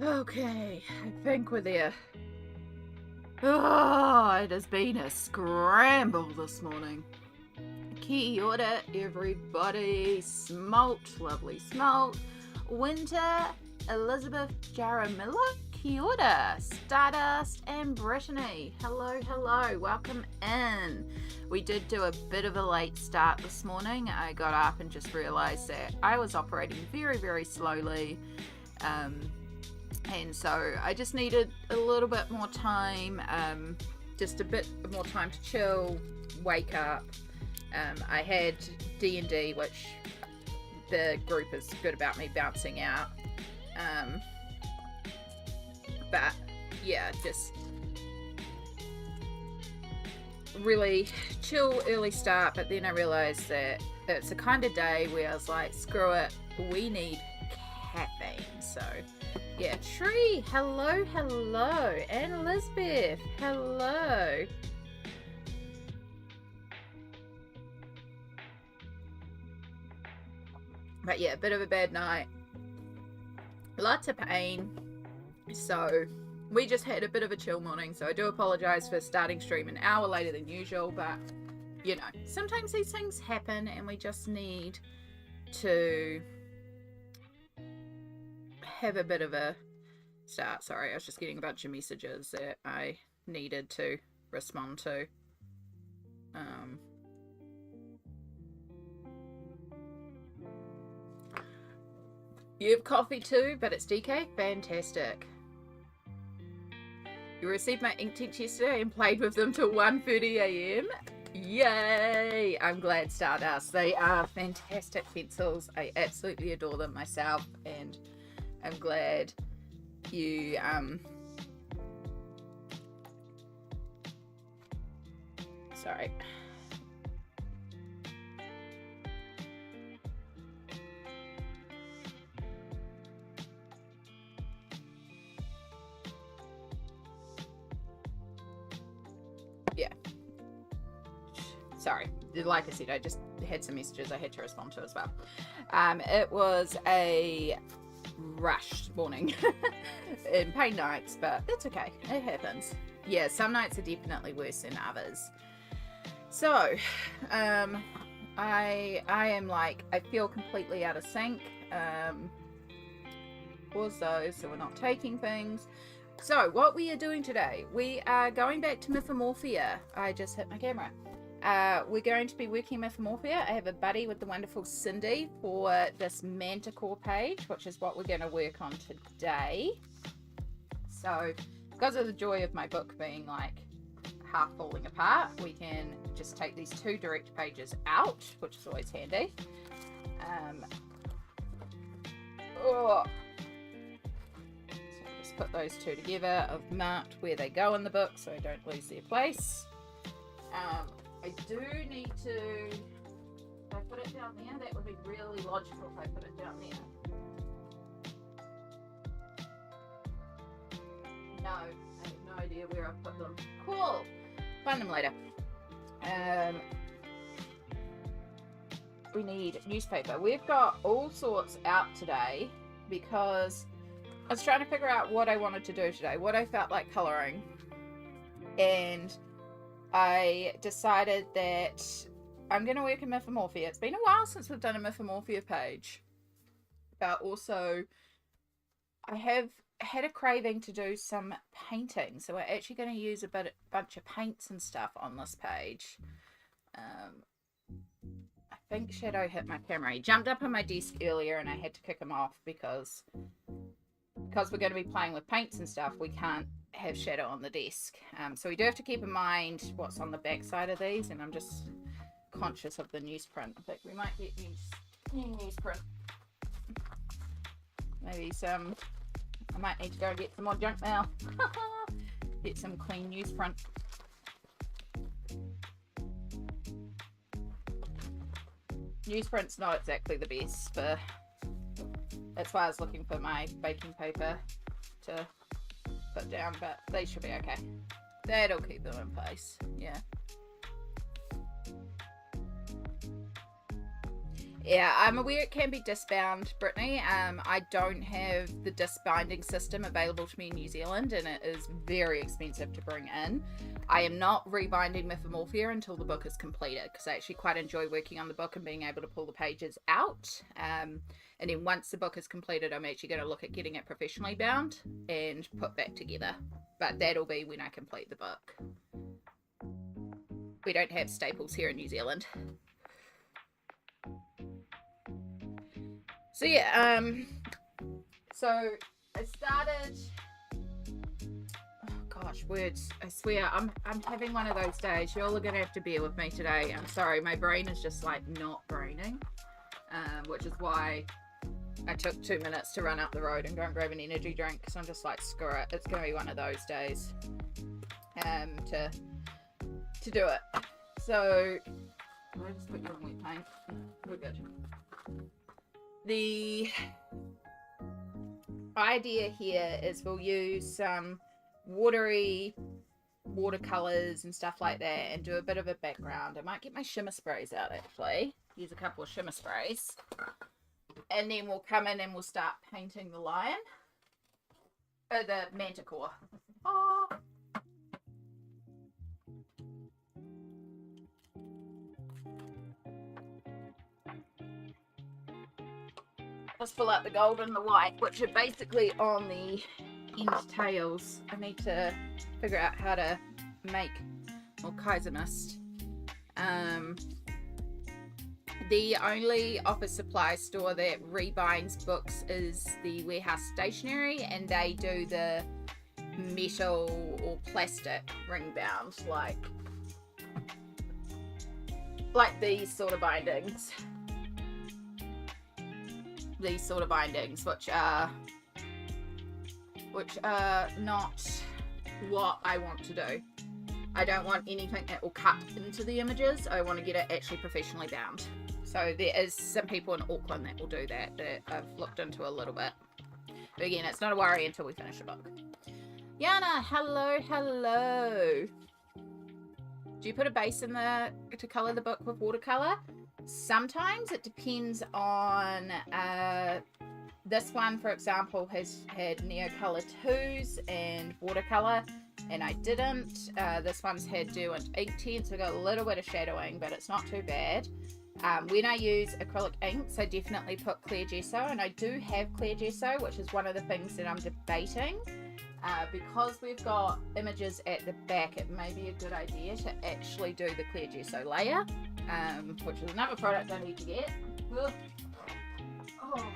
Okay, I think we're there. Oh, it has been a scramble this morning. Kia ora, everybody. Smalt, lovely smalt. Winter, Elizabeth Jaramillo, kia ora. Stardust and Brittany, hello, hello, welcome in. We did do a bit of a late start this morning. I got up and just realised that I was operating very, very slowly. And so I just needed a little bit more time, just a bit more time to chill, wake up. I had D&D, which the group is good about me bouncing out. But yeah, just really chill early start. But then I realized that it's a kind of day where I was like, screw it, we need caffeine. So yeah, Tree, hello, hello, and Elizabeth, hello. But yeah, a bit of a bad night, lots of pain, so we just had a bit of a chill morning. So I do apologize for starting stream an hour later than usual, but you know, sometimes these things happen and we just need to have a bit of a start. Sorry, I was just getting a bunch of messages that I needed to respond to. You have coffee too, but it's decaf? Fantastic. You received my ink tints yesterday and played with them till 1:30 a.m. Yay! I'm glad, Stardust. They are fantastic pencils. I absolutely adore them myself, and I'm glad you sorry. Yeah. Sorry. Like I said, I just had some messages I had to respond to as well. It was a rushed morning and pain nights, but it's okay. It happens. Yeah, some nights are definitely worse than others. So, I am like, I feel completely out of sync. Also, so we're not taking things. So, what we are doing today, we are going back to Mythomorphia. I just hit my camera. We're going to be working Mythomorphia. I have a buddy with the wonderful Cindy for this Manticore page, which is what we're going to work on today. So, because of the joy of my book being like half falling apart, we can just take these two direct pages out, which is always handy. So just put those two together. I've marked where they go in the book so I don't lose their place. I do need to, if I put it down there, that would be really logical if I put it down there. No, I have no idea where I put them. Cool, find them later. We need newspaper. We've got all sorts out today because I was trying to figure out what I wanted to do today, what I felt like colouring, and I decided that I'm going to work in Mythomorphia. It's been a while since we've done a Mythomorphia page, but also I have had a craving to do some painting, so we're actually going to use a bunch of paints and stuff on this page. I think Shadow hit my camera. He jumped up on my desk earlier and I had to kick him off because we're going to be playing with paints and stuff. We can't have Shadow on the desk, so we do have to keep in mind what's on the back side of these, and I'm just conscious of the newsprint. I think we might get new newsprint, maybe some. I might need to go and get some more junk mail. Get some clean newsprint. Newsprint's not exactly the best, but that's why I was looking for my baking paper to put down, but they should be okay. That'll keep them in place. Yeah. Yeah, I'm aware it can be disc bound, Brittany. I don't have the disc binding system available to me in New Zealand, and it is very expensive to bring in. I am not rebinding Mythomorphia until the book is completed, because I actually quite enjoy working on the book and being able to pull the pages out. And then once the book is completed, I'm actually going to look at getting it professionally bound and put back together. But that'll be when I complete the book. We don't have staples here in New Zealand. So yeah, so I started, oh gosh, words, I swear, I'm having one of those days. You all are gonna have to bear with me today. I'm sorry, my brain is just like not braining, which is why I took 2 minutes to run up the road and go and grab an energy drink, because I'm just like, screw it, it's gonna be one of those days, to do it. So, I'll just put you on wet paint, we're good. The idea here is we'll use some watery watercolors and stuff like that and do a bit of a background. I might get my shimmer sprays out actually, use a couple of shimmer sprays, and then we'll come in and we'll start painting the lion, the manticore. Oh. Let's pull out the gold and the white, which are basically on the end tails. I need to figure out how to make more Kaiser mist. The only office supply store that rebinds books is the Warehouse Stationery, and they do the metal or plastic ring bound, like these sort of bindings. These sort of bindings, which are not what I want to do. I don't want anything that will cut into the images. I want to get it actually professionally bound. So there is some people in Auckland that will do that I've looked into a little bit. But again, it's not a worry until we finish the book. Yana, hello, hello. Do you put a base in to colour the book with watercolour? Sometimes. It depends on, this one for example has had Neocolor 2s and watercolour, and I didn't. This one's had Derwent ink tint, so I got a little bit of shadowing, but it's not too bad. When I use acrylic inks, I definitely put clear gesso, and I do have clear gesso, which is one of the things that I'm debating. Because we've got images at the back, it may be a good idea to actually do the clear gesso layer, which is another product I need to get. Ugh. Oh.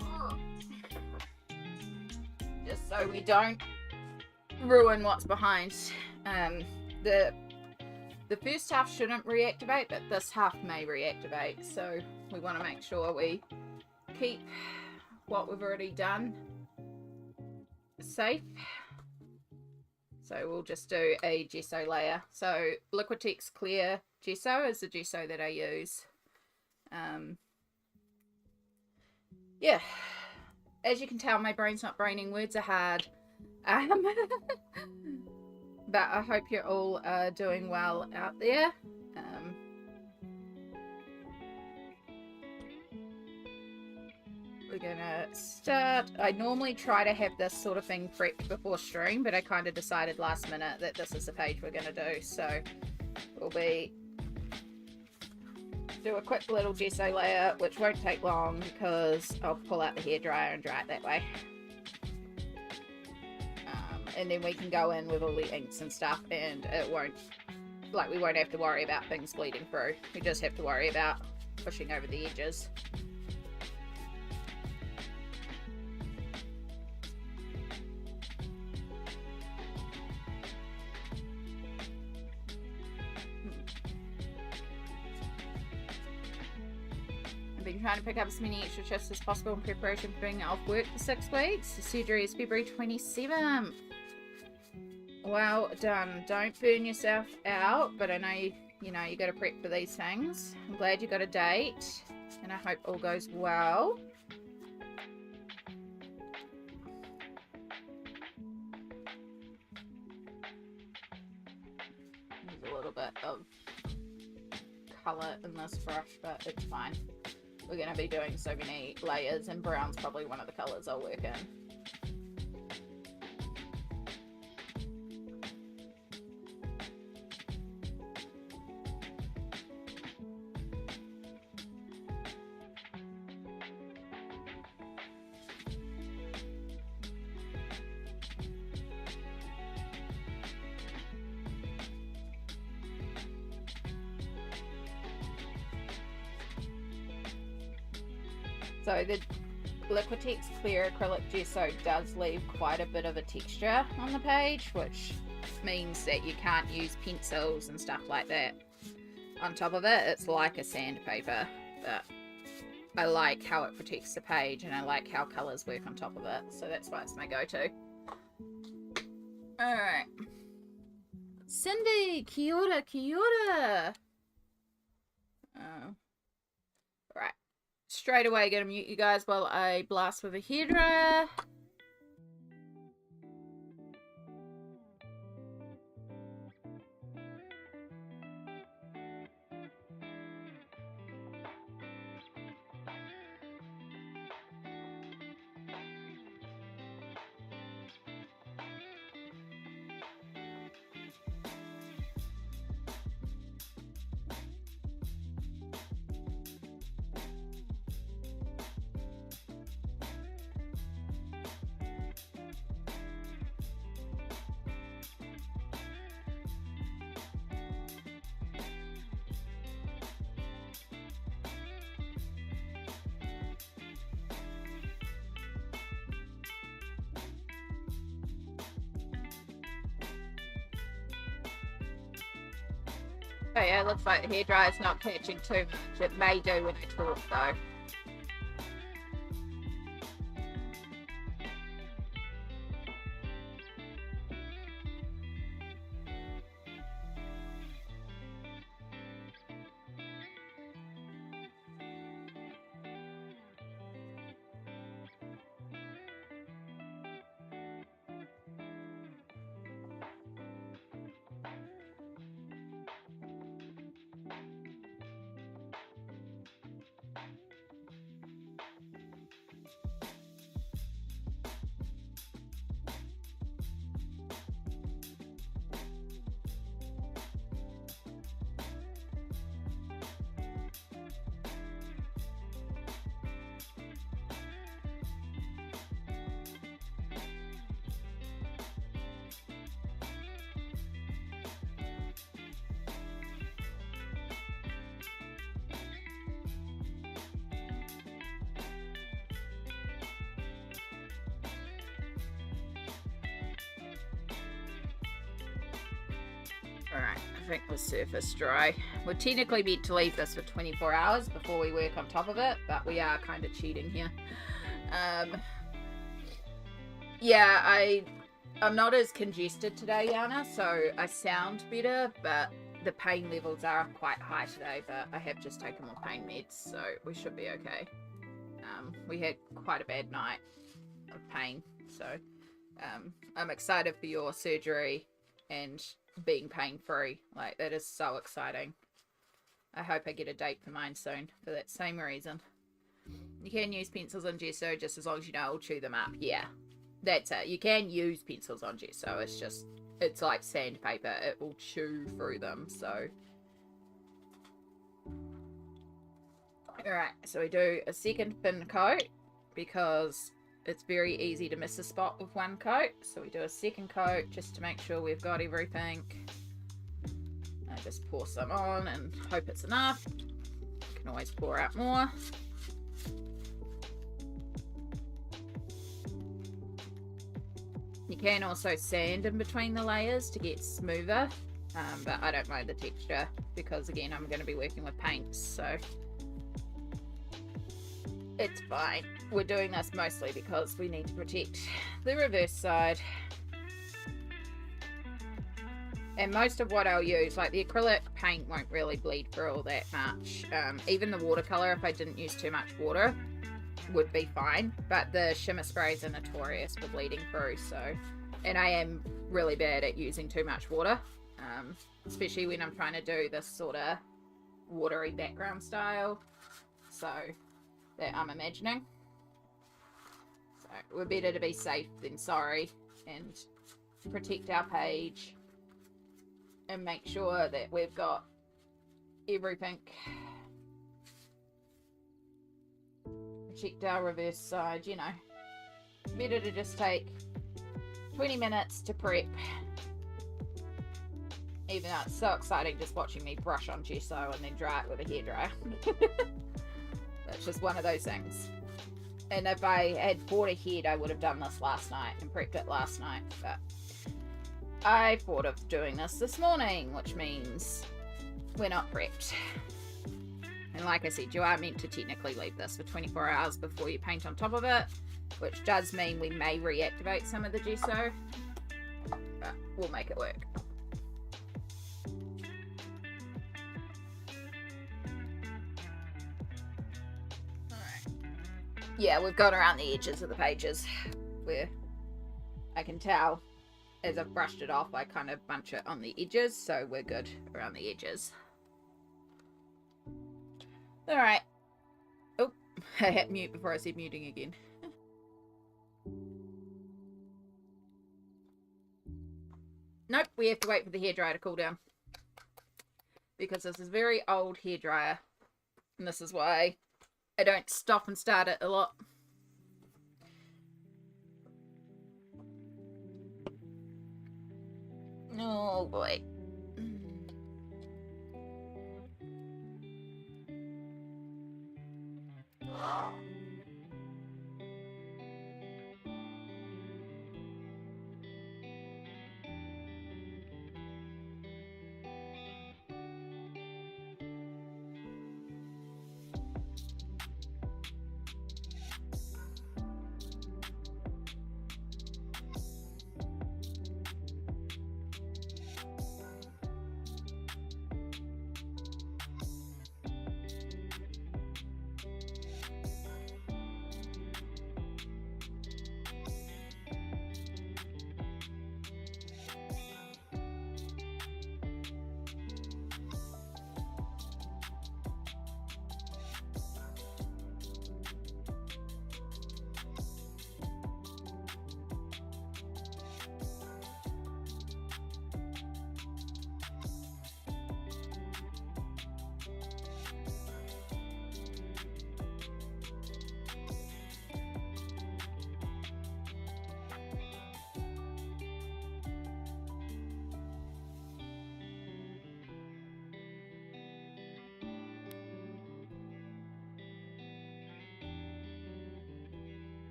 Oh. Just so we don't ruin what's behind. The first half shouldn't reactivate, but this half may reactivate, so we want to make sure we keep what we've already done safe. So we'll just do a gesso layer. So Liquitex Clear Gesso is the gesso that I use. Yeah, as you can tell, my brain's not braining. Words are hard. But I hope you're all doing well out there. We're gonna start. I normally try to have this sort of thing prepped before stream, but I kind of decided last minute that this is the page we're gonna do, so we'll do a quick little gesso layer, which won't take long because I'll pull out the hairdryer and dry it that way. And then we can go in with all the inks and stuff, and it won't, we won't have to worry about things bleeding through. We just have to worry about pushing over the edges. I've been trying to pick up as many extra shifts as possible in preparation for being off work for 6 weeks. The surgery is February 27th. Well done. Don't burn yourself out, but I know you got to prep for these things. I'm glad you got a date, and I hope all goes well. There's a little bit of colour in this brush, but it's fine. We're going to be doing so many layers, and brown's probably one of the colours I'll work in. So the Liquitex Clear Acrylic Gesso does leave quite a bit of a texture on the page, which means that you can't use pencils and stuff like that on top of it. It's like a sandpaper, but I like how it protects the page, and I like how colours work on top of it, so that's why it's my go-to. Alright. Cindy! Kia ora, kia ora! Right. Straight away gonna mute you guys while I blast with a hairdryer. Oh yeah, it looks like the hairdryer's not catching too much. It may do when I talk though. Alright, I think the surface dry. We're technically meant to leave this for 24 hours before we work on top of it, but we are kind of cheating here. Yeah, I'm not as congested today, Yana, so I sound better, but the pain levels are quite high today, but I have just taken more pain meds, so we should be okay. We had quite a bad night of pain, so I'm excited for your surgery and being pain-free. Like, that is so exciting. I hope I get a date for mine soon for that same reason. You can use pencils on gesso just as long as you know I'll chew them up. Yeah, that's it. You can use pencils on gesso. It's just, it's like sandpaper. It will chew through them, so. Alright, so we do a second thin coat because it's very easy to miss a spot with one coat. So we do a second coat just to make sure we've got everything. I just pour some on and hope it's enough. You can always pour out more. You can also sand in between the layers to get smoother, but I don't mind the texture because, again, I'm going to be working with paints, so it's fine. We're doing this mostly because we need to protect the reverse side. And most of what I'll use, like the acrylic paint won't really bleed through all that much. Even the watercolour, if I didn't use too much water, would be fine. But the shimmer sprays are notorious for bleeding through, so. And I am really bad at using too much water, especially when I'm trying to do this sort of watery background style. So that I'm imagining. So we're better to be safe than sorry and protect our page and make sure that we've got everything. Protect our reverse side, you know. Better to just take 20 minutes to prep. Even though it's so exciting just watching me brush on gesso and then dry it with a hairdryer. That's just one of those things. And if I had bought ahead, I would have done this last night and prepped it last night. But I thought of doing this morning, which means we're not prepped. And like I said, you are meant to technically leave this for 24 hours before you paint on top of it, which does mean we may reactivate some of the gesso, but we'll make it work. Yeah, we've got around the edges of the pages where I can tell as I've brushed it off, I kind of bunch it on the edges, so we're good around the edges. Alright. Oh, I hit mute before I said muting again. Nope, we have to wait for the hairdryer to cool down. Because this is a very old hairdryer, and this is why I don't stop and start it a lot. Oh boy.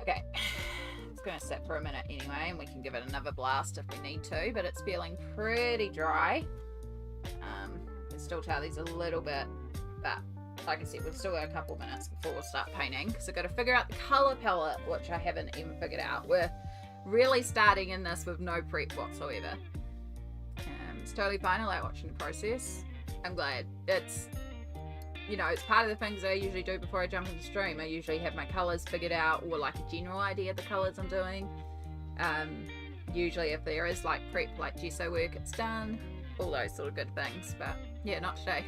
Okay, it's going to sit for a minute anyway, and we can give it another blast if we need to, but it's feeling pretty dry. You can still tell these a little bit, but like I said, we've still got a couple minutes before we'll start painting, because I've got to figure out the colour palette, which I haven't even figured out. We're really starting in this with no prep whatsoever. It's totally fine. I like watching the process. I'm glad. It's, you know, it's part of the things that I usually do before I jump into stream. I usually have my colours figured out, or like a general idea of the colours I'm doing. Usually if there is like prep, like gesso work, it's done. All those sort of good things, but yeah, not today.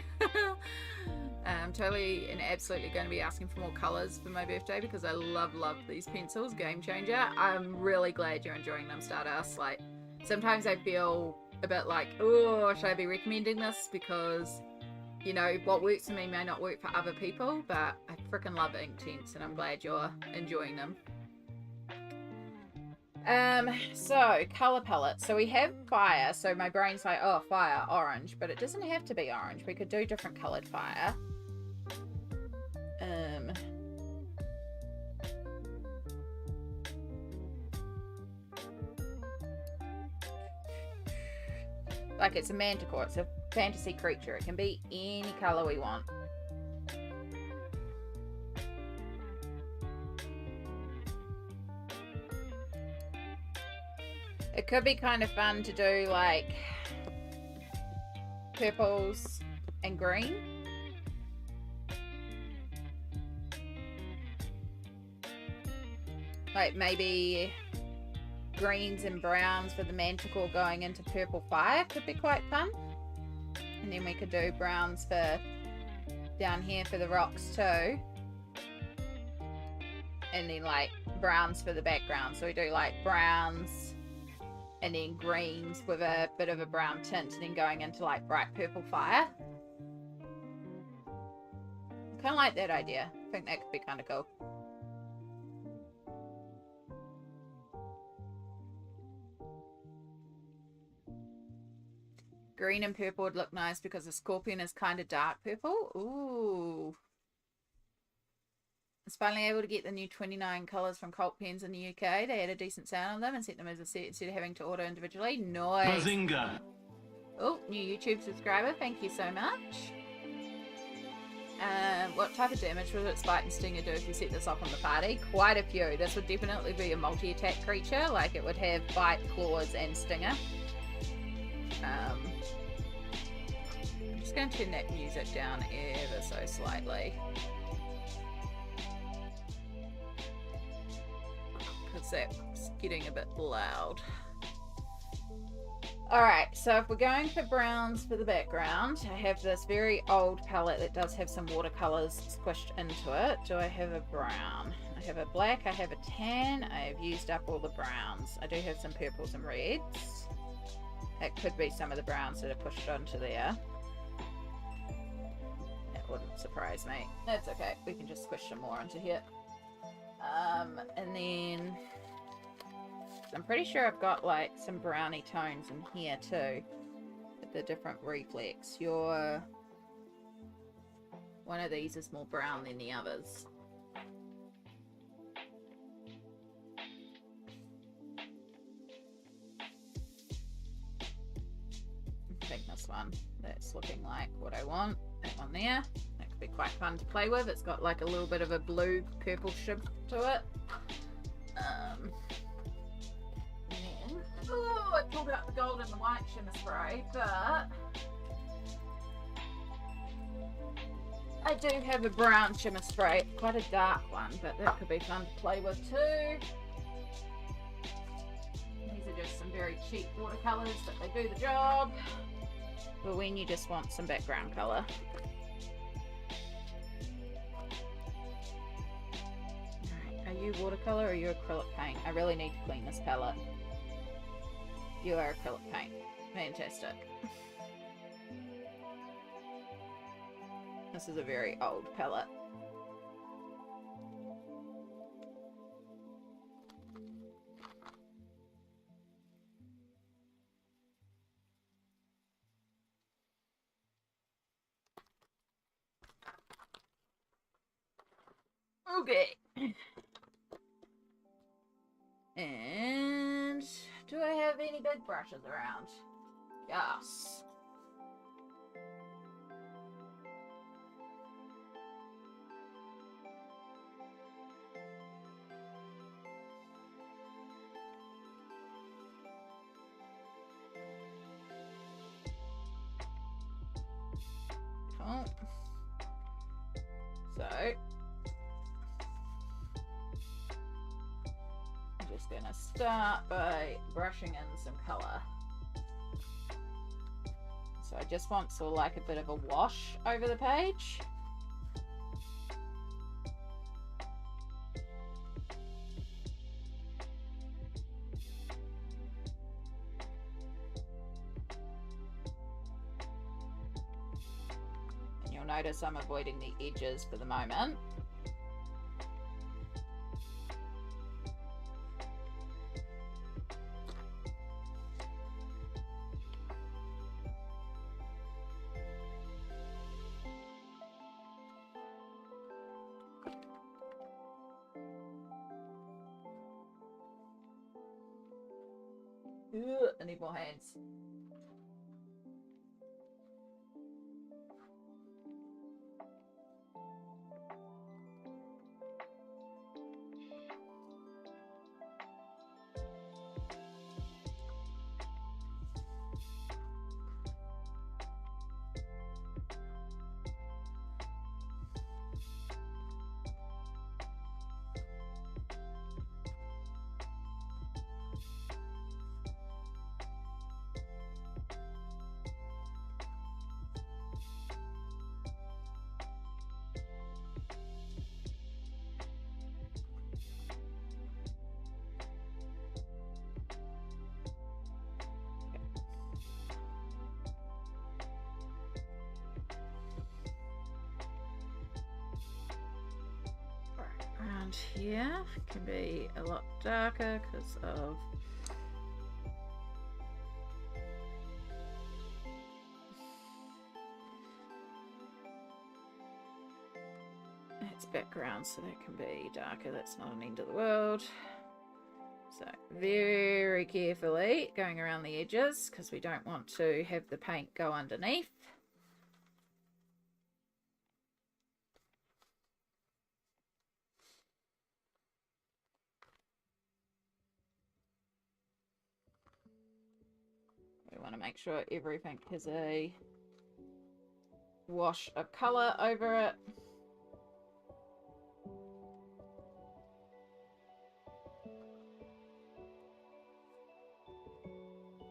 I'm totally and absolutely going to be asking for more colours for my birthday, because I love these pencils. Game changer. I'm really glad you're enjoying them, Stardust. Like, sometimes I feel a bit like, oh, should I be recommending this? Because, you know, what works for me may not work for other people, but I freaking love Inktense, and I'm glad you're enjoying them. So color palette. So we have fire. So my brain's like, oh, fire, orange, but it doesn't have to be orange. We could do different colored fire. Like, it's a manticore. It's a fantasy creature. It can be any color we want. It could be kind of fun to do like purples and green. Like maybe greens and browns for the manticore going into purple fire could be quite fun. And then we could do browns for down here for the rocks too. And then like browns for the background. So we do like browns and then greens with a bit of a brown tint, and then going into like bright purple fire. Kind of like that idea. I think that could be kind of cool. Green and purple would look nice because the scorpion is kind of dark purple. Ooh. I was finally able to get the new 29 colours from Cult Pens in the UK. They had a decent sound on them and sent them as a set instead of having to order individually. Nice. Bazinga. Oh, new YouTube subscriber. Thank you so much. What type of damage would its bite and stinger do if you set this off on the party? Quite a few. This would definitely be a multi-attack creature. Like, it would have bite, claws, and stinger. I'm just going to turn that music down ever so slightly. Because that's getting a bit loud. Alright, so if we're going for browns for the background, I have this very old palette that does have some watercolours squished into it. Do I have a brown? I have a black, I have a tan, I have used up all the browns. I do have some purples and reds. That could be some of the browns that are pushed onto there. That wouldn't surprise me. That's okay, we can just squish some more into here. And then I'm pretty sure I've got like some browny tones in here too, with the different reflex. One of these is more brown than the others. I think this one, that's looking like what I want. That one there. That could be quite fun to play with. It's got like a little bit of a blue purple shib to it. Oh, I pulled out the gold and the white shimmer spray, but I do have a brown shimmer spray. Quite a dark one, but that could be fun to play with too. These are just some very cheap watercolours, but they do the job. But when you just want some background colour. Alright, are you watercolour or are you acrylic paint? I really need to clean this palette. You are acrylic paint. Fantastic. This is a very old palette. Okay. big brushes around. Yes. Cool. So, I'm just going to start by brushing in some colour. So I just want sort of like a bit of a wash over the page. And you'll notice I'm avoiding the edges for the moment. Ugh, I need more hands. Around here can be a lot darker because of its background, so that can be darker. That's not an end of the world. So very carefully going around the edges because we don't want to have the paint go underneath. We want to make sure everything has a wash of colour over it.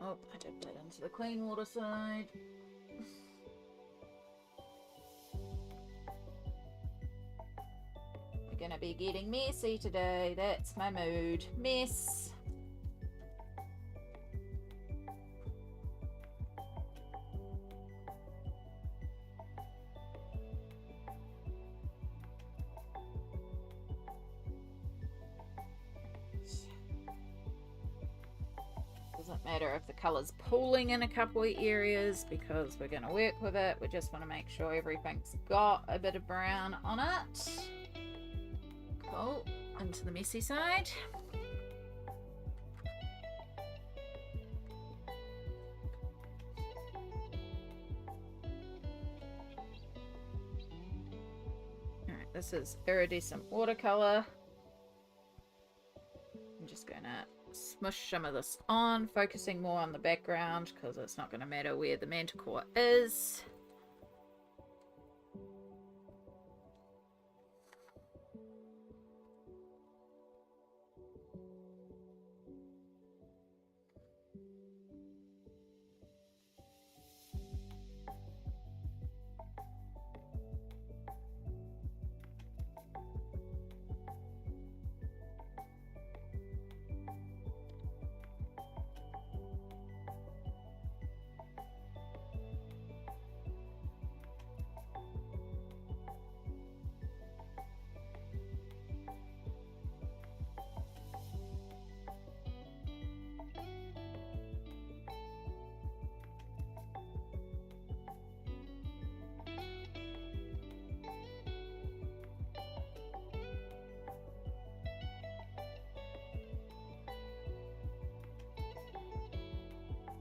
Oh, I dipped that into the clean water side. We're going to be getting messy today. That's my mood. Mess. Doesn't matter if the colour's pooling in a couple of areas because we're going to work with it. We just want to make sure everything's got a bit of brown on it. Cool. Into the messy side. Alright, this is Iridescent Watercolour. I'm just going to smush some of this on, focusing more on the background because it's not going to matter where the manticore is.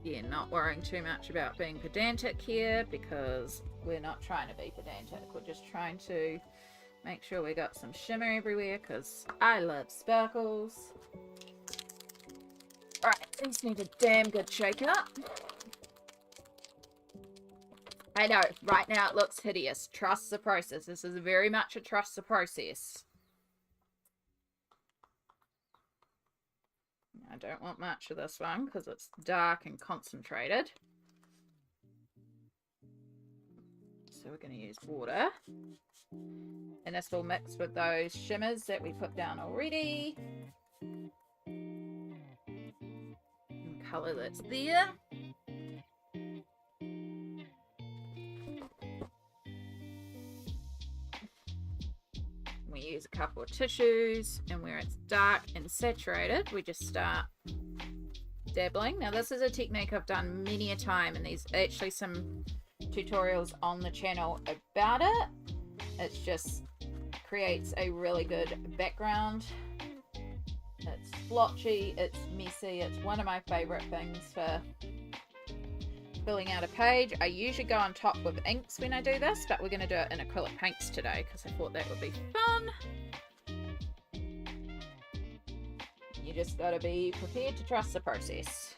again, not worrying too much about being pedantic here, because we're not trying to be pedantic. We're just trying to make sure we got some shimmer everywhere, because I love sparkles. Alright, these need a damn good shake up. I know, right now it looks hideous. Trust the process. This is very much a trust the process. I don't want much of this one because it's dark and concentrated. So we're going to use water. And this will mix with those shimmers that we put down already. And colour that's there. We use a couple of tissues, and where it's dark and saturated, we just start dabbling. Now this is a technique I've done many a time, and there's actually some tutorials on the channel about it. It just creates a really good background. It's splotchy, it's messy, it's one of my favourite things for filling out a page. I usually go on top with inks when I do this, but we're going to do it in acrylic paints today because I thought that would be fun. You just got to be prepared to trust the process.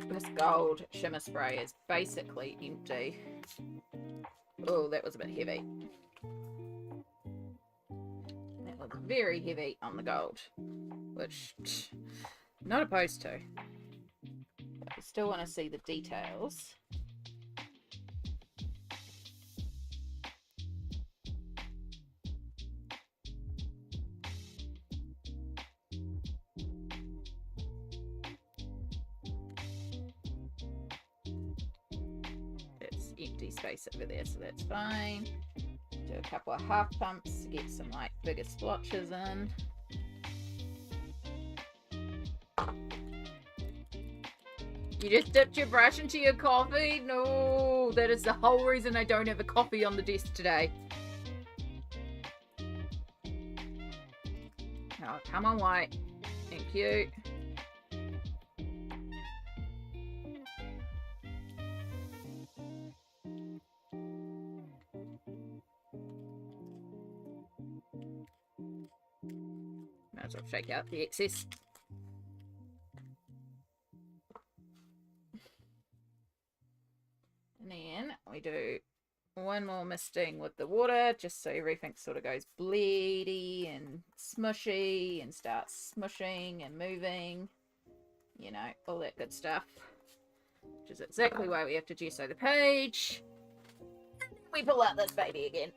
This gold shimmer spray is basically empty. Oh, that was a bit heavy. That was very heavy on the gold, which not opposed to. But I still want to see the details. It's empty space over there, so that's fine. Do a couple of half pumps to get some like bigger splotches in. You just dipped your brush into your coffee? No, that is the whole reason I don't have a coffee on the desk today. Oh, come on, white. Thank you. Might as well shake out the excess. And then we do one more misting with the water, just so everything sort of goes bleedy and smushy and starts smushing and moving. You know, all that good stuff. Which is exactly why we have to gesso the page. And then we pull out this baby again.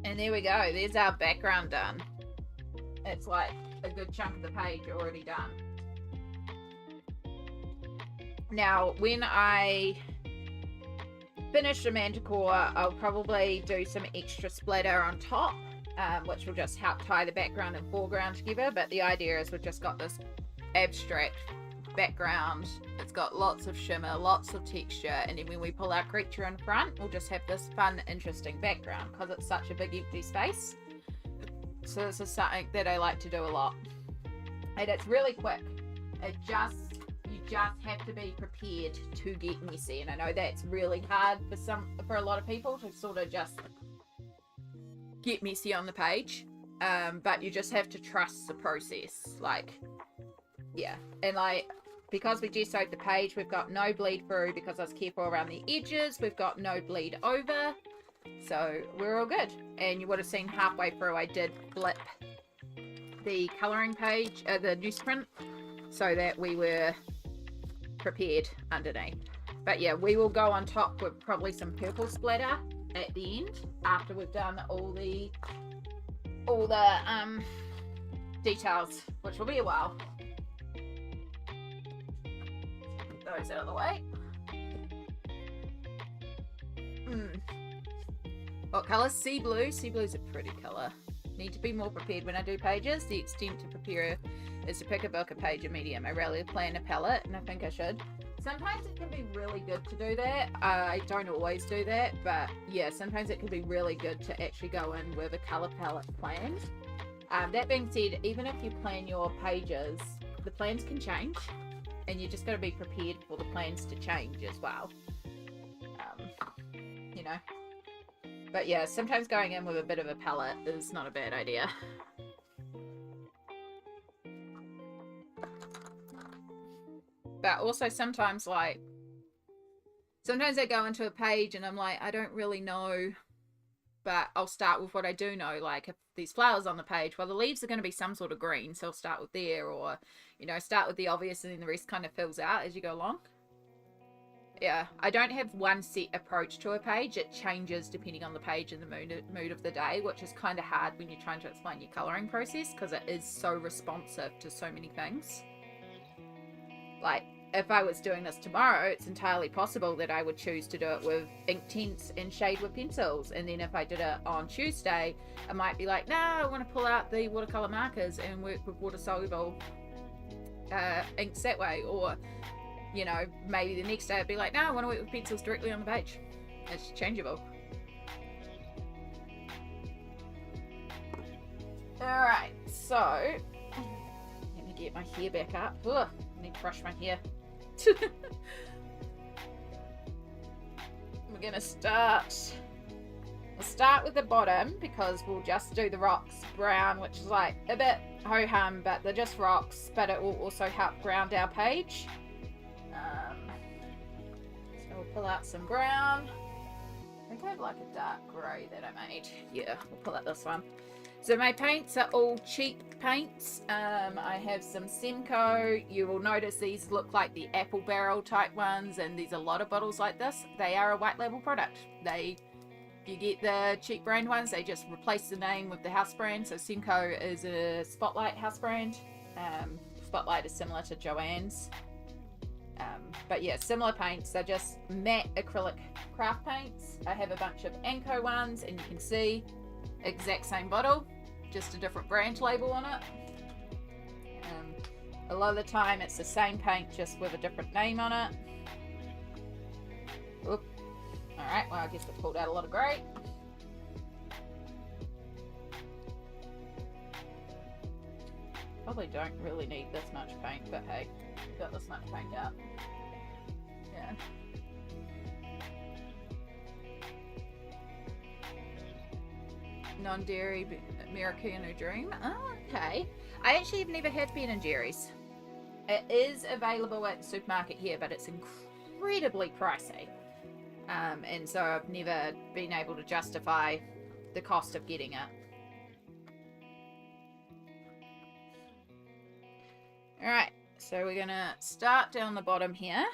And there we go. There's our background done. It's like a good chunk of the page already done. Now, when I finish the Manticore, I'll probably do some extra splatter on top, which will just help tie the background and foreground together. But the idea is we've just got this abstract background. It's got lots of shimmer, lots of texture, and then when we pull our creature in front, we'll just have this fun, interesting background because it's such a big empty space. So this is something that I like to do a lot, and it's really quick. You just have to be prepared to get messy, and I know that's really hard for a lot of people to sort of just get messy on the page, but you just have to trust the process. Like, yeah, and like, because we gessoed the page, we've got no bleed through because I was careful around the edges. We've got no bleed over, so we're all good. And you would have seen halfway through I did flip the colouring page, the newsprint, so that we were prepared underneath. But yeah, we will go on top with probably some purple splatter at the end after we've done all the details, which will be a while. Those out of the way. What colour? Sea blue. Sea blue's a pretty colour. Need to be more prepared when I do pages. The extent to prepare is to pick a book, a page, a medium. I rarely plan a palette, and I think I should. Sometimes it can be really good to do that. I don't always do that, but yeah, sometimes it can be really good to actually go in with a colour palette planned. That being said, even if you plan your pages, the plans can change, and you just got to be prepared for the plans to change as well. You know. But yeah, sometimes going in with a bit of a palette is not a bad idea. But also sometimes I go into a page and I'm like, I don't really know, but I'll start with what I do know. Like if there's flowers on the page, well, the leaves are going to be some sort of green, so I'll start with there, or, you know, start with the obvious and then the rest kind of fills out as you go along. Yeah, I don't have one set approach to a page. It changes depending on the page and the mood of the day, which is kind of hard when you're trying to explain your colouring process because it is so responsive to so many things. Like, if I was doing this tomorrow, it's entirely possible that I would choose to do it with ink tints and shade with pencils. And then if I did it on Tuesday, I might be like, no, I want to pull out the watercolour markers and work with water-soluble inks that way. Or, you know, maybe the next day I'd be like, no, I want to work with pencils directly on the page. It's changeable. Alright, so let me get my hair back up. Ugh, I need to brush my hair. We're gonna start. We'll start with the bottom because we'll just do the rocks brown, which is like a bit ho-hum, but they're just rocks, but it will also help ground our page. So we'll pull out some brown. I think I have like a dark grey that I made. Yeah, we'll pull out this one. So my paints are all cheap paints. I have some Semco. You will notice these look like the apple barrel type ones, and there's a lot of bottles like this. They are a white label product. You get the cheap brand ones, they just replace the name with the house brand. So Semco is a Spotlight house brand. Spotlight is similar to Joann's. But yeah, similar paints. They're just matte acrylic craft paints. I have a bunch of Anko ones, and you can see exact same bottle, just a different brand label on it. A lot of the time it's the same paint just with a different name on it. Oop. Alright, well I guess I pulled out a lot of grey. Probably don't really need this much paint, but hey, got this much paint out. Yeah. Non-dairy Americano Dream. Oh, okay. I actually have never had Ben and Jerry's. It is available at the supermarket here, but it's incredibly pricey. And so I've never been able to justify the cost of getting it. Alright, so we're going to start down the bottom here.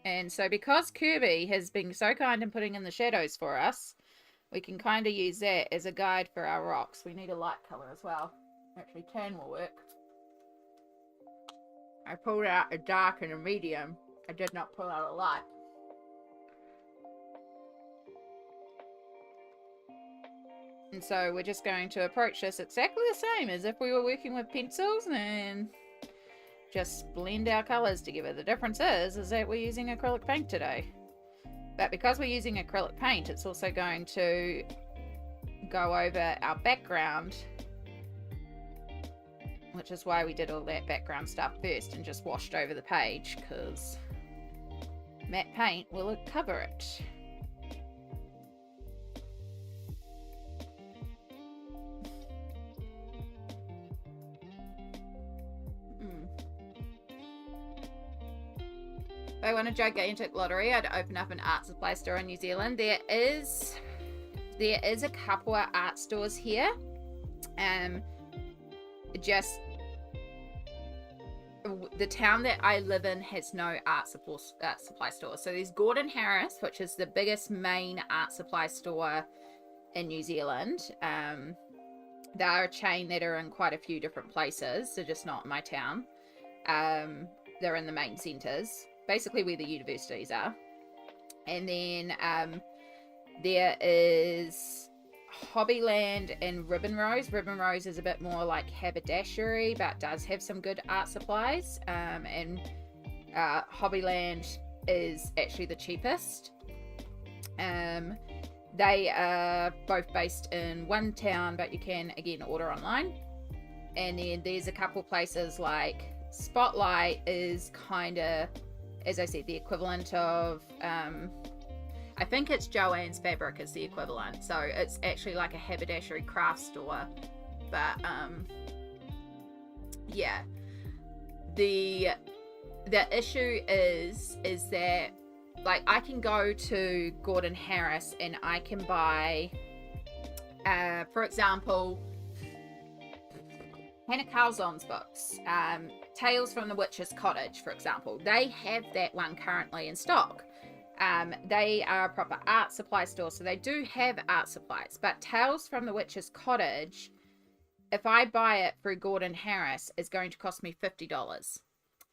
And so because Kerby has been so kind in putting in the shadows for us, we can kind of use that as a guide for our rocks. We need a light color as well. Actually, tan will work. I pulled out a dark and a medium. I did not pull out a light. And so we're just going to approach this exactly the same as if we were working with pencils and just blend our colours together. The difference is that we're using acrylic paint today. But because we're using acrylic paint, it's also going to go over our background, which is why we did all that background stuff first and just washed over the page, because matte paint will cover it. If I won a gigantic lottery, I'd open up an art supply store in New Zealand. There is a couple of art stores here. Just the town that I live in has no art supply store. So there's Gordon Harris, which is the biggest main art supply store in New Zealand. They're a chain that are in quite a few different places, so just not in my town. They're in the main centres, basically where the universities are. And then there is Hobbyland and Ribbon Rose. Ribbon Rose is a bit more like haberdashery, but does have some good art supplies. And Hobbyland is actually the cheapest. They are both based in one town, but you can again order online. And then there's a couple places like Spotlight is kind of, as I said, the equivalent of I think it's Joanne's Fabric is the equivalent. So it's actually like a haberdashery craft store. But yeah, the issue is that, like, I can go to Gordon Harris and I can buy for example, Hannah Calzon's books, Tales from the Witch's Cottage, for example. They have that one currently in stock. They are a proper art supply store, so they do have art supplies. But Tales from the Witch's Cottage, if I buy it through Gordon Harris, is going to cost me $50.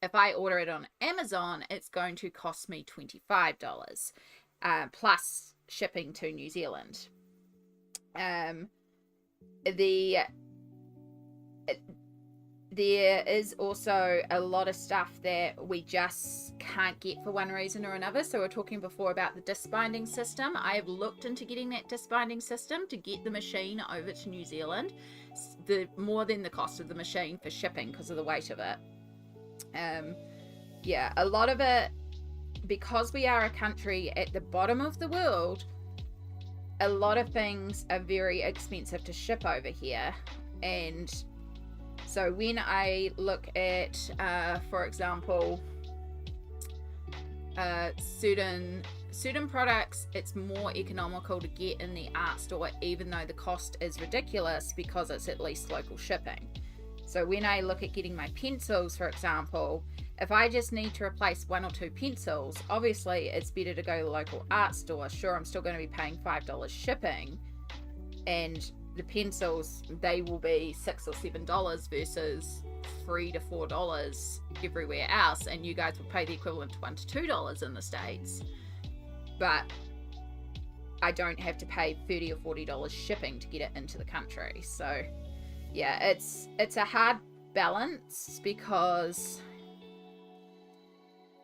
If I order it on Amazon, it's going to cost me $25, plus shipping to New Zealand. There is also a lot of stuff that we just can't get for one reason or another. So we're talking before about the disc binding system. I have looked into getting that disc binding system to get the machine over to New Zealand. More than the cost of the machine for shipping because of the weight of it. Yeah, a lot of it, because we are a country at the bottom of the world, a lot of things are very expensive to ship over here. And so when I look at, for example, certain products, it's more economical to get in the art store, even though the cost is ridiculous because it's at least local shipping. So when I look at getting my pencils, for example, if I just need to replace one or two pencils, obviously it's better to go to the local art store. Sure, I'm still going to be paying $5 shipping, and the pencils, they will be $6 or $7 versus $3 to $4 everywhere else, and you guys will pay the equivalent to $1 to $2 in the States. But I don't have to pay $30 or $40 shipping to get it into the country. So yeah, it's a hard balance because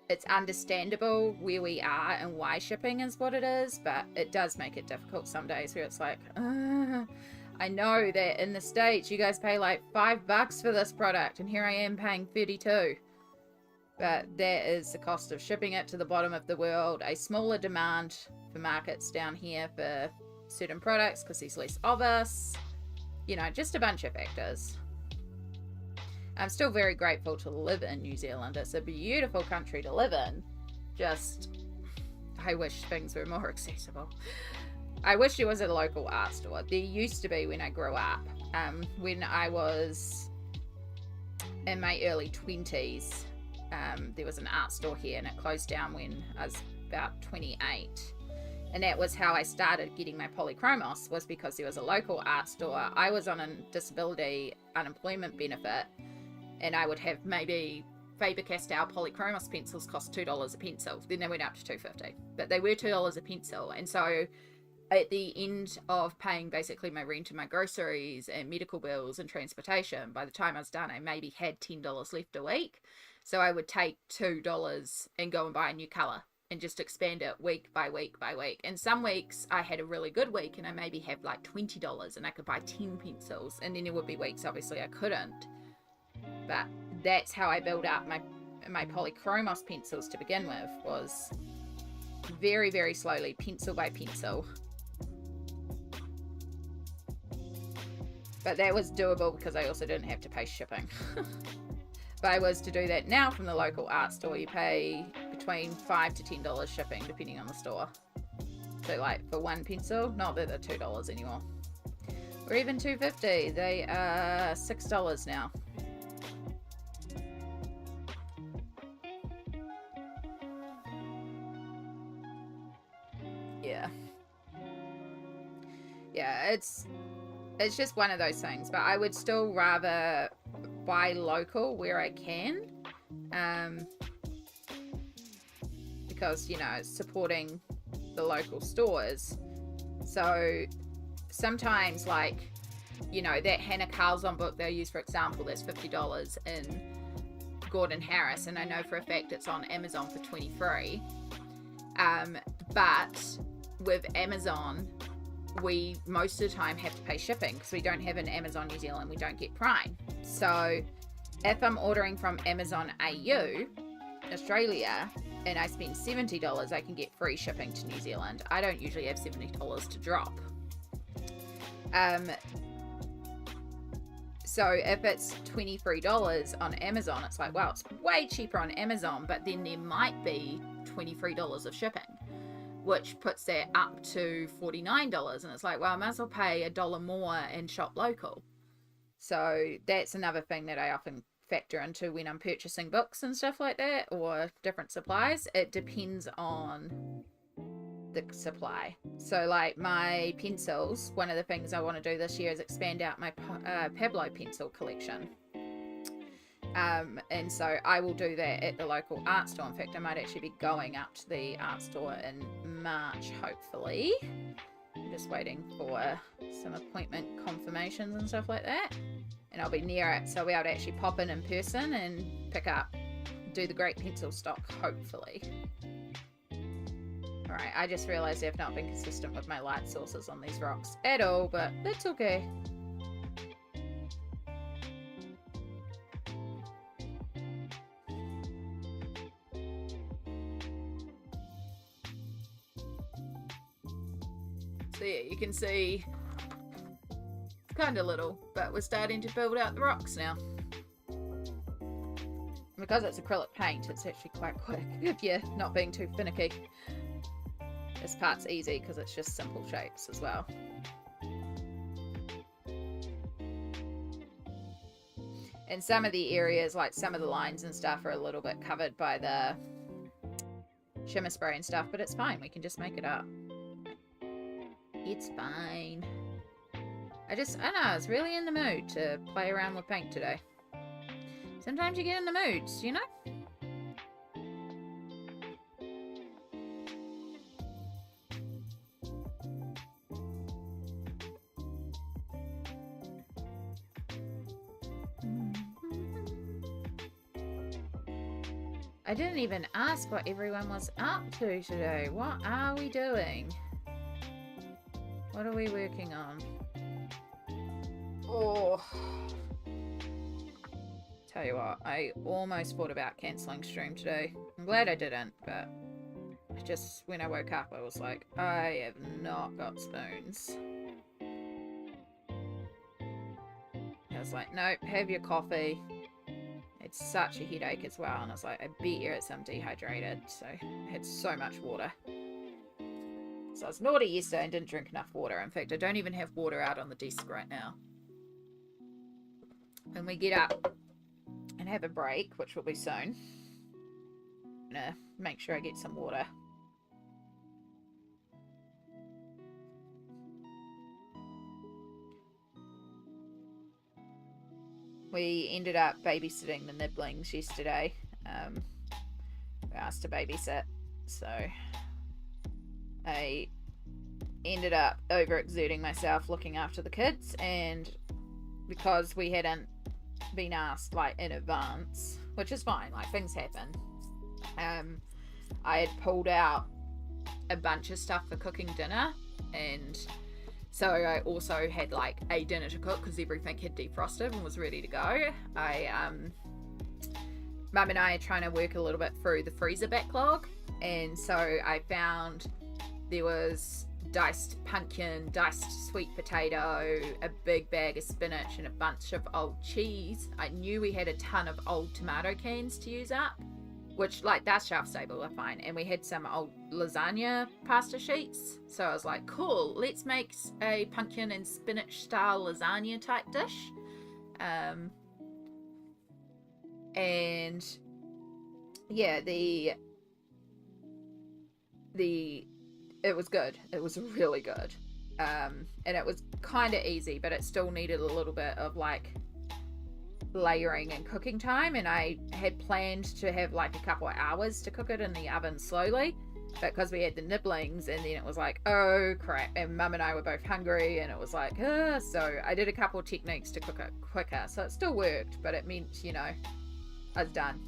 it's understandable where we are and why shipping is what it is, but it does make it difficult some days where it's like, I know that in the States you guys pay like $5 for this product and here I am paying $32. But that is the cost of shipping it to the bottom of the world, a smaller demand for markets down here for certain products because there's less of us, you know, just a bunch of factors. I'm still very grateful to live in New Zealand. It's a beautiful country to live in. Just, I wish things were more accessible. I wish there was a local art store. There used to be when I grew up. When I was in my early 20s, there was an art store here and it closed down when I was about 28. And that was how I started getting my polychromos, was because there was a local art store. I was on a disability unemployment benefit, and I would have maybe Faber-Castell polychromos pencils cost $2 a pencil. Then they went up to $2.50, but they were $2 a pencil. And so at the end of paying basically my rent and my groceries and medical bills and transportation, by the time I was done, I maybe had $10 left a week. So I would take $2 and go and buy a new color and just expand it week by week by week. And some weeks I had a really good week and I maybe have like $20 and I could buy 10 pencils. And then there would be weeks obviously I couldn't. But that's how I built up my polychromos pencils to begin with, was very, very slowly, pencil by pencil. But that was doable because I also didn't have to pay shipping. If I was to do that now from the local art store, you pay between $5 to $10 shipping depending on the store. So like for one pencil, not that they're $2 anymore, or even $2.50, they are $6 now. Yeah, it's just one of those things. But I would still rather buy local where I can, because, you know, it's supporting the local stores. So sometimes, like, you know, that Hannah Carlson book they use, for example, that's $50 in Gordon Harris, and I know for a fact it's on Amazon for $23. But with Amazon, we most of the time have to pay shipping because we don't have an Amazon New Zealand, we don't get Prime. So if I'm ordering from Amazon AU, Australia, and I spend $70, I can get free shipping to New Zealand. I don't usually have $70 to drop. So if it's $23 on Amazon, it's like, well, it's way cheaper on Amazon, but then there might be $23 of shipping, which puts that up to $49. And it's like, well, I might as well pay $1 more and shop local. So that's another thing that I often factor into when I'm purchasing books and stuff like that, or different supplies. It depends on the supply. So like my pencils, one of the things I want to do this year is expand out my Pablo pencil collection. And so I will do that at the local art store. In fact, I might actually be going up to the art store in March, hopefully. I'm just waiting for some appointment confirmations and stuff like that. And I'll be near it, so I'll be able to actually pop in person and pick up, do the great pencil stock, hopefully. Alright, I just realised I've not been consistent with my light sources on these rocks at all, but that's okay. So yeah, you can see it's kind of little, but we're starting to build out the rocks now. Because it's acrylic paint, it's actually quite quick if you're not being too finicky. This part's easy because it's just simple shapes as well. And some of the areas, like some of the lines and stuff, are a little bit covered by the shimmer spray and stuff, but it's fine, we can just make it up. It's fine. I don't know, I was really in the mood to play around with paint today. Sometimes you get in the moods, you know? I didn't even ask what everyone was up to today. What are we doing? What are we working on? Oh. Tell you what, I almost thought about cancelling stream today. I'm glad I didn't, but I just, when I woke up, I was like, I have not got spoons. I was like, nope, have your coffee. It's such a headache as well, and I was like, I bet you're I'm dehydrated, so I had so much water. So I was naughty yesterday and didn't drink enough water. In fact, I don't even have water out on the desk right now. When we get up and have a break, which will be soon, I'm gonna make sure I get some water. we ended up babysitting the nibblings yesterday. We asked to babysit, so I ended up overexerting myself looking after the kids, and because we hadn't been asked like in advance, which is fine, like things happen, I had pulled out a bunch of stuff for cooking dinner, and so I also had like a dinner to cook because everything had defrosted and was ready to go. Mum and I are trying to work a little bit through the freezer backlog, and so I found there was diced pumpkin, diced sweet potato, a big bag of spinach, and a bunch of old cheese. I knew we had a ton of old tomato cans to use up, which, like, that's shelf stable, they're fine. And we had some old lasagna pasta sheets, so I was like, cool, let's make a pumpkin and spinach style lasagna type dish. And yeah, it was good. It was really good. And it was kind of easy, but it still needed a little bit of like layering and cooking time, and I had planned to have like a couple of hours to cook it in the oven slowly, but because we had the nibblings, and then it was like, oh crap, and Mum and I were both hungry, and it was like, so I did a couple of techniques to cook it quicker, so it still worked, but it meant, you know, I was done,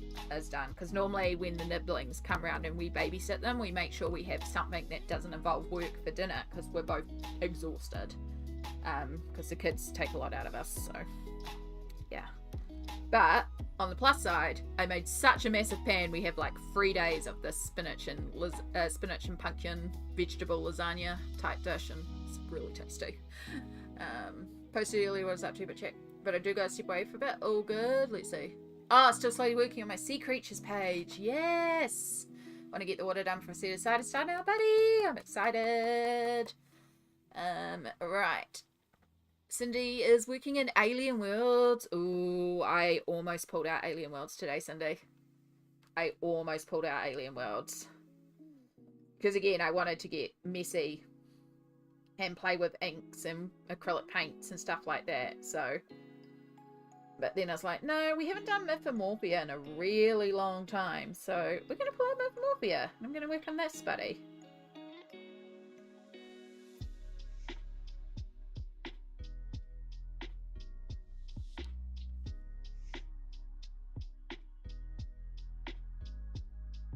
because normally when the nibblings come around and we babysit them, we make sure we have something that doesn't involve work for dinner, because we're both exhausted, because the kids take a lot out of us, so yeah. But on the plus side, I made such a massive pan. We have like 3 days of this spinach and pumpkin vegetable lasagna type dish, and it's really tasty. Posted earlier what I was up to, but I do go step away for a bit. All good. Let's see. Oh, still slowly working on my sea creatures page. Yes. Want to get the water done for a set aside to start now, buddy. I'm excited. Right. Cindy is working in Alien Worlds. Ooh, I almost pulled out Alien Worlds today, Cindy. I almost pulled out Alien Worlds. Because again, I wanted to get messy and play with inks and acrylic paints and stuff like that. So, but then I was like, no, we haven't done Mythomorphia in a really long time. So we're going to pull out Mythomorphia. I'm going to work on this, buddy.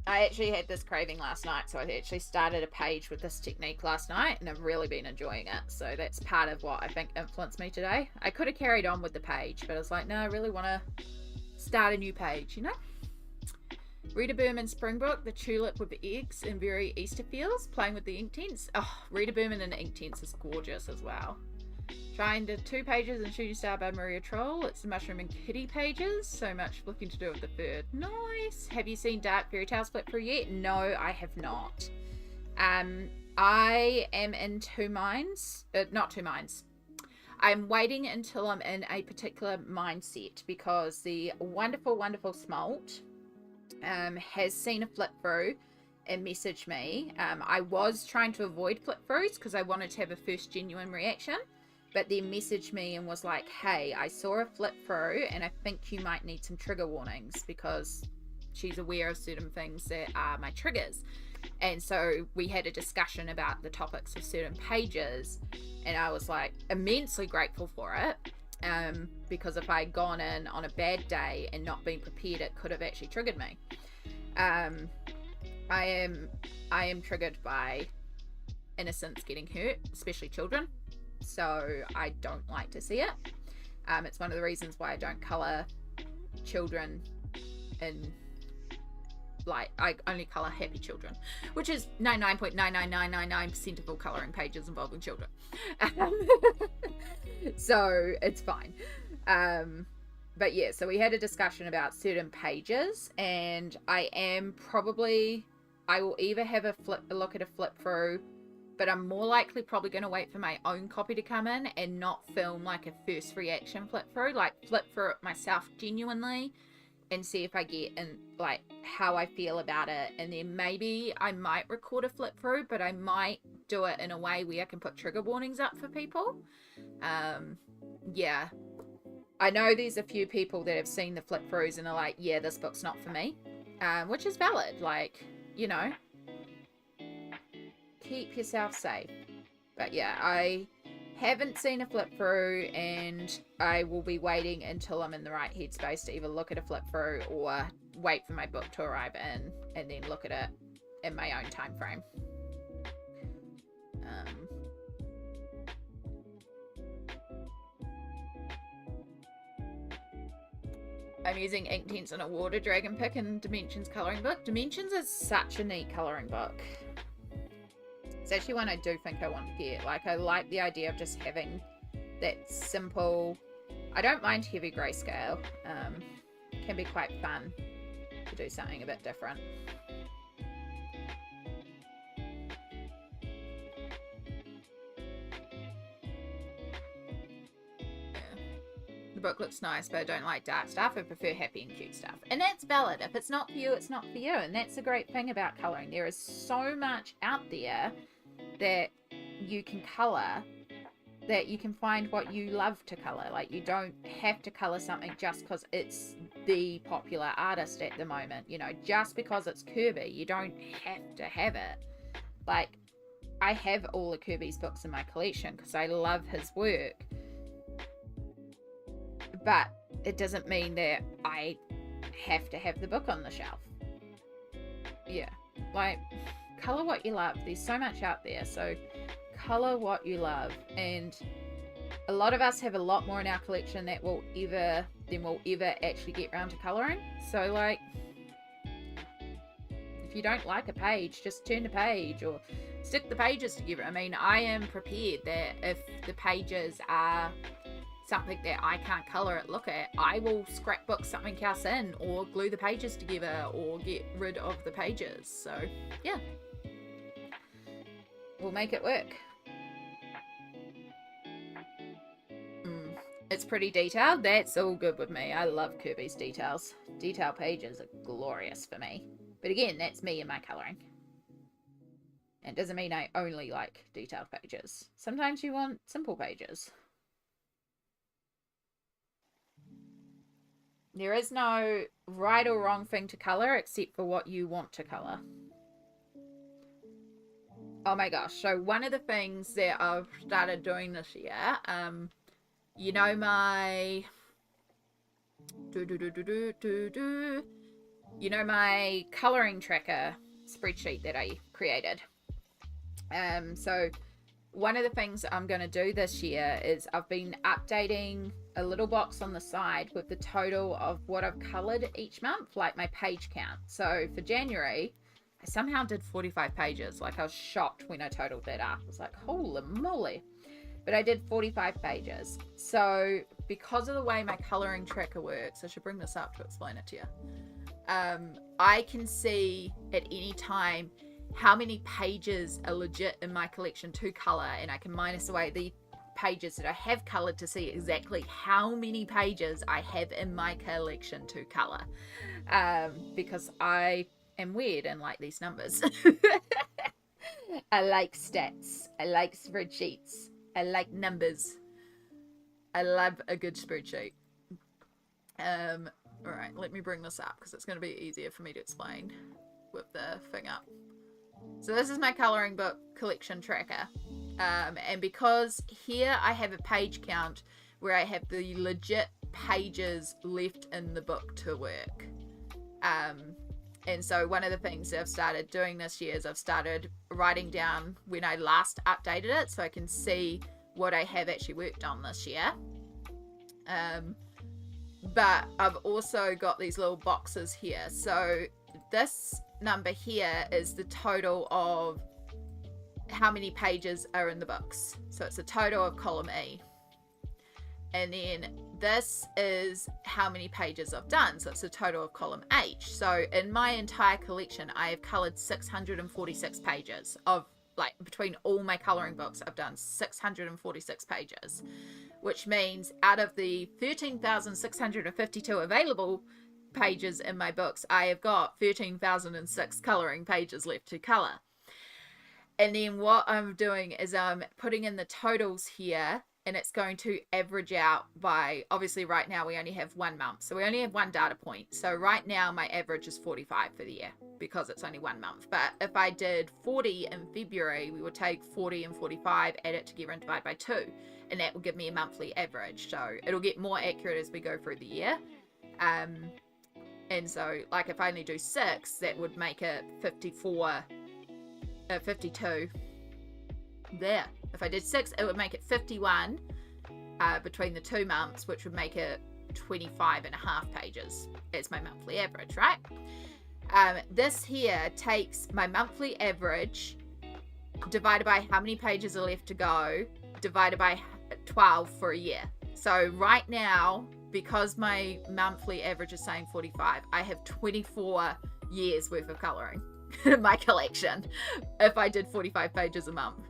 I actually had this craving last night, so I actually started a page with this technique last night, and I've really been enjoying it. So that's part of what I think influenced me today. I could have carried on with the page, but I was like, no, I really want to start a new page, you know? Rita Berman Springbrook, the tulip with the eggs and very Easter feels, playing with the ink tints. Oh, Rita Berman and the ink tints is gorgeous as well. Trying the 2 pages in Shooting Star by Maria Troll. It's the Mushroom and Kitty pages. So much looking to do with the third. Nice. Have you seen Dark Fairy Tales flip through yet? No, I have not. I am in 2 minds. Not 2 minds. I'm waiting until I'm in a particular mindset, because the wonderful, wonderful Smalt has seen a flip through and messaged me. I was trying to avoid flip throughs because I wanted to have a first genuine reaction. But then messaged me and was like, hey, I saw a flip through and I think you might need some trigger warnings, because she's aware of certain things that are my triggers. And so we had a discussion about the topics of certain pages, and I was like immensely grateful for it, because if I'd gone in on a bad day and not been prepared, it could have actually triggered me. I am triggered by innocents getting hurt, especially children. So I don't like to see it. It's one of the reasons why I don't colour children in, like, I only colour happy children, which is 99.99999% of all colouring pages involving children. So it's fine. But yeah, so we had a discussion about certain pages, and I will either have a look at a flip through, but I'm more likely probably going to wait for my own copy to come in and not film like a first reaction flip through, like flip through it myself genuinely and see if I get in like how I feel about it. And then maybe I might record a flip through, but I might do it in a way where I can put trigger warnings up for people. Yeah. I know there's a few people that have seen the flip throughs and are like, yeah, this book's not for me, which is valid. Like, you know, keep yourself safe. But yeah, I haven't seen a flip through, and I will be waiting until I'm in the right headspace to either look at a flip through or wait for my book to arrive in and then look at it in my own time frame. I'm using Inktense on a water dragon pick and Dimensions coloring book. Dimensions is such a neat coloring book. It's actually one I do think I want to get. Like, I like the idea of just having that simple... I don't mind heavy grayscale. It can be quite fun to do something a bit different. The book looks nice, but I don't like dark stuff. I prefer happy and cute stuff. And that's valid. If it's not for you, it's not for you. And that's the great thing about colouring. There is so much out there that you can colour, that you can find what you love to colour. Like, you don't have to colour something just because it's the popular artist at the moment. You know, just because it's Kerby, you don't have to have it. Like, I have all of Kerby's books in my collection because I love his work. But it doesn't mean that I have to have the book on the shelf. Yeah, like, colour what you love. There's so much out there, so colour what you love. And a lot of us have a lot more in our collection that we'll ever actually get around to colouring. So, like, if you don't like a page, just turn the page or stick the pages together. I mean, I am prepared that if the pages are something that I can't colour it, look at, I will scrapbook something else in or glue the pages together or get rid of the pages. So yeah, we'll make it work. It's pretty detailed. That's all good with me. I love Kerby's details. Detail pages are glorious for me. But again, that's me and my colouring. And it doesn't mean I only like detailed pages. Sometimes you want simple pages. There is no right or wrong thing to colour except for what you want to colour. Oh my gosh, so one of the things that I've started doing this year, you know my... You know my colouring tracker spreadsheet that I created? So one of the things I'm going to do this year is I've been updating a little box on the side with the total of what I've coloured each month, like my page count. So for January, I somehow did 45 pages. Like, I was shocked when I totaled that up. I was like, holy moly. But I did 45 pages. So because of the way my colouring tracker works, I should bring this up to explain it to you. I can see at any time how many pages are legit in my collection to colour, and I can minus away the pages that I have coloured to see exactly how many pages I have in my collection to colour, because I am weird and like these numbers. I like stats, I like spreadsheets, I like numbers, I love a good spreadsheet. Alright, let me bring this up because it's going to be easier for me to explain with the thing up. So this is my colouring book collection tracker, and because here I have a page count where I have the legit pages left in the book to work, and so one of the things that I've started doing this year is I've started writing down when I last updated it so I can see what I have actually worked on this year. But I've also got these little boxes here. So this number here is the total of how many pages are in the books. So it's a total of column E. And then this is how many pages I've done. So it's a total of column H. So in my entire collection, I have coloured 646 pages of, like, between all my colouring books, I've done 646 pages, which means out of the 13,652 available pages in my books, I have got 13,006 colouring pages left to colour. And then what I'm doing is I'm putting in the totals here and it's going to average out by, obviously right now we only have 1 month, so we only have one data point. So right now my average is 45 for the year because it's only 1 month. But if I did 40 in February, we would take 40 and 45, add it together and divide by 2, and that will give me a monthly average. So it'll get more accurate as we go through the year. And so like if I only do 6, that would make it 54, 52 there. If I did 6, it would make it 51 between the 2 months, which would make it 25 and a half pages as my monthly average, right? This here takes my monthly average divided by how many pages are left to go, divided by 12 for a year. So right now, because my monthly average is saying 45, I have 24 years worth of colouring in my collection if I did 45 pages a month.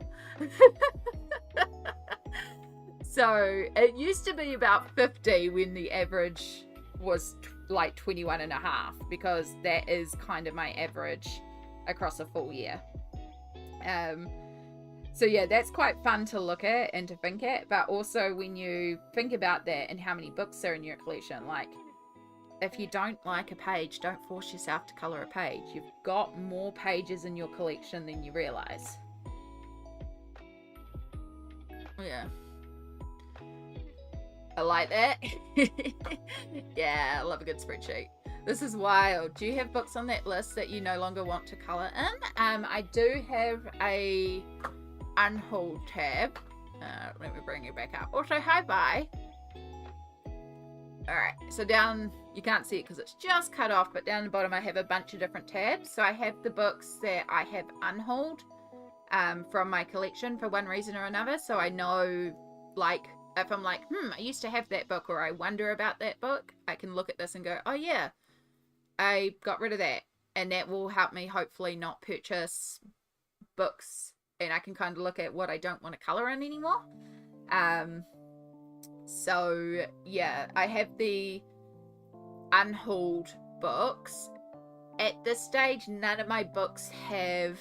So it used to be about 50 when the average was like 21 and a half, because that is kind of my average across a full year. So yeah, that's quite fun to look at and to think at, but also when you think about that and how many books are in your collection, like if you don't like a page, don't force yourself to colour a page. You've got more pages in your collection than you realise. Yeah. I like that. Yeah, I love a good spreadsheet. This is wild. Do you have books on that list that you no longer want to colour in? I do have a unhauled tab. Let me bring it back up. Also, hi, bye. Alright, so down, you can't see it because it's just cut off, but down the bottom I have a bunch of different tabs. So I have the books that I have unhauled from my collection for one reason or another. So I know, like, if I'm like, I used to have that book, or I wonder about that book, I can look at this and go, oh yeah, I got rid of that. And that will help me hopefully not purchase books, and I can kind of look at what I don't want to colour in anymore. So yeah, I have the unhauled books. At this stage, none of my books have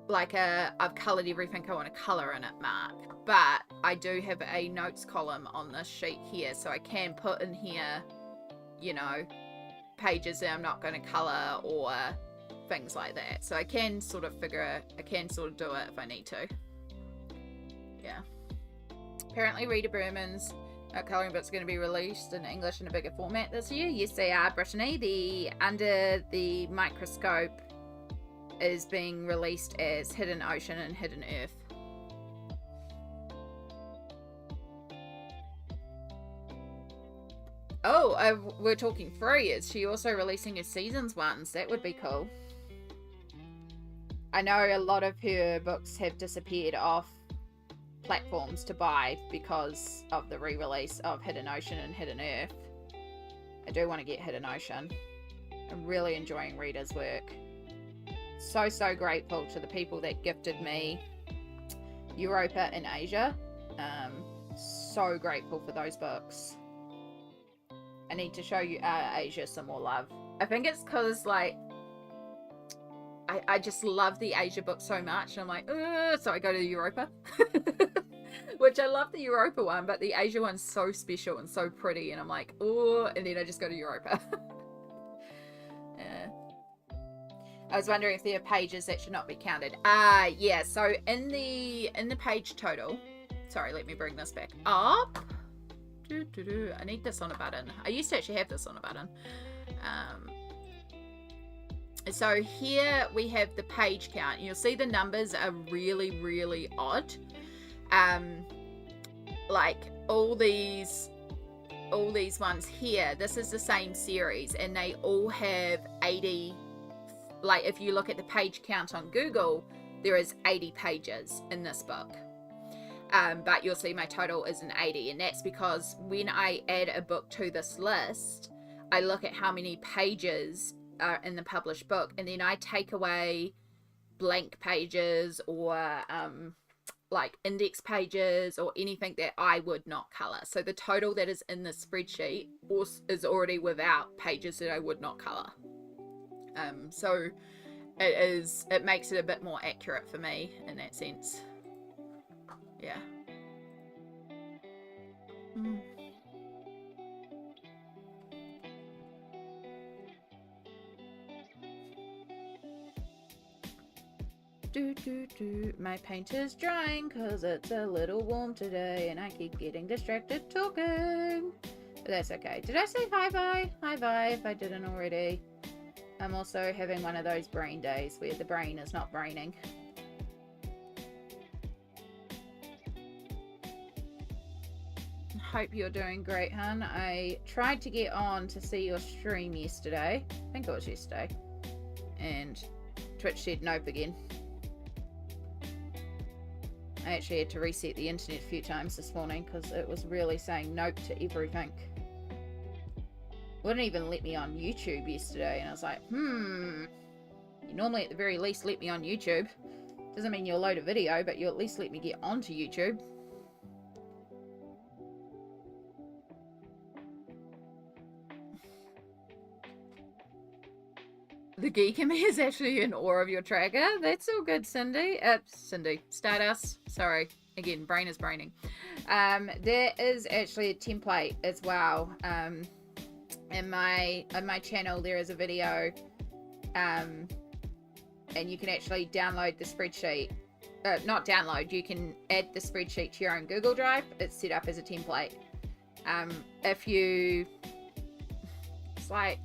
like I've coloured everything I want to colour in it mark, but I do have a notes column on this sheet here, so I can put in here, you know, pages that I'm not going to colour or things like that. So I can sort of do it if I need to. Yeah. Apparently Rita Berman's colouring book's going to be released in English in a bigger format this year. Yes, they are, Brittany. The Under the Microscope is being released as Hidden Ocean and Hidden Earth. Oh, we're talking 3. Is she also releasing her seasons ones? That would be cool. I know a lot of her books have disappeared off platforms to buy because of the re-release of Hidden Ocean and Hidden Earth. I do want to get Hidden Ocean. I'm really enjoying Rita's work. So grateful to the people that gifted me Europa and Asia. So grateful for those books. I need to show you Asia some more love. I think it's because, like, I just love the Asia book so much. And I'm like, so I go to Europa. Which I love the Europa one, but the Asia one's so special and so pretty. And I'm like, oh, and then I just go to Europa. Yeah. I was wondering if there are pages that should not be counted. Yeah, so in the page total, sorry, let me bring this back up. I need this on a button. I used to actually have this on a button. So here we have the page count. You'll see the numbers are really odd. Like all these ones here, this is the same series, and they all have 80. Like if you look at the page count on Google, there is 80 pages in this book. But you'll see my total is an 80, and that's because when I add a book to this list, I look at how many pages are in the published book, and then I take away blank pages or like index pages or anything that I would not colour. So the total that is in the spreadsheet is already without pages that I would not colour. So it makes it a bit more accurate for me in that sense. Yeah. My paint is drying because it's a little warm today and I keep getting distracted talking. But that's okay. Did I say hi-bye? Hi-bye if I didn't already. I'm also having one of those brain days where the brain is not braining. Hope you're doing great, hun. I tried to get on to see your stream yesterday. I think it was yesterday. And Twitch said nope again. I actually had to reset the internet a few times this morning because it was really saying nope to everything. Wouldn't even let me on YouTube yesterday, and I was like, you normally at the very least let me on YouTube. Doesn't mean you'll load a video, but you'll at least let me get onto YouTube. The geek in me is actually in awe of your tracker. That's all good, Cindy. Stardust. Sorry. Again, brain is braining. There is actually a template as well. On my channel, there is a video. And you can actually download the spreadsheet. Not download. You can add the spreadsheet to your own Google Drive. It's set up as a template. It's like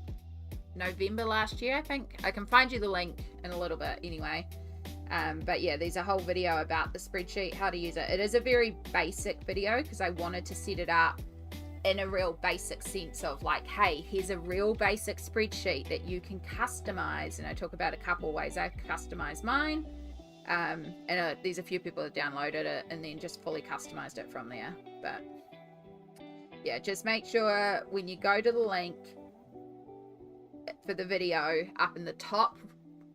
November last year, I think. I can find you the link in a little bit anyway. But yeah, there's a whole video about the spreadsheet, how to use it. It is a very basic video because I wanted to set it up in a real basic sense of like, hey, here's a real basic spreadsheet that you can customize. And I talk about a couple of ways I customize mine. There's a few people that downloaded it and then just fully customized it from there. But yeah, just make sure when you go to the link for the video, up in the top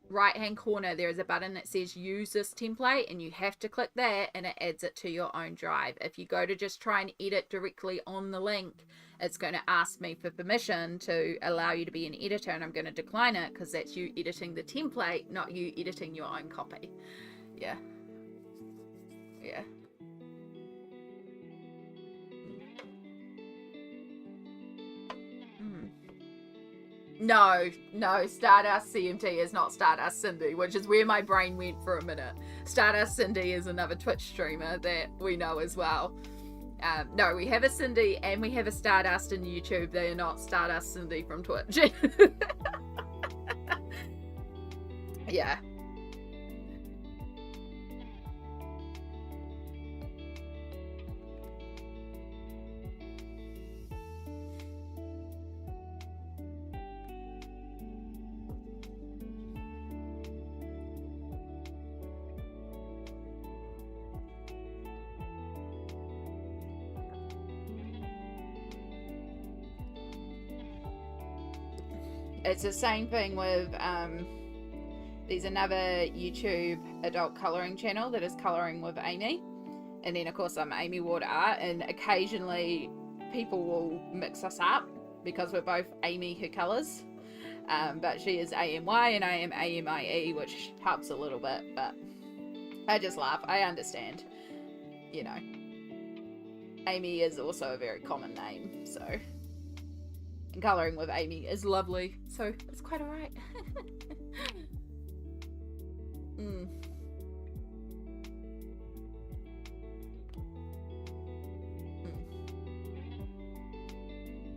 right hand corner there is a button that says use this template, and you have to click that and it adds it to your own drive. If you go to just try and edit directly on the link, it's going to ask me for permission to allow you to be an editor, and I'm going to decline it because that's you editing the template, not you editing your own copy. Yeah. No, Stardust CMT is not Stardust Cindy, which is where my brain went for a minute. Stardust Cindy is another Twitch streamer that we know as well. No, we have a Cindy and we have a Stardust in YouTube. They are not Stardust Cindy from Twitch. Yeah. It's the same thing with, there's another YouTube adult colouring channel that is Colouring with Amy. And then, of course, I'm Amy Ward Art. And occasionally people will mix us up because we're both Amy who colours. But she is AMY and I am AMIE, which helps a little bit. But I just laugh. I understand. You know. Amy is also a very common name, so... And Colouring with Amy is lovely, so it's quite alright.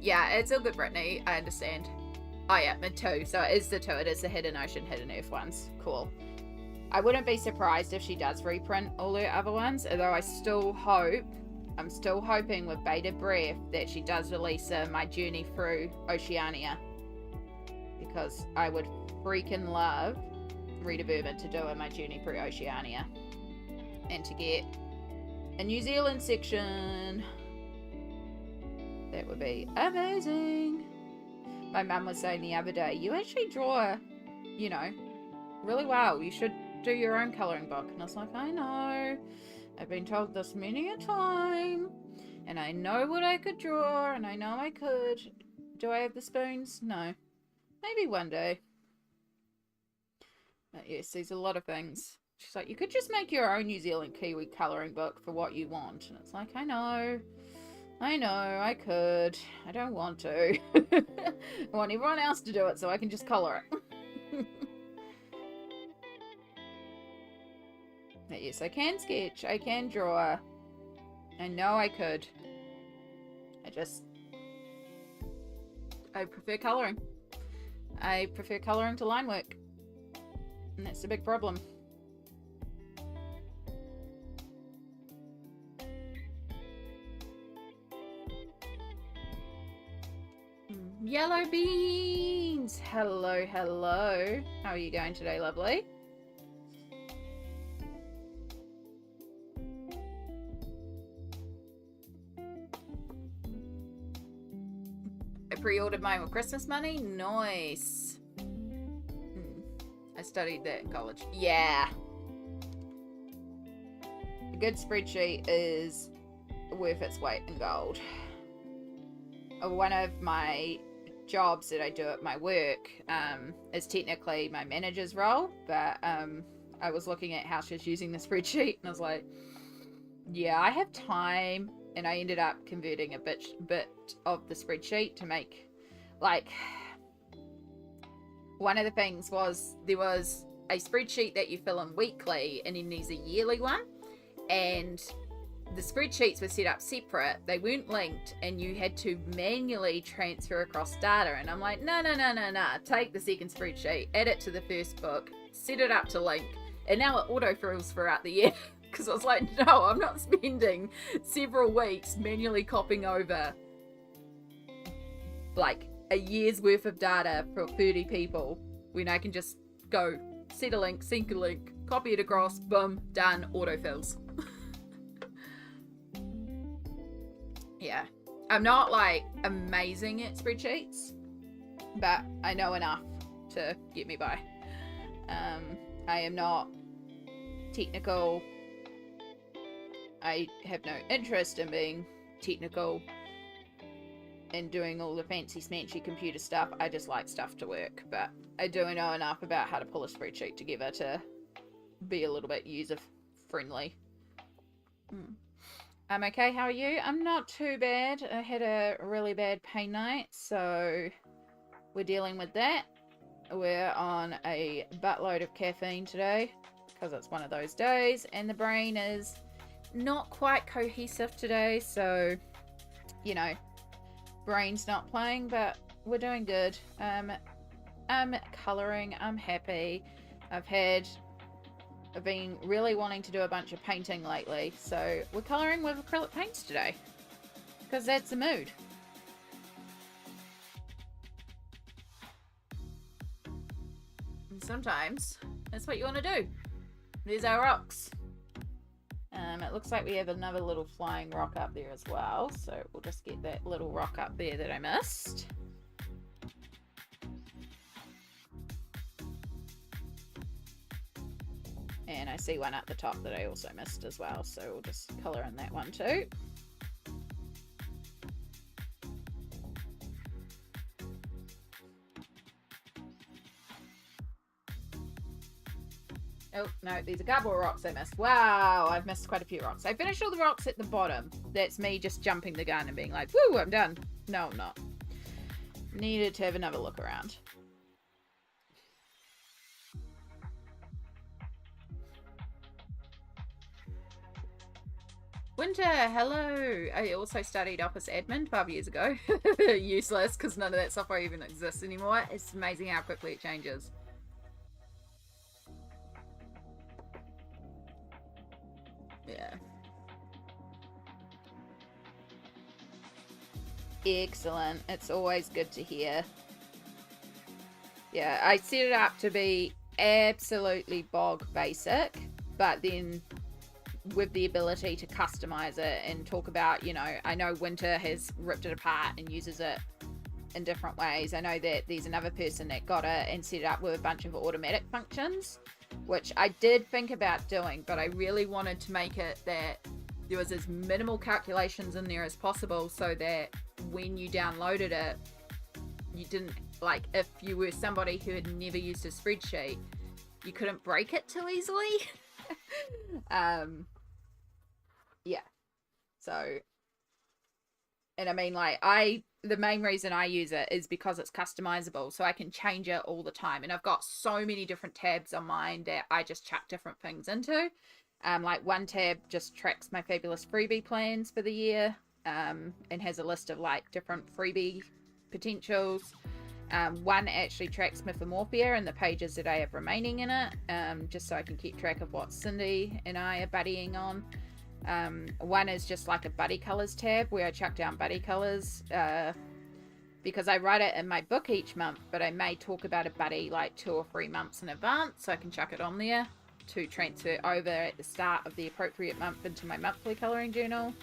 Yeah, it's all good, Brittany. I understand. Oh yeah, me too. So it is the two. It is the Hidden Ocean, Hidden Earth ones. Cool. I wouldn't be surprised if she does reprint all her other ones, although I'm still hoping with bated breath that she does release My Journey Through Oceania, because I would freaking love Rita Bourbon to do a My Journey Through Oceania and to get a New Zealand section. That would be amazing. My mum was saying the other day, you actually draw, you know, really well. You should do your own colouring book. And I was like, I know. I've been told this many a time, and I know what I could draw, and I know I could. Do I have the spoons? No. Maybe one day. But yes, there's a lot of things. She's like, you could just make your own New Zealand Kiwi colouring book for what you want. And it's like, I know, I could. I don't want to. I want everyone else to do it so I can just colour it. Yes, I can sketch. I can draw. I know I could. I prefer colouring. I prefer colouring to line work. And that's the big problem. Yellow beans! Hello, hello. How are you going today, lovely? I pre-ordered mine with Christmas money. Nice. I studied that in college. Yeah. A good spreadsheet is worth its weight in gold. One of my jobs that I do at my work is technically my manager's role, but I was looking at how she was using the spreadsheet and I was like, yeah, I have time. And I ended up converting a bit of the spreadsheet to make, like, one of the things was there was a spreadsheet that you fill in weekly and then there's a yearly one, and the spreadsheets were set up separate. They weren't linked and you had to manually transfer across data. And I'm like, no. Take the second spreadsheet, add it to the first book, set it up to link, and now it auto-fills throughout the year. Because I was like, no, I'm not spending several weeks manually copying over like a year's worth of data for 30 people when I can just go set a link, sync a link, copy it across, boom, done, autofills. Yeah. I'm not like amazing at spreadsheets, but I know enough to get me by. I am not technical. I have no interest in being technical and doing all the fancy smanchy computer stuff. I just like stuff to work, but I do know enough about how to pull a spreadsheet together to be a little bit user friendly. I'm okay, how are you? I'm not too bad. I had a really bad pain night, so we're dealing with that. We're on a buttload of caffeine today because it's one of those days, and the brain is not quite cohesive today, so you know, brain's not playing, but we're doing good. I'm colouring, I'm happy. I've been really wanting to do a bunch of painting lately, so we're colouring with acrylic paints today because that's the mood. And sometimes that's what you want to do. There's our rocks. It looks like we have another little flying rock up there as well, so we'll just get that little rock up there that I missed. And I see one at the top that I also missed as well, so we'll just colour in that one too. Oh, no, these are cardboard rocks I missed. Wow, I've missed quite a few rocks. I finished all the rocks at the bottom. That's me just jumping the gun and being like, woo, I'm done. No, I'm not. Needed to have another look around. Winter, hello. I also studied office admin 12 years ago. Useless, because none of that software even exists anymore. It's amazing how quickly it changes. Yeah. Excellent. It's always good to hear. Yeah, I set it up to be absolutely bog basic, but then with the ability to customize it and talk about, you know, I know Winter has ripped it apart and uses it in different ways. I know that there's another person that got it and set it up with a bunch of automatic functions, which I did think about doing, but I really wanted to make it that there was as minimal calculations in there as possible so that when you downloaded it, you didn't, like, if you were somebody who had never used a spreadsheet, you couldn't break it too easily. Yeah. So, and I mean, like, the main reason I use it is because it's customizable, so I can change it all the time. And I've got so many different tabs on mine that I just chuck different things into. Like one tab just tracks my fabulous freebie plans for the year, and has a list of like different freebie potentials. One actually tracks Mythomorphia and the pages that I have remaining in it, just so I can keep track of what Cindy and I are buddying on. One is just like a buddy colors tab where I chuck down buddy colors, because I write it in my book each month, but I may talk about a buddy like 2 or 3 months in advance, so I can chuck it on there to transfer over at the start of the appropriate month into my monthly colouring journal.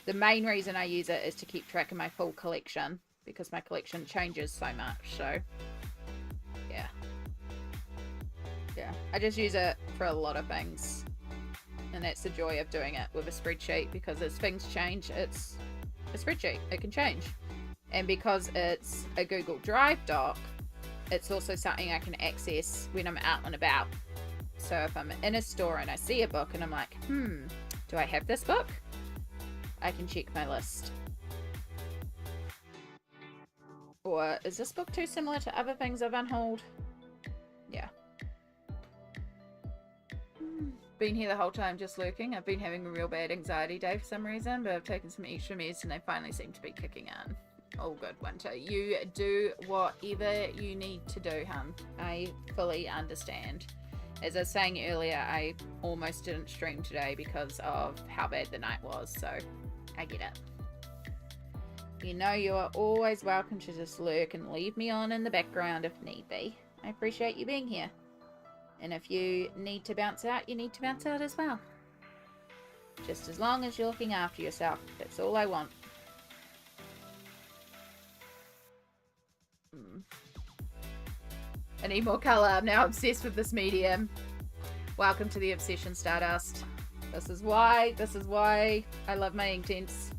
The main reason I use it is to keep track of my full collection, because my collection changes so much. So yeah, I just use it for a lot of things, and that's the joy of doing it with a spreadsheet, because as things change, it's a spreadsheet, it can change. And because it's a Google Drive doc, it's also something I can access when I'm out and about. So if I'm in a store and I see a book and I'm like, do I have this book? I can check my list. Or is this book too similar to other things I've unhauled? Yeah. Been here the whole time just lurking. I've been having a real bad anxiety day for some reason, but I've taken some extra meds and they finally seem to be kicking in. All good, Winter. You do whatever you need to do, hun. I fully understand. As I was saying earlier, I almost didn't stream today because of how bad the night was, so I get it. You know you are always welcome to just lurk and leave me on in the background if need be. I appreciate you being here. And if you need to bounce out, you need to bounce out as well. Just as long as you're looking after yourself, that's all I want. I need more colour. I'm now obsessed with this medium. Welcome to the Obsession Stardust. This is why I love my ink tints.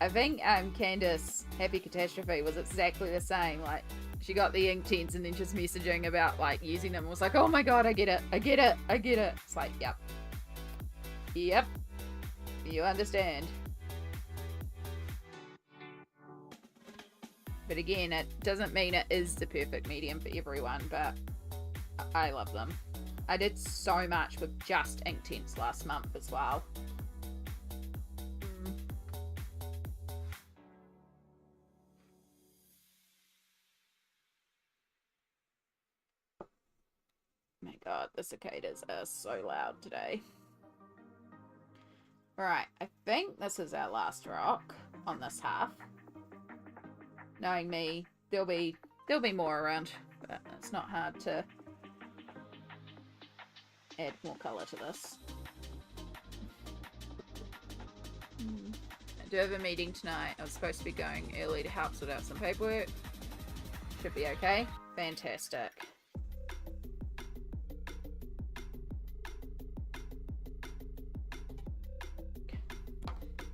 I think Candace Happy Catastrophe was exactly the same. Like, she got the ink tints and then just messaging about like using them. It was like, oh my god, I get it. It's like, yep, you understand. But again, it doesn't mean it is the perfect medium for everyone, but I love them. I did so much with just ink tints last month as well. My god, the cicadas are so loud today. Right, I think this is our last rock on this half. Knowing me, there'll be more around, but it's not hard to add more colour to this. I do have a meeting tonight. I was supposed to be going early to help sort out some paperwork. Should be okay. Fantastic.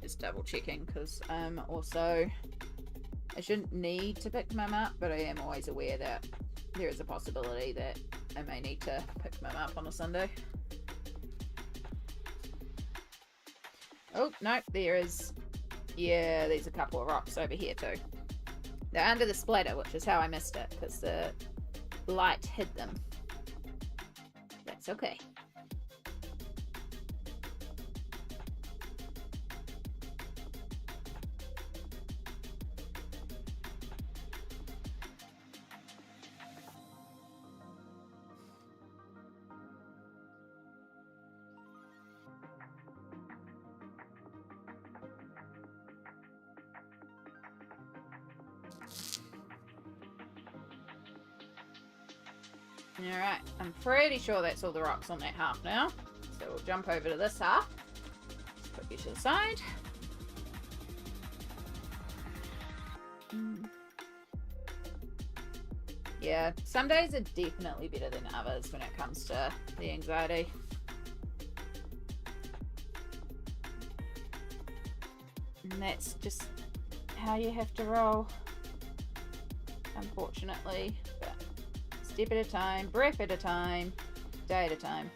Just double checking because also I shouldn't need to pick Mum up, but I am always aware that there is a possibility that I may need to pick Mum up on a Sunday. Oh, no, there is... Yeah, there's a couple of rocks over here too. They're under the splatter, which is how I missed it, because the light hid them. That's okay. Alright, I'm pretty sure that's all the rocks on that half now. So we'll jump over to this half. Put you to the side. Yeah, some days are definitely better than others when it comes to the anxiety. And that's just how you have to roll, unfortunately. But step at a time, breath at a time, day at a time.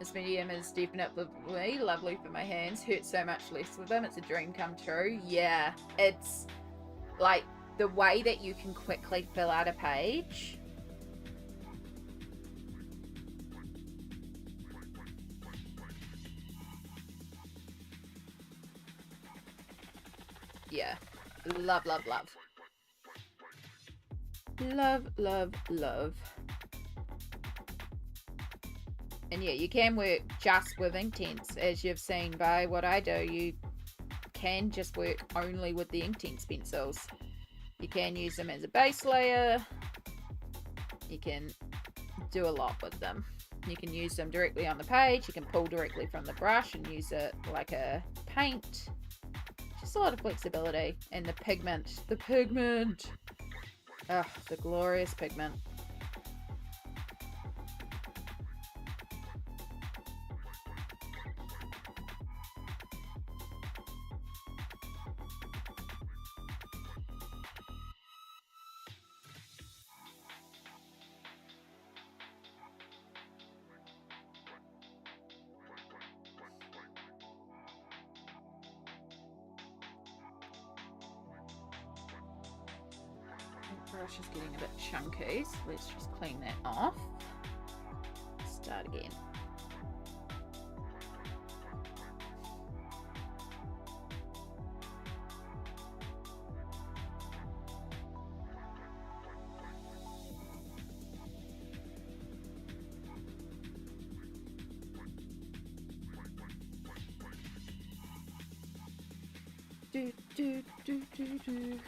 This medium is definitely lovely for my hands. Hurts so much less with them. It's a dream come true. Yeah, it's like the way that you can quickly fill out a page. Yeah, love, love, love. Love, love, love. And yeah, you can work just with Inktense, as you've seen by what I do. You can just work only with the Inktense pencils. You can use them as a base layer. You can do a lot with them. You can use them directly on the page. You can pull directly from the brush and use it like a paint. Just a lot of flexibility. And the pigment. The pigment! Ugh, the glorious pigment. Brush is getting a bit chunky, so let's just clean that off. Start again. Do, do, do, do, do.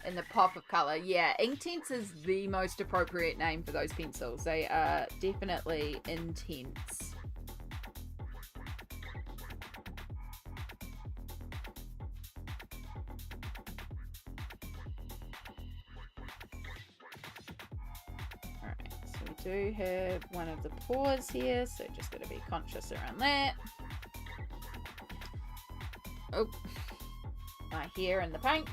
And the pop of colour. Yeah, Inktense is the most appropriate name for those pencils. They are definitely intense. Alright, so we do have one of the pores here, so just got to be conscious around that. Oh, my hair in the paint.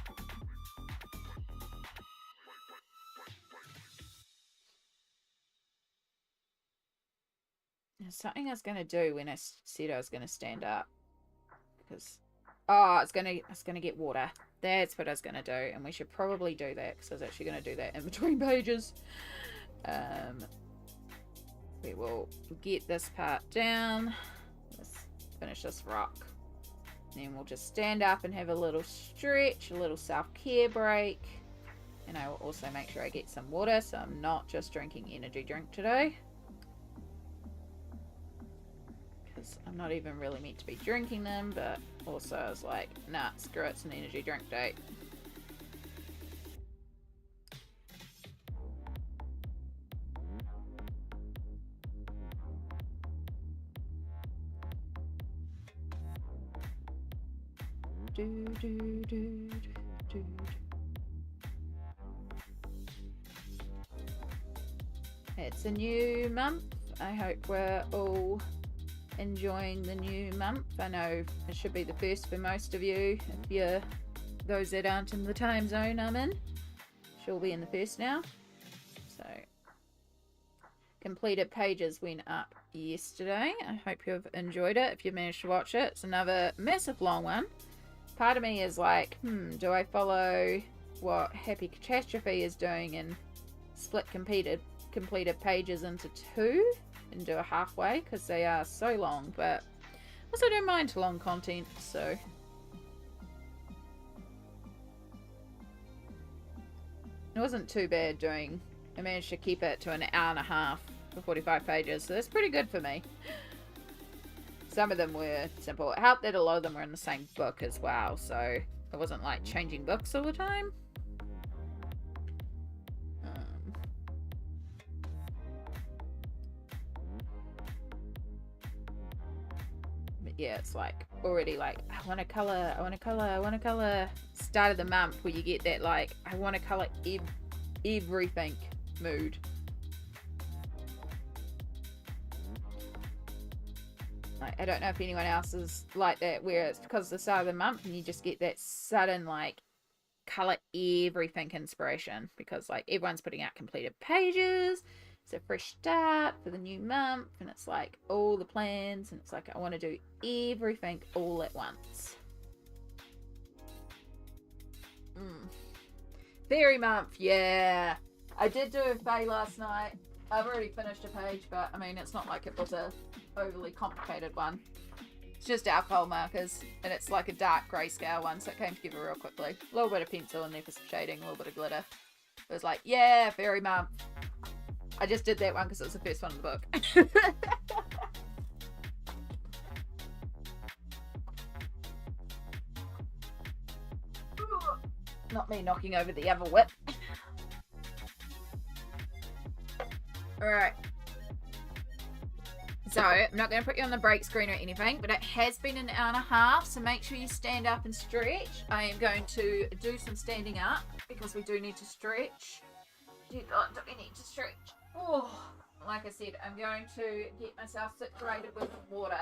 There's something I was going to do when I said I was going to stand up. Because, oh, it's going to get water. That's what I was going to do. And we should probably do that, because I was actually going to do that in between pages. We will get this part down. Let's finish this rock. Then we'll just stand up and have a little stretch, a little self-care break. And I will also make sure I get some water, so I'm not just drinking energy drink today. Because I'm not even really meant to be drinking them, but also I was like, nah, screw it, it's an energy drink day. Do, do, do, do. It's a new month. I hope we're all enjoying the new month. I know it should be the first for most of you. If you're those that aren't in the time zone I'm in, she'll be in the first now. So completed pages went up yesterday. I hope you've enjoyed it. If you've managed to watch it, it's another massive long one. Part of me is like, do I follow what Happy Catastrophe is doing and split completed pages into two and do a halfway, because they are so long, but also don't mind long content, so it wasn't too bad doing. I managed to keep it to an hour and a half for 45 pages, so that's pretty good for me. Some of them were simple. It helped that a lot of them were in the same book as well, so it wasn't like changing books all the time. But yeah, it's like already like, I want to color, I want to color, I want to color. Start of the month where you get that like, I want to color everything mood. Like, I don't know if anyone else is like that, where it's because it's the start of the month and you just get that sudden like color everything inspiration, because like everyone's putting out completed pages It's a fresh start for the new month, and it's like all the plans, and it's like I want to do everything all at once. Fairy month, yeah. I did do a fae last night. I've already finished a page, but I mean, it's not like it was a overly complicated one. It's just alcohol markers, and it's like a dark grayscale one, so it came together real quickly. A little bit of pencil in there for some shading, a little bit of glitter. It was like, yeah, fairy month. I just did that one because it was the first one in the book. Not me knocking over the other whip. Alright. So, I'm not going to put you on the break screen or anything, but it has been an hour and a half, so make sure you stand up and stretch. I am going to do some standing up, because we do need to stretch. Dear God, do we need to stretch? Oh, like I said, I'm going to get myself situated with water.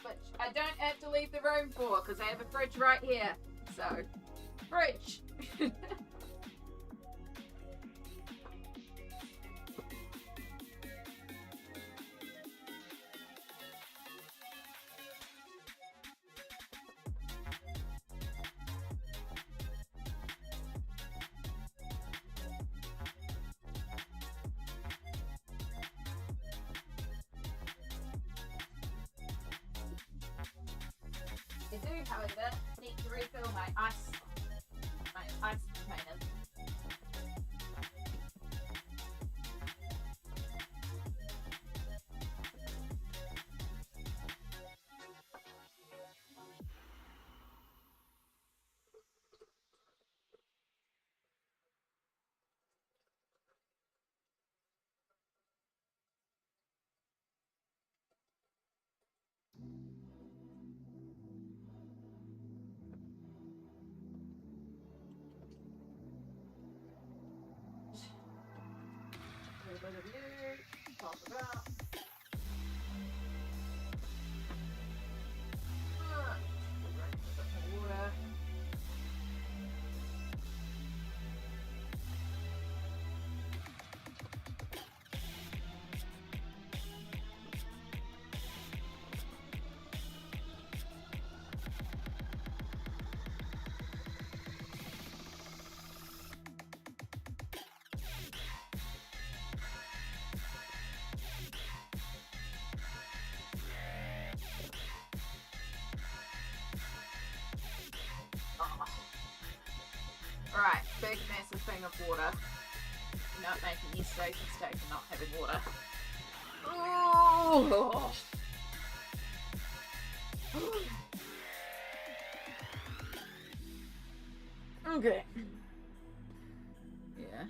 Which I don't have to leave the room for, because I have a fridge right here. So, fridge! I do, however, need to refill my ice containers. A little bit of you, toss it out. Water. Alright, big massive thing of water. Not making yesterday's mistake of not having water. Oh. Okay. Yeah.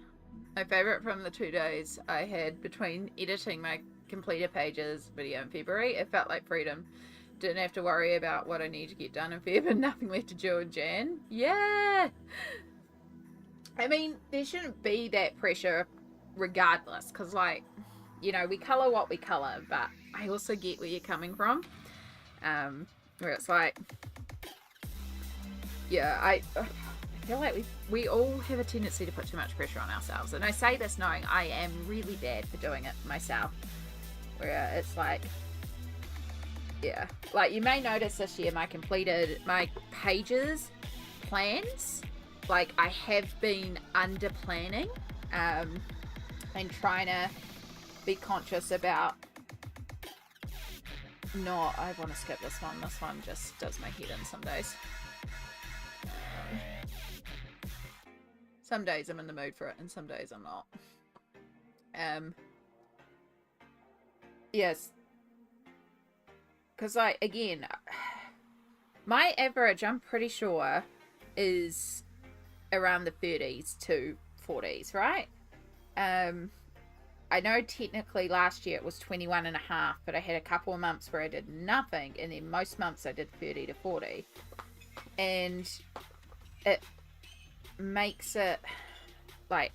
My favourite from the 2 days I had between editing my completed pages video in February, it felt like freedom. Didn't have to worry about what I need to get done in Feb and nothing left to do in Jan. Yeah! I mean, there shouldn't be that pressure regardless, because, like, you know, we colour what we colour, but I also get where you're coming from. Where it's like, yeah, I feel like we all have a tendency to put too much pressure on ourselves. And I say this knowing I am really bad for doing it myself. Where it's like, yeah, like you may notice this year my pages plans, like I have been under planning and trying to be conscious about not, I want to skip this one just does my head in some days. Some days I'm in the mood for it and some days I'm not. Yes, because like again, my average I'm pretty sure is around the 30s to 40s, right? I know technically last year it was 21 and a half, but I had a couple of months where I did nothing, and then most months I did 30 to 40, and it makes it like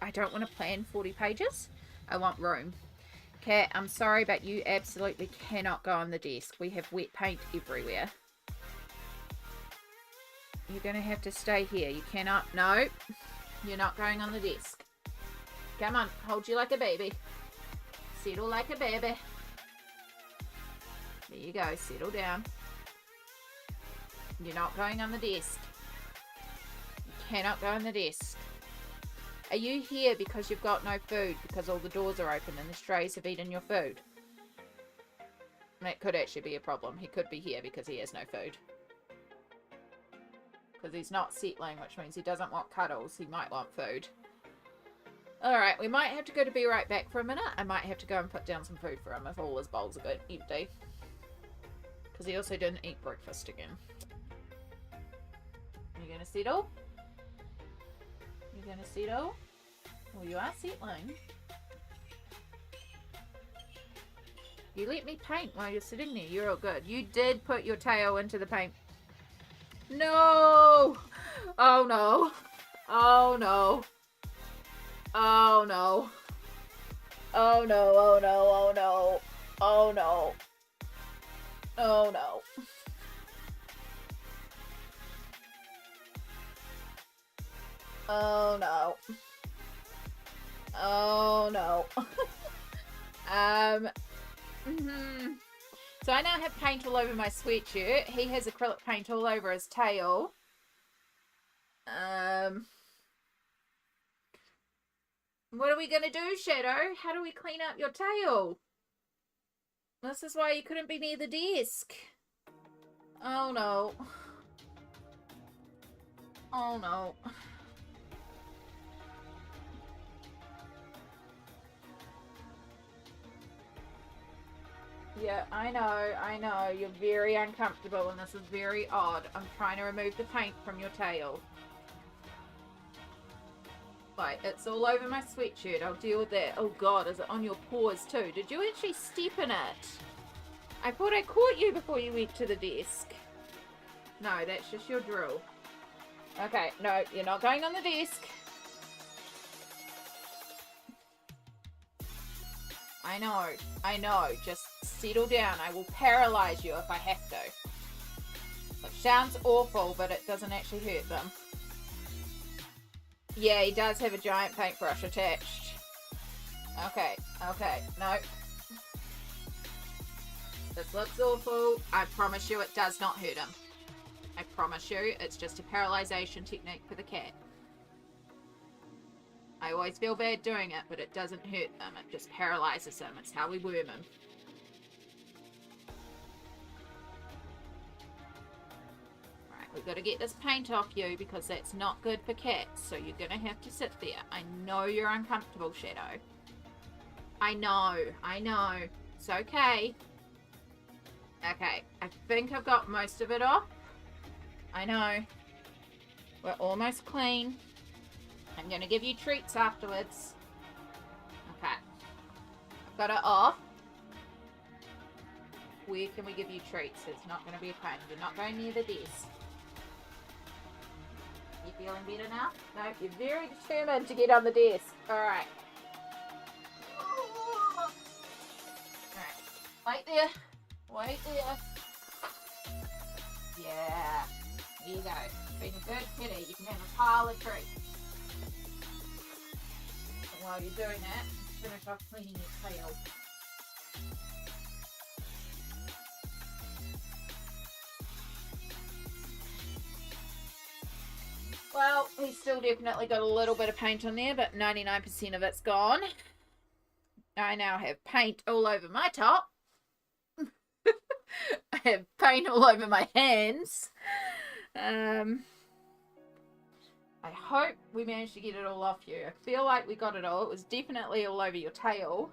I don't want to plan 40 pages. I want room. Kat, I'm sorry, but you absolutely cannot go on the desk. We have wet paint everywhere. You're going to have to stay here. You cannot. No. You're not going on the desk. Come on. Hold you like a baby. Settle like a baby. There you go. Settle down. You're not going on the desk. You cannot go on the desk. Are you here because you've got no food? Because all the doors are open and the strays have eaten your food? That could actually be a problem. He could be here because he has no food. Because he's not settling, which means he doesn't want cuddles. He might want food. Alright, we might have to go to be right back for a minute. I might have to go and put down some food for him if all his bowls are good empty. Because he also didn't eat breakfast again. You gonna settle? You gonna settle? Well, you are settling. You let me paint while you're sitting there. You're all good. You did put your tail into the paint. No! Oh no. Oh no. Oh no. Oh no, oh no, oh no. Oh no. Oh no. Oh no. Oh no. So I now have paint all over my sweatshirt. He has acrylic paint all over his tail. What are we gonna do, Shadow? How do we clean up your tail? This is why you couldn't be near the desk. Oh no. Oh no. Yeah, I know. You're very uncomfortable and this is very odd. I'm trying to remove the paint from your tail. Right, it's all over my sweatshirt. I'll deal with that. Oh god, is it on your paws too? Did you actually step in it? I thought I caught you before you went to the desk. No, that's just your drill. Okay, no, you're not going on the desk. I know. Just settle down. I will paralyze you if I have to. It sounds awful, but it doesn't actually hurt them. Yeah, he does have a giant paintbrush attached. Okay, no. This looks awful. I promise you it does not hurt him. I promise you, it's just a paralyzation technique for the cat. I always feel bad doing it, but it doesn't hurt them. It just paralyzes them. It's how we worm them. Right, we've got to get this paint off you because that's not good for cats. So you're going to have to sit there. I know you're uncomfortable, Shadow. I know. It's okay. Okay, I think I've got most of it off. I know. We're almost clean. I'm going to give you treats afterwards. Okay. I've got it off. Where can we give you treats? It's not going to be a pain. You're not going near the desk. You feeling better now? No, you're very determined to get on the desk. Alright. Alright. Wait there. Wait there. Yeah. There you go. Being a good kitty, you can have a pile of treats. And while you're doing that, finish off cleaning your tail. Well, he's still definitely got a little bit of paint on there, but 99% of it's gone. I now have paint all over my top. I have paint all over my hands. I hope we managed to get it all off you. I feel like we got it all. It was definitely all over your tail.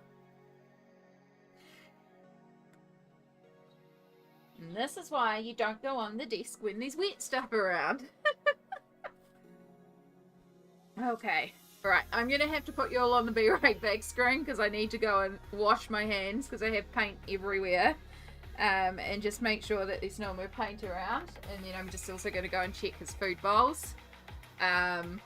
And this is why you don't go on the desk when there's wet stuff around. Okay. Right, I'm going to have to put you all on the Be Right Back screen because I need to go and wash my hands because I have paint everywhere. And just make sure that there's no more paint around. And then I'm just also going to go and check his food bowls. And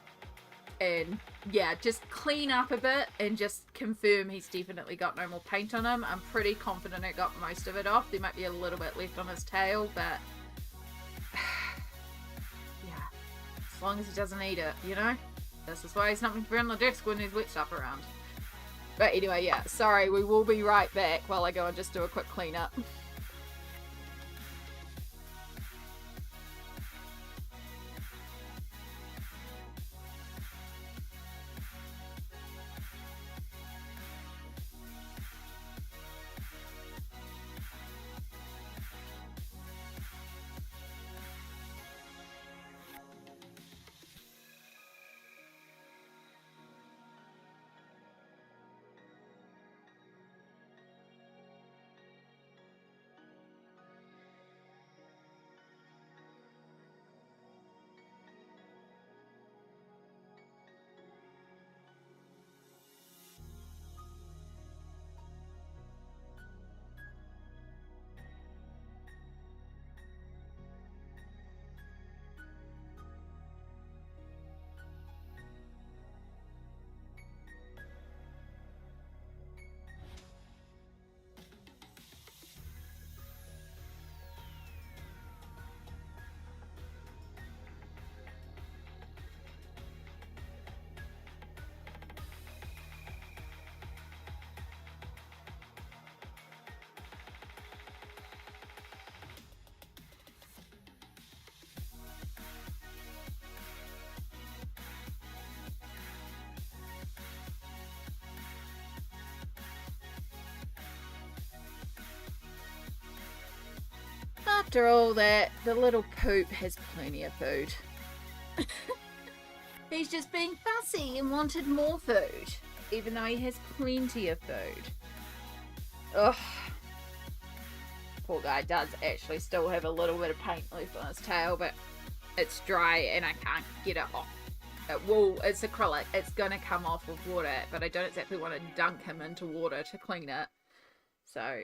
yeah, just clean up a bit and just confirm he's definitely got no more paint on him. I'm pretty confident I got most of it off. There might be a little bit left on his tail, but yeah, As long as he doesn't eat it, you know? This is why he's not been on the desk when there's wet stuff around. But anyway, yeah, sorry, we will be right back while I go and just do a quick cleanup. After all that, the little poop has plenty of food. He's just being fussy and wanted more food, even though he has plenty of food. Ugh. Poor guy does actually still have a little bit of paint left on his tail, but it's dry and I can't get it off. It's acrylic. It's going to come off with water, but I don't exactly want to dunk him into water to clean it. So,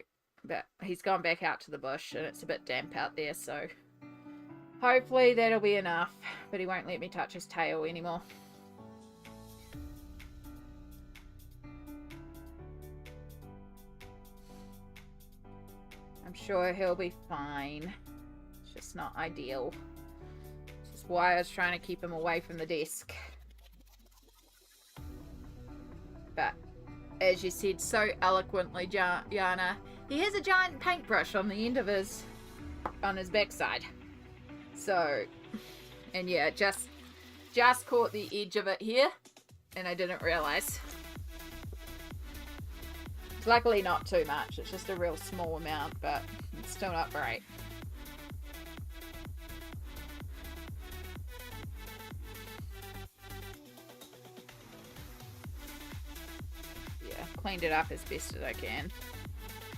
but he's gone back out to the bush and it's a bit damp out there, so hopefully that'll be enough. But he won't let me touch his tail anymore. I'm sure he'll be fine. It's just not ideal. This is why I was trying to keep him away from the desk. But as you said so eloquently, Yana, he has a giant paintbrush on the end of his backside. So, and yeah, just caught the edge of it here, and I didn't realize. It's luckily not too much. It's just a real small amount, but it's still not great. Yeah, cleaned it up as best as I can.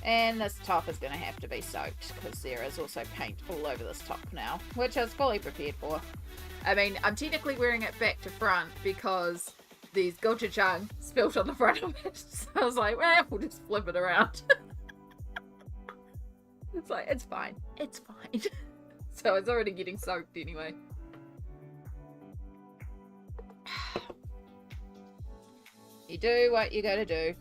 And this top is going to have to be soaked because there is also paint all over this top now, which I was fully prepared for. I mean, I'm technically wearing it back to front because there's gochujang spilt on the front of it. So I was like, well, we'll just flip it around. It's like, it's fine. It's fine. So it's already getting soaked anyway. You do what you gotta do.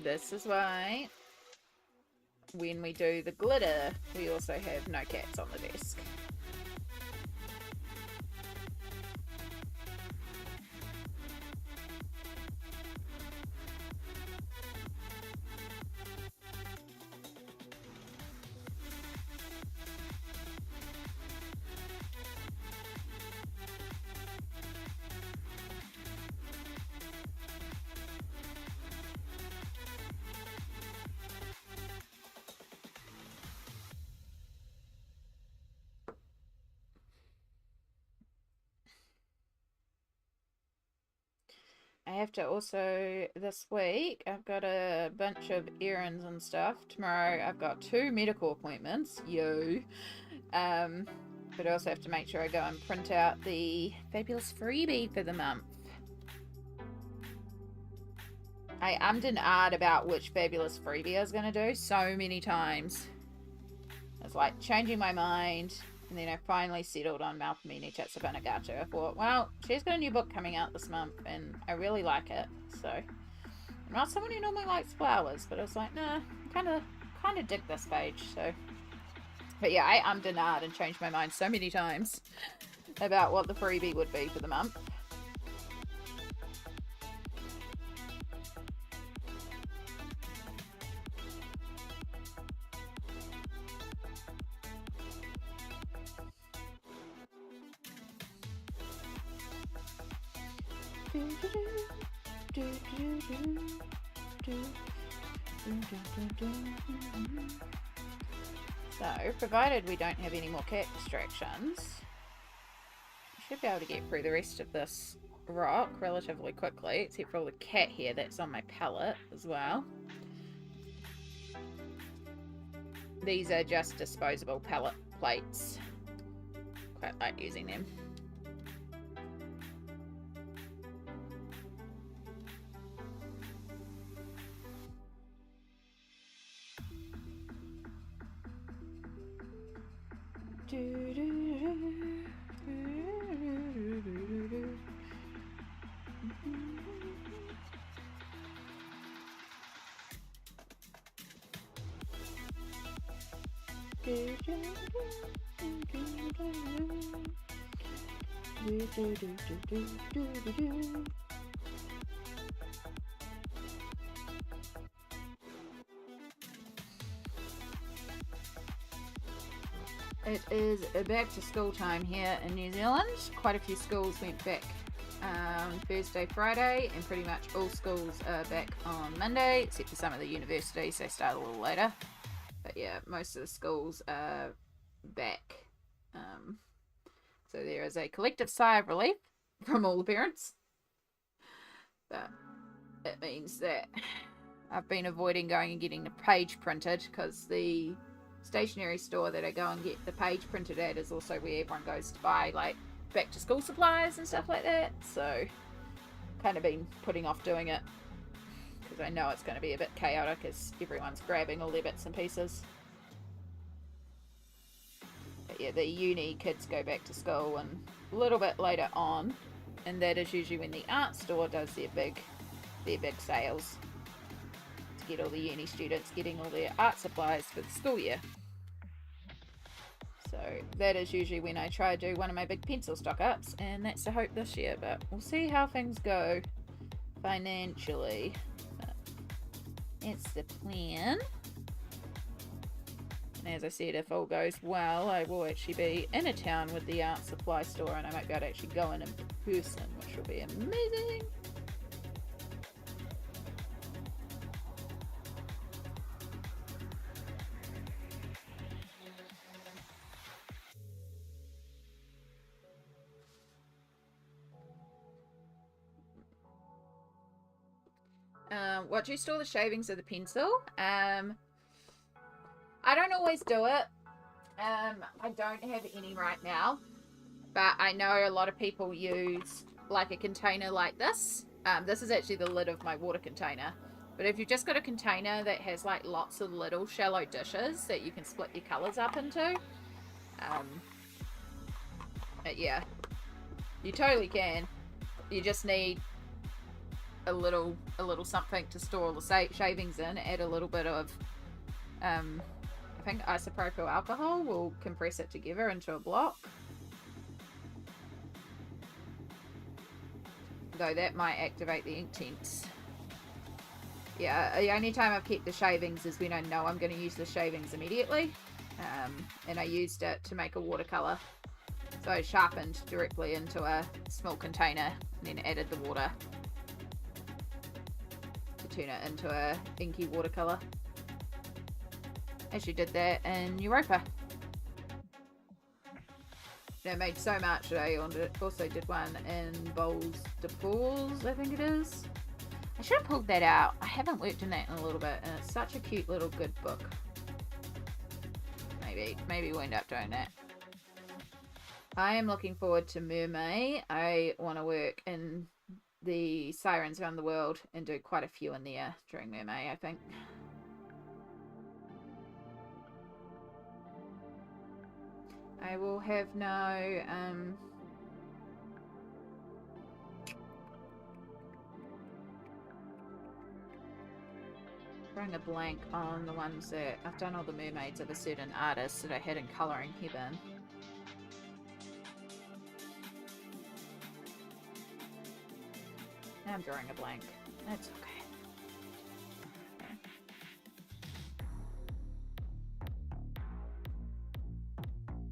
This is why when we do the glitter, we also have no cats on the desk. I have to also, this week, I've got a bunch of errands and stuff. Tomorrow I've got 2 medical appointments, but I also have to make sure I go and print out the fabulous freebie for the month. I ummed and ahed about which fabulous freebie I was going to do so many times. I was like changing my mind, and then I finally settled on Malcolmini Chatsabana-Gatu. I thought, well, she's got a new book coming out this month, and I really like it. So I'm not someone who normally likes flowers, but I was like, nah, kind of dig this page. So, but yeah, I ummed and ahed and changed my mind so many times about what the freebie would be for the month. So, provided we don't have any more cat distractions, I should be able to get through the rest of this rock relatively quickly, except for all the cat hair that's on my palette as well. These are just disposable palette plates. Quite like using them. It is back to school time here in New Zealand. Quite a few schools went back Thursday, Friday, and pretty much all schools are back on Monday, except for some of the universities. They start a little later. But yeah, most of the schools are back. So there is a collective sigh of relief from all the parents. But it means that I've been avoiding going and getting the page printed, because the stationery store that I go and get the page printed at is also where everyone goes to buy like back to school supplies and stuff like that. So kind of been putting off doing it because I know it's going to be a bit chaotic as everyone's grabbing all their bits and pieces. But yeah, the uni kids go back to school and a little bit later on, and that is usually when the art store does their big sales to get all the uni students getting all their art supplies for the school year. So that is usually when I try to do one of my big pencil stock ups, and that's the hope this year, but we'll see how things go financially. But that's the plan. And as I said, if all goes well, I will actually be in a town with the art supply store, and I might be able to actually go in person, which will be amazing. What do you store the shavings of the pencil? I don't always do it. I don't have any right now, but I know a lot of people use like a container like this. This is actually the lid of my water container, but if you've just got a container that has like lots of little shallow dishes that you can split your colors up into, yeah, you totally can. You just need a little something to store all the shavings in. Add a little bit of I think isopropyl alcohol will compress it together into a block, though that might activate the ink tints. Yeah, the only time I've kept the shavings is when I know I'm going to use the shavings immediately, and I used it to make a watercolour, so I sharpened directly into a small container and then added the water to turn it into a inky watercolour. Actually did that in Europa. I made so much that I also did one in Bowls de Pools, I think it is. I should have pulled that out. I haven't worked in that in a little bit, and it's such a cute little good book. Maybe we'll end up doing that. I am looking forward to Mermaid. I want to work in the Sirens Around the World and do quite a few in there during Mermay, I think. I will have no drawing a blank on the ones that I've done all the mermaids of a certain artist that I had in Colouring Heaven. Now I'm drawing a blank. That's okay.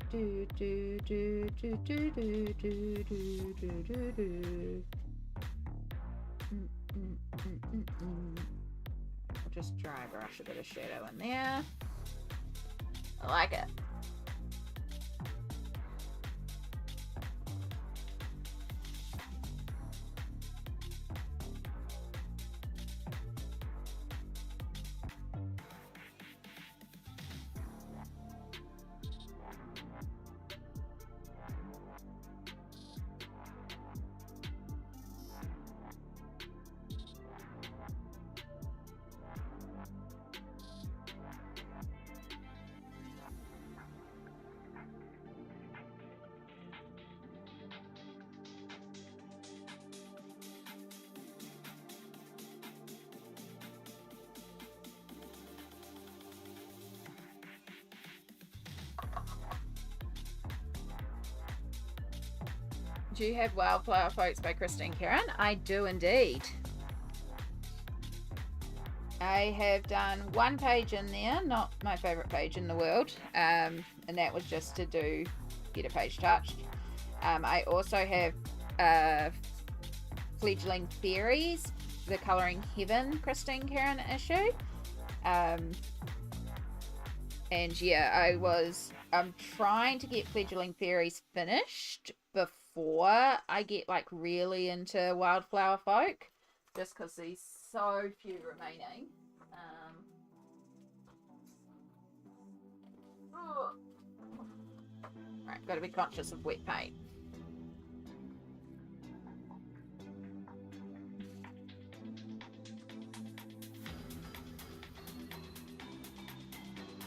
Do do do do do do do do do do do. I'll just dry brush a bit of shadow in there. I like it. Do you have Wildflower Folks by Christine Karen? I do indeed. I have done one page in there, not my favourite page in the world, and that was just to get a page touched. I also have Fledgling Fairies, the Colouring Heaven Christine Karen issue. And yeah, I'm trying to get Fledgling Fairies finished before I get like really into Wildflower Folk, just because there's so few remaining. Right, got to be conscious of wet paint.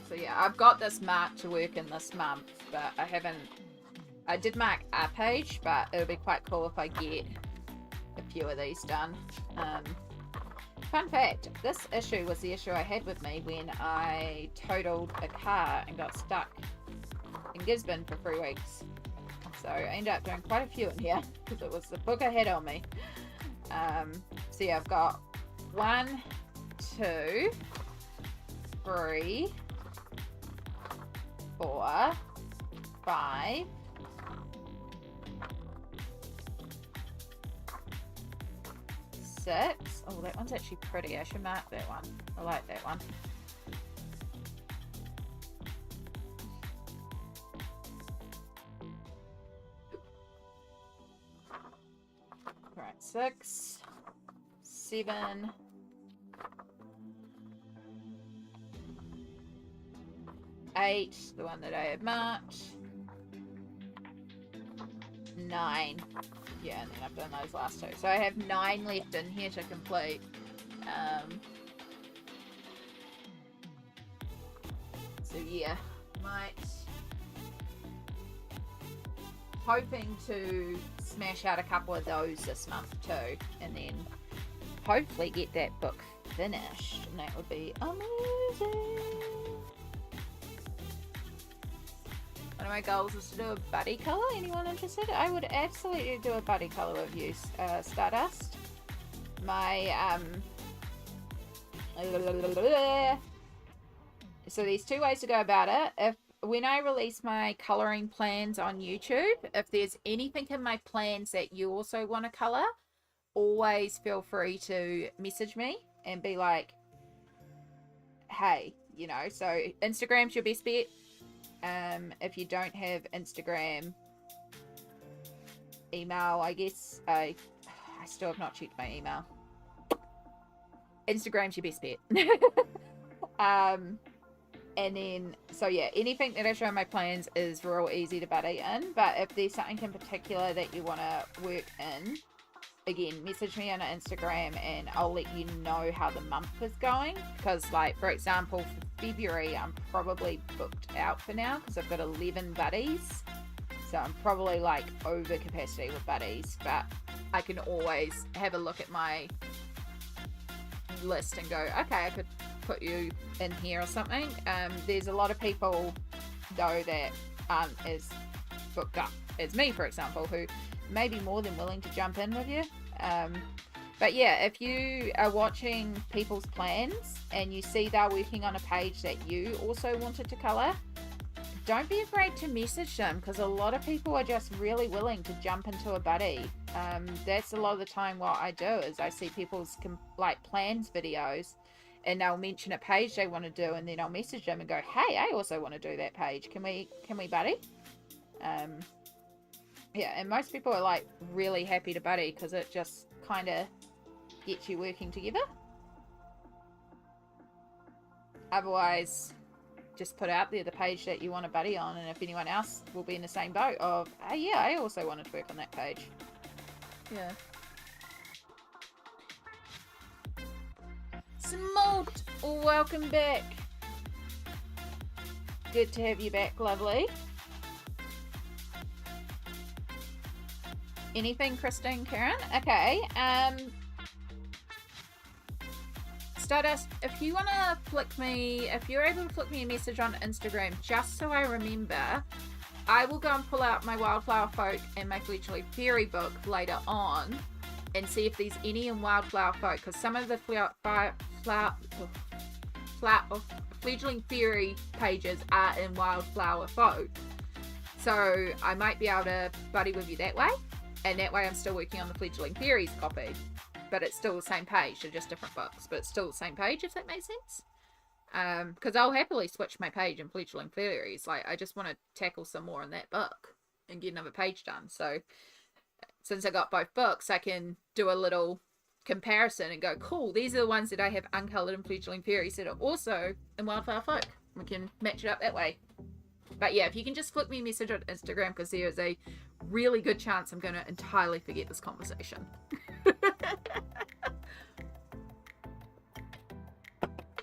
So yeah, I've got this mark to work in this month, but I did mark a page, but it'll be quite cool if I get a few of these done. Fun fact, this issue was the issue I had with me when I totaled a car and got stuck in Gisborne for 3 weeks. So I ended up doing quite a few in here because it was the book I had on me. So yeah, I've got 1, 2, 3, 4, 5, 6. Oh, that one's actually pretty. I should mark that one. I like that one. Right, 6, 7, 8, the one that I had marked, 9. Yeah, and then I've done those last 2. So I have 9 left in here to complete. So yeah, hoping to smash out a couple of those this month too, and then hopefully get that book finished, and that would be amazing. One of my goals is to do a buddy colour. Anyone interested? I would absolutely do a buddy colour of you, Stardust. So there's 2 ways to go about it. When I release my colouring plans on YouTube, if there's anything in my plans that you also want to colour, always feel free to message me and be like, hey, you know. So Instagram's your best bet. If you don't have Instagram, email, I guess. I still have not checked my email. Instagram's your best bet. And then, so yeah, anything that I show in my plans is real easy to buddy in, but if there's something in particular that you want to work in, again, message me on Instagram and I'll let you know how the month is going. Because, like, for example, for February, I'm probably booked out for now because I've got 11 buddies. So I'm probably, like, over capacity with buddies. But I can always have a look at my list and go, okay, I could put you in here or something. There's a lot of people, though, that aren't as booked up as me, for example, who may be more than willing to jump in with you. But yeah, if you are watching people's plans and you see they're working on a page that you also wanted to colour, don't be afraid to message them, because a lot of people are just really willing to jump into a buddy. That's a lot of the time what I do is I see people's like plans videos and they'll mention a page they want to do, and then I'll message them and go, hey, I also want to do that page. Can we buddy? Yeah, and most people are like really happy to buddy because it just kind of gets you working together. Otherwise, just put out there the page that you want to buddy on, and if anyone else will be in the same boat of, oh yeah, I also wanted to work on that page. Yeah. Smoked, welcome back. Good to have you back, lovely. Anything, Christine, Karen? Okay. Stardust, if you want to flick me, if you're able to flick me a message on Instagram, just so I remember, I will go and pull out my Wildflower Folk and my Fledgling Fairy book later on and see if there's any in Wildflower Folk, because some of the Fledgling Fairy pages are in Wildflower Folk. So I might be able to buddy with you that way. And that way I'm still working on the Fledgling Fairies copy. But it's still the same page. They're just different books. But it's still the same page, if that makes sense. Because I'll happily switch my page in Fledgling Fairies. Like, I just want to tackle some more in that book. And get another page done. So, since I got both books, I can do a little comparison and go, cool, these are the ones that I have uncoloured in Fledgling Fairies that are also in Wildflower Folk. We can match it up that way. But yeah, if you can just flick me a message on Instagram, because there is a really good chance I'm going to entirely forget this conversation.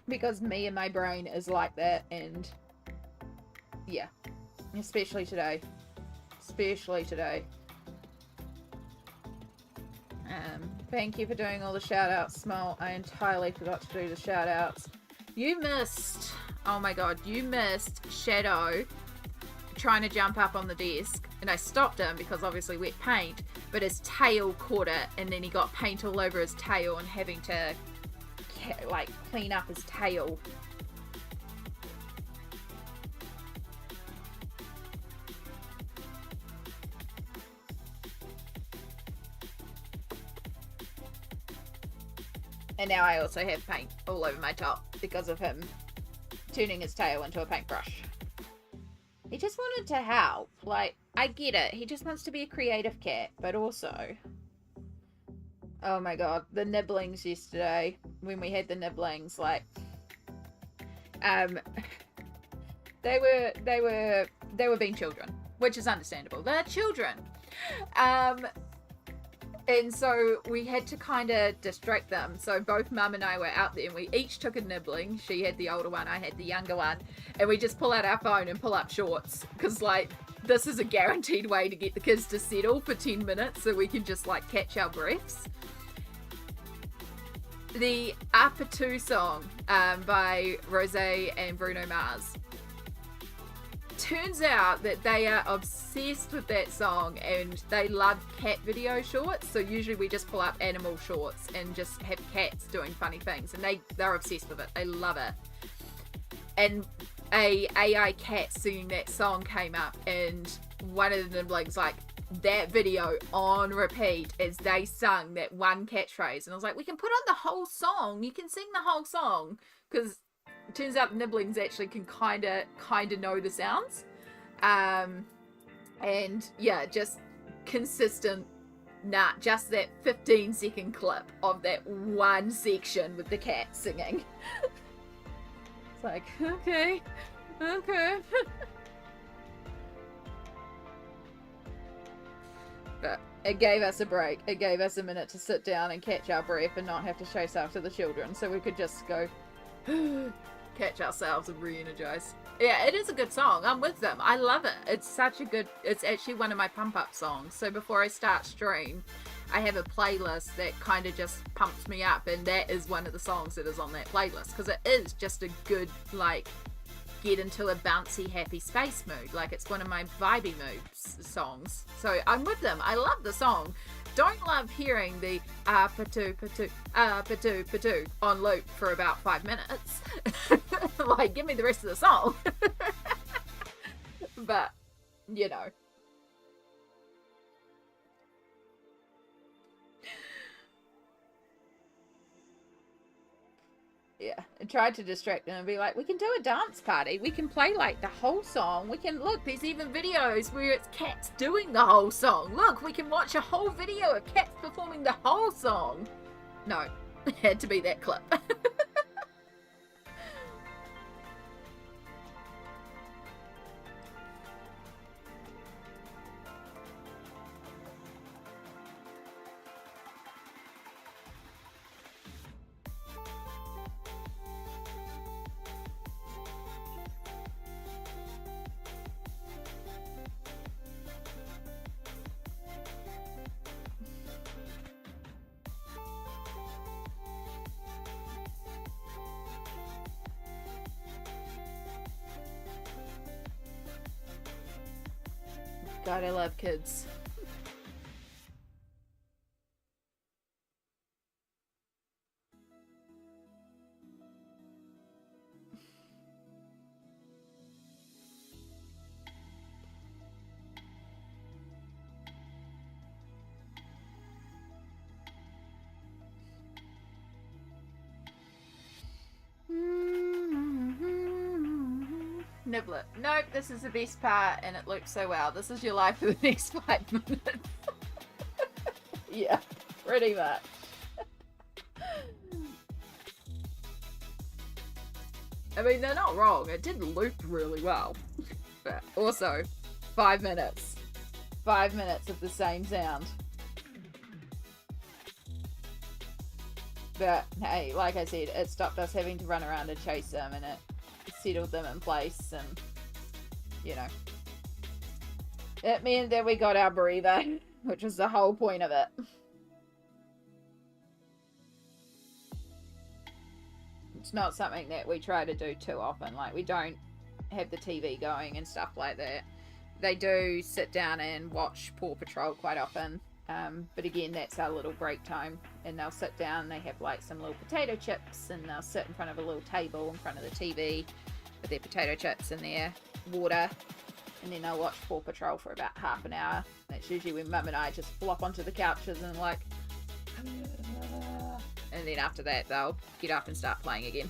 Because me and my brain is like that, and yeah, especially today. Thank you for doing all the shout outs, Small. I entirely forgot to do the shout outs. You missed, oh my god, you missed Shadow trying to jump up on the desk, and I stopped him because obviously wet paint, but his tail caught it, and then he got paint all over his tail and having to like clean up his tail. And now I also have paint all over my top because of him turning his tail into a paintbrush. He just wanted to help. Like, I get it. He just wants to be a creative cat, but also... Oh my god, the nibblings yesterday, when we had the nibblings, like... They were being children, which is understandable. They're children. And so we had to kind of distract them. So both Mum and I were out there and we each took a nibbling. She had the older one, I had the younger one. And we just pull out our phone and pull up shorts. Because, like, this is a guaranteed way to get the kids to settle for 10 minutes so we can just, like, catch our breaths. The Upper 2 song by Rose and Bruno Mars. Turns out that they are obsessed with that song and they love cat video shorts, so usually we just pull up animal shorts and just have cats doing funny things, and they're obsessed with it. They love it. And a AI cat singing that song came up, and one of the nibblings like that video on repeat as they sung that one catchphrase, and I was like, we can put on the whole song, you can sing the whole song, because it turns out nibblings actually can kind of know the sounds. And yeah, just consistent, just that 15-second clip of that one section with the cat singing. It's like, okay. But it gave us a break. It gave us a minute to sit down and catch our breath and not have to chase after the children. So we could just go catch ourselves and re-energize. Yeah, it is a good song. I'm with them. I love it. It's such a good... It's actually one of my pump-up songs. So before I start stream, I have a playlist that kind of just pumps me up. And that is one of the songs that is on that playlist. Because it is just a good, like... get into a bouncy happy space mood. Like, it's one of my vibey moods songs. So I'm with them. I love the song. Don't love hearing the pa-too, pa-too, pa-too, pa-too on loop for about 5 minutes. Like, give me the rest of the song. But, you know. Yeah, and tried to distract them and be like, we can do a dance party. We can play like the whole song. We can, look, there's even videos where it's cats doing the whole song. Look, we can watch a whole video of cats performing the whole song. No, it had to be that clip. God, I love kids. Niblet. Nope, this is the best part and it looks so well. This is your life for the next 5 minutes. Yeah, pretty much. I mean, they're not wrong. It did loop really well. But also, 5 minutes. 5 minutes of the same sound. But hey, like I said, it stopped us having to run around and chase them, and it settled them in place, and you know, it meant that we got our breather, which was the whole point of it. It's not something that we try to do too often. Like, we don't have the TV going and stuff like that. They do sit down and watch Paw Patrol quite often, but again, that's our little break time. And they'll sit down, they have like some little potato chips, and they'll sit in front of a little table in front of the TV with their potato chips and their water, and then they'll watch Paw Patrol for about half an hour. That's usually when Mum and I just flop onto the couches and like, and then after that they'll get up and start playing again.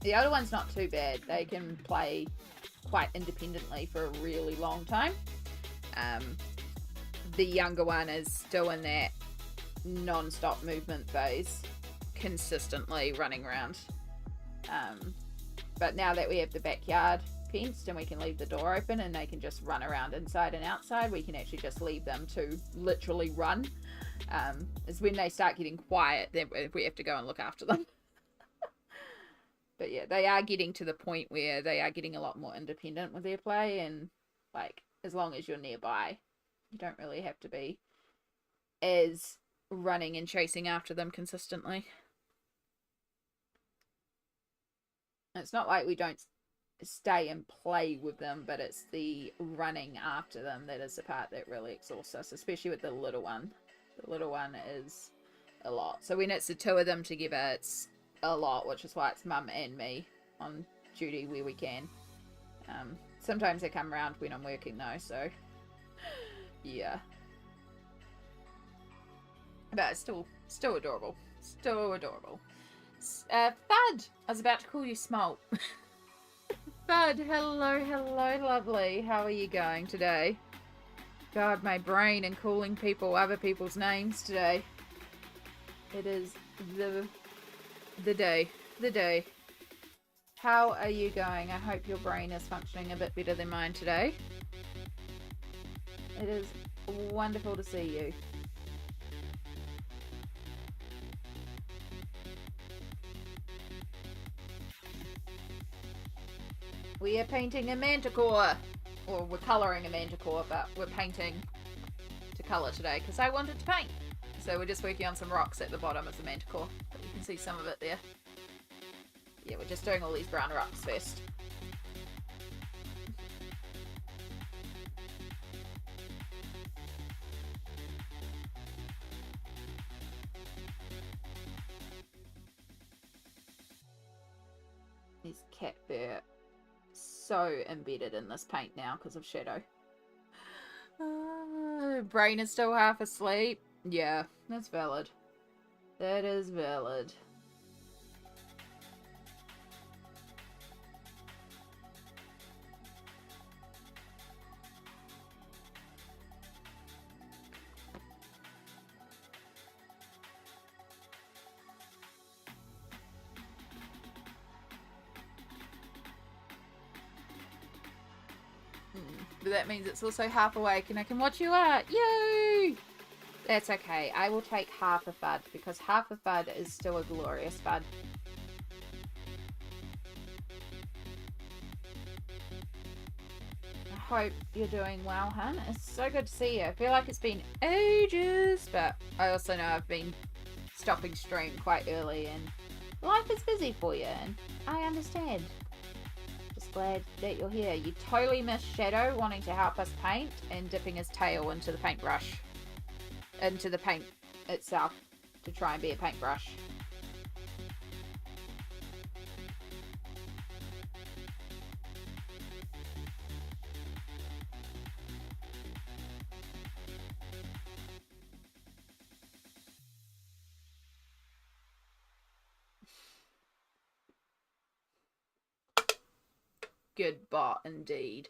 The older one's not too bad. They can play quite independently for a really long time. The younger one is still in that non-stop movement phase, consistently running around. But now that we have the backyard fenced and we can leave the door open and they can just run around inside and outside, we can actually just leave them to literally run. Is when they start getting quiet, then we have to go and look after them. But yeah, they are getting to the point where they are getting a lot more independent with their play, and like, as long as you're nearby, you don't really have to be as running and chasing after them consistently. It's not like we don't stay and play with them, but it's the running after them that is the part that really exhausts us, especially with the little one. The little one is a lot. So when it's the two of them together, it's a lot, which is why it's Mum and me on duty where we can. Sometimes they come around when I'm working though, so yeah. But it's still adorable. Still adorable. Thud! I was about to call you Smolt. Thud, hello, lovely. How are you going today? God, my brain and calling people other people's names today. It is the day. How are you going? I hope your brain is functioning a bit better than mine today. It is wonderful to see you. We are painting a manticore. Or we're colouring a manticore, but we're painting to colour today because I wanted to paint. So we're just working on some rocks at the bottom of the manticore. But you can see some of it there. Yeah, we're just doing all these brown rocks first. These cat fur so embedded in this paint now because of shadow. Brain is still half asleep. Yeah, that's valid. That is valid. But that means it's also half awake and I can watch you art. Yay! That's okay. I will take half a FUD because half a FUD is still a glorious FUD. I hope you're doing well, hun. It's so good to see you. I feel like it's been ages, but I also know I've been stopping stream quite early and life is busy for you and I understand. Just glad that you're here. You totally missed Shadow wanting to help us paint and dipping his tail into the paintbrush. Into the paint itself to try and be a paintbrush. Good bot indeed.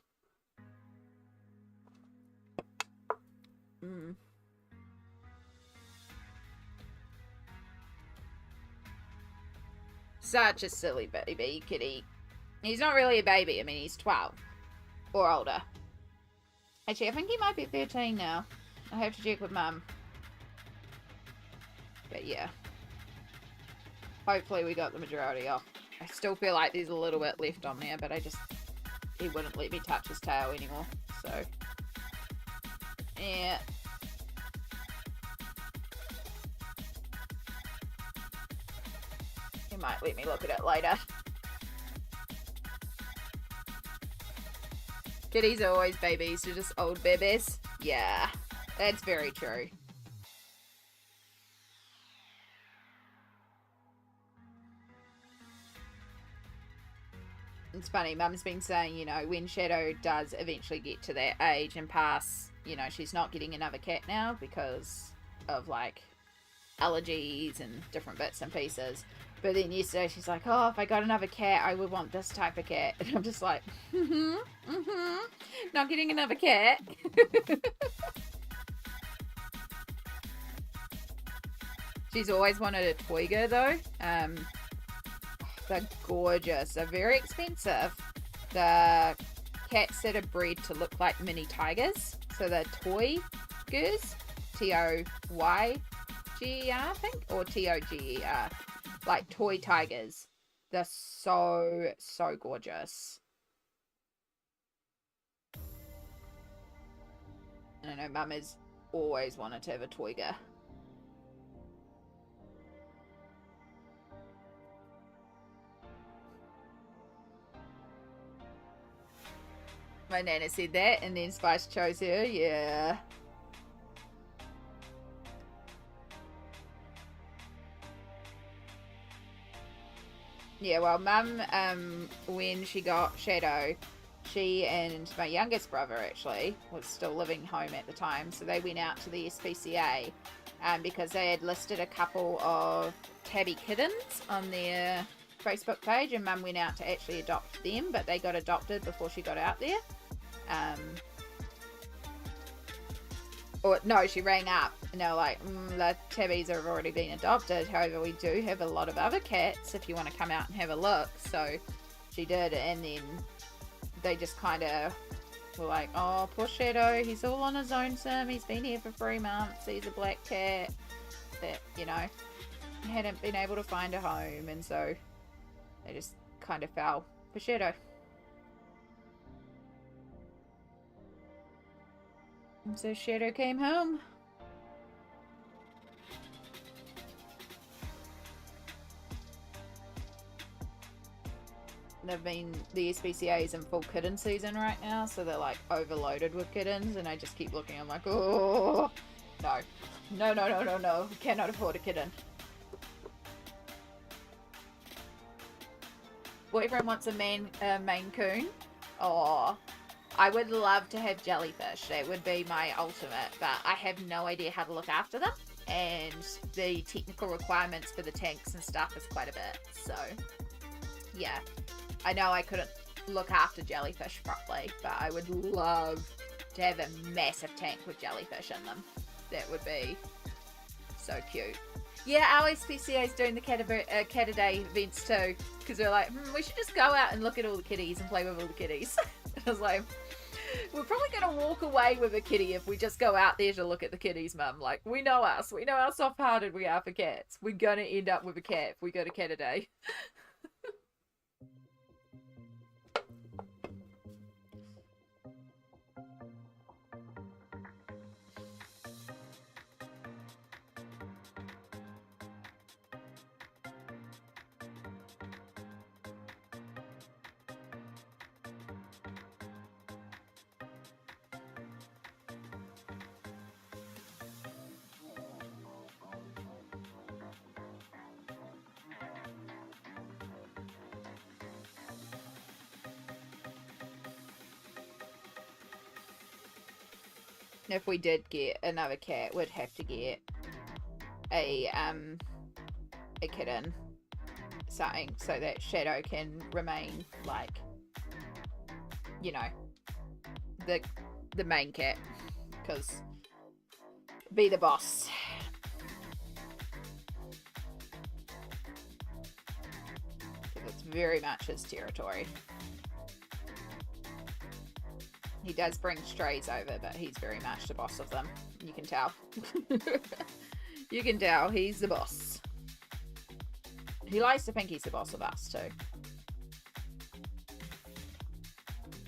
Such a silly baby, kitty. He's not really a baby. I mean, he's 12 or older. Actually, I think he might be 13 now. I have to check with Mum. But yeah. Hopefully we got the majority off. I still feel like there's a little bit left on there, but he wouldn't let me touch his tail anymore. So, yeah. He might let me look at it later. Kitties are always babies, they're just old babies. Yeah, that's very true. It's funny, Mum's been saying, you know, when Shadow does eventually get to that age and pass, you know, she's not getting another cat now because of, like, allergies and different bits and pieces. But then yesterday she's like, oh, if I got another cat, I would want this type of cat. And I'm just like, not getting another cat. She's always wanted a toiga, though. They're gorgeous. They're very expensive. The cats that are bred to look like mini tigers. So they're toygers. Toyger, I think? Or Toger. Like toy tigers. They're so, so gorgeous. I don't know, Mum has always wanted to have a toiga. My nana said that, and then Spice chose her, yeah. Yeah, well, Mum, when she got Shadow, she and my youngest brother, actually, was still living home at the time, so they went out to the SPCA, because they had listed a couple of tabby kittens on their Facebook page, and Mum went out to actually adopt them, but they got adopted before she got out there. Or no, she rang up and they were like, the tabbies have already been adopted. However, we do have a lot of other cats if you want to come out and have a look. So she did, and then they just kind of We're like, oh, poor Shadow, he's all on his own sim, he's been here for 3 months, he's a black cat that, you know, hadn't been able to find a home, and so they just kind of fell for Shadow. And so Shadow came home. The SPCA is in full kitten season right now, so they're like overloaded with kittens, and I just keep looking, I'm like, oh, no. No, we cannot afford a kitten. Boyfriend wants a Maine Coon. Oh, I would love to have jellyfish. That would be my ultimate, but I have no idea how to look after them, and the technical requirements for the tanks and stuff is quite a bit, so yeah. I know I couldn't look after jellyfish properly, but I would love to have a massive tank with jellyfish in them. That would be so cute. Yeah, our SPCA is doing the cat-a-day events too, because they're like, we should just go out and look at all the kitties and play with all the kitties. I was like, we're probably going to walk away with a kitty if we just go out there to look at the kitties, Mum. Like, we know us. We know how soft-hearted we are for cats. We're going to end up with a cat if we go to cat-a-day. If we did get another cat, we'd have to get a kitten, something, so that Shadow can remain, like, you know, the main cat, because be the boss. It's very much his territory. He does bring strays over, but he's very much the boss of them. You can tell. You can tell he's the boss. He likes to think he's the boss of us, too.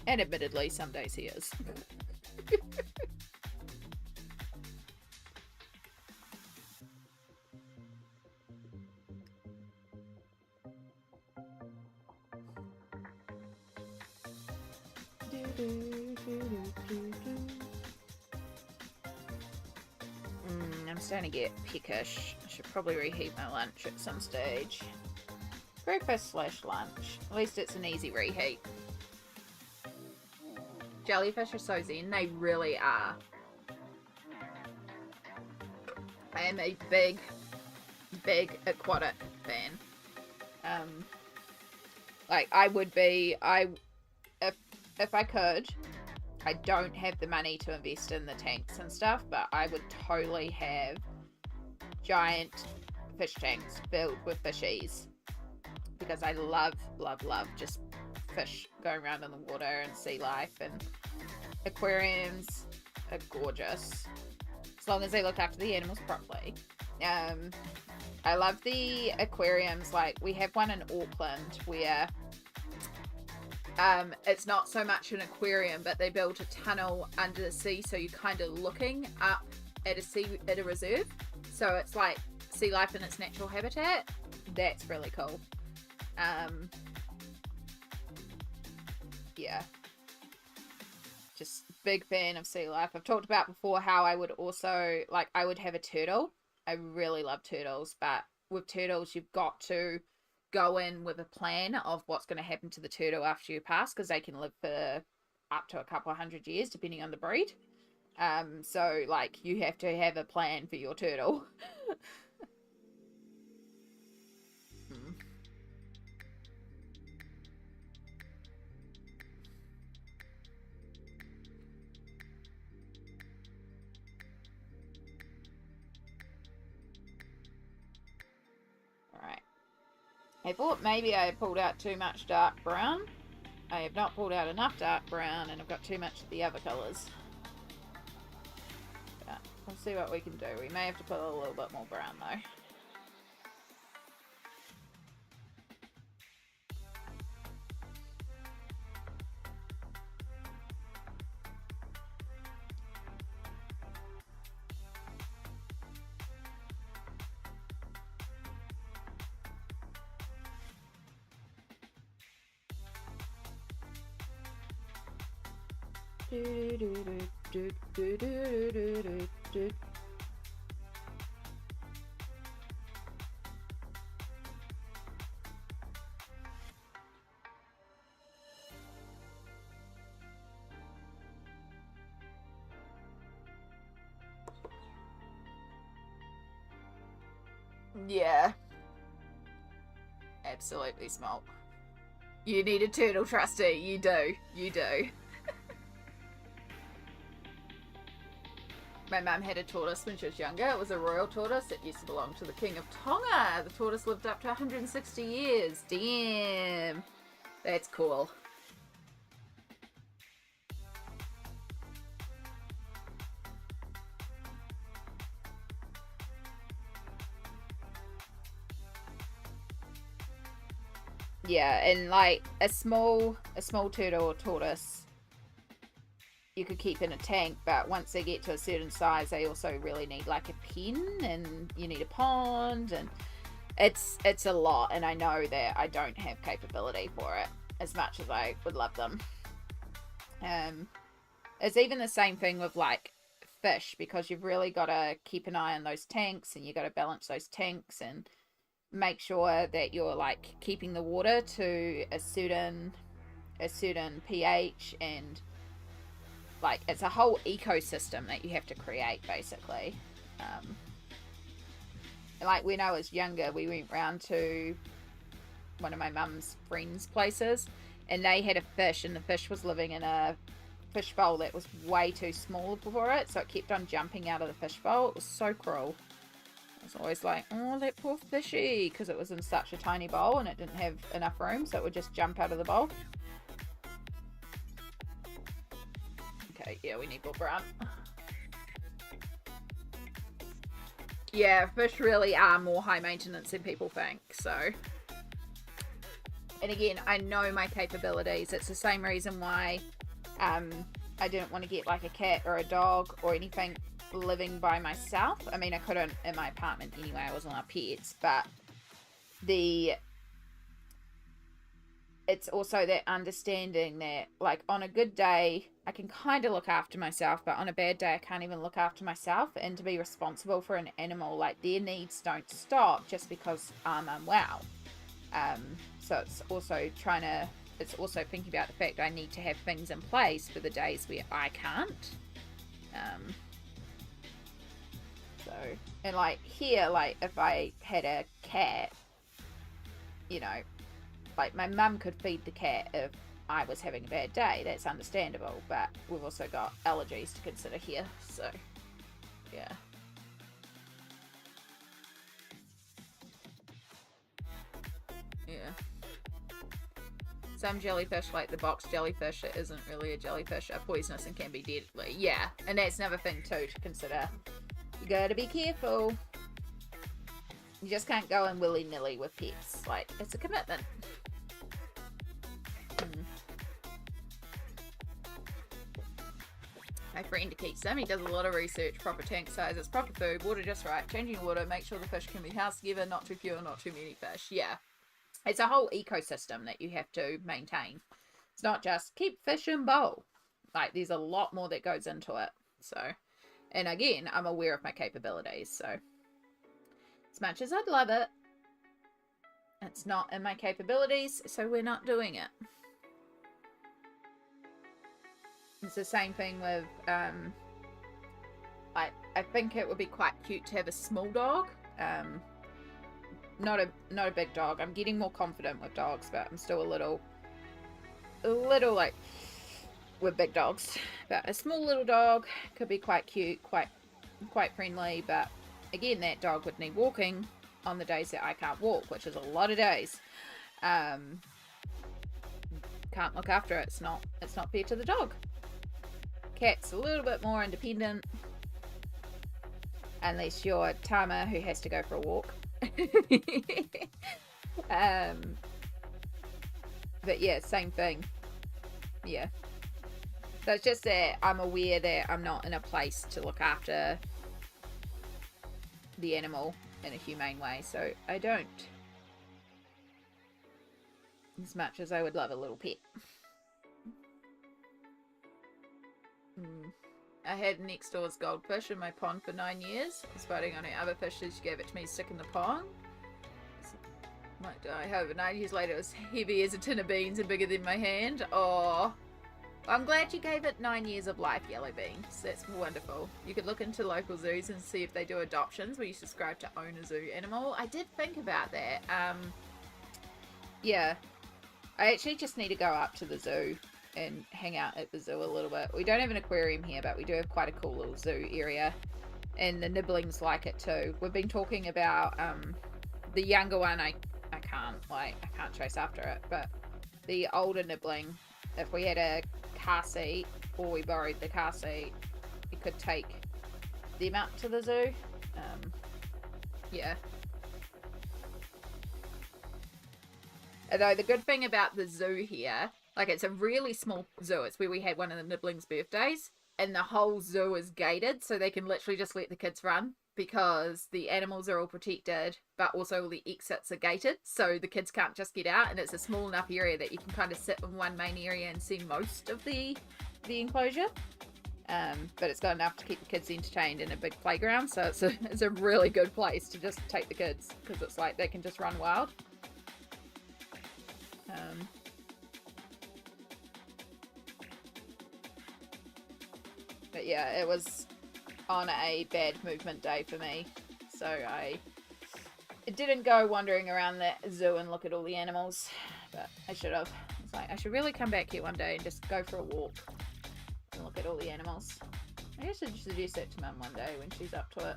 And admittedly, some days he is. I'm starting to get peckish. I should probably reheat my lunch at some stage. Breakfast / lunch. At least it's an easy reheat. Jellyfish are so zen. They really are. I am a big aquatic fan. Like, I would be, if I could, I don't have the money to invest in the tanks and stuff, but I would totally have giant fish tanks filled with fishies, because I love just fish going around in the water and sea life, and aquariums are gorgeous as long as they look after the animals properly. I love the aquariums. Like, we have one in Auckland where it's not so much an aquarium, but they built a tunnel under the sea, so you're kind of looking up at a reserve, so it's like sea life in its natural habitat. That's really cool. Yeah, just big fan of sea life. I've talked about before how I would also, like, I would have a turtle. I really love turtles, but with turtles you've got to go in with a plan of what's going to happen to the turtle after you pass, because they can live for up to a couple of 100 years depending on the breed. So, like, you have to have a plan for your turtle. Alright. I thought maybe I pulled out too much dark brown, I have not pulled out enough dark brown, and I've got too much of the other colours. But we'll see what we can do. We may have to put a little bit more brown though. Yeah. Absolutely small. You need a turtle, trustee. You do. You do. My mum had a tortoise when she was younger. It was a royal tortoise. It used to belong to the King of Tonga. The tortoise lived up to 160 years. Damn. That's cool. Yeah, and like a small turtle or tortoise you could keep in a tank, but once they get to a certain size they also really need like a pen, and you need a pond, and it's a lot, and I know that I don't have capability for it as much as I would love them. It's even the same thing with like fish, because you've really got to keep an eye on those tanks, and you got to balance those tanks and make sure that you're like keeping the water to a certain pH, and like it's a whole ecosystem that you have to create basically. Like when I was younger, we went round to one of my mum's friends' places, and they had a fish, and the fish was living in a fish bowl that was way too small for it, so it kept on jumping out of the fish bowl. It was so cruel. I was always like, oh, that poor fishy, because it was in such a tiny bowl and it didn't have enough room, so it would just jump out of the bowl. Okay, yeah, we need more brown. Yeah, fish really are more high maintenance than people think, so. And again, I know my capabilities. It's the same reason why I didn't want to get like a cat or a dog or anything living by myself. I mean, I couldn't in my apartment anyway. I wasn't allowed pets, but it's also that understanding that like on a good day I can kind of look after myself, but on a bad day I can't even look after myself. And to be responsible for an animal, like their needs don't stop just because I'm unwell. So it's also thinking about the fact I need to have things in place for the days where I can't. So, and like here, like if I had a cat, you know, like my mum could feed the cat if I was having a bad day. That's understandable, but we've also got allergies to consider here, so yeah. Yeah. Some jellyfish, like the box jellyfish, it isn't really a jellyfish, are poisonous and can be deadly. Yeah, and that's another thing too to consider. You gotta be careful. You just can't go in willy-nilly with pets. Like, it's a commitment. My friend keeps them. He does a lot of research, proper tank sizes, proper food, water just right, changing water, make sure the fish can be housed together, not too few, not too many fish. Yeah. It's a whole ecosystem that you have to maintain. It's not just keep fish in bowl. Like, there's a lot more that goes into it. So, and again, I'm aware of my capabilities. So, as much as I'd love it, it's not in my capabilities, so we're not doing it. It's the same thing with, I think it would be quite cute to have a small dog. Not a big dog. I'm getting more confident with dogs, but I'm still a little like with big dogs. But a small little dog could be quite cute, quite friendly. But again, that dog would need walking on the days that I can't walk, which is a lot of days. Because can't look after it. It's not fair to the dog. Cat's a little bit more independent, unless you're Tama, who has to go for a walk. But yeah, same thing. Yeah. So it's just that I'm aware that I'm not in a place to look after the animal in a humane way, so I don't. As much as I would love a little pet. I had next door's goldfish in my pond for 9 years. I was fighting on her other fishes. She gave it to me to stick in the pond. Might die. However, 9 years later, it was heavy as a tin of beans and bigger than my hand. Oh, I'm glad you gave it 9 years of life, Yellow Beans. That's wonderful. You could look into local zoos and see if they do adoptions where you subscribe to own a zoo animal. I did think about that. Yeah. I actually just need to go up to the zoo and hang out at the zoo a little bit. We don't have an aquarium here, but we do have quite a cool little zoo area. And the nibblings like it too. We've been talking about the younger one. I can't chase after it, but the older nibbling, if we had a car seat or we borrowed the car seat, we could take them up to the zoo. Yeah. Although the good thing about the zoo here, like, it's a really small zoo. It's where we had one of the nibblings' birthdays, and the whole zoo is gated, so they can literally just let the kids run, because the animals are all protected, but also all the exits are gated, so the kids can't just get out, and it's a small enough area that you can kind of sit in one main area and see most of the enclosure. But it's got enough to keep the kids entertained in a big playground, so it's a really good place to just take the kids, because it's like they can just run wild. But yeah, it was on a bad movement day for me, so I didn't go wandering around the zoo and look at all the animals, but I should have. It's like, I should really come back here one day and just go for a walk and look at all the animals. I guess I should suggest that to Mum one day when she's up to it.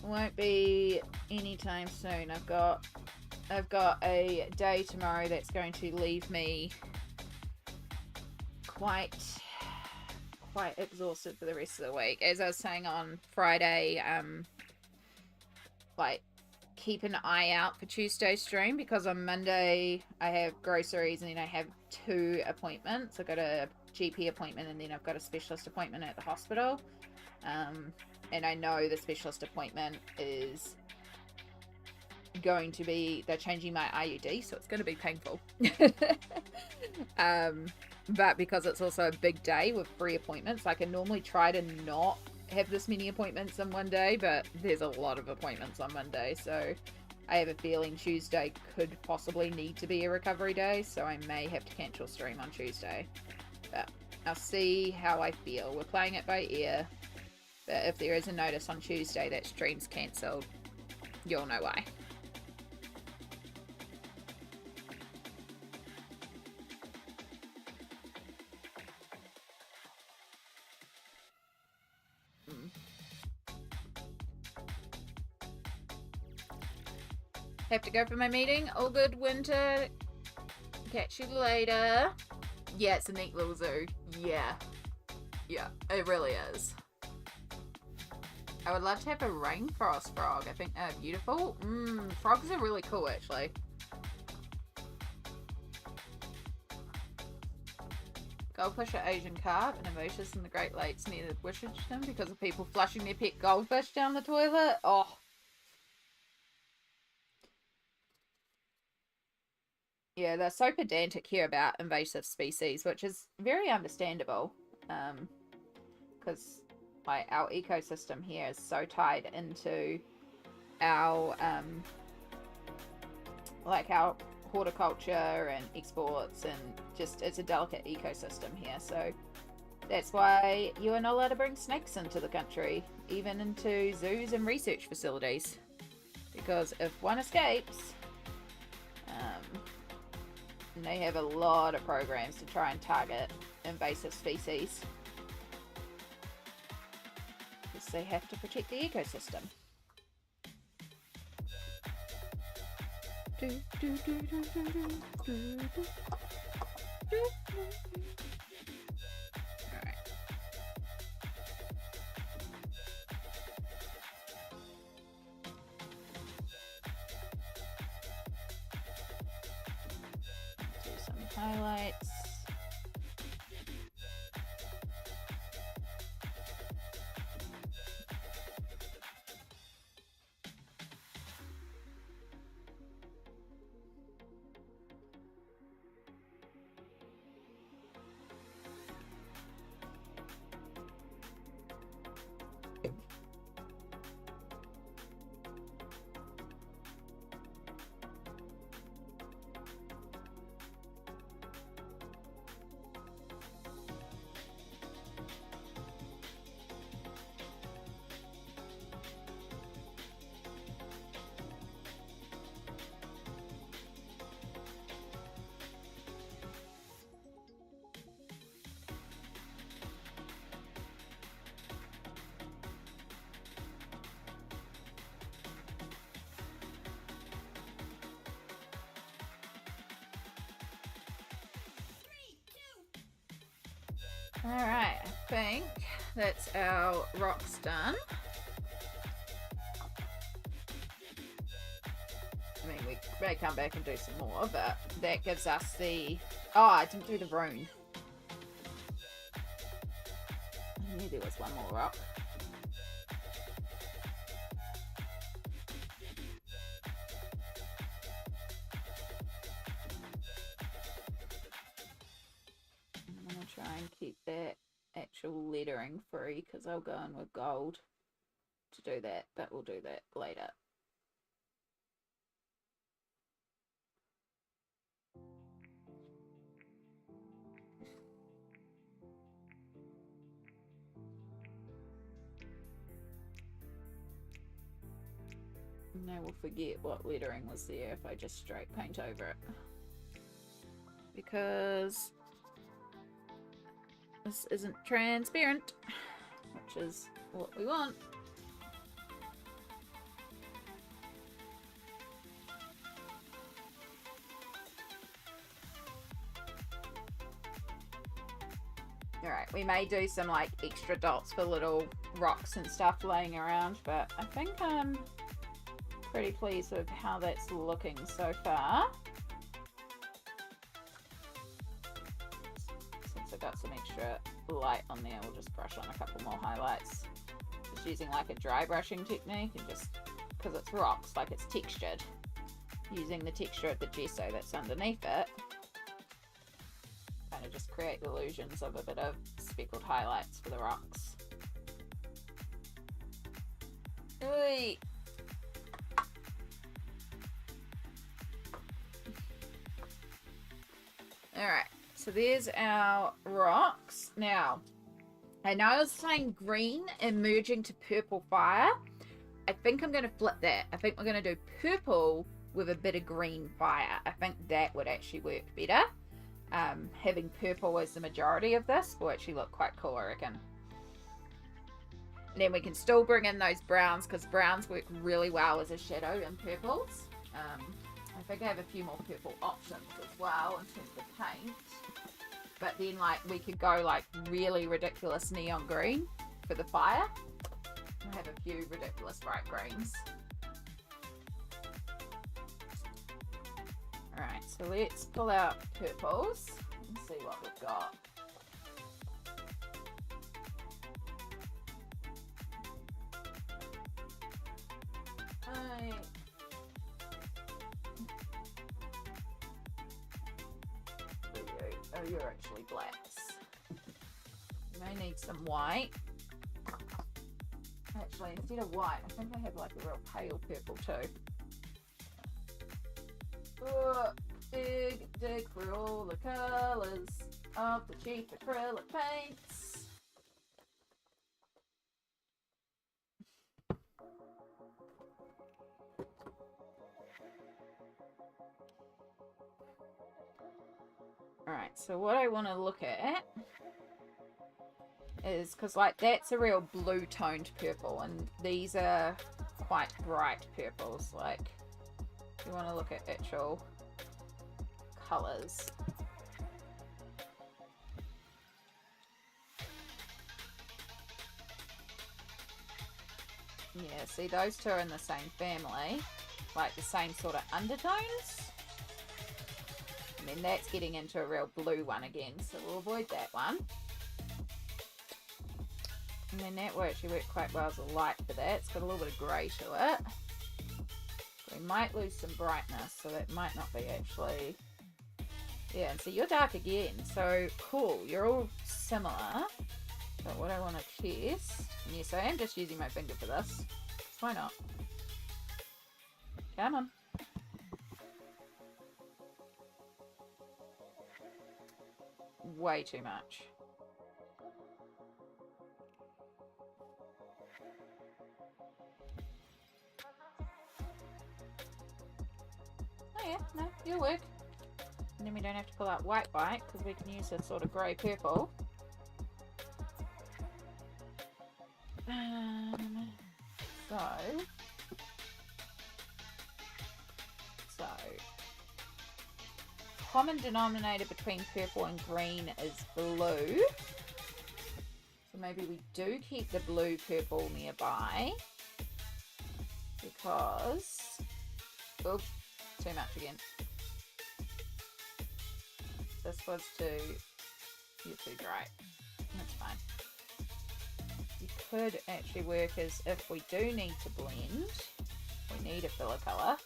Won't be anytime soon. I've got a day tomorrow that's going to leave me quite exhausted for the rest of the week. As I was saying on Friday, like, keep an eye out for Tuesday's stream, because on Monday I have groceries and then I have 2 appointments. I've got a GP appointment and then I've got a specialist appointment at the hospital. And I know the specialist appointment is going to be, they're changing my IUD, so it's going to be painful. But because it's also a big day with 3 appointments, I can normally try to not have this many appointments in one day, but there's a lot of appointments on Monday, so I have a feeling Tuesday could possibly need to be a recovery day, so I may have to cancel stream on Tuesday. But I'll see how I feel. We're playing it by ear. But if there is a notice on Tuesday that stream's cancelled, you'll know why. Have to go for my meeting. All good, Winter. Catch you later. Yeah, it's a neat little zoo. Yeah. Yeah, it really is. I would love to have a rainforest frog. I think they're beautiful. Frogs are really cool, actually. Goldfish are Asian carp and invasive in the Great Lakes near the Wishachten because of people flushing their pet goldfish down the toilet. Oh. Yeah, they're so pedantic here about invasive species, which is very understandable. Because our ecosystem here is so tied into our our horticulture and exports, and just, it's a delicate ecosystem here. So that's why you are not allowed to bring snakes into the country, even into zoos and research facilities, because if one escapes, they have a lot of programs to try and target invasive species. they have to protect the ecosystem. Alright. Do some highlights. Alright, I think that's our rocks done. I mean, we may come back and do some more, but that gives us the... Oh, I didn't do the rune. I knew there was one more rock. Try and keep that actual lettering free because I'll go in with gold to do that, but we'll do that later. And I will forget what lettering was there if I just straight paint over it, because this isn't transparent, which is what we want. Alright, we may do some like extra dots for little rocks and stuff laying around, but I think I'm pretty pleased with how that's looking so far. Since I got some extra light on there, we'll just brush on a couple more highlights. Just using like a dry brushing technique, and just because it's rocks, like it's textured, using the texture of the gesso that's underneath it, kind of just create illusions of a bit of speckled highlights for the rocks. Ooh. Alright, so there's our rocks. Now, I know I was saying green and merging to purple fire. I think I'm going to flip that. I think we're going to do purple with a bit of green fire. I think that would actually work better. Having purple as the majority of this will actually look quite cool, I reckon. And then we can still bring in those browns, because browns work really well as a shadow in purples. I think I have a few more purple options as well in terms of paint. But then like we could go like really ridiculous neon green for the fire. I have a few ridiculous bright greens. Alright, so let's pull out purples and see what we've got. Oh, you're actually blacks. You may need some white. Actually, instead of white, I think I have like a real pale purple too. Oh, dig for all the colours of the cheap acrylic paints. Alright, so what I want to look at is because, like, that's a real blue toned purple, and these are quite bright purples. Like, if you want to look at actual colours. Yeah, see, those two are in the same family, like the same sort of undertones. And then that's getting into a real blue one again, so we'll avoid that one. And then that will actually work quite well as a light for that. It's got a little bit of grey to it. We might lose some brightness, so that might not be actually... Yeah, and so you're dark again, so cool. You're all similar. But what I want to test... And yes, I am just using my finger for this. Why not? Come on. Way too much. Oh yeah, no, it'll work. And then we don't have to pull out white because we can use a sort of grey purple. So common denominator between purple and green is blue. So maybe we do keep the blue purple nearby because, oops, too much again. This was you're too dry. That's fine. You could actually work as if we do need to blend, we need a filler colour.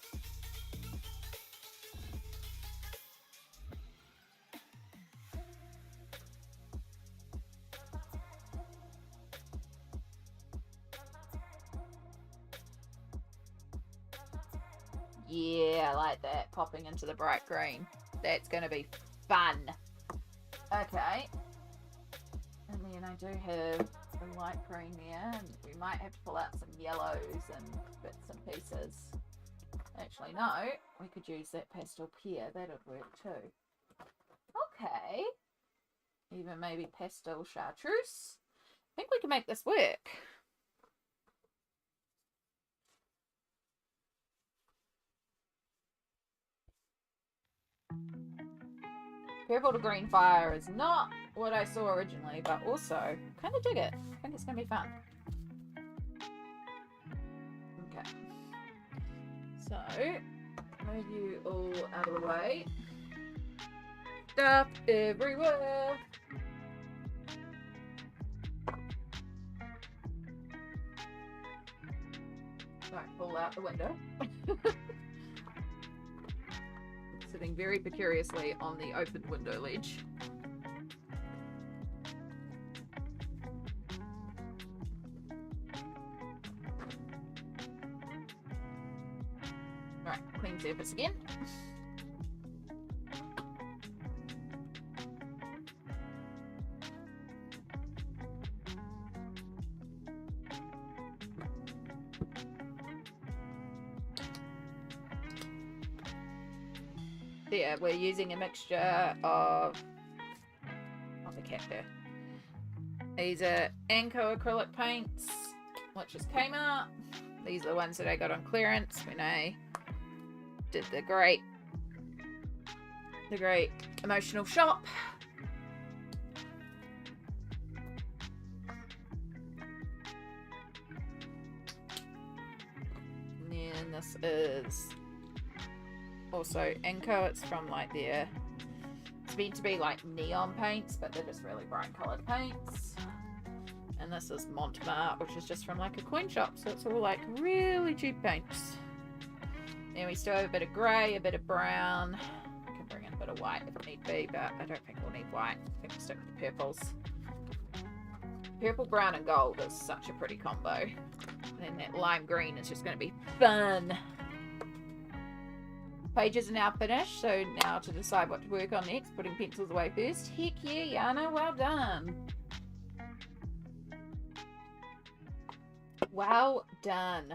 Yeah, I like that, popping into the bright green. That's going to be fun. Okay. And then I do have the light green there, and we might have to pull out some yellows and bits and pieces. Actually, no, we could use that pastel pear. That would work too. Okay. Even maybe pastel chartreuse. I think we can make this work. Purple to green fire is not what I saw originally, but also kind of dig it. I think it's going to be fun. Okay. So, move you all out of the way. Stuff everywhere. Don't pull out the window. Sitting very precariously on the open window ledge. Alright, clean surface again. Yeah, we're using a mixture of the cat there. These are Anko Acrylic Paints, which just came out. These are the ones that I got on clearance when I did the great emotional shop. And then this is also Anko. It's from like their, it's meant to be like neon paints, but they're just really bright coloured paints. And this is Montemar, which is just from like a coin shop, so it's all like really cheap paints. Then we still have a bit of grey, a bit of brown. I can bring in a bit of white if need be, but I don't think we'll need white. I think we'll stick with the purples. Purple, brown and gold is such a pretty combo. And then that lime green is just going to be fun. Pages are now finished, so now to decide what to work on next. Putting pencils away first. Heck yeah, Yana, well done. Well done.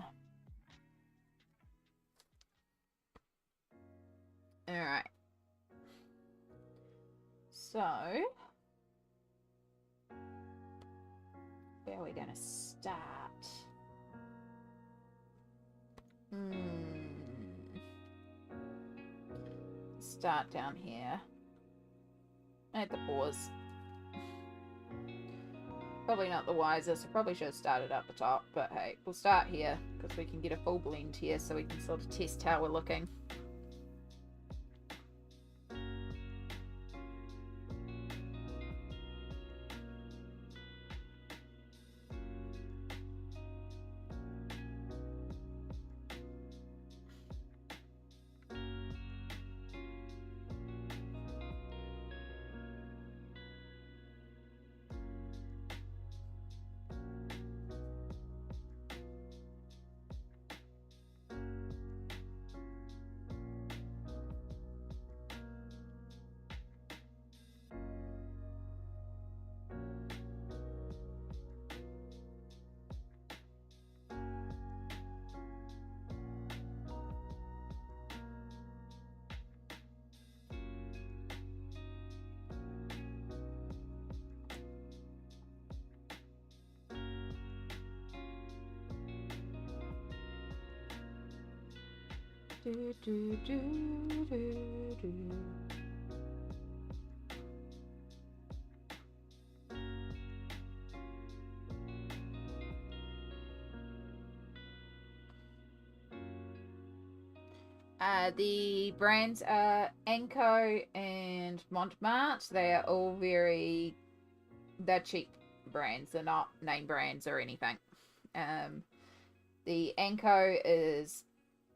Alright. So, we going to start? Start down here at the pores. Probably not the wisest. I probably should have started up the top, but hey, we'll start here because we can get a full blend here so we can sort of test how we're looking. The brands are Anko and Montmartre. They are all they're cheap brands. They're not name brands or anything. The Anko is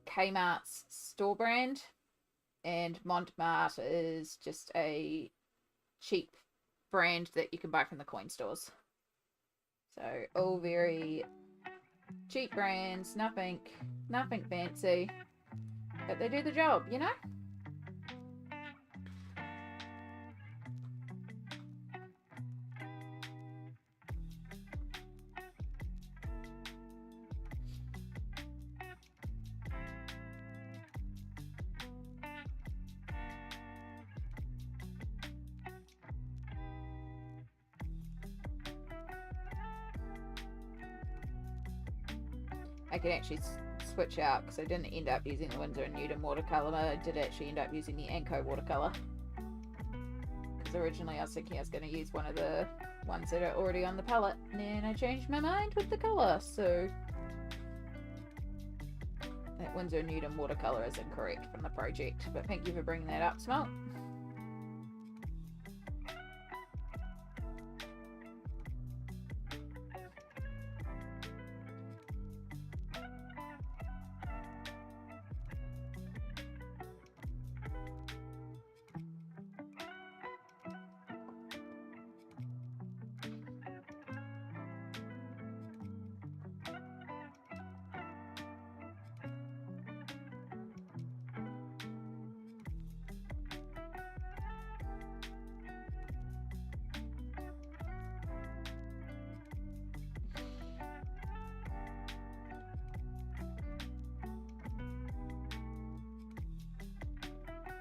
Kmart's store brand, and Montmartre is just a cheap brand that you can buy from the coin stores. So all very cheap brands, nothing fancy, but they do the job, you know? I could actually switch out because I didn't end up using the Winsor Newton watercolour. I did actually end up using the Anko watercolour. Because originally I was thinking I was going to use one of the ones that are already on the palette, and then I changed my mind with the colour, so that Winsor Newton watercolour is incorrect from the project. But thank you for bringing that up, Smoke.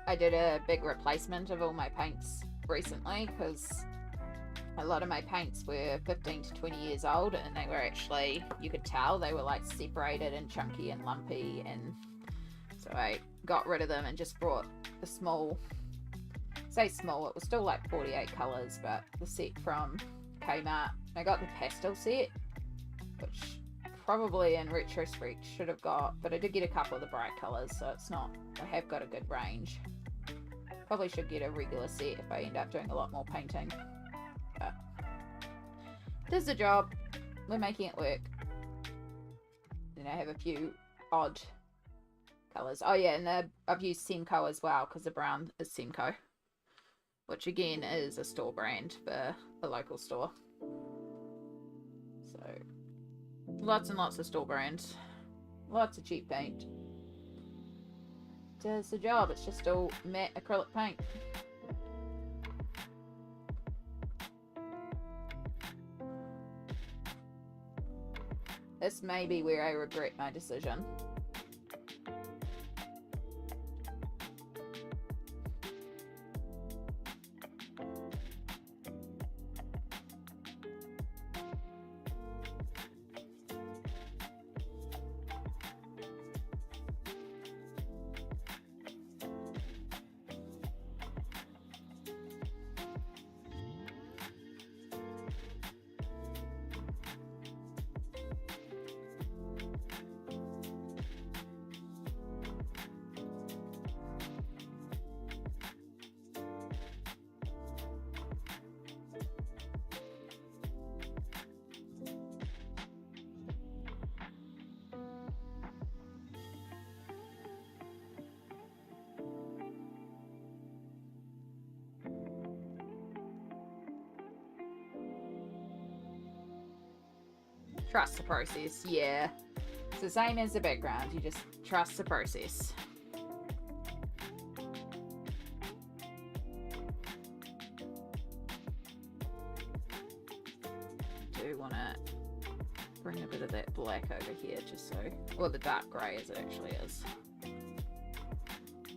I did a big replacement of all my paints recently because a lot of my paints were 15 to 20 years old, and they were actually, you could tell they were like separated and chunky and lumpy, and so I got rid of them and just brought the small, say small, it was still like 48 colours, but the set from Kmart. I got the pastel set, which probably in retrospect should have got, but I did get a couple of the bright colours, so it's not, I have got a good range. Probably should get a regular set if I end up doing a lot more painting, but this is the job. We're making it work. Then I have a few odd colours. Oh yeah, and I've used Semco as well because the brown is Semco, which again is a store brand for a local store. So lots and lots of store brands, lots of cheap paint. Does the job. It's just all matte acrylic paint. This may be where I regret my decision. Trust the process, yeah. It's the same as the background, you just trust the process. Do want to bring a bit of that black over here just so, or the dark grey as it actually is.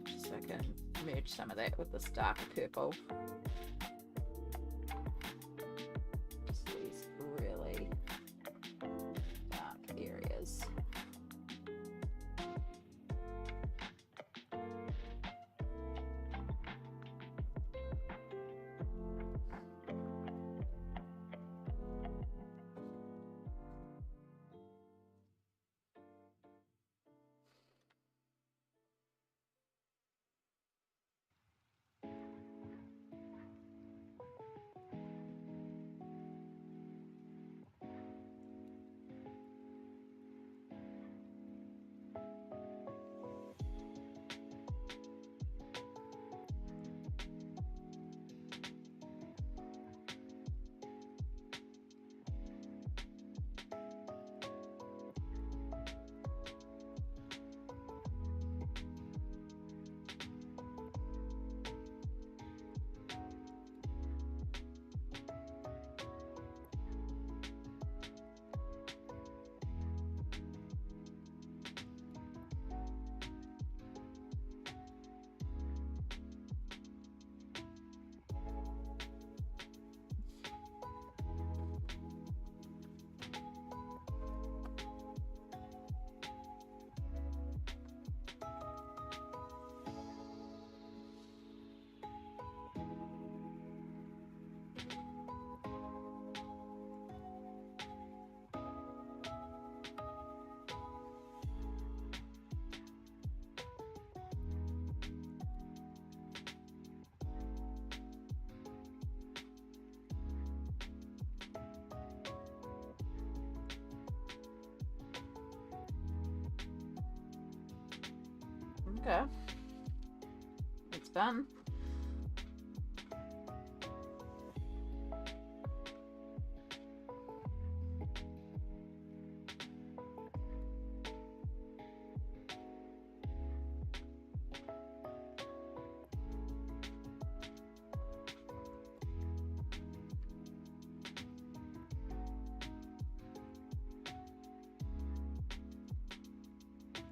Just so I can merge some of that with this darker purple. Just these really dark areas. Okay. It's done.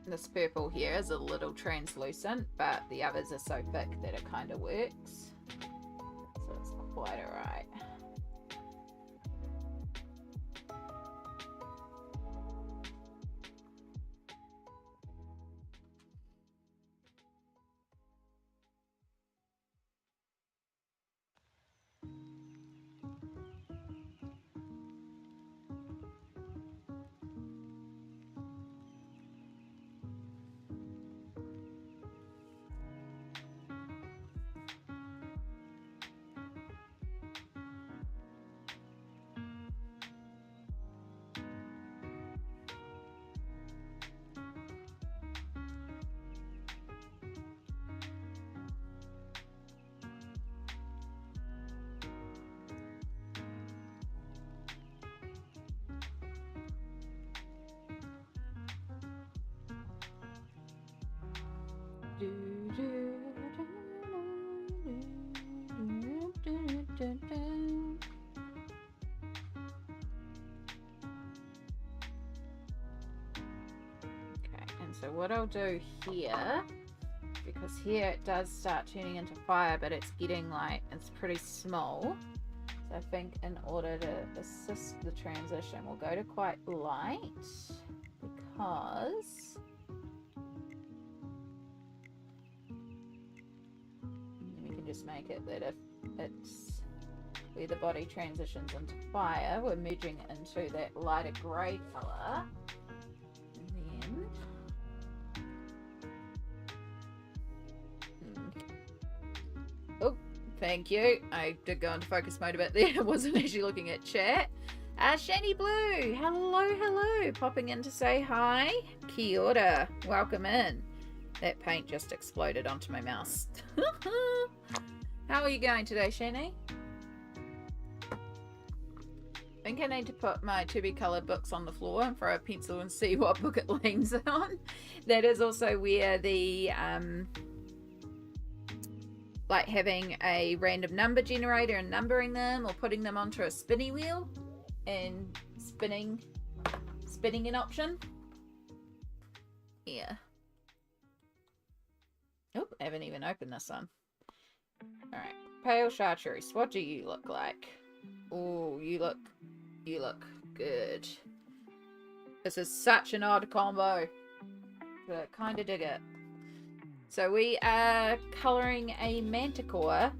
This purple here is a little translucent, but the others are so thick that it kind of works. So it's quite alright. So what I'll do here, because here it does start turning into fire, but it's getting like, it's pretty small. So I think in order to assist the transition, we'll go to quite light, because we can just make it that if it's where the body transitions into fire, we're merging into that lighter grey colour. Oh, thank you. I did go into focus mode a bit there. I wasn't actually looking at chat. Shani Blue, hello. Popping in to say hi. Kia ora. Welcome in. That paint just exploded onto my mouse. How are you going today, Shani? Are think I need to put my to be coloured books on the floor and throw a pencil and see what book it lands on. That is also where the like having a random number generator and numbering them, or putting them onto a spinny wheel and spinning an option. Yeah. Oh, I haven't even opened this one. Alright. Pale chartreuse, what do you look like? Oh, you look good. This is such an odd combo, but I kind of dig it. So we are colouring a manticore.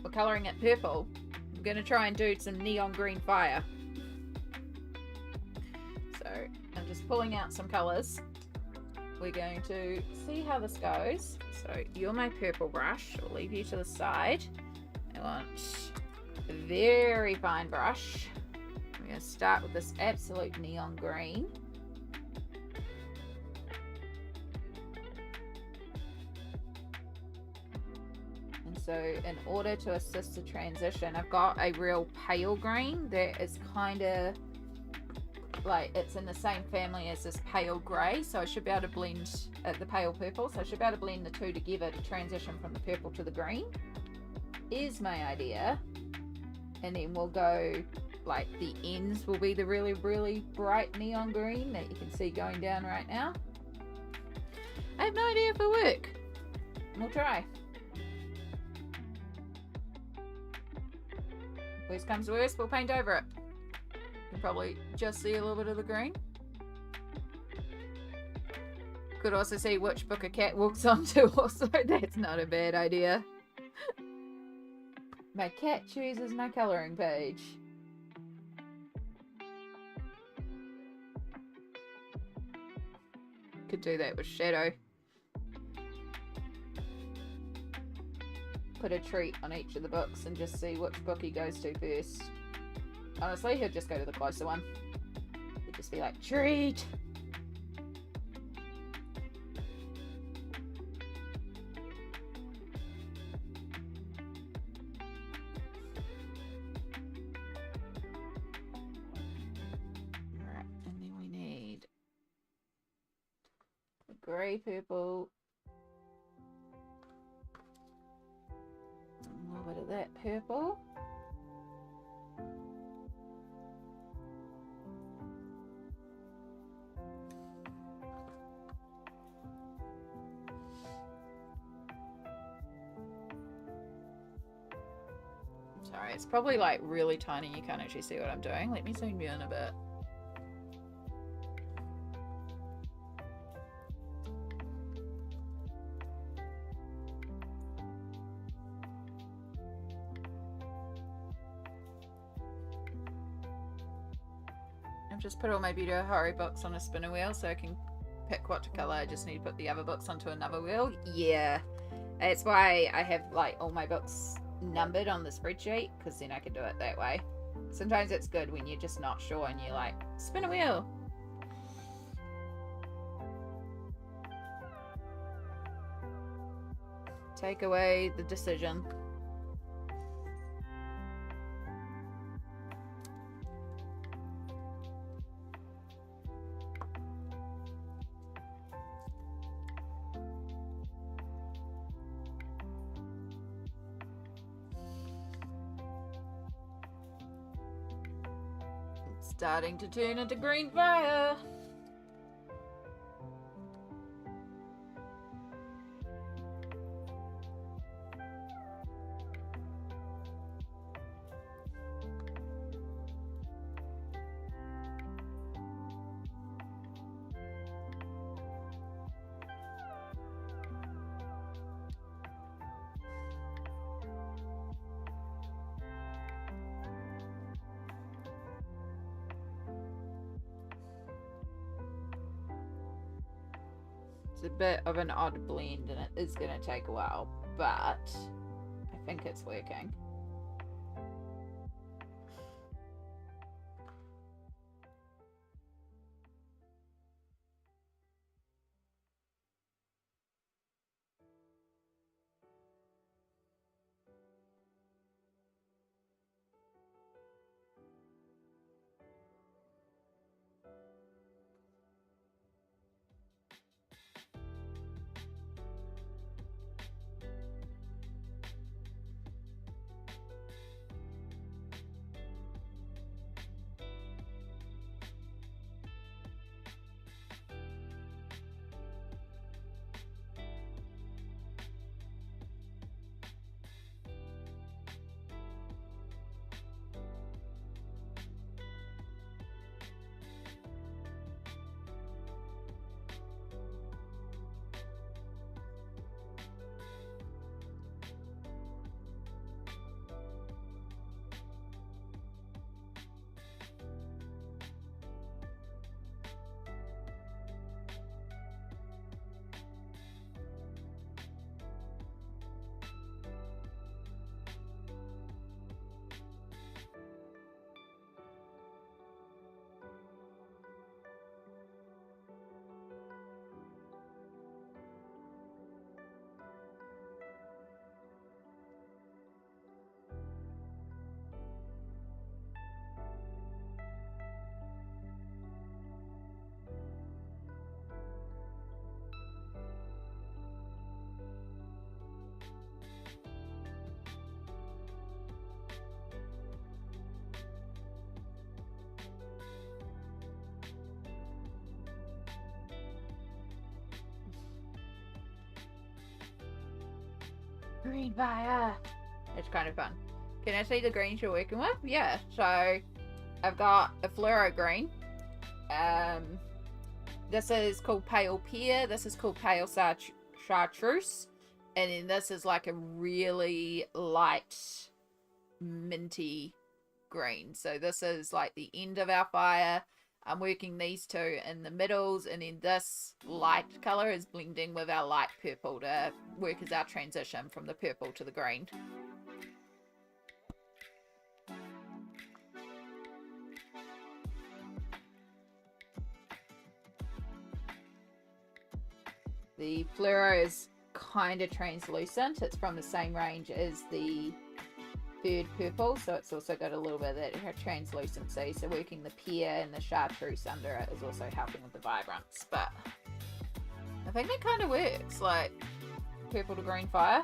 We're colouring it purple. I'm going to try and do some neon green fire. So I'm just pulling out some colours. We're going to see how this goes. So you're my purple brush. I'll leave you to the side. I want a very fine brush. I'm going to start with this absolute neon green. And so in order to assist the transition, I've got a real pale green that is kind of like, it's in the same family as this pale grey, so I should be able to blend the pale purple, so I should be able to blend the two together to transition from the purple to the green, is my idea. And then we'll go, like, the ends will be the really, really bright neon green that you can see going down right now. I have no idea if it'll work. We'll try. Worst comes to worst, we'll paint over it. You can probably just see a little bit of the green. Could also see which book a cat walks onto also. That's not a bad idea. My cat chooses my colouring page. Could do that with shadow. Put a treat on each of the books and just see which book he goes to first. Honestly, he'll just go to the closer one. He'd just be like, treat! Alright, and then we need the grey purple. A little bit of that purple. Sorry, it's probably like really tiny. You can't actually see what I'm doing. Let me zoom in a bit. I've just put all my Beauty Horror books on a spinner wheel so I can pick what to colour. I just need to put the other books onto another wheel. Yeah, that's why I have like all my books numbered on the spreadsheet, because then I can do it that way. Sometimes it's good when you're just not sure and you're like, spin a wheel. Take away the decision. Starting to turn into green fire. A bit of an odd blend and it is going to take a while, but I think it's working. Green fire. It's kind of fun. Can I see the greens you're working with? Yeah, so I've got a fluoro green. This is called pale pear. This is called pale chartreuse. And then this is like a really light minty green. So this is like the end of our fire. I'm working these two in the middles, and then this light color is blending with our light purple to work as our transition from the purple to the green. The fluoro is kind of translucent. It's from the same range as the bird purple, so it's also got a little bit of that translucency. So working the pear and the chartreuse under it is also helping with the vibrance. But I think it kind of works, like purple to green fire.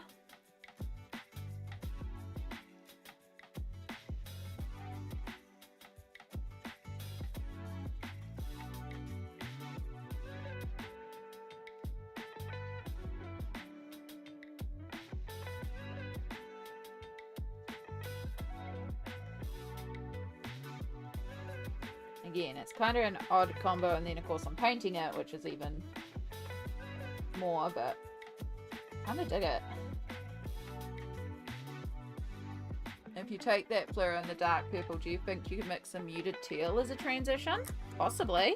Again, it's kind of an odd combo, and then of course I'm painting it, which is even more, but I kind of dig it. If you take that fluoro and the dark purple, do you think you could mix a muted teal as a transition? Possibly.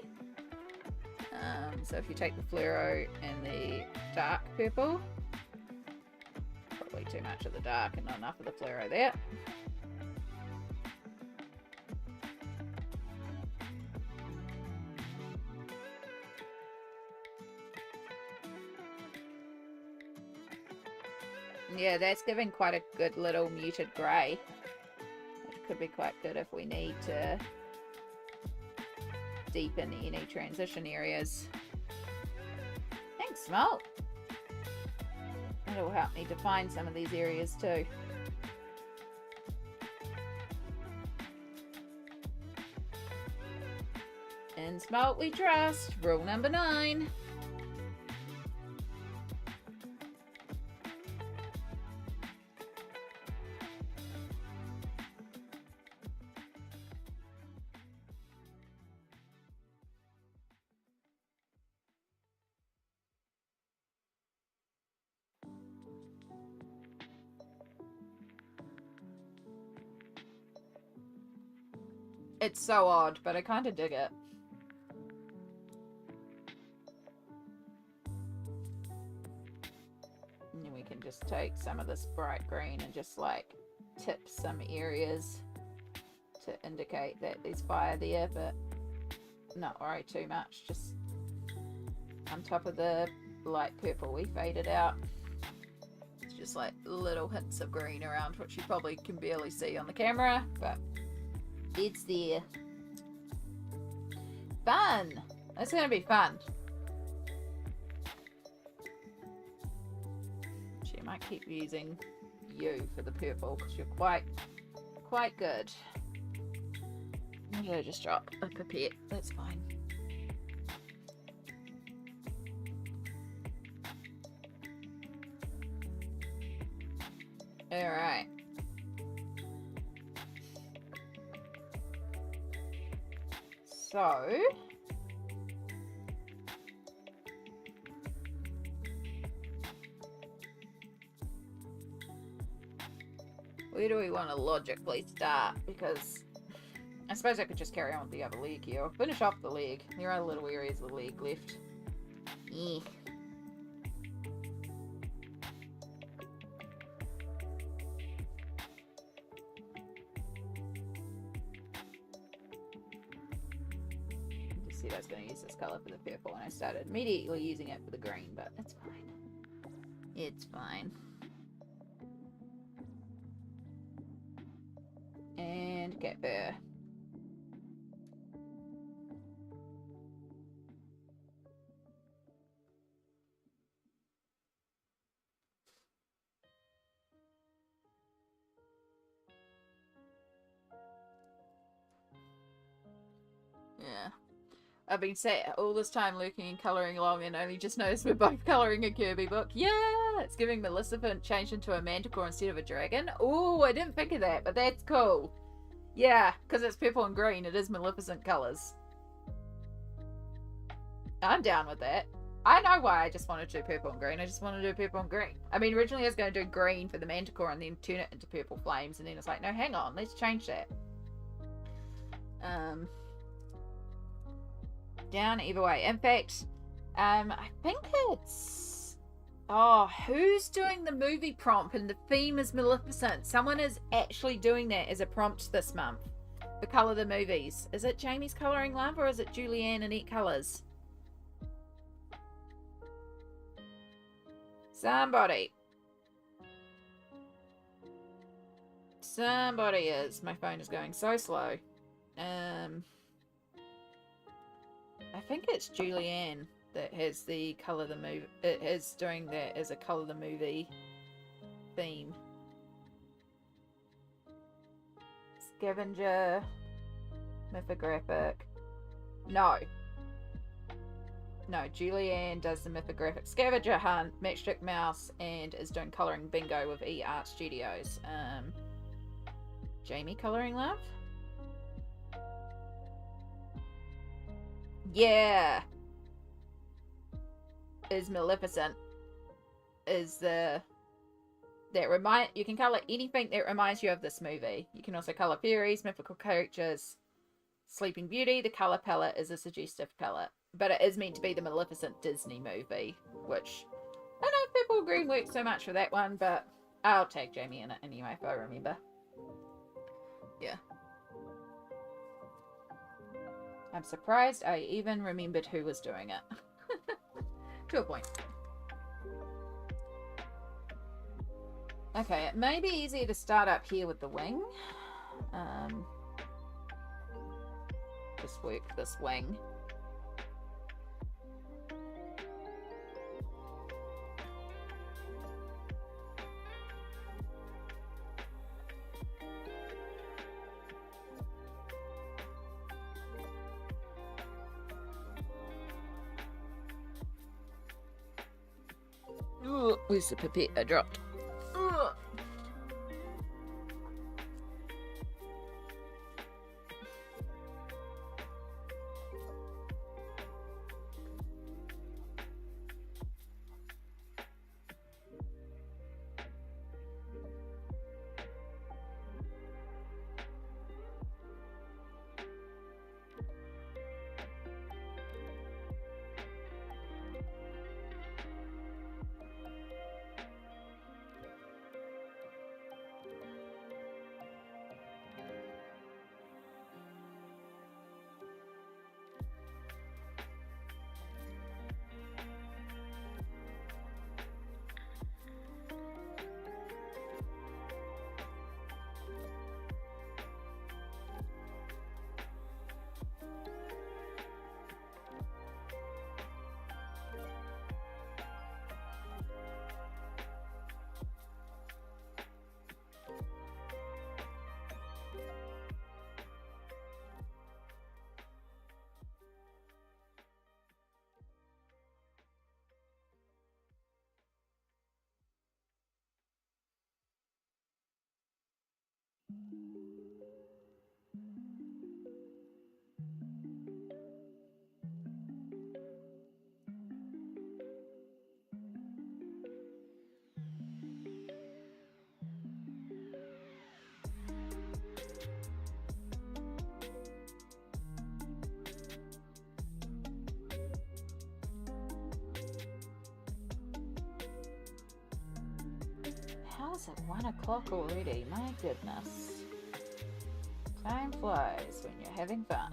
So if you take the fluoro and the dark purple, probably too much of the dark and not enough of the fluoro there. Yeah, that's giving quite a good little muted grey, which could be quite good if we need to deepen any transition areas. Thanks, Smoke. That'll help me define some of these areas too. In Smoke we trust. Rule number 9. It's so odd, but I kind of dig it. And then we can just take some of this bright green and just like tip some areas to indicate that there's fire there, but not worry too much. Just on top of the light purple we faded out. It's just like little hints of green around, which you probably can barely see on the camera, but it's there. Fun! It's gonna be fun. Actually, I might keep using you for the purple because you're quite good. Why did I just drop a pipette? That's fine. Alright. So, where do we want to logically start? Because I suppose I could just carry on with the other leg here. I'll finish off the leg. There are little areas of the leg left. Yeah. I was going to use this color for the purple, and I started immediately using it for the green, but it's fine. It's fine. And cat fur. Yeah. I've been sat all this time looking and colouring along and only just noticed we're both colouring a Kerby book. Yeah! It's giving Maleficent changed into a manticore instead of a dragon. Oh, I didn't think of that, but that's cool. Yeah, because it's purple and green. It is Maleficent colours. I'm down with that. I know why I just wanted to do purple and green. I just wanted to do purple and green. I mean, originally I was going to do green for the manticore and then turn it into purple flames. And then it's like, no, hang on. Let's change that. Down either way. In fact, I think it's... Oh, who's doing the movie prompt and the theme is Maleficent? Someone is actually doing that as a prompt this month. The colour the movies. Is it Jamie's Colouring Love or is it Julianne and Eat Colours? Somebody is. My phone is going so slow. I think it's Julianne that has the colour the movie. It is doing that as a colour the movie theme. Scavenger, mythographic. No, Julianne does the mythographic scavenger hunt, Matchstick Mouse, and is doing colouring bingo with E-Art Studios. Jamie Colouring Love? Yeah! Is Maleficent. Is the... You can colour anything that reminds you of this movie. You can also colour fairies, mythical creatures. Sleeping Beauty, the colour palette is a suggestive palette. But it is meant to be the Maleficent Disney movie, which I don't know if purple green works so much for that one, but I'll tag Jamie in it anyway if I remember. Yeah. I'm surprised I even remembered who was doing it. To a point. Okay, it may be easier to start up here with the wing. Just work this wing. Ooh, where's the pipette I dropped? Ooh. How's it 1 o'clock already? My goodness. Time flies when you're having fun.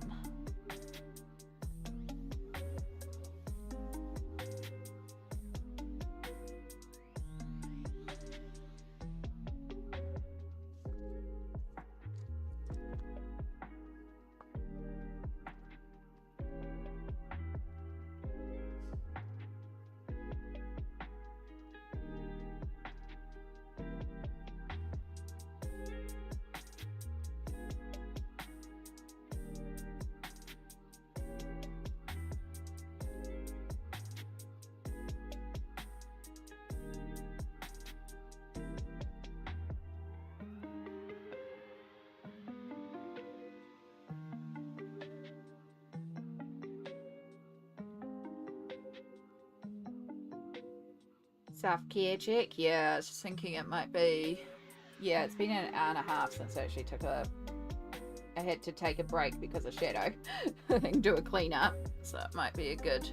Self-care check? Yeah, I was just thinking it might be... Yeah, it's been an hour and a half since I actually took a... I had to take a break because of shadow and do a clean-up, so it might be a good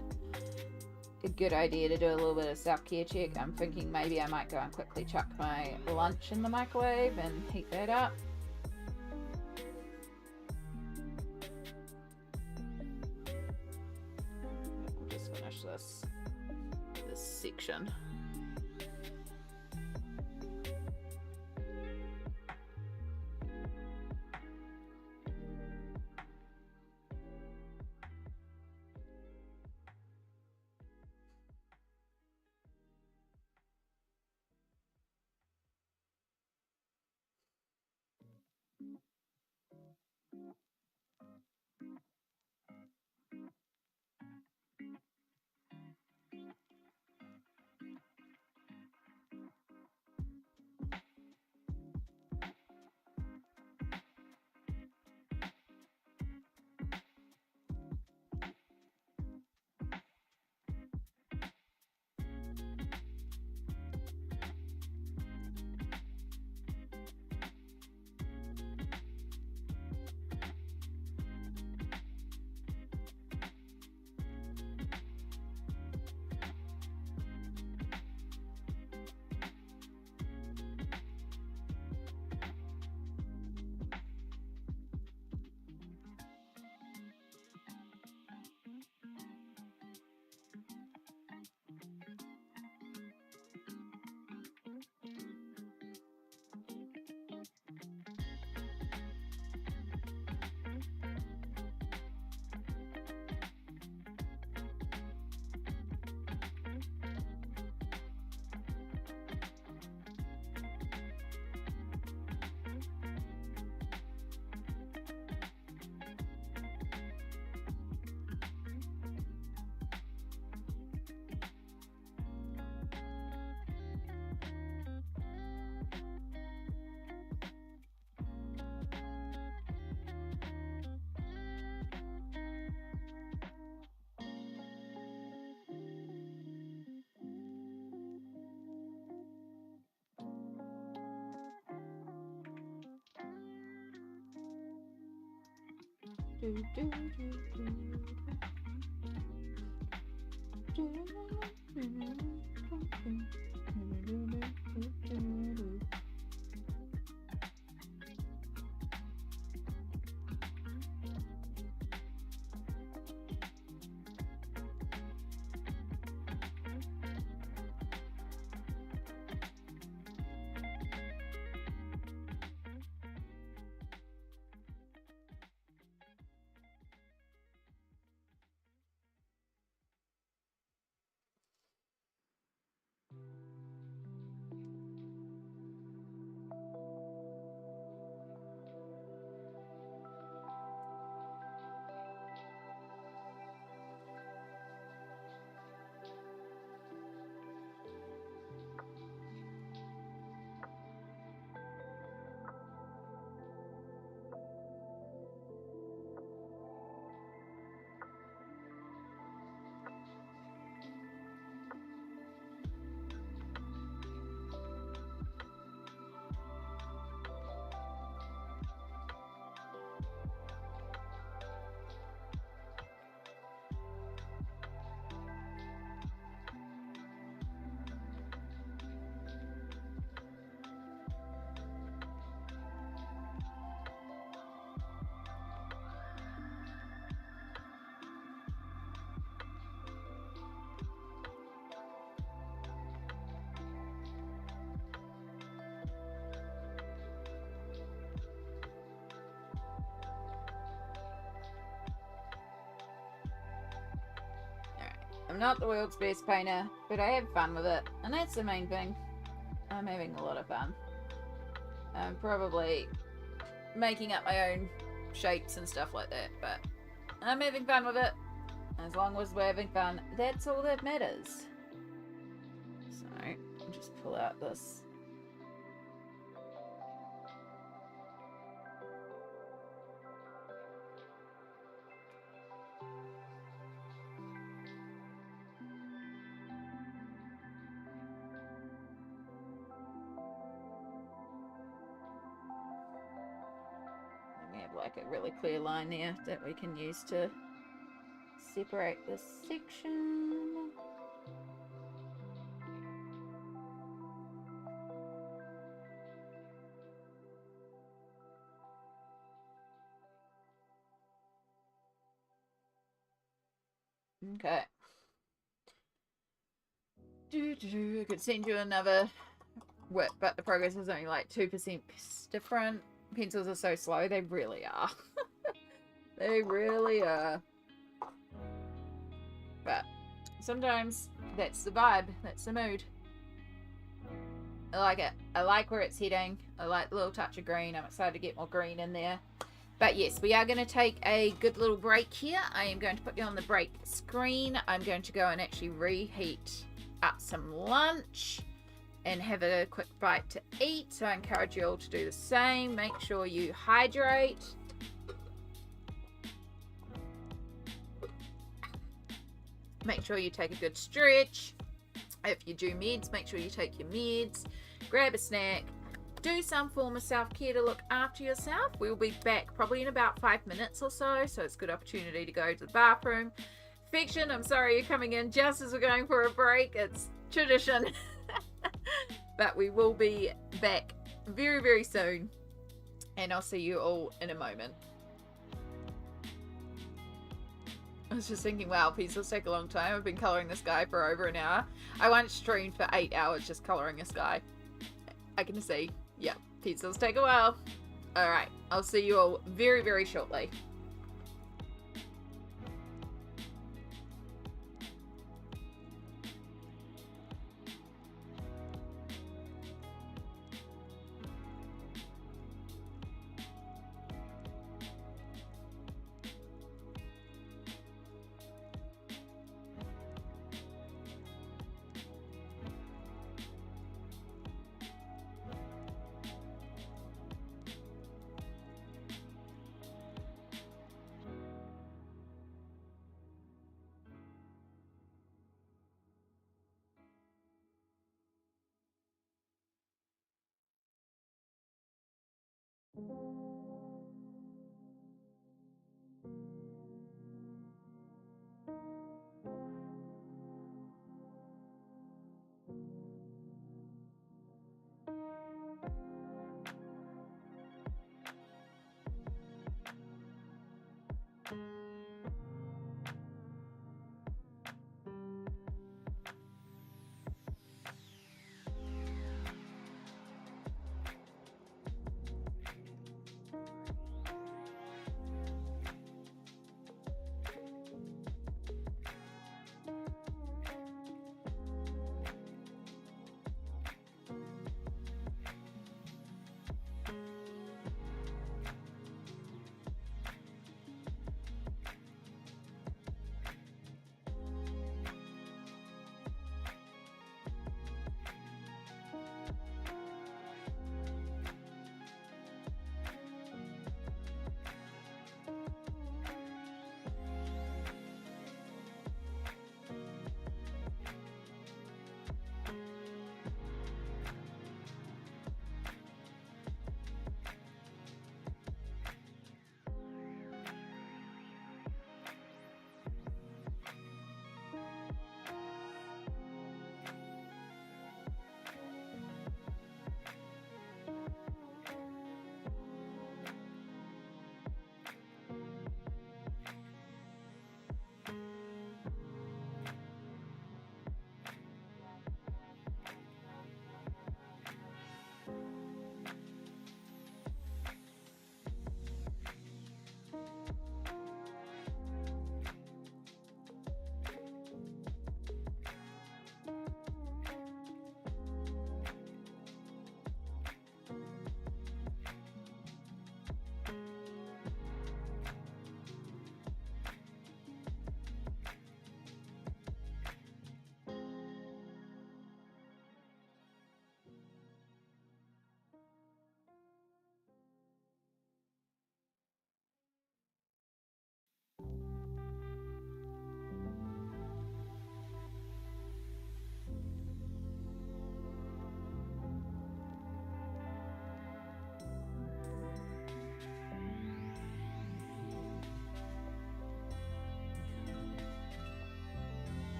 idea to do a little bit of self-care check. I'm thinking maybe I might go and quickly chuck my lunch in the microwave and heat that up. I'll just finish this section. I'm not the world's best painter, but I have fun with it, and that's the main thing. I'm having a lot of fun. I'm probably making up my own shapes and stuff like that, but I'm having fun with it. As long as we're having fun, that's all that matters. So, I'll just pull out this. like a really clear line there that we can use to separate this section. Okay. I could send you another whip, but the progress is only like 2% different. Pencils are so slow, they really are. They really are. But sometimes that's the vibe, that's the mood. I like it. I like where it's heading. I like the little touch of green. I'm excited to get more green in there. But yes, we are going to take a good little break here. I am going to put you on the break screen. I'm going to go and actually reheat up some lunch and have a quick bite to eat. So I encourage you all to do the same. Make sure you hydrate. Make sure you take a good stretch. If you do meds, make sure you take your meds. Grab a snack. Do some form of self-care to look after yourself. We'll be back probably in about 5 minutes or so. So it's a good opportunity to go to the bathroom. Fiction, I'm sorry you're coming in just as we're going for a break. It's tradition. But we will be back very, very soon. And I'll see you all in a moment. I was just thinking, wow, pencils take a long time. I've been colouring this guy for over an hour. I once streamed for 8 hours just colouring this guy. I can see, yeah, pencils take a while. Alright, I'll see you all very, very shortly.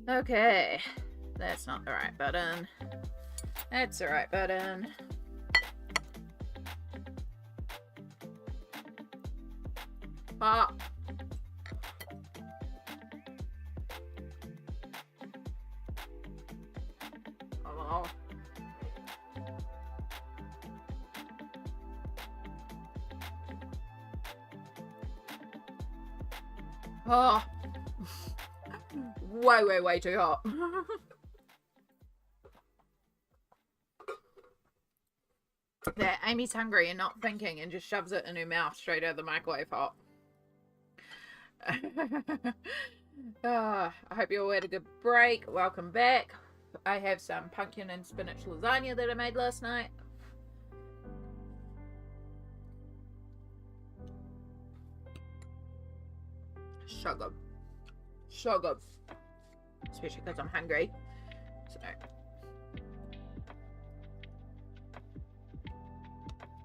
Okay, that's not the right button. That's the right button. Ah. Oh. Oh. Way too hot. There, Amy's hungry and not thinking and just shoves it in her mouth straight out of the microwave hot. I hope you all had a good break. Welcome back. I have some pumpkin and spinach lasagna that I made last night. So good. So good. Especially because I'm hungry. So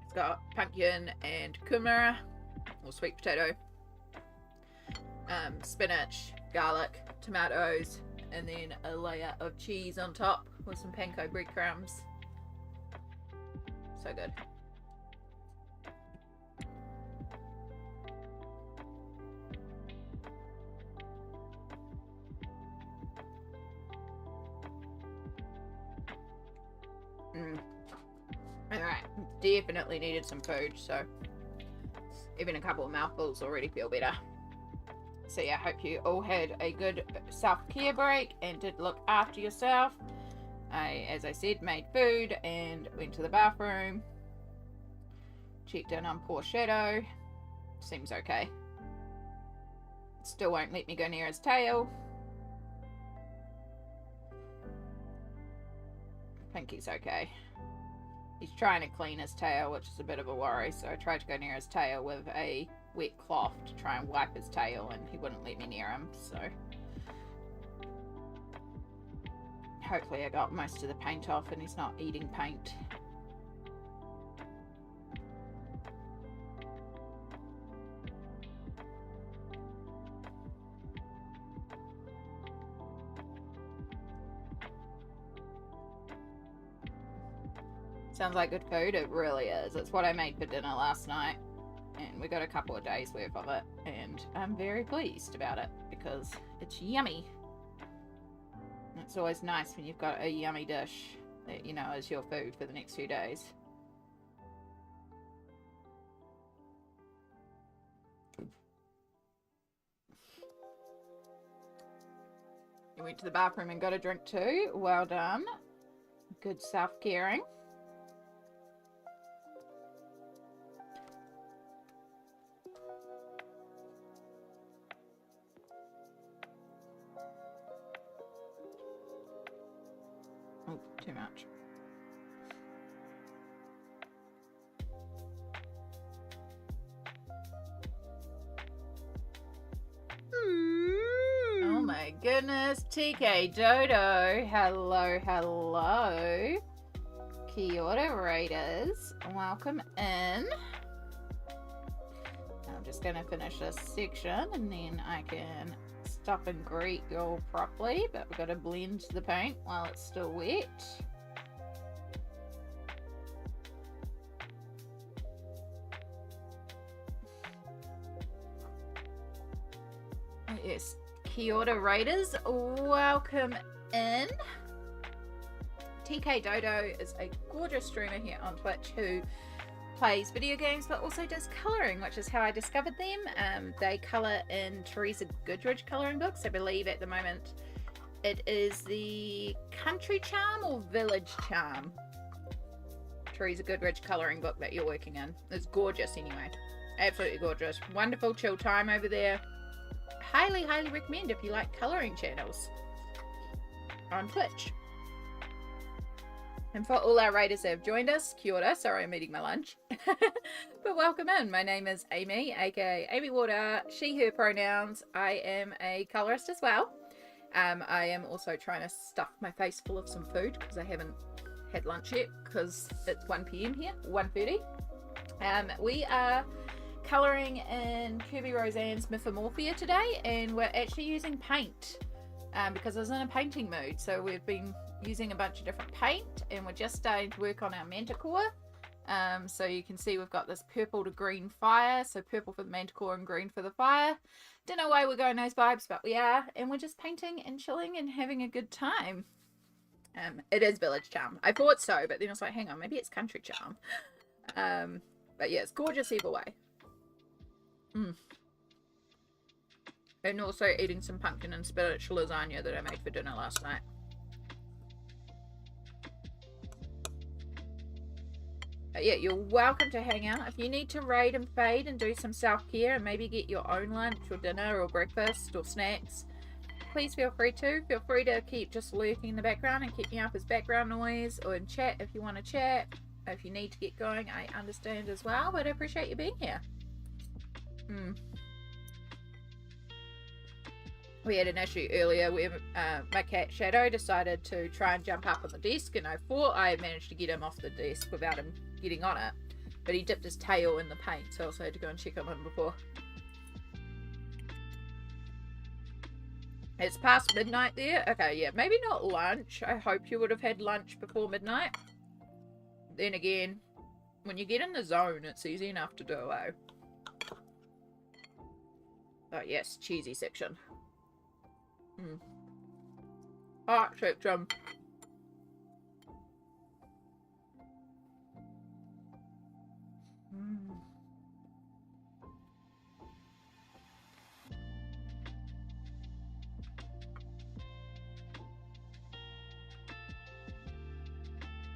it's got pumpkin and kumara, or sweet potato, spinach, garlic, tomatoes, and then a layer of cheese on top with some panko breadcrumbs. So good. Alright, definitely needed some food, so even a couple of mouthfuls already feel better. So yeah, I hope you all had a good self-care break and did look after yourself. I, as I said, made food and went to the bathroom. Checked in on poor Shadow. Seems okay. Still won't let me go near his tail. I think he's okay. He's trying to clean his tail, which is a bit of a worry, so I tried to go near his tail with a wet cloth to try and wipe his tail, and he wouldn't let me near him, so hopefully I got most of the paint off and he's not eating paint. Sounds like good food. It really is. It's what I made for dinner last night, and we got a couple of days worth of it, and I'm very pleased about it because it's yummy. It's always nice when you've got a yummy dish that you know is your food for the next few days. You went to the bathroom and got a drink too. Well done. Good self-caring. Oh, too much. Oh my goodness, TK Dodo. Hello, hello. Kia ora, Raiders. Welcome in. I'm just going to finish this section and then I can stop and greet you all properly, but we've got to blend the paint while it's still wet. Yes, kia ora, Raiders. Welcome in. TK Dodo is a gorgeous streamer here on Twitch who plays video games but also does colouring, which is how I discovered them. They colour in Teresa Goodridge colouring books. I believe at the moment it is the Country Charm or Village Charm Teresa Goodridge colouring book that you're working in. It's gorgeous anyway. Absolutely gorgeous. Wonderful chill time over there. Highly recommend if you like colouring channels on Twitch. And for all our raiders that have joined us, kia ora. Sorry, I'm eating my lunch. But welcome in. My name is Amy, aka Amy Water, she, her pronouns. I am a colourist as well. I am also trying to stuff my face full of some food because I haven't had lunch yet because it's 1 PM here, 1:30. We are colouring in Kerby Rosanes Mythomorphia today, and we're actually using paint because I was in a painting mood. So we've been using a bunch of different paint, and we're just starting to work on our manticore. So you can see we've got this purple to green fire, so purple for the manticore and green for the fire. Don't know why we're going those vibes, but we are, and we're just painting and chilling and having a good time. It is village charm. I thought so, but then I was like, hang on, maybe it's country charm. But yeah, it's gorgeous either way. And also eating some pumpkin and spinach lasagna that I made for dinner last night. But yeah, you're welcome to hang out. If you need to raid and fade and do some self-care and maybe get your own lunch or dinner or breakfast or snacks, please feel free to. Feel free to keep just lurking in the background and keep me up as background noise, or in chat if you want to chat. If you need to get going, I understand as well, but I appreciate you being here. We had an issue earlier where my cat Shadow decided to try and jump up on the desk, and I thought I had managed to get him off the desk without him getting on it, but he dipped his tail in the paint, so I also had to go and check on him before. It's past midnight there. Okay, yeah, maybe not lunch. I hope you would have had lunch before midnight. Then again, when you get in the zone, it's easy enough to do. Oh yes, cheesy section. Art section.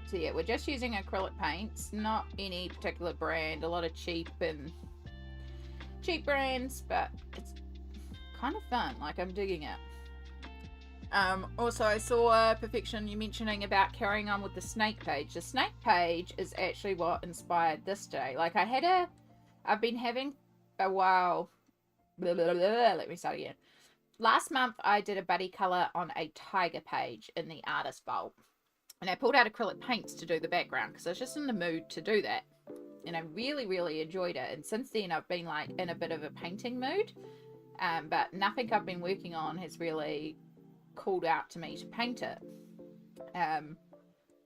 So yeah, we're just using acrylic paints, not any particular brand. A lot of cheap brands, but it's kind of fun. Like, I'm digging it. Also, I saw Perfection, you mentioning about carrying on with the snake page. The snake page is actually what inspired this today. Like, I've been having a while. Let me start again. Last month, I did a buddy color on a tiger page in the artist vault. And I pulled out acrylic paints to do the background because I was just in the mood to do that. And I really, really enjoyed it. And since then, I've been like in a bit of a painting mood. But nothing I've been working on has really called out to me to paint it. And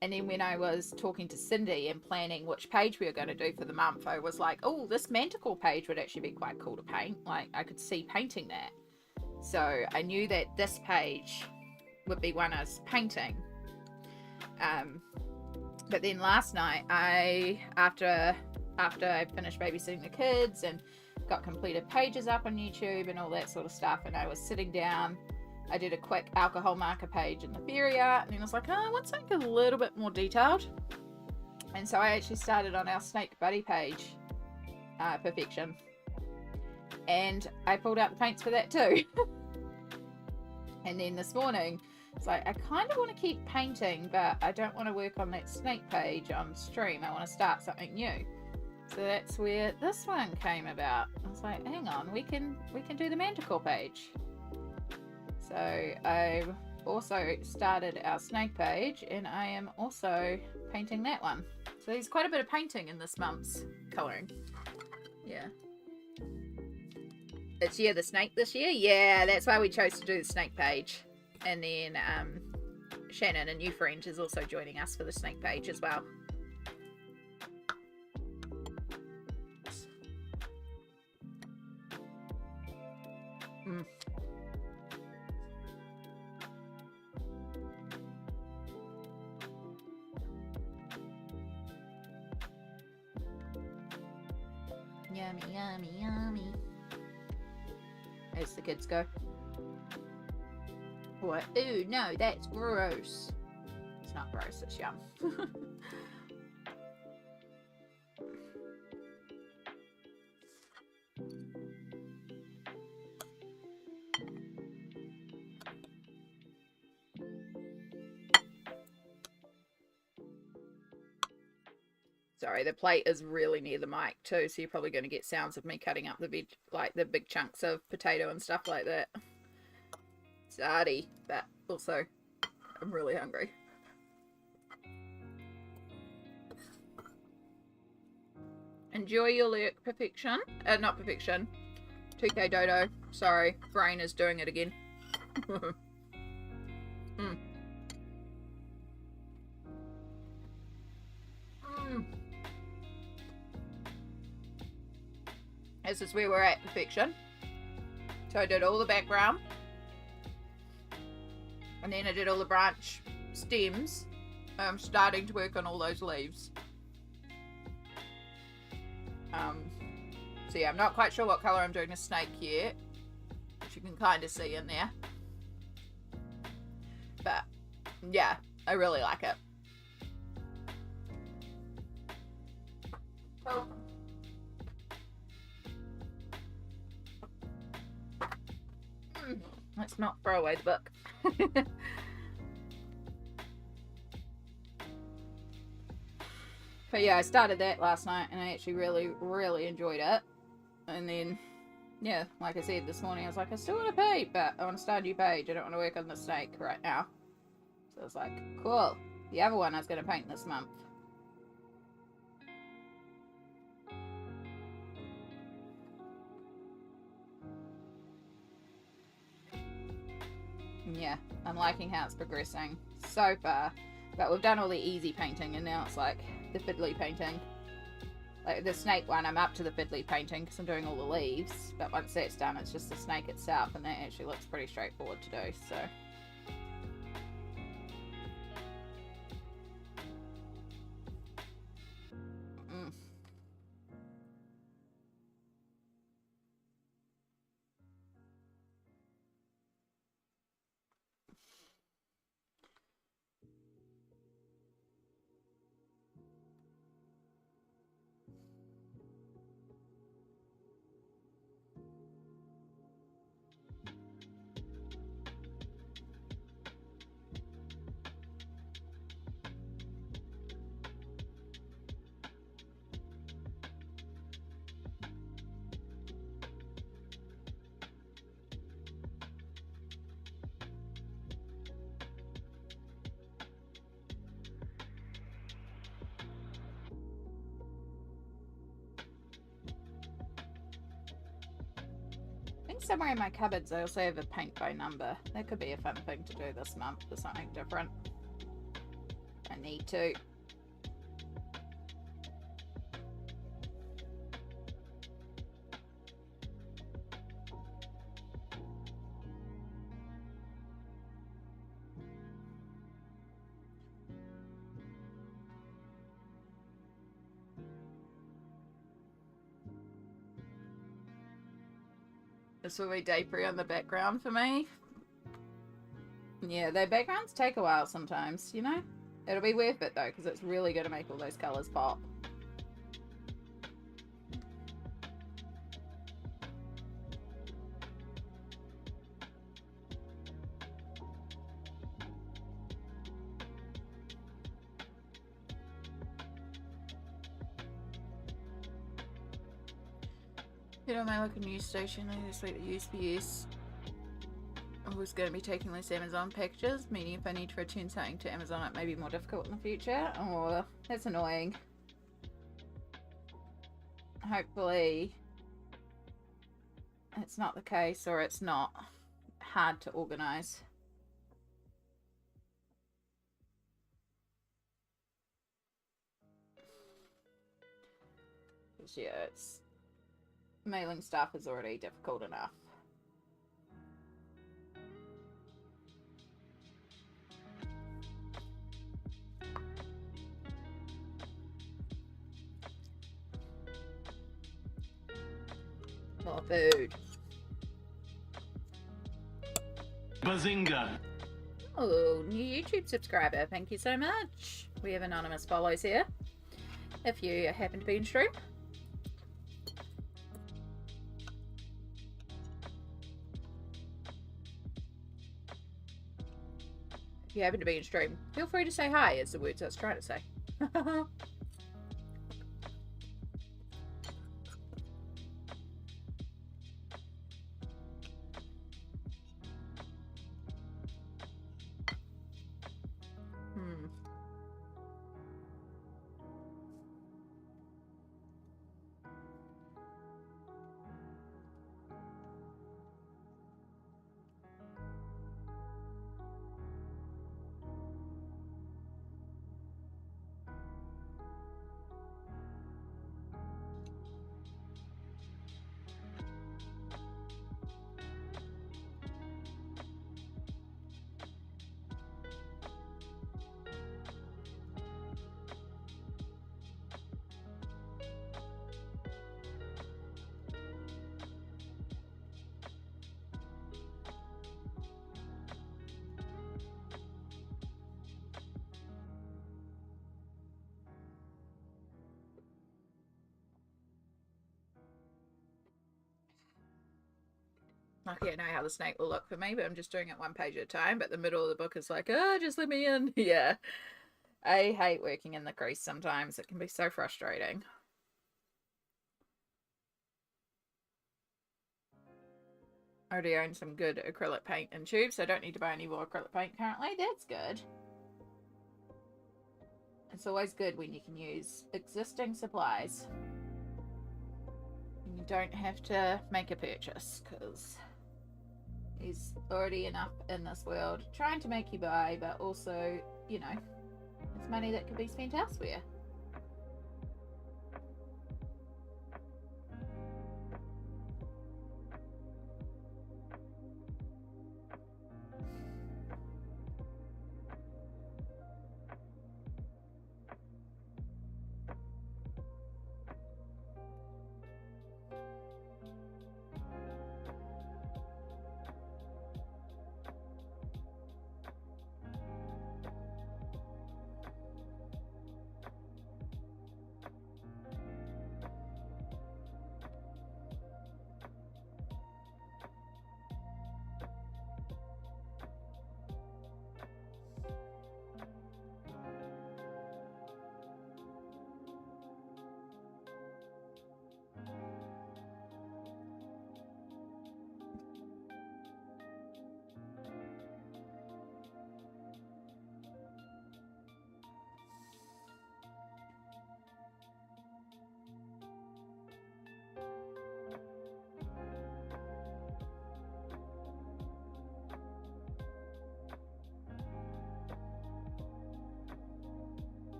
then when I was talking to Cindy and planning which page we were going to do for the month, I was like, oh, this manticore page would actually be quite cool to paint. Like, I could see painting that. So I knew that this page would be one I was painting. But then last night, after I finished babysitting the kids and got completed pages up on YouTube and all that sort of stuff, and I was sitting down, I did a quick alcohol marker page in the fairy art, and then I was like, oh, I want something a little bit more detailed. And so I actually started on our snake buddy page, Perfection, and I pulled out the paints for that too. And then this morning, it's like, I kind of want to keep painting, but I don't want to work on that snake page on stream. I want to start something new. So that's where this one came about. I was like, hang on, we can do the manticore page. So I also started our snake page, and I am also painting that one. So there's quite a bit of painting in this month's colouring. Yeah. It's the snake this year? Yeah, that's why we chose to do the snake page. And then Shannon, a new friend, is also joining us for the snake page as well. Yummy, yummy, yummy. As the kids go. What? Ooh, no, that's gross. It's not gross, it's yum. Sorry, the plate is really near the mic too, so you're probably going to get sounds of me cutting up the veg, like the big chunks of potato and stuff like that. It's arty, but also I'm really hungry. Enjoy your lurk, Perfection. Not Perfection. 2K Dodo. Sorry, brain is doing it again. This is where we're at perfection. So I did all the background. And then I did all the branch stems. I'm starting to work on all those leaves. So yeah, I'm not quite sure what colour I'm doing a snake yet. Which you can kind of see in there. But yeah, I really like it. Oh. Let's not throw away the book. But yeah, I started that last night and I actually really enjoyed it. And then, yeah, like I said this morning, I was like, I still want to paint, but I want to start a new page. I don't want to work on the snake right now. So I was like, cool. The other one I was going to paint this month. Yeah, I'm liking how it's progressing so far. But we've done all the easy painting and now it's like the fiddly painting. Like the snake one, I'm up to the fiddly painting because I'm doing all the leaves. But once that's done, it's just the snake itself and that actually looks pretty straightforward to do, so. I think somewhere in my cupboards I also have a paint by number. That could be a fun thing to do this month for something different. I need to. This will be debris on the background for me. Yeah, the backgrounds take a while sometimes, you know? It'll be worth it though, because it's really going to make all those colours pop. Get on my local news station this week at USPS. I was going to be taking less Amazon packages, meaning if I need to return something to Amazon it may be more difficult in the future. Oh, that's annoying. Hopefully it's not the case, or it's not hard to organise. Because yeah, it's mailing stuff is already difficult enough. More food. Bazinga! Oh, new YouTube subscriber. Thank you so much. We have anonymous follows here. If you happen to be in stream. If you happen to be in stream, feel free to say hi, is the words I was trying to say. Like, I don't know how the snake will look for me, but I'm just doing it one page at a time. But the middle of the book is like, oh, just let me in. Yeah. I hate working in the crease sometimes. It can be so frustrating. I already own some good acrylic paint in tubes, so I don't need to buy any more acrylic paint currently. That's good. It's always good when you can use existing supplies. You don't have to make a purchase, because there's already enough in this world trying to make you buy, but also, you know, it's money that could be spent elsewhere.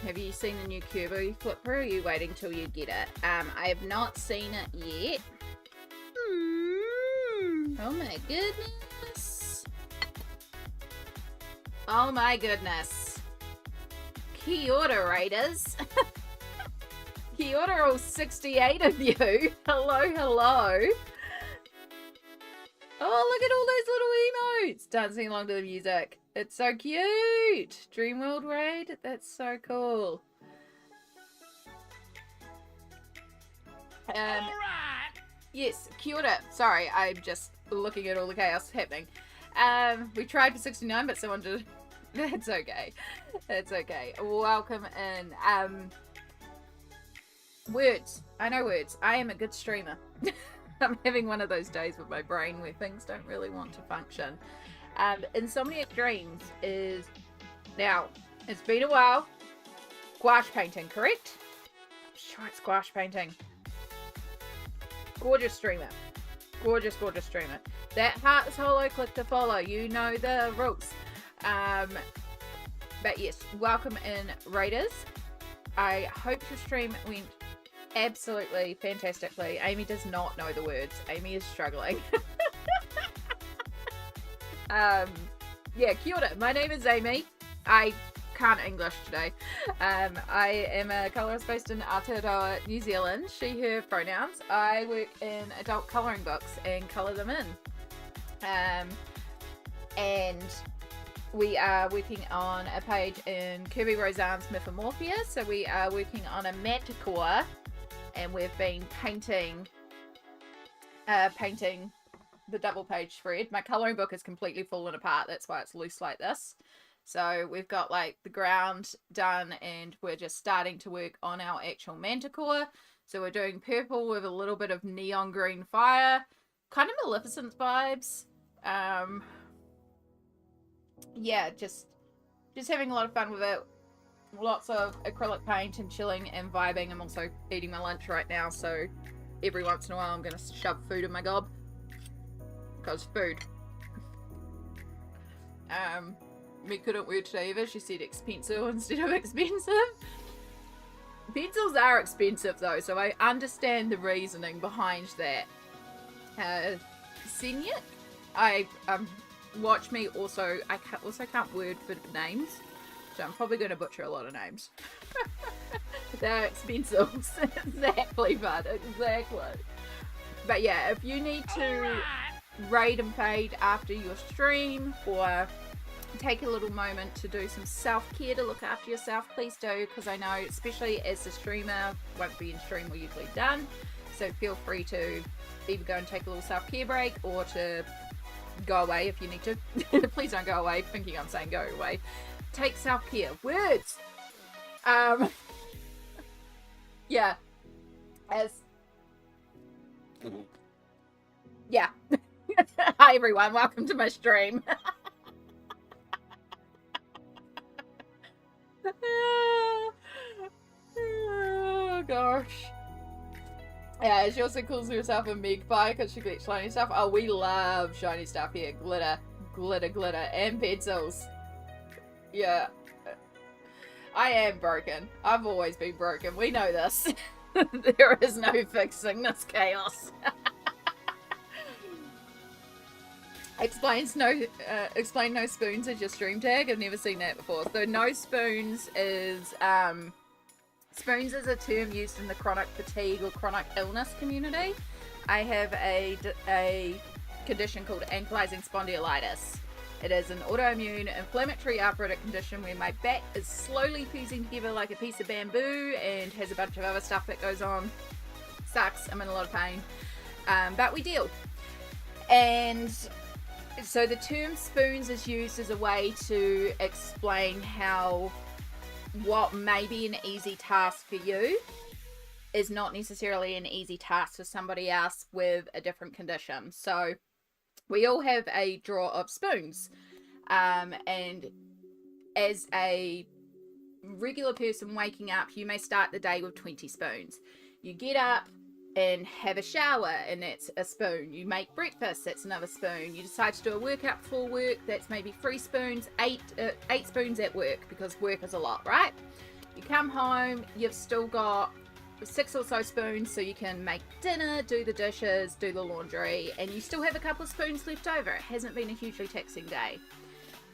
Have you seen the new Kerby flipper? Or are you waiting till you get it? I have not seen it yet. Oh my goodness. Oh my goodness. Kia ora, Raiders. Kia ora, all 68 of you. Hello, hello. Oh, look at all those little emotes dancing along to the music. It's so cute. Dreamworld Raid. That's so cool. All right. Yes, kia ora. Sorry, I'm just looking at all the chaos happening. We tried for 69, but someone did. That's okay. That's okay. Welcome in. Words. I know words. I am a good streamer. I'm having one of those days with my brain where things don't really want to function. Insomniac Dreams is, now, it's been a while. Gouache painting, correct? I'm sure it's gouache painting. Gorgeous streamer. Gorgeous, gorgeous streamer. That heart is hollow, click to follow. You know the rules. But yes, welcome in, Raiders. I hope your stream went absolutely fantastically. Amy does not know the words. Amy is struggling. Yeah, kia ora. My name is Amy. I can't English today. I am a colourist based in Aotearoa, New Zealand. She, her pronouns. I work in adult colouring books and colour them in. And we are working on a page in Kerby Rosanes Mythomorphia. So we are working on a manticore, and we've been painting the double page spread. My colouring book is completely fallen apart. That's why it's loose like this. So we've got like the ground done and we're just starting to work on our actual manticore. So we're doing purple with a little bit of neon green fire, kind of Maleficent vibes. Yeah, just having a lot of fun with it. Lots of acrylic paint and chilling and vibing. I'm also eating my lunch right now, so every once in a while I'm going to shove food in my gob. Because food. Me couldn't word today either. She said expensive instead of expensive. Pencils are expensive though, so I understand the reasoning behind that. Senyuk, watch me also. I can't word for names, so I'm probably going to butcher a lot of names. They're expensive, exactly, bud, exactly. But yeah, if you need to raid and fade after your stream or take a little moment to do some self-care to look after yourself, please do, because I know, especially as a streamer, once we in stream we're usually done, so feel free to either go and take a little self-care break or to go away if you need to. Please don't go away thinking I'm saying go away. Take self-care. Words! Yeah. Yeah. Hi everyone, welcome to my stream. Oh gosh. Yeah, she also calls herself a magpie because she collects shiny stuff. Oh, we love shiny stuff here. Glitter, glitter, glitter, and pencils. Yeah. I am broken. I've always been broken. We know this. There is no fixing this chaos. Explain no spoons as your stream tag. I've never seen that before. So no spoons is spoons is a term used in the chronic fatigue or chronic illness community. I have a condition called ankylosing spondylitis. It is an autoimmune inflammatory arthritic condition where my back is slowly fusing together like a piece of bamboo and has a bunch of other stuff that goes on. Sucks. I'm in a lot of pain. But we deal. And so the term spoons is used as a way to explain how what may be an easy task for you is not necessarily an easy task for somebody else with a different condition. So we all have a drawer of spoons. And as a regular person waking up, you may start the day with 20 spoons. You get up and have a shower, and that's a spoon. You make breakfast, that's another spoon. You decide to do a workout before work, that's maybe 3 spoons, 8 spoons at work, because work is a lot, right? You come home, you've still got 6 or so spoons, so you can make dinner, do the dishes, do the laundry, and you still have a couple of spoons left over. It hasn't been a hugely taxing day.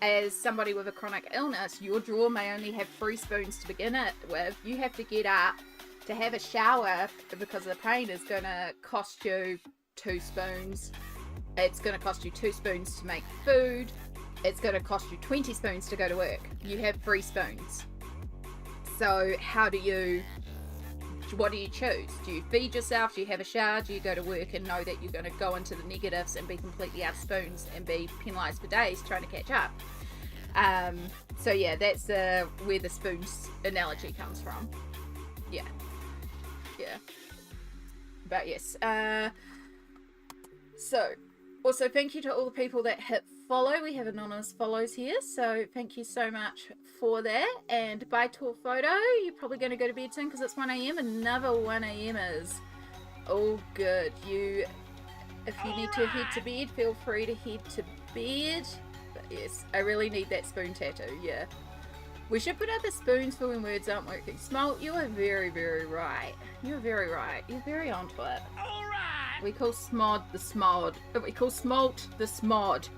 As somebody with a chronic illness, your drawer may only have 3 spoons to begin it with. You have to get up to have a shower because the pain is going to cost you 2 spoons. It's going to cost you 2 spoons to make food. It's going to cost you 20 spoons to go to work. You have 3 spoons. So what do you choose? Do you feed yourself? Do you have a shower? Do you go to work and know that you're going to go into the negatives and be completely out of spoons and be penalised for days trying to catch up? So yeah, that's where the spoons analogy comes from. Yeah. But yes. So also thank you to all the people that hit follow. We have anonymous follows here, so thank you so much for that. And bye tour photo, you're probably going to go to bed soon because it's 1 a.m. Another 1 a.m.ers. All good. If you need to head to bed, feel free to head to bed. But yes, I really need that spoon tattoo. Yeah, we should put other spoons for when words aren't working. Smalt, you are very, very right. You're very right. You're very onto it. All right. We call smod the smod. We call smalt the smod.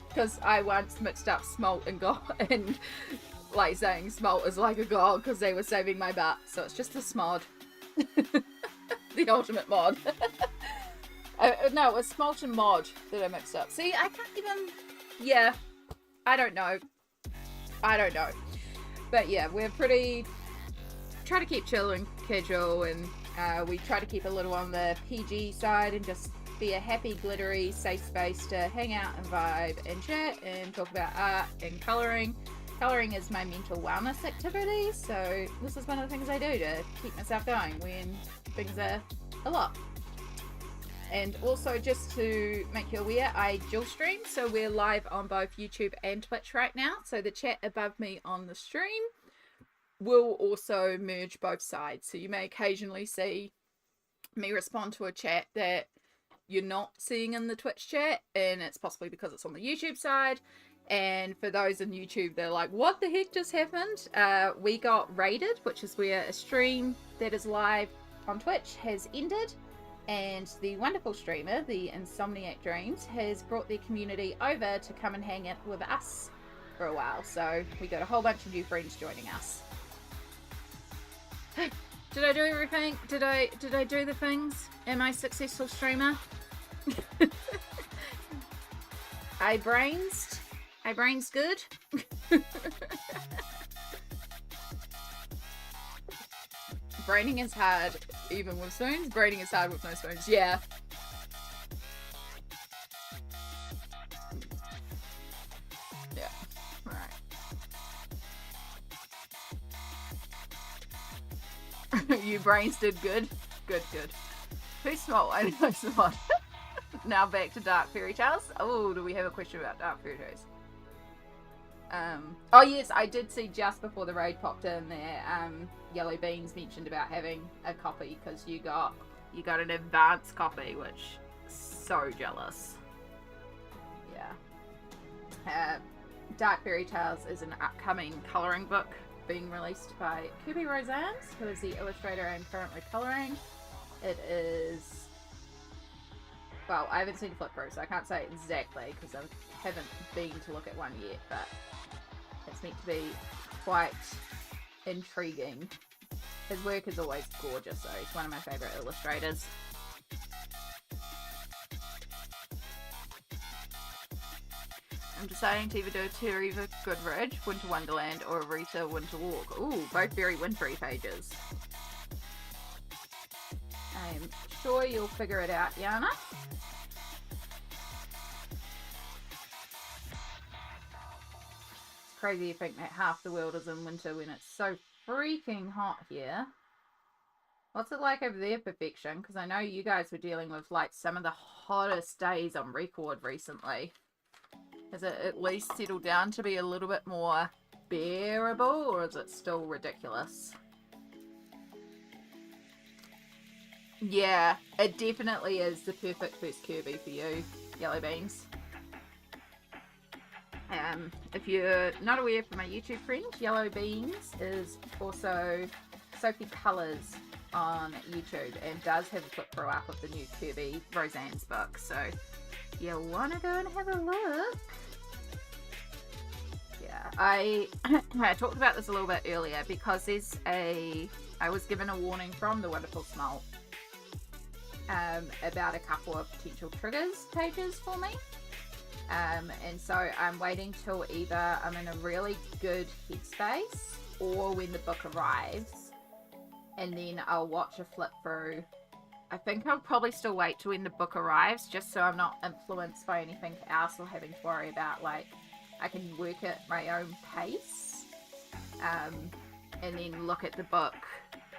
Because I once mixed up smalt and god, and like saying smalt is like a god because they were saving my butt. So it's just the smod. The ultimate mod. No, it was smalt and mod that I mixed up. See, I can't even... Yeah, I don't know. But yeah, we're try to keep chill and casual, and we try to keep a little on the PG side and just be a happy, glittery, safe space to hang out and vibe and chat and talk about art and colouring. Colouring is my mental wellness activity, so this is one of the things I do to keep myself going when things are a lot. And also, just to make you aware, I dual stream, so we're live on both YouTube and Twitch right now. So the chat above me on the stream will also merge both sides. So you may occasionally see me respond to a chat that you're not seeing in the Twitch chat, and it's possibly because it's on the YouTube side. And for those in YouTube, they're like, what the heck just happened? We got raided, which is where a stream that is live on Twitch has ended. And the wonderful streamer, the Insomniac Dreams, has brought their community over to come and hang out with us for a while. So we got a whole bunch of new friends joining us. Did I do everything? Did I do the things? Am I a successful streamer? I brainsed good. Braining is hard even with spoons. Braining is hard with no spoons. Yeah. Yeah. Alright. You brains did good. Good. Too small. I know smart. Now back to Dark Fairy Tales. Oh, do we have a question about Dark Fairy Tales? Oh yes, I did see just before the raid popped in there, Yellow Beans mentioned about having a copy because you got an advanced copy, which so jealous. Yeah. Dark Fairy Tales is an upcoming colouring book being released by Kerby Rosanes, who is the illustrator I'm currently colouring. It is, well, I haven't seen flip through, so I can't say exactly because I haven't been to look at one yet, but it's meant to be quite intriguing. His work is always gorgeous, so he's one of my favourite illustrators. I'm deciding to either do a Teresa Goodridge, Winter Wonderland, or a Rita Winter Walk. Ooh, both very wintry pages. I'm sure you'll figure it out, Yana. It's crazy to think that half the world is in winter when it's so freaking hot here. What's it like over there, Perfection? Because I know you guys were dealing with like some of the hottest days on record recently. Has it at least settled down to be a little bit more bearable, or is it still ridiculous? Yeah, it definitely is the perfect first Kerby for you, Yellow Beans. If you're not aware from my YouTube friend, Yellow Beans is also Sophie Colours on YouTube and does have a flip through up of the new Kerby Rosanes book, so you want to go and have a look. Yeah, I talked about this a little bit earlier because I was given a warning from the Wonderful Smalt about a couple of potential triggers pages for me. And so I'm waiting till either I'm in a really good headspace or when the book arrives, and then I'll watch a flip through. I think I'll probably still wait till when the book arrives, just so I'm not influenced by anything else or having to worry about, like, I can work at my own pace, and then look at the book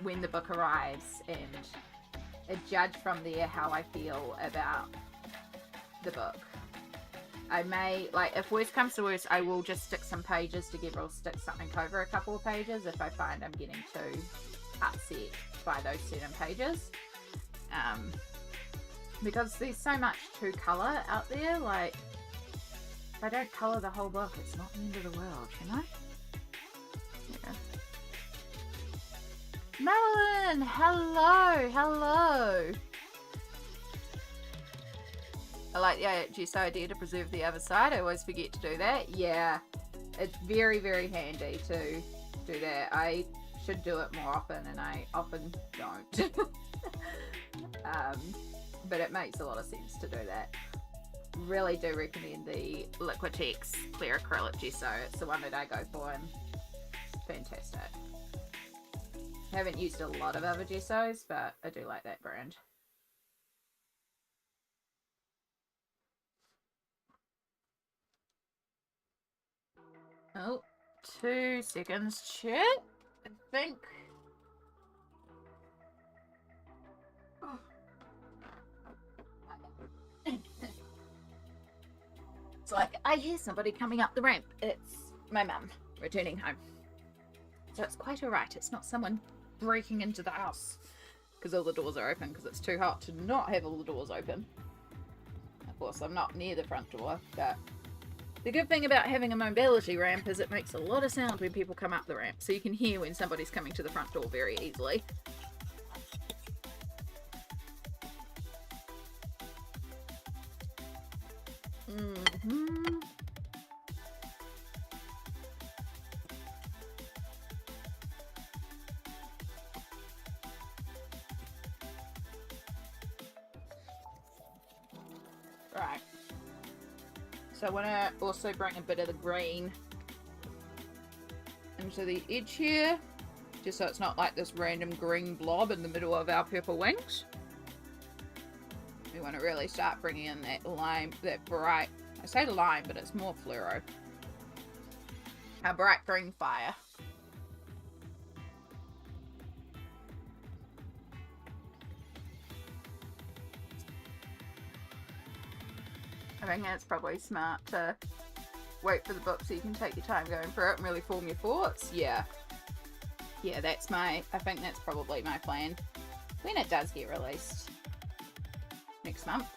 when the book arrives and judge from there how I feel about the book. I may, like, if worst comes to worst, I will just stick some pages together or stick something over a couple of pages if I find I'm getting too upset by those certain pages. Because there's so much to colour out there, like, if I don't colour the whole book, it's not the end of the world, you know? Yeah. Marilyn! Hello! I like the idea to preserve the other side. I always forget to do that. Yeah, it's very, very handy to do that. I should do it more often, and I often don't. But it makes a lot of sense to do that. Really do recommend the Liquitex Clear Acrylic Gesso. It's the one that I go for, and it's fantastic. I haven't used a lot of other gessos, but I do like that brand. Oh, 2 seconds, chat. I think. Oh. It's like, I hear somebody coming up the ramp. It's my mum returning home. So it's quite alright. It's not someone breaking into the house because all the doors are open, because it's too hot to not have all the doors open. Of course, I'm not near the front door, but the good thing about having a mobility ramp is it makes a lot of sound when people come up the ramp, so you can hear when somebody's coming to the front door very easily. Right. So I want to also bring a bit of the green into the edge here, just so it's not like this random green blob in the middle of our purple wings. We want to really start bringing in that lime, that bright, I say lime, but it's more fluoro. Our bright green fire. I think that's probably smart to wait for the book so you can take your time going through it and really form your thoughts. Yeah. Yeah, that's I think that's probably my plan. When it does get released. Next month.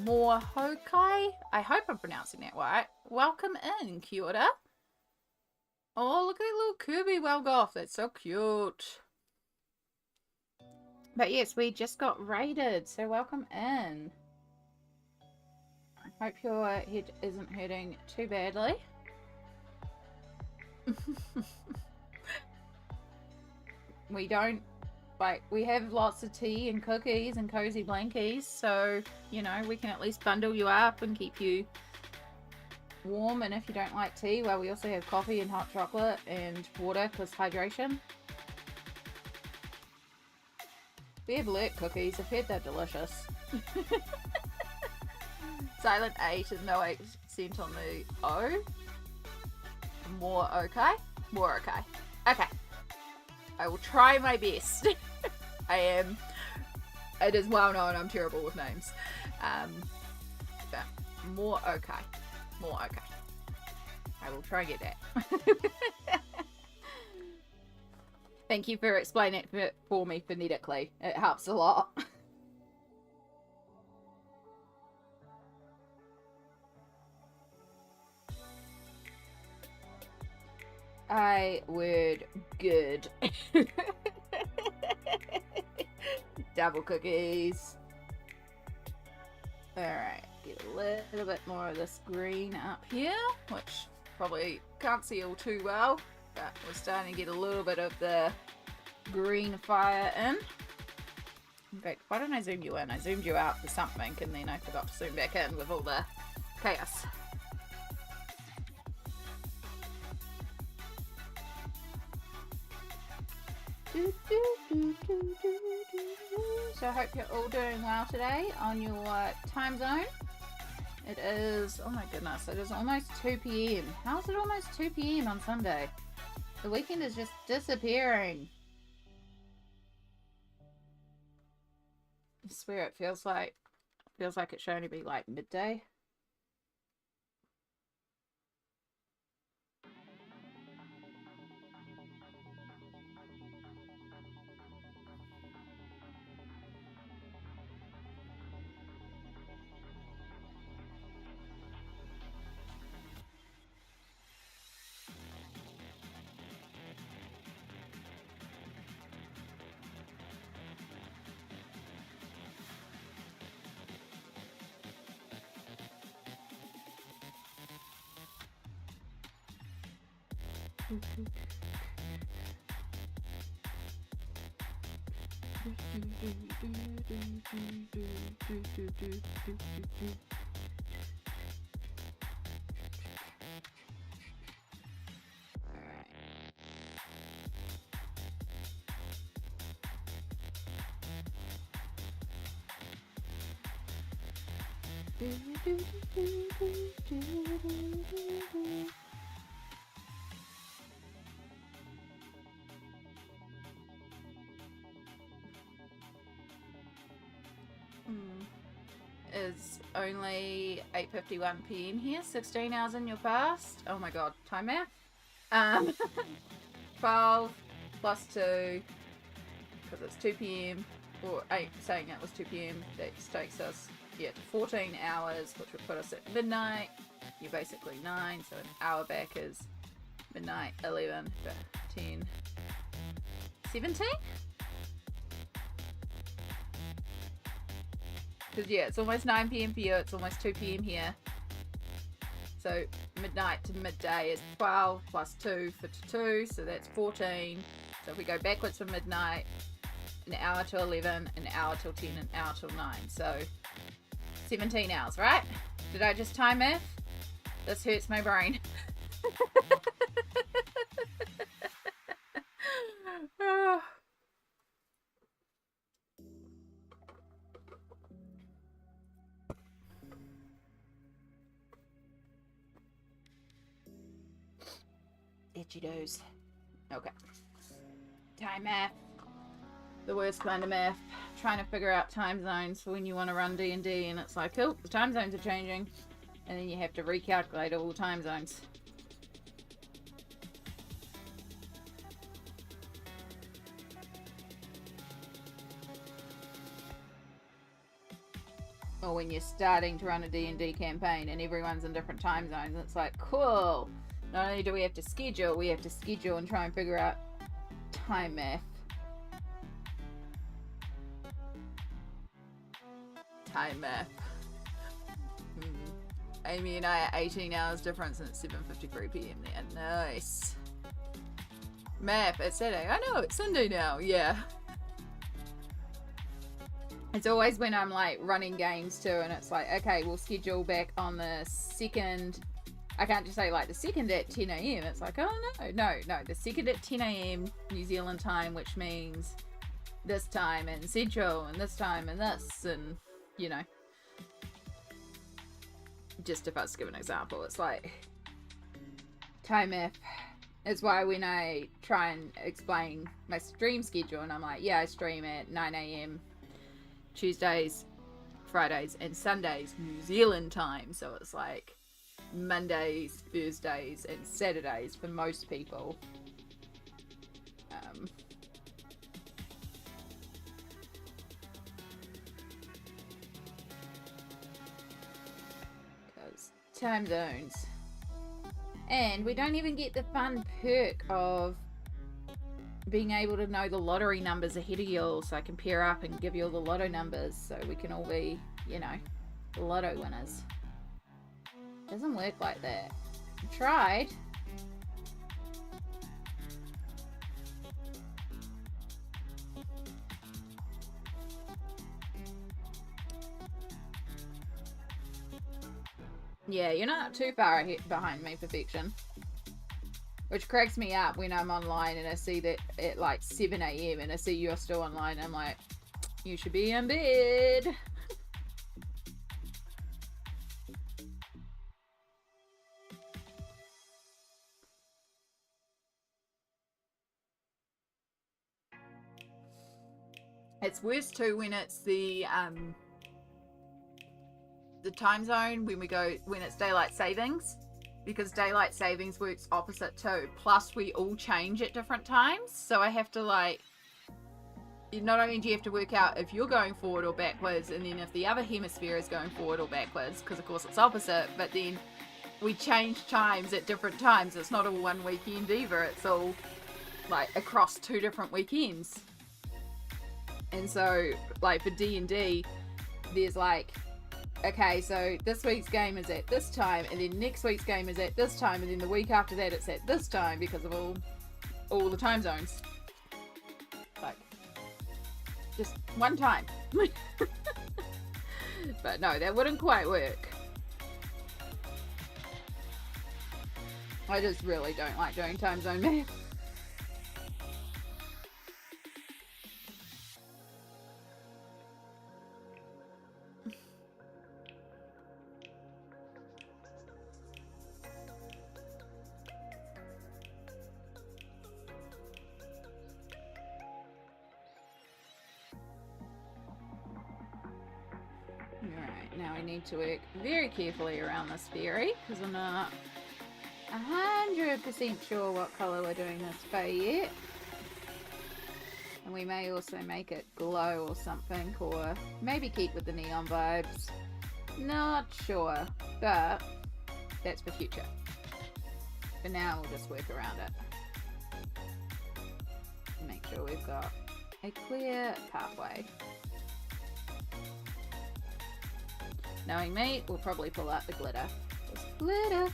Mohokai? I hope I'm pronouncing that right. Welcome in, kia ora. Oh, look at that little Kerby well golf. That's so cute. But yes, we just got raided, so welcome in. I hope your head isn't hurting too badly. We don't, like, we have lots of tea and cookies and cozy blankies, so, you know, we can at least bundle you up and keep you warm. And if you don't like tea, well, we also have coffee and hot chocolate and water plus hydration. We have alert cookies. I've heard they're delicious. Silent 8 and no accent on the O. More okay? More okay. Okay. I will try my best. It is well known I'm terrible with names. But more okay. More okay. I will try and get that. Thank you for explaining it for me phonetically. It helps a lot. I would good. Double cookies. Alright, get a little bit more of this green up here, which probably can't see all too well, but we're starting to get a little bit of the green fire in. In fact, why don't I zoom you in? I zoomed you out for something and then I forgot to zoom back in with all the chaos. So I hope you're all doing well today on your time zone. It is, oh my goodness, it is almost 2 p.m. How is it almost 2 p.m. on Sunday? The weekend is just disappearing. I swear it feels like it should only be like midday. Is only 8:51 p.m. here. 16 hours in your past. Oh my god, time math. 12 plus 2, because it's 2 p.m. or 8, saying it was 2 p.m. That takes us to 14 hours, which would put us at midnight. You're basically 9, so an hour back is midnight, 11, 10, 17? Because it's almost 9 p.m. for you, it's almost 2 p.m. here. So midnight to midday is 12 plus 2 for 2, so that's 14. So if we go backwards from midnight, an hour till 11, an hour till 10, an hour till 9. So 17 hours, right? Did I just time math? This hurts my brain. Itchy does. Okay. Time math. The worst kind of math. Trying to figure out time zones for when you want to run D&D, and it's like, oh, the time zones are changing. And then you have to recalculate all the time zones. Or when you're starting to run a D&D campaign and everyone's in different time zones, it's like, cool. Not only do we have to schedule, we have to schedule and try and figure out time math. Time math. Amy and I are 18 hours difference and it's 7:53 p.m. there. Nice. Math, it's Saturday. I know, it's Sunday now. Yeah. It's always when I'm like running games too, and it's like, okay, we'll schedule back on the 2nd. I can't just say like the 2nd at 10 a.m. It's like, oh no, the 2nd at 10 a.m. New Zealand time, which means this time in Central and this time and this, and you know. Just if I was to give an example, it's like time math. It's why when I try and explain my stream schedule, and I'm like, yeah, I stream at 9 a.m. Tuesdays, Fridays, and Sundays, New Zealand time. So it's like Mondays, Thursdays, and Saturdays for most people. Because time zones. And we don't even get the fun perk of being able to know the lottery numbers ahead of you all, so I can pair up and give you all the lotto numbers so we can all be, you know, lotto winners. Doesn't work like that. I tried. Yeah, you're not too far behind me, Perfection. Which cracks me up when I'm online and I see that at like 7 a.m. and I see you're still online. I'm like, you should be in bed. It's worse too when it's the time zone when it's daylight savings, because daylight savings works opposite too. Plus we all change at different times, so I have to like, not only do you have to work out if you're going forward or backwards, and then if the other hemisphere is going forward or backwards, because of course it's opposite, but then we change times at different times. It's not all one weekend either, it's all like across 2 different weekends. And so like for D&D, there's like, okay, so this week's game is at this time, and then next week's game is at this time, and then the week after that it's at this time, because of all the time zones. Like, just one time. But no, that wouldn't quite work. I just really don't like doing time zone math. Now I need to work very carefully around this fairy because I'm not 100% sure what colour we're doing this fey yet. And we may also make it glow or something, or maybe keep with the neon vibes. Not sure, but that's for future. For now, we'll just work around it. Make sure we've got a clear pathway. Knowing me, we'll probably pull out the glitter. Just glitter.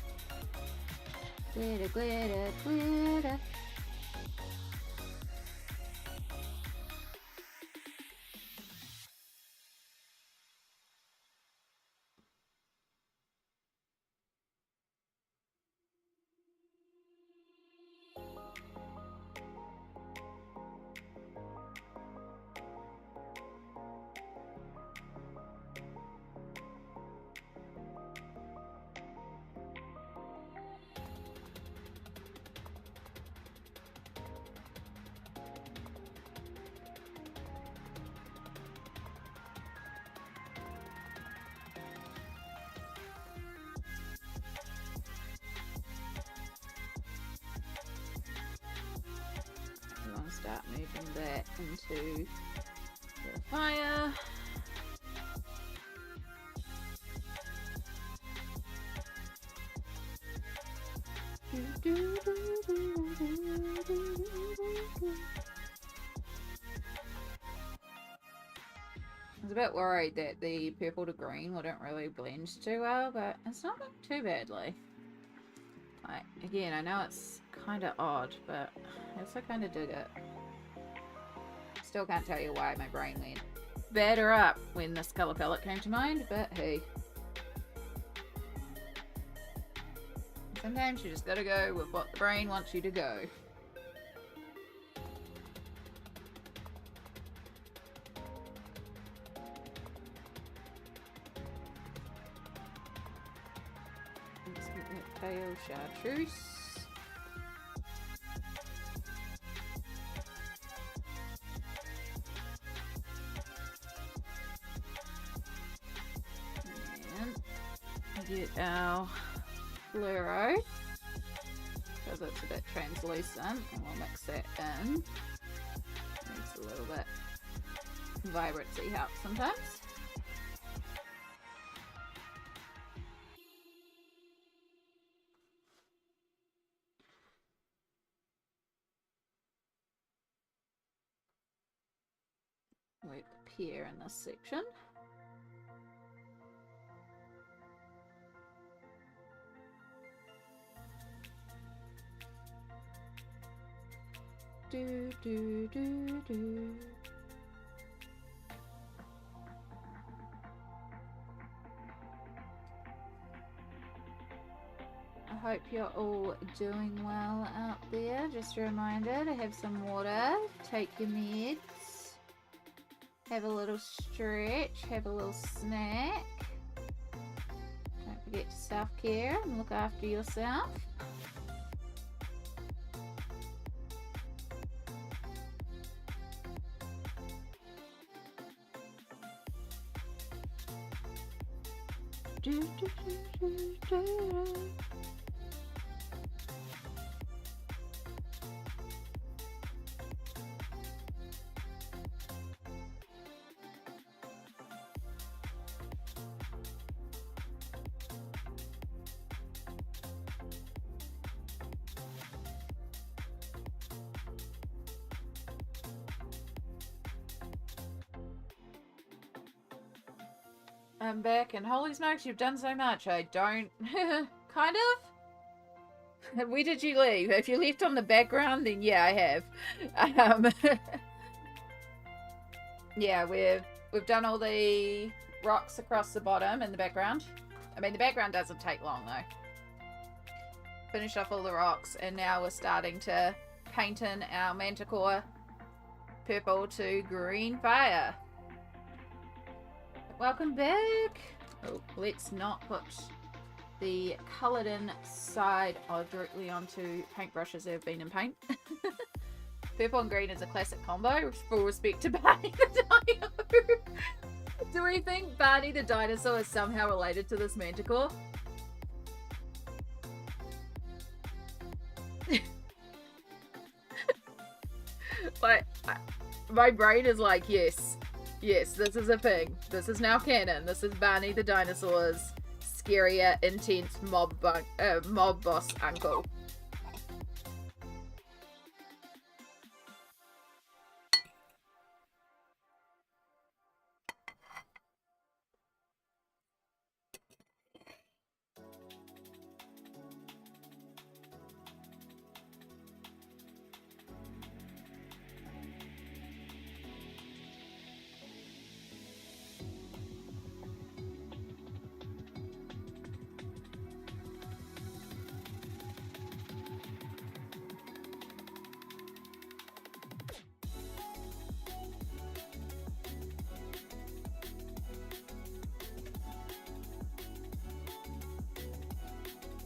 Glitter, glitter, glitter. Start moving that into the fire. I was a bit worried that the purple to green wouldn't really blend too well, but it's not going too badly. Like, again, I know it's kind of odd, but I also kind of dig it. Still can't tell you why my brain went better up when this colour palette came to mind, but hey. Sometimes you just gotta go with what the brain wants you to go. Let's get that pale chartreuse. Get our fluoro because it's a bit translucent, and we'll mix that in. Makes a little bit vibrancy help sometimes. Work the pear in this section. Do, do, do, do. I hope you're all doing well out there. Just a reminder to have some water, take your meds, have a little stretch, have a little snack. Don't forget to self-care and look after yourself. I'm back, and holy smokes, you've done so much. I don't... kind of? Where did you leave? If you left on the background, then yeah, I have. Yeah, we've done all the rocks across the bottom in the background. I mean, the background doesn't take long, though. Finished off all the rocks, and now we're starting to paint in our manticore purple to green fire. Welcome back. Oh, let's not put the coloured in side directly onto paintbrushes that have been in paint. Purple and green is a classic combo, full respect to paint. Do we think Barney the dinosaur is somehow related to this manticore? Like, my brain is like, yes, this is a thing. This is now canon. This is Barney the dinosaur's scarier, intense mob boss uncle.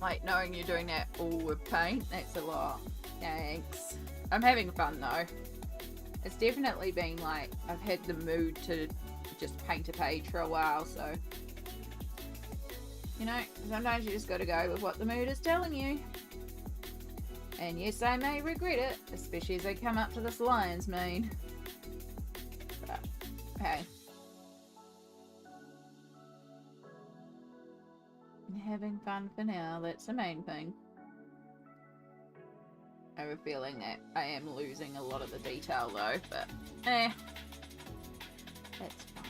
Like, knowing you're doing that all with paint, that's a lot. Thanks. I'm having fun though. It's definitely been like, I've had the mood to just paint a page for a while, so. You know, sometimes you just gotta go with what the mood is telling you. And yes, I may regret it, especially as I come up to this lion's mane. But, hey. Having fun for now, that's the main thing. I have a feeling that I am losing a lot of the detail though, but that's fine.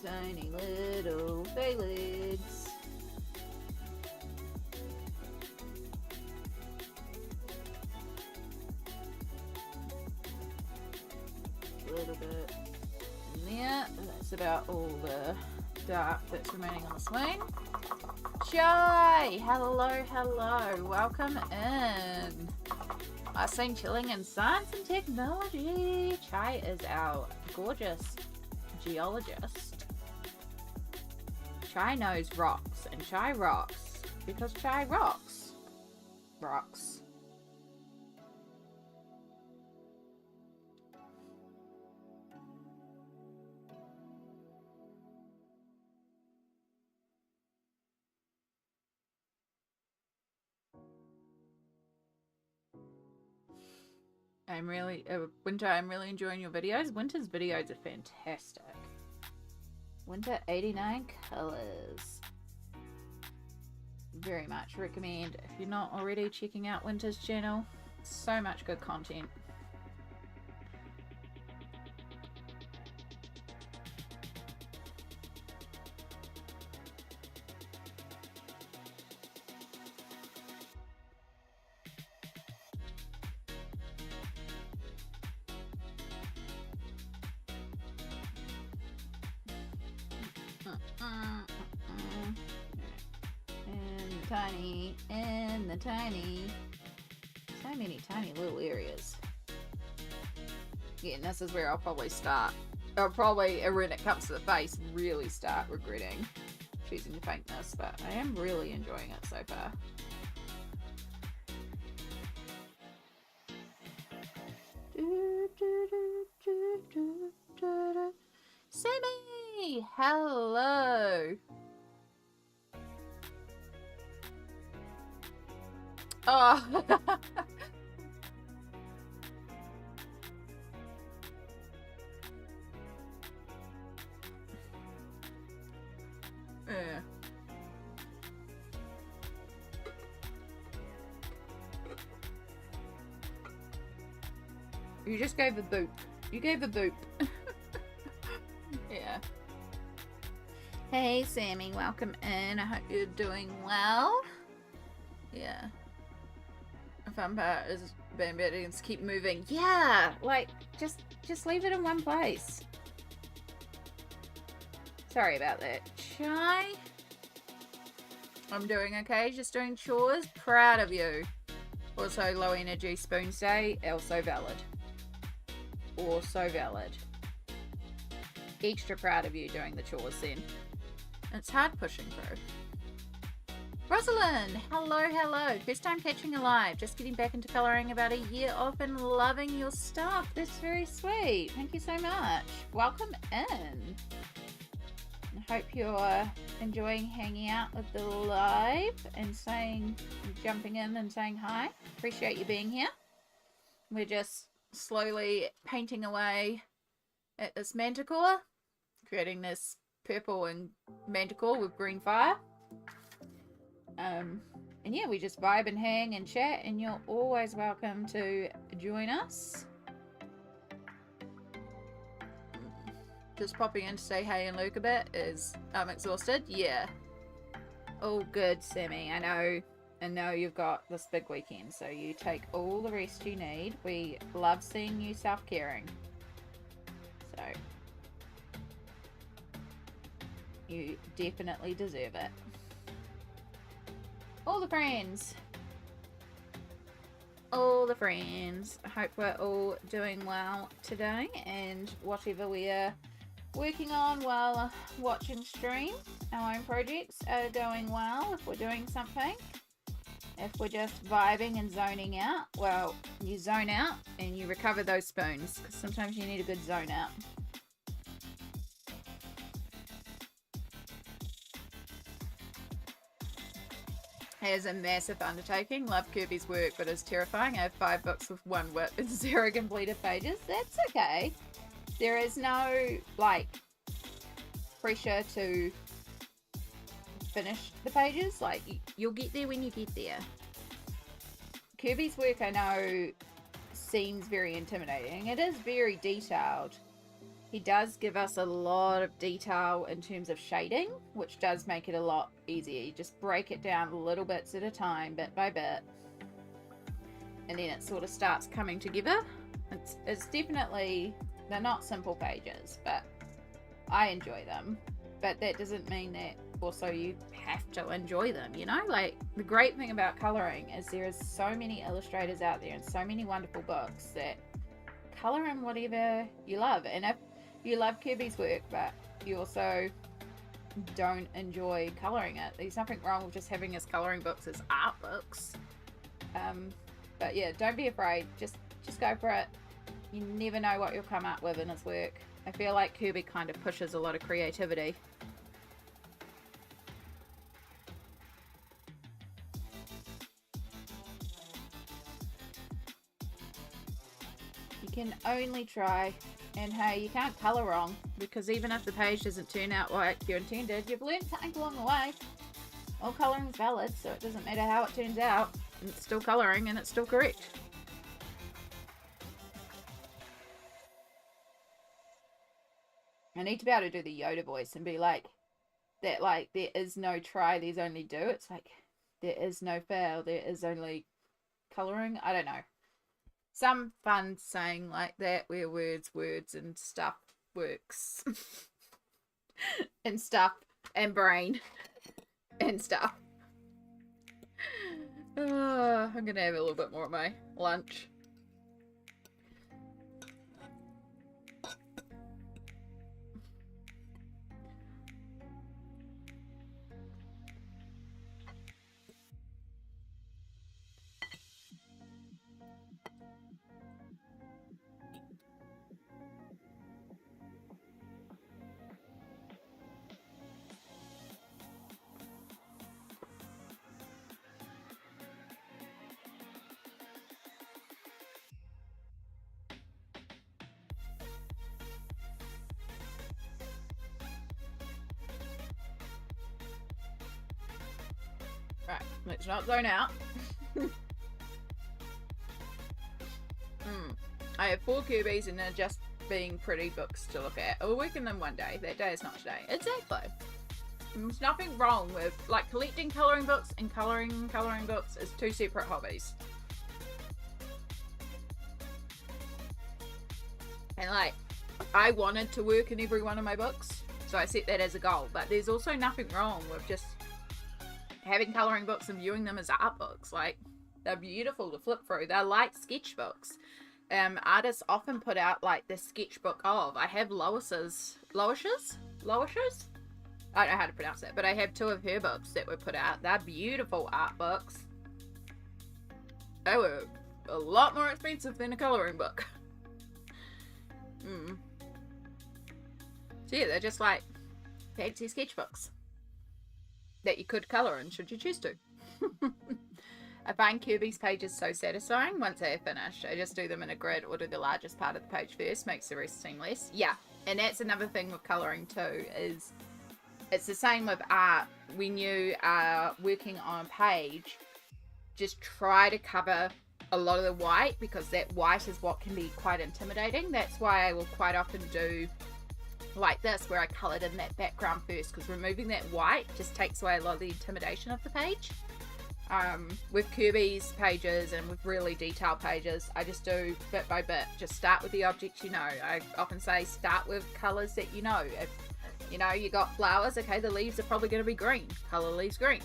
Tiny little eyelids. A little bit in there. That's about all the dark that's remaining on the screen. Chai! Hello. Welcome in. I've seen chilling in science and technology. Chai is our gorgeous geologist. Chai knows rocks, and Chai rocks because Chai rocks. Rocks. Winter, I'm really enjoying your videos. Winter's videos are fantastic. Winter 89 colors. Very much recommend if you're not already checking out Winter's channel. So much good content. And the tiny. So many tiny little areas. Yeah, and this is where I'll probably start. I'll probably, when it comes to the face, really start regretting choosing to paint this, but I am really enjoying it so far. Sammy! Hello! Oh! Yeah. You just gave a boop. You gave a boop. Yeah. Hey, Sammy, welcome in. I hope you're doing well. Yeah. The fun part is being able to keep moving. Yeah, like, just leave it in one place. Sorry about that. Chai? I'm doing okay, just doing chores. Proud of you. Also, low energy spoons day, also valid. Also valid. Extra proud of you doing the chores then. It's hard pushing through. Rosalind, hello. First time catching a live. Just getting back into colouring about a year off and loving your stuff. That's very sweet. Thank you so much. Welcome in. I hope you're enjoying hanging out with the live and jumping in and saying hi. Appreciate you being here. We're just slowly painting away at this manticore, creating this purple and manticore with green fire. And yeah, we just vibe and hang and chat, and you're always welcome to join us. Just popping in to say hey and Luke a bit is I'm exhausted. Yeah. All good, Sammy. I know you've got this big weekend, so you take all the rest you need. We love seeing you self-caring. So you definitely deserve it. All the friends. I hope we're all doing well today, and whatever we are working on while watching stream, our own projects are going well. If we're doing something, if we're just vibing and zoning out, well, you zone out and you recover those spoons, because sometimes you need a good zone out. It is a massive undertaking. Love Kerby's work, but it's terrifying. I have 5 books with 1 whip and 0 completed pages. That's okay. There is no, pressure to finish the pages. You'll get there when you get there. Kerby's work, I know, seems very intimidating. It is very detailed. He does give us a lot of detail in terms of shading, which does make it a lot easier. You just break it down little bits at a time, bit by bit, and then it sort of starts coming together. It's definitely, they're not simple pages, but I enjoy them. But that doesn't mean that also you have to enjoy them, you know? The great thing about colouring is there is so many illustrators out there and so many wonderful books that colour in whatever you love. And if you love Kerby's work, but you also don't enjoy colouring it, there's nothing wrong with just having his colouring books as art books. But yeah, don't be afraid. Just go for it. You never know what you'll come up with in his work. I feel like Kerby kind of pushes a lot of creativity. You can only try. And hey, you can't colour wrong, because even if the page doesn't turn out like you intended, you've learned something along the way. All colouring is valid, so it doesn't matter how it turns out. It's still colouring and it's still correct. I need to be able to do the Yoda voice and be like, there is no try, there's only do. It's like, there is no fail, there is only colouring. I don't know. Some fun saying like that where words and stuff works. And stuff and brain and stuff. I'm gonna have a little bit more of my lunch. Right, let's not zone out. I have 4 Kerbys and they're just being pretty books to look at. I'll work in them one day. That day is not today. Exactly. There's nothing wrong with, collecting colouring books and colouring books is 2 separate hobbies. And I wanted to work in every one of my books, so I set that as a goal. But there's also nothing wrong with just having colouring books and viewing them as art books. Like, they're beautiful to flip through. They're like sketchbooks. Artists often put out like the sketchbook of. I have Lois's. I don't know how to pronounce it, but I have 2 of her books that were put out. They're beautiful art books. They were a lot more expensive than a colouring book. So yeah, they're just like fancy sketchbooks that you could colour in should you choose to. I find Kerby's pages so satisfying once they are finished. I just do them in a grid or do the largest part of the page first, makes the rest seamless. Yeah, and that's another thing with colouring too, is it's the same with art. When you are working on a page, just try to cover a lot of the white, because that white is what can be quite intimidating. That's why I will quite often do like this, where I coloured in that background first, because removing that white just takes away a lot of the intimidation of the page. With Kerby's pages and with really detailed pages, I just do bit by bit. Just start with the objects you know. I often say start with colours that you know. If you know you got flowers, okay, the leaves are probably going to be green. Colour leaves green.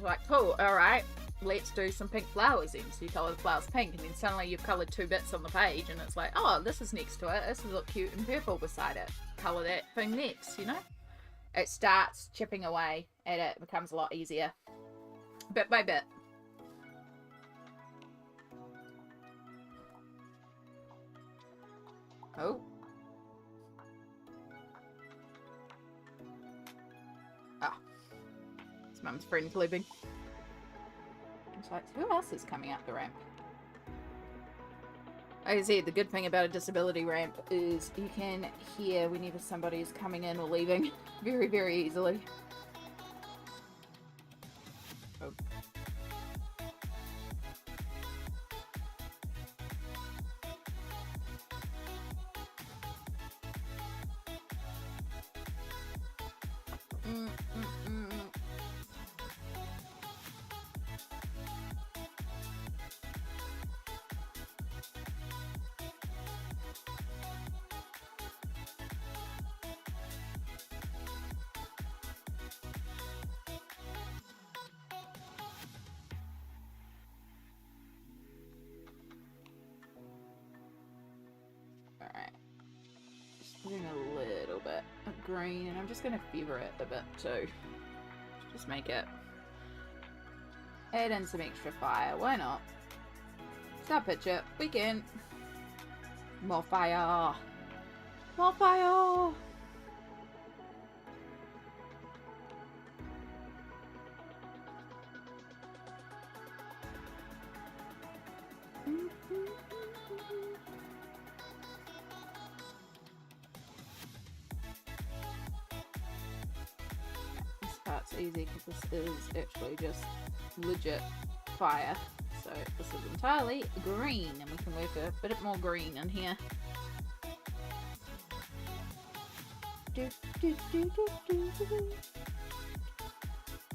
Like, cool, alright, let's do some pink flowers then. So you colour the flowers pink, and then suddenly you've coloured 2 bits on the page, and it's like, oh, this is next to it. This will look cute and purple beside it. Colour that thing next, you know? It starts chipping away at it. It becomes a lot easier. Bit by bit. Oh. Ah. It's Mum's friend leaving. It's like, who else is coming up the ramp? Like I said, the good thing about a disability ramp is you can hear whenever somebody is coming in or leaving very, very easily. Oh. Alright. Just putting a little bit of green, and I'm just going to feather it a bit too. Just make it. Add in some extra fire, why not? Start picture, we can. More fire! More fire! This part's easy because this is actually just legit fire. So this is entirely green, and we can work a bit more green in here. The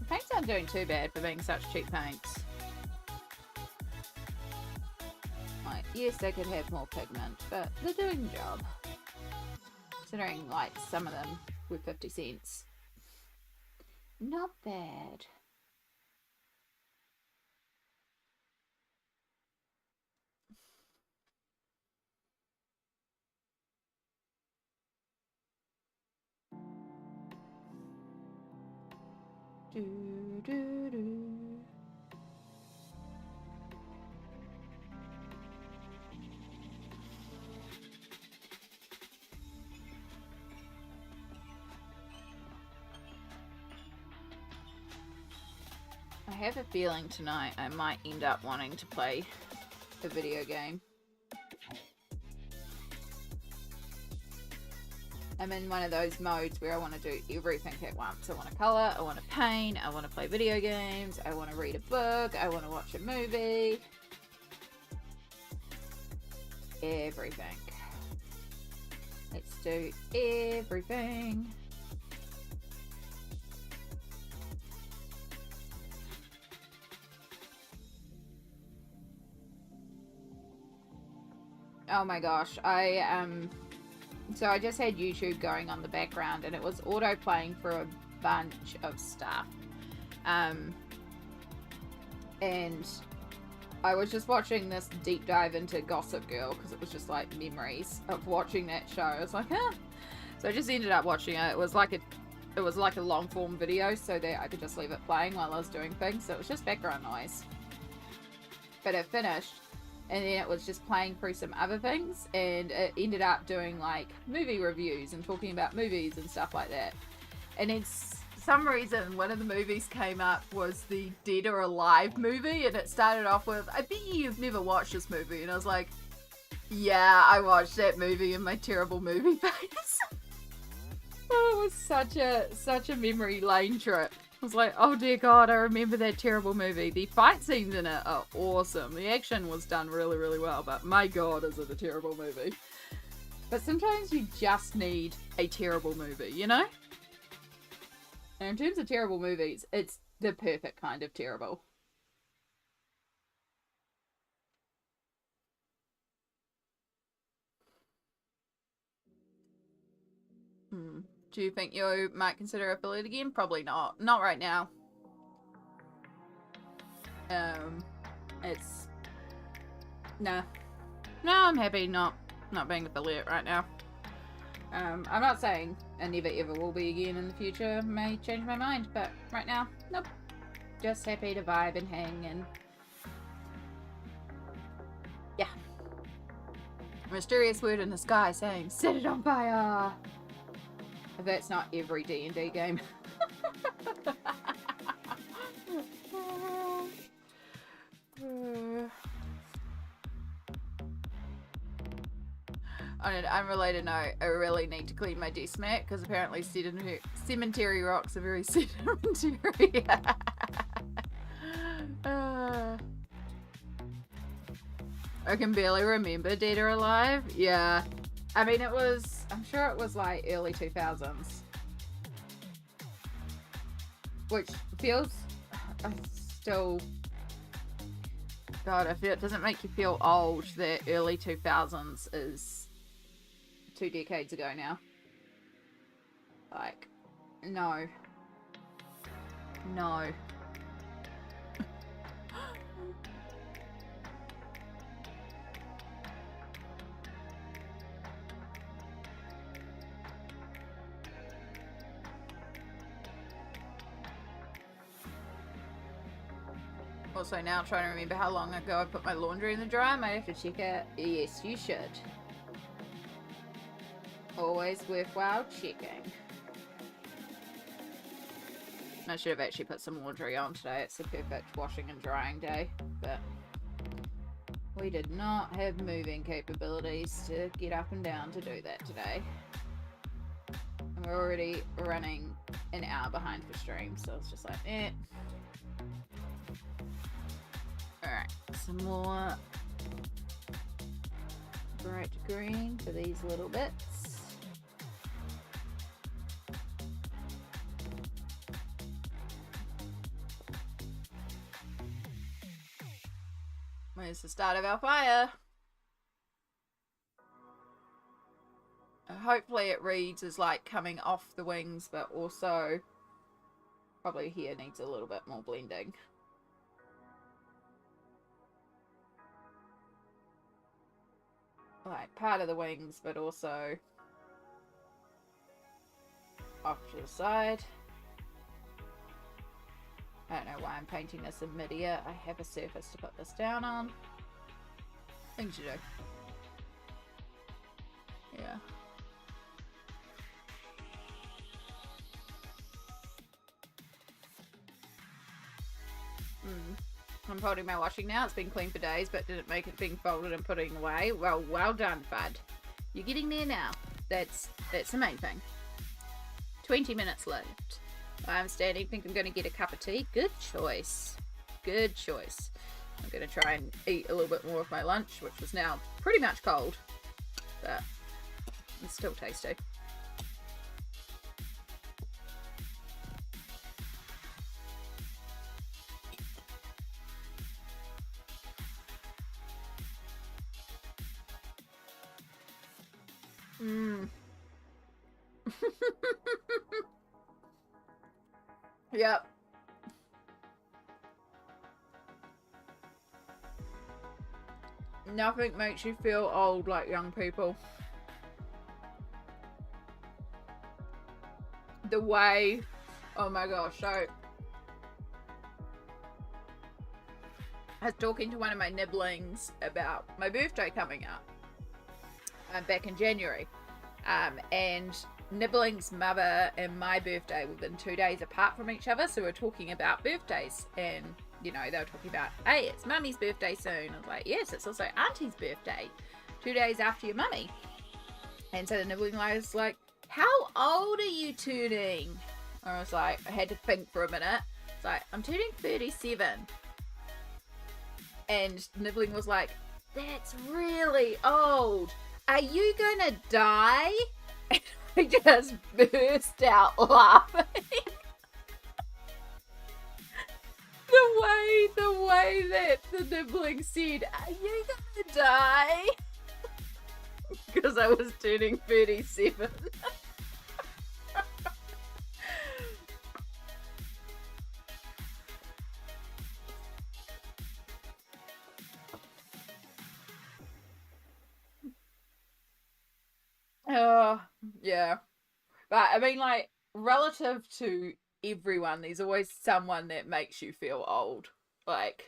paints aren't doing too bad for being such cheap paints. Like, yes, they could have more pigment, but they're doing the job. Considering, like, some of them were 50 cents. Not bad. Do, do, do. I have a feeling tonight I might end up wanting to play a video game. I'm in one of those modes where I want to do everything at once. I want to colour, I want to paint, I want to play video games, I want to read a book, I want to watch a movie. Everything. Let's do everything. Oh my gosh, so I just had YouTube going on the background, and it was auto playing for bunch of stuff. And I was just watching this deep dive into Gossip Girl because it was just like memories of watching that show. I was like, huh. So I just ended up watching it. It was like a long form video so that I could just leave it playing while I was doing things. So it was just background noise. But it finished, and then it was just playing through some other things, and it ended up doing like movie reviews and talking about movies and stuff like that. And it's some reason one of the movies came up was the Dead or Alive movie, and it started off with, I bet you've never watched this movie. And I was like, yeah, I watched that movie in my terrible movie phase. Oh, it was such a memory lane trip. I was like, oh dear God, I remember that terrible movie. The fight scenes in it are awesome. The action was done really, really well, but my God, is it a terrible movie. But sometimes you just need a terrible movie, you know? And in terms of terrible movies, it's the perfect kind of terrible. Do you think you might consider affiliate again? Probably not. Not right now. It's... Nah. No, I'm happy not being affiliate right now. I'm not saying I never ever will be again in the future. May change my mind, but right now, nope. Just happy to vibe and hang and... yeah. Mysterious word in the sky saying, set it on fire! If that's not every D&D game. On an unrelated note, I really need to clean my desk mat because apparently cemetery rocks are very sedimentary. I can barely remember Dead or Alive. Yeah. I mean, I'm sure it was like early 2000s. Which feels, God, I feel it doesn't make you feel old that early 2000s is 2 decades ago now. Like, no. No. Also now trying to remember how long ago I put my laundry in the dryer. I might have to check it. Yes, you should. Always worthwhile checking. I should have actually put some laundry on today. It's the perfect washing and drying day, but we did not have moving capabilities to get up and down to do that today. And we're already running an hour behind for stream, so it's just like, eh. Alright, some more bright green for these little bits. Where's the start of our fire? Hopefully it reads as like coming off the wings, but also probably here needs a little bit more blending. Like part of the wings, but also off to the side. I don't know why I'm painting this in mid-air. I have a surface to put this down on. Things you do. Yeah. I'm folding my washing now. It's been clean for days, but didn't make it being folded and putting away. Well done, bud. You're getting there now. That's the main thing. 20 minutes left. I'm standing, think I'm going to get a cup of tea. Good choice. Good choice. I'm going to try and eat a little bit more of my lunch, which was now pretty much cold, but it's still tasty. Yep. Nothing makes you feel old like young people. The way, oh my gosh, so I was talking to one of my nibblings about my birthday coming up back in January, and Nibbling's mother and my birthday were within 2 days apart from each other, so we're talking about birthdays, and you know, they were talking about, hey, it's Mummy's birthday soon. I was like, yes, it's also Auntie's birthday, 2 days after your mummy. And so the nibbling was like, how old are you turning? I was like, I had to think for a minute. It's like, I'm turning 37. And nibbling was like, that's really old. Are you gonna die? And I just burst out laughing. The way that the nibbling said, are you gonna die? Because I was turning 37. Oh, yeah. But I mean, like, relative to everyone, there's always someone that makes you feel old. Like,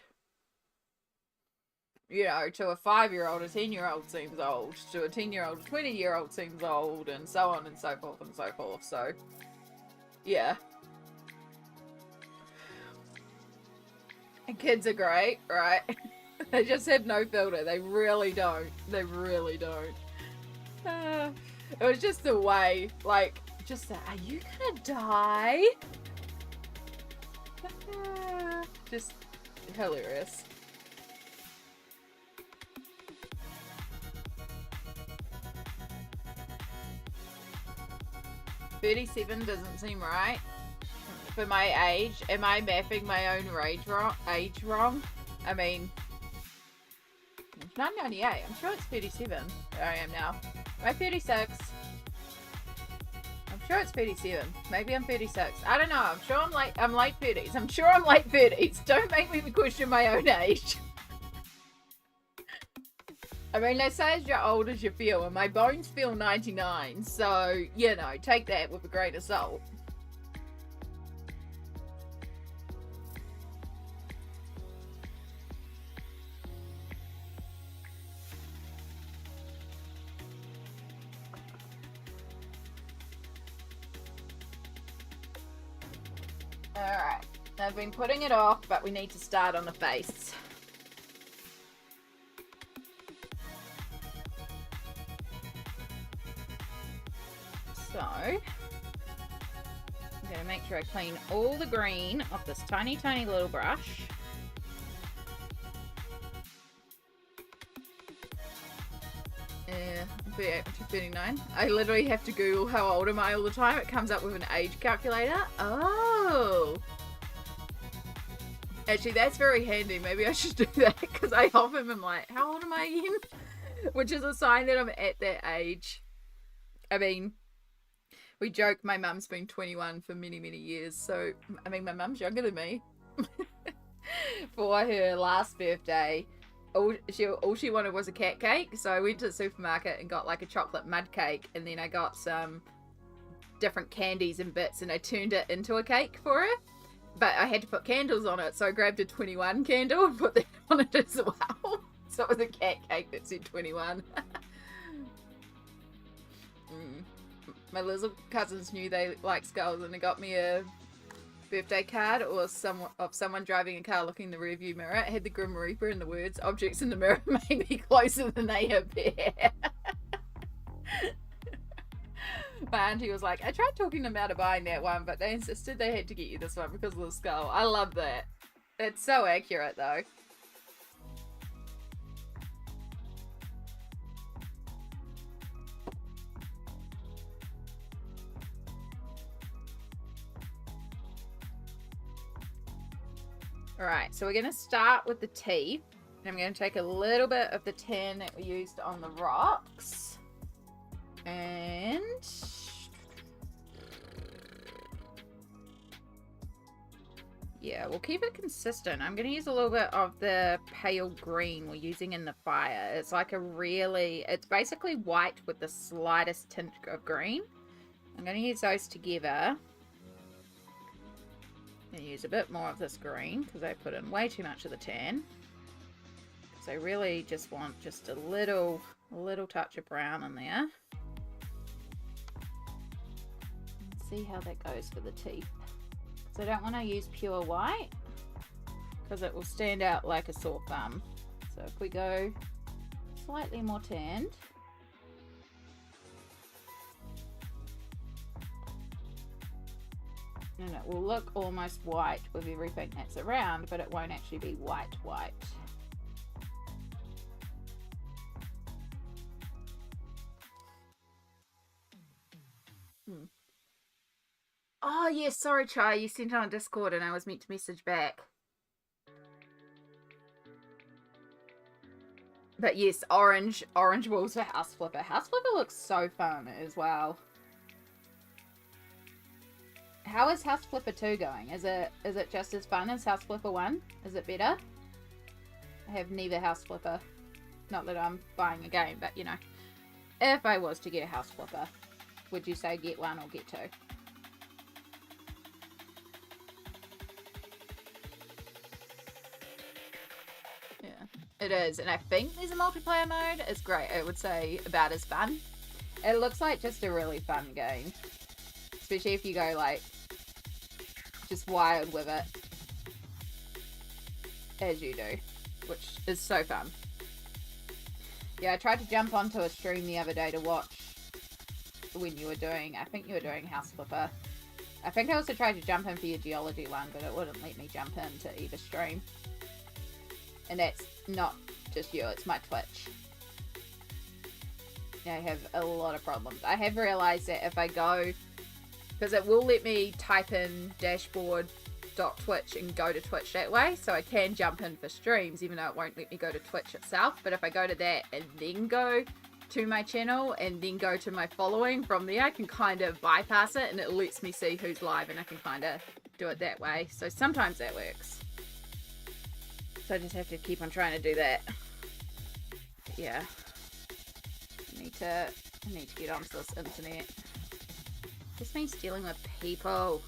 you know, to a 5-year-old, a 10-year-old seems old. To a 10-year-old, a 20-year-old seems old, and so on and so forth and so forth. So, yeah. And kids are great, right? They just have no filter. They really don't. They really don't. It was just the way, like, just that, are you gonna die? Just hilarious. $37 doesn't seem right for my age. Am I mapping my own age wrong? I mean, it's 1998. I'm sure it's 37. There I am now. Am I 36? I'm sure it's 37. Maybe I'm 36. I don't know. I'm sure I'm late 30s. I'm sure I'm late 30s. Don't make me question my own age. I mean, they say as you're old as you feel, and my bones feel 99, so, you know, take that with a grain of salt. Alright, I've been putting it off, but we need to start on the face. So, I'm going to make sure I clean all the green off this tiny, tiny little brush. Yeah, 38 to 39. I literally have to Google how old am I all the time. It comes up with an age calculator. Oh! Actually, that's very handy. Maybe I should do that, because I often am like, how old am I again? Which is a sign that I'm at that age. I mean, we joke my mum's been 21 for many, many years. So, I mean, my mum's younger than me. For her last birthday, all she wanted was a cat cake. So I went to the supermarket and got like a chocolate mud cake. And then I got some different candies and bits, and I turned it into a cake for her. But I had to put candles on it. So I grabbed a 21 candle and put that on it as well. So it was a cat cake that said 21. My little cousins knew they liked skulls, and they got me a birthday card of someone driving a car looking in the rearview mirror. It had the Grim Reaper and the words, objects in the mirror may be closer than they appear. My auntie was like, I tried talking them out of buying that one, but they insisted they had to get you this one because of the skull. I love that. It's so accurate though. Alright, so we're going to start with the teeth. And I'm going to take a little bit of the tin that we used on the rocks. And Yeah, we'll keep it consistent. I'm going to use a little bit of the pale green we're using in the fire. It's like a really, it's basically white with the slightest tint of green. I'm going to use those together. I'm going to use a bit more of this green because I put in way too much of the tan. Because I really just want just a little touch of brown in there. Let's see how that goes for the teeth. So I don't want to use pure white because it will stand out like a sore thumb. So if we go slightly more tanned, and it will look almost white with everything that's around, but it won't actually be white. Oh yes, sorry Chai, you sent it on Discord and I was meant to message back. But yes, orange walls for House Flipper. House Flipper looks so fun as well. How is House Flipper 2 going? Is it just as fun as House Flipper 1? Is it better? I have neither House Flipper. Not that I'm buying a game, but you know. If I was to get a House Flipper, would you say get 1 or get 2? Yeah, it is. And I think there's a multiplayer mode. It's great. I would say about as fun. It looks like just a really fun game. Especially if you go like just wild with it, as you do, which is so fun. Yeah, I tried to jump onto a stream the other day to watch when you were doing, I think you were doing House Flipper. I think I also tried to jump in for your geology one, but it wouldn't let me jump into either stream. And that's not just you, it's my Twitch. Yeah, I have a lot of problems. I have realized that if I go, because it will let me type in dashboard.twitch and go to Twitch that way, so I can jump in for streams even though it won't let me go to Twitch itself. But if I go to that and then go to my channel and then go to my following from there, I can kind of bypass it and it lets me see who's live and I can kind of do it that way. So sometimes that works. So I just have to keep on trying to do that. Yeah. I need to get onto this internet. This means dealing with people.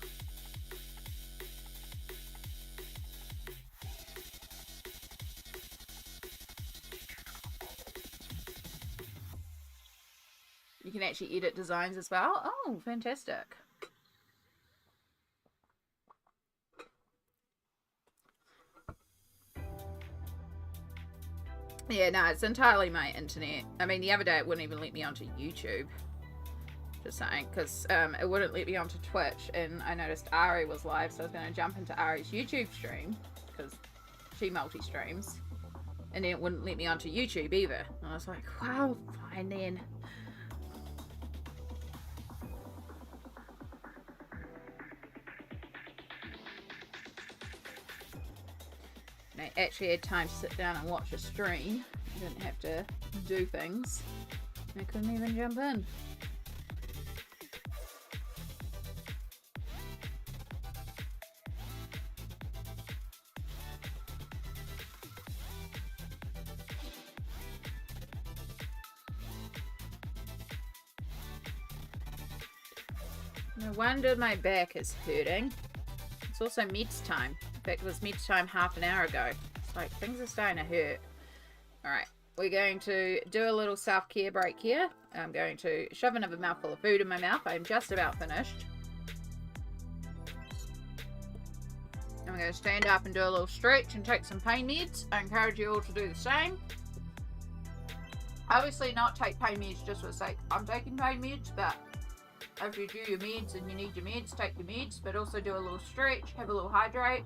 You can actually edit designs as well. Oh, fantastic. Yeah, no, it's entirely my internet. I mean, the other day it wouldn't even let me onto YouTube. Just saying, because it wouldn't let me onto Twitch, and I noticed Ari was live, so I was going to jump into Ari's YouTube stream, because she multi-streams, and then it wouldn't let me onto YouTube either. And I was like, wow, fine then. And I actually had time to sit down and watch a stream. I didn't have to do things. I couldn't even jump in. No wonder my back is hurting. It's also meds time. In fact, it was meds time half an hour ago. It's like things are starting to hurt. Alright, we're going to do a little self-care break here. I'm going to shove another mouthful of food in my mouth. I'm just about finished. I'm going to stand up and do a little stretch and take some pain meds. I encourage you all to do the same. Obviously not take pain meds just for the sake I'm taking pain meds, but if you do your meds and you need your meds, take your meds, but also do a little stretch, have a little hydrate.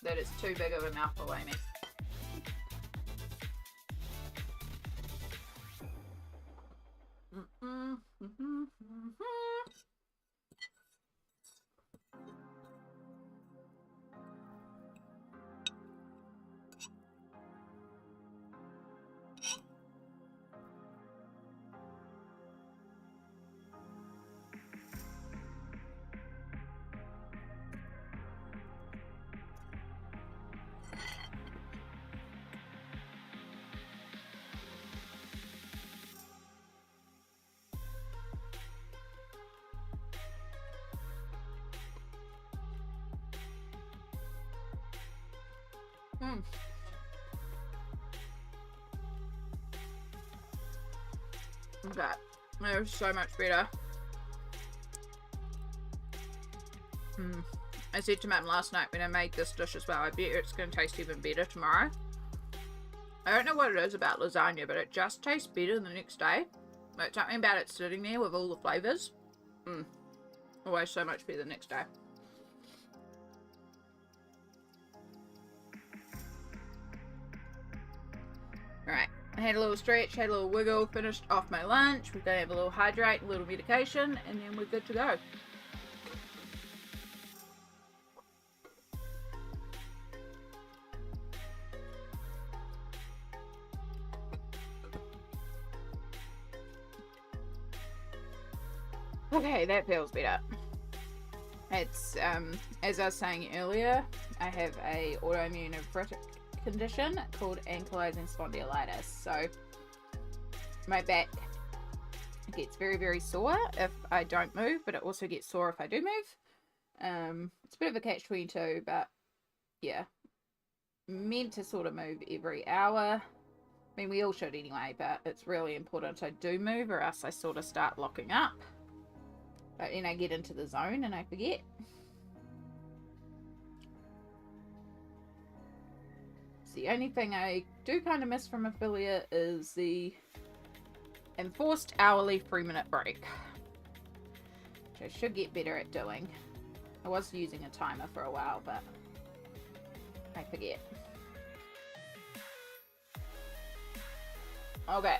that it's too big of a mouthful, Amy. That is so much better. I said to Mum last night when I made this dish as well, I bet it's going to taste even better tomorrow. I don't know what it is about lasagna, but it just tastes better the next day. Like something about it sitting there with all the flavours. Always so much better the next day. Alright, I had a little stretch, had a little wiggle, finished off my lunch. We're going to have a little hydrate, a little medication, and then we're good to go. Okay, that feels better. It's, as I was saying earlier, I have a autoimmune arthritic condition called ankylosing spondylitis. So my back gets very, very sore if I don't move, but it also gets sore if I do move. It's a bit of a catch-22, but yeah, meant to sort of move every hour. I mean, we all should anyway, but it's really important I do move or else I sort of start locking up. But then I get into the zone and I forget. So the only thing I do kind of miss from affiliate is the enforced hourly 3-minute break, which I should get better at doing. I was using a timer for a while, but I forget. Okay.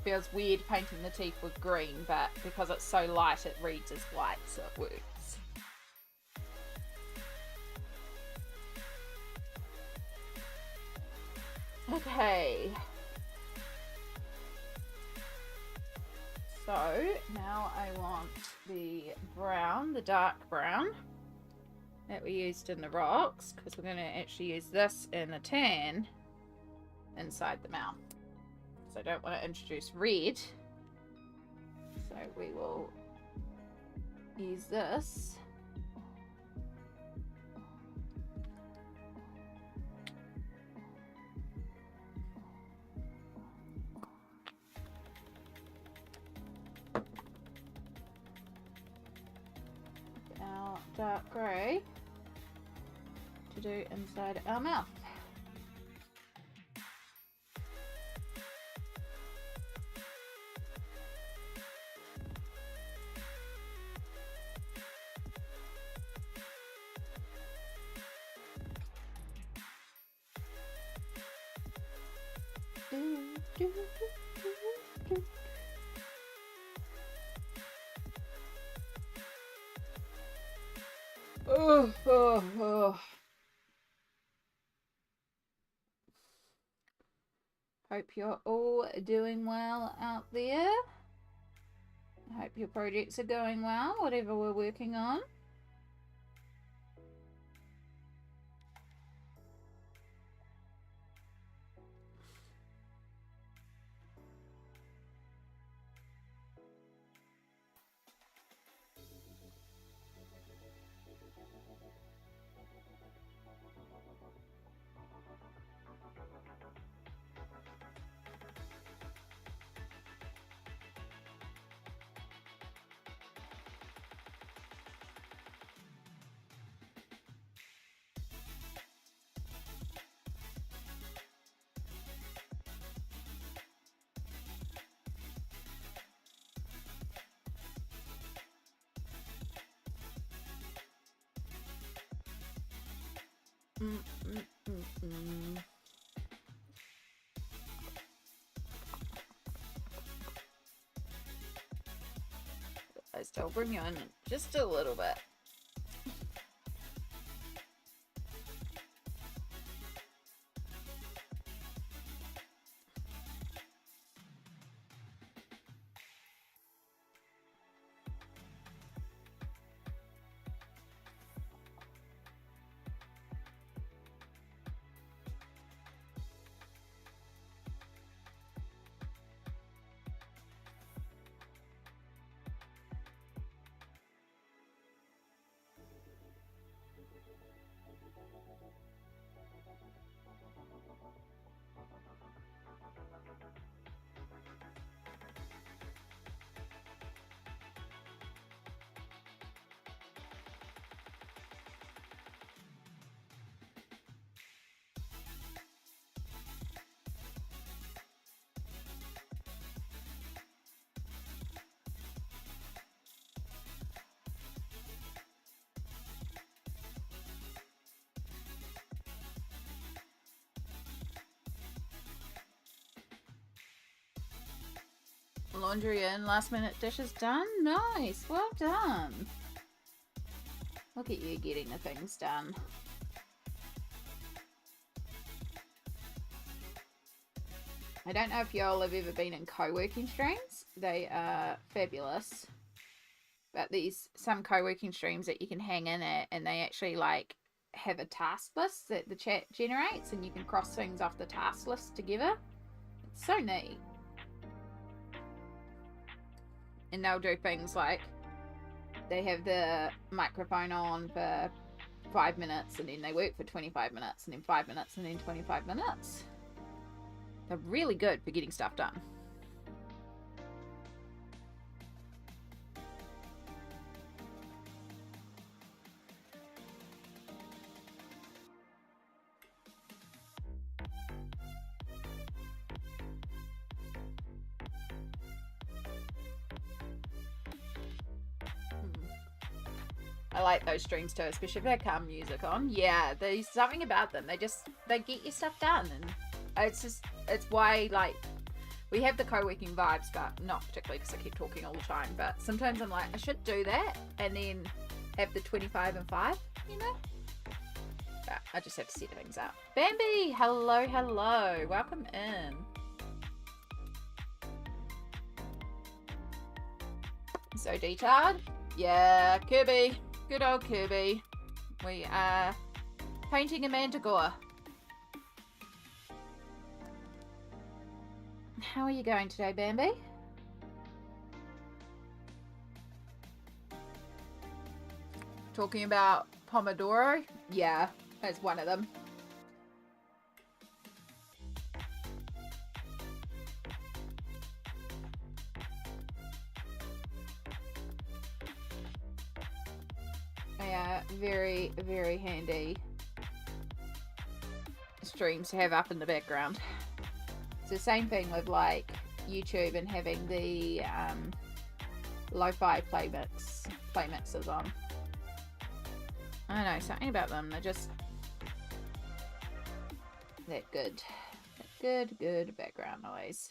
Feels weird painting the teeth with green, but because it's so light it reads as white, so it works. Okay, so now I want the brown, the dark brown that we used in the rocks, because we're going to actually use this in the tan inside the mouth. So I don't want to introduce red, so we will use this. Our dark grey to do inside our mouth. Hope you're all doing well out there. I hope your projects are going well, whatever we're working on. I still bring you in just a little bit. Laundry in, last minute dishes done. Nice, well done. Look at you getting the things done. I don't know if y'all have ever been in co-working streams. They are fabulous. But some co-working streams that you can hang in it, and they actually like have a task list that the chat generates, and you can cross things off the task list together. It's so neat. And they'll do things like they have the microphone on for 5 minutes, and then they work for 25 minutes, and then 5 minutes, and then 25 minutes. They're really good for getting stuff done. I like those streams too, especially if they calm music on. Yeah, there's something about them. They get your stuff done, and it's why, like, we have the co-working vibes, but not particularly because I keep talking all the time. But sometimes I'm like, I should do that, and then have the 25 and 5, you know? But I just have to set things up. Bambi, hello, hello. Welcome in. So detailed. Yeah, Kerby. Good old Kerby. We are painting a manticore. How are you going today, Bambi? Talking about Pomodoro? Yeah, that's one of them. Yeah, very, very handy streams to have up in the background. It's the same thing with like YouTube and having the lo-fi play mixes on. I don't know, something about them, they're just that good. Good background noise.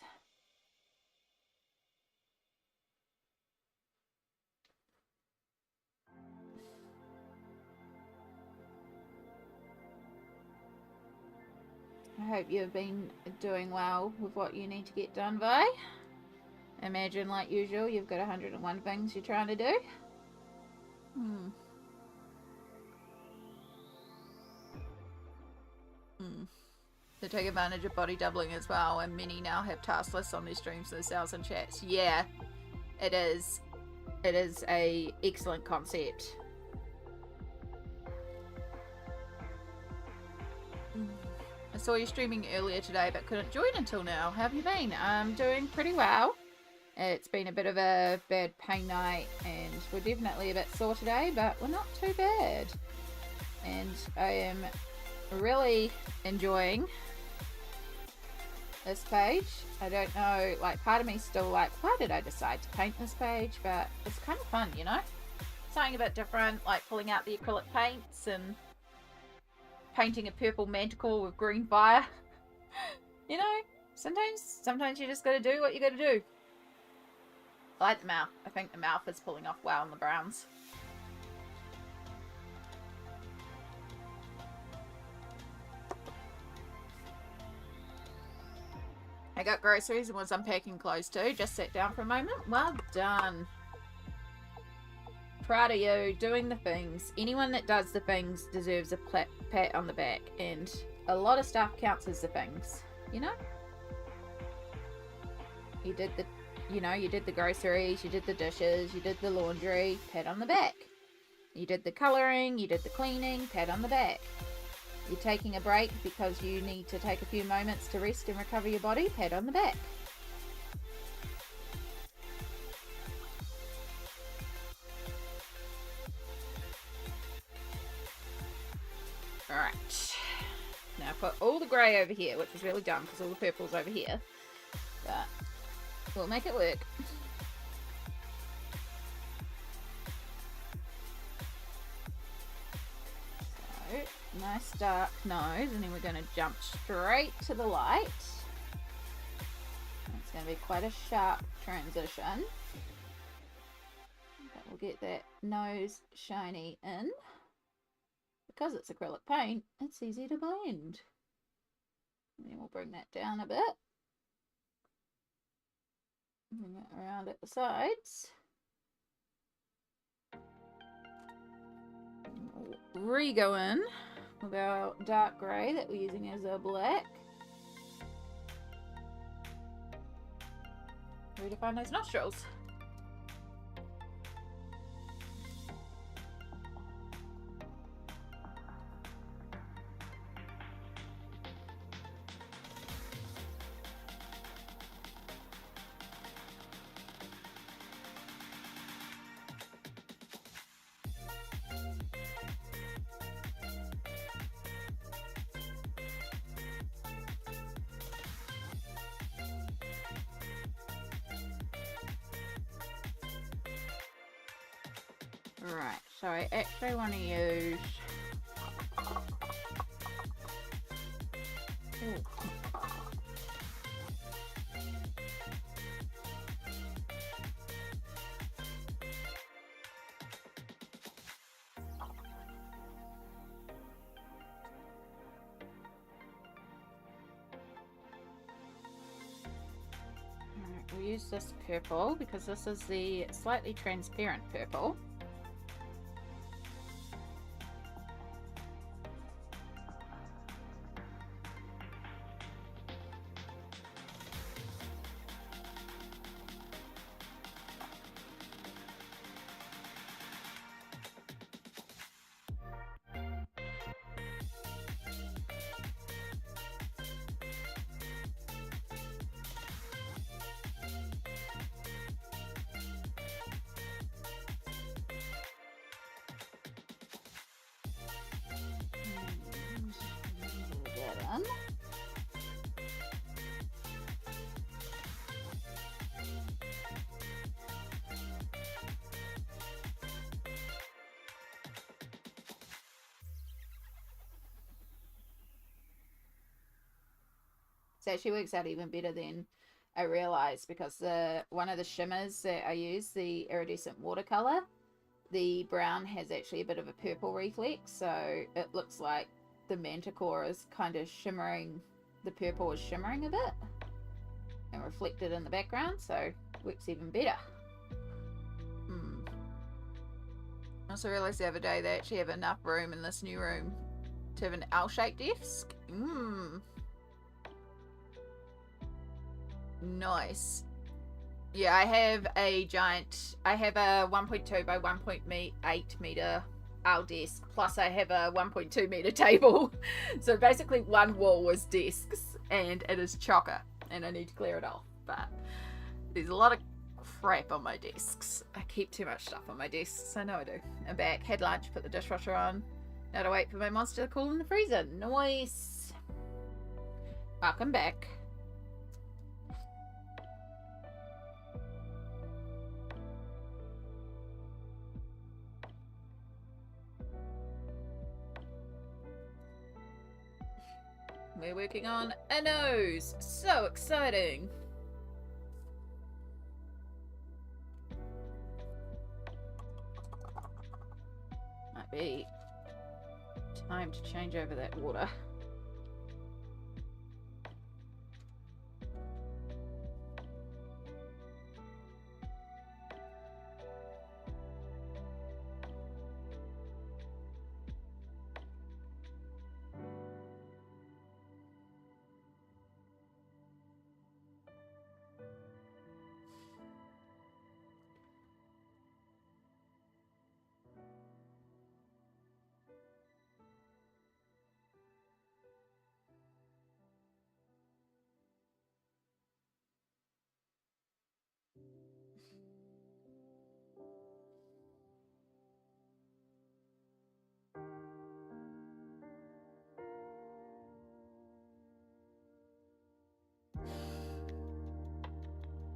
I hope you've been doing well with what you need to get done, Vi. Imagine, like usual, you've got 101 things you're trying to do. To take advantage of body doubling as well, and many now have task lists on their streams themselves and chats. Yeah, it is. It is a excellent concept. I saw you streaming earlier today, but couldn't join until now. How have you been? I'm doing pretty well. It's been a bit of a bad pain night, and we're definitely a bit sore today, but we're not too bad. And I am really enjoying this page. I don't know, like, part of me still like, why did I decide to paint this page? But it's kind of fun, you know? Something a bit different, like pulling out the acrylic paints and painting a purple manticore with green fire. You know, sometimes you just gotta do what you gotta do. I like the mouth. I think the mouth is pulling off well on the browns. I got groceries and was unpacking clothes too. Just sat down for a moment. Well done. Proud of you, doing the things. Anyone that does the things deserves a pat on the back, and a lot of stuff counts as the things, you know? You did the groceries, you did the dishes, you did the laundry, pat on the back. You did the colouring, you did the cleaning, pat on the back. You're taking a break because you need to take a few moments to rest and recover your body, pat on the back. Alright. Now put all the grey over here, which is really dumb because all the purple's over here. But we'll make it work. So, nice dark nose, and then we're going to jump straight to the light. It's going to be quite a sharp transition. But we'll get that nose shiny in. Because it's acrylic paint, it's easy to blend. And then we'll bring that down a bit. Bring it around at the sides. We'll re-go in with our dark grey that we're using as our black. Redefine those nostrils. Right, so I actually want to use we'll use this purple because this is the slightly transparent purple. It actually works out even better than I realized because one of the shimmers that I use, the Iridescent Watercolour, the brown has actually a bit of a purple reflex, so it looks like the manticore is kind of shimmering, the purple is shimmering a bit and reflected in the background, so it works even better. I also realized the other day they actually have enough room in this new room to have an L-shaped desk. Nice. Yeah, I have a 1.2 by 1.8 meter L desk, plus I have a 1.2 meter table. So basically one wall is desks and it is chocker and I need to clear it off. But there's a lot of crap on my desks. I keep too much stuff on my desks. I know I do. I'm back, had lunch, put the dishwasher on. Now to wait for my monster to cool in the freezer. Nice. Welcome back. We're working on a nose. So exciting. Might be time to change over that water.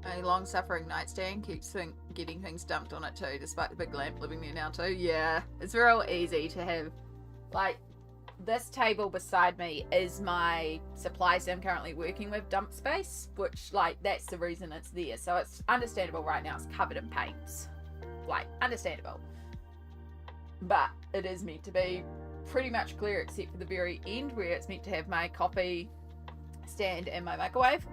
A long-suffering nightstand keeps getting things dumped on it too, despite the big lamp living there now too. Yeah, it's real easy to have, like, this table beside me is my supplies I'm currently working with dump space, which, like, that's the reason it's there. So it's understandable right now it's covered in paints. Like, understandable. But it is meant to be pretty much clear except for the very end where it's meant to have my coffee stand and my microwave.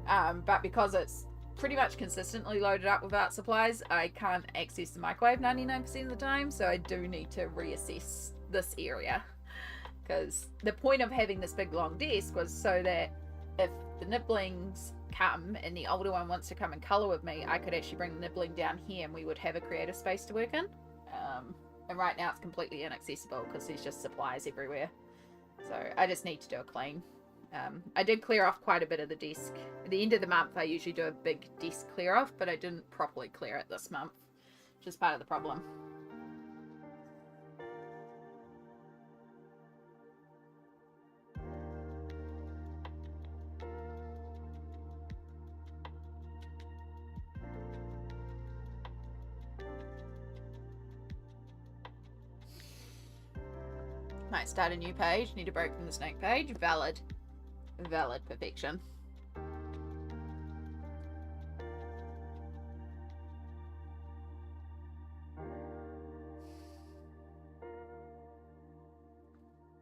But because it's pretty much consistently loaded up with art supplies, I can't access the microwave 99% of the time, so I do need to reassess this area. Because the point of having this big long desk was so that if the nibblings come and the older one wants to come and colour with me, I could actually bring the nibbling down here and we would have a creative space to work in. And right now it's completely inaccessible because there's just supplies everywhere. So I just need to do a clean. I did clear off quite a bit of the desk. At the end of the month, I usually do a big desk clear off, but I didn't properly clear it this month, which is part of the problem. Might start a new page. Need a break from the snake page. Valid. Valid perfection.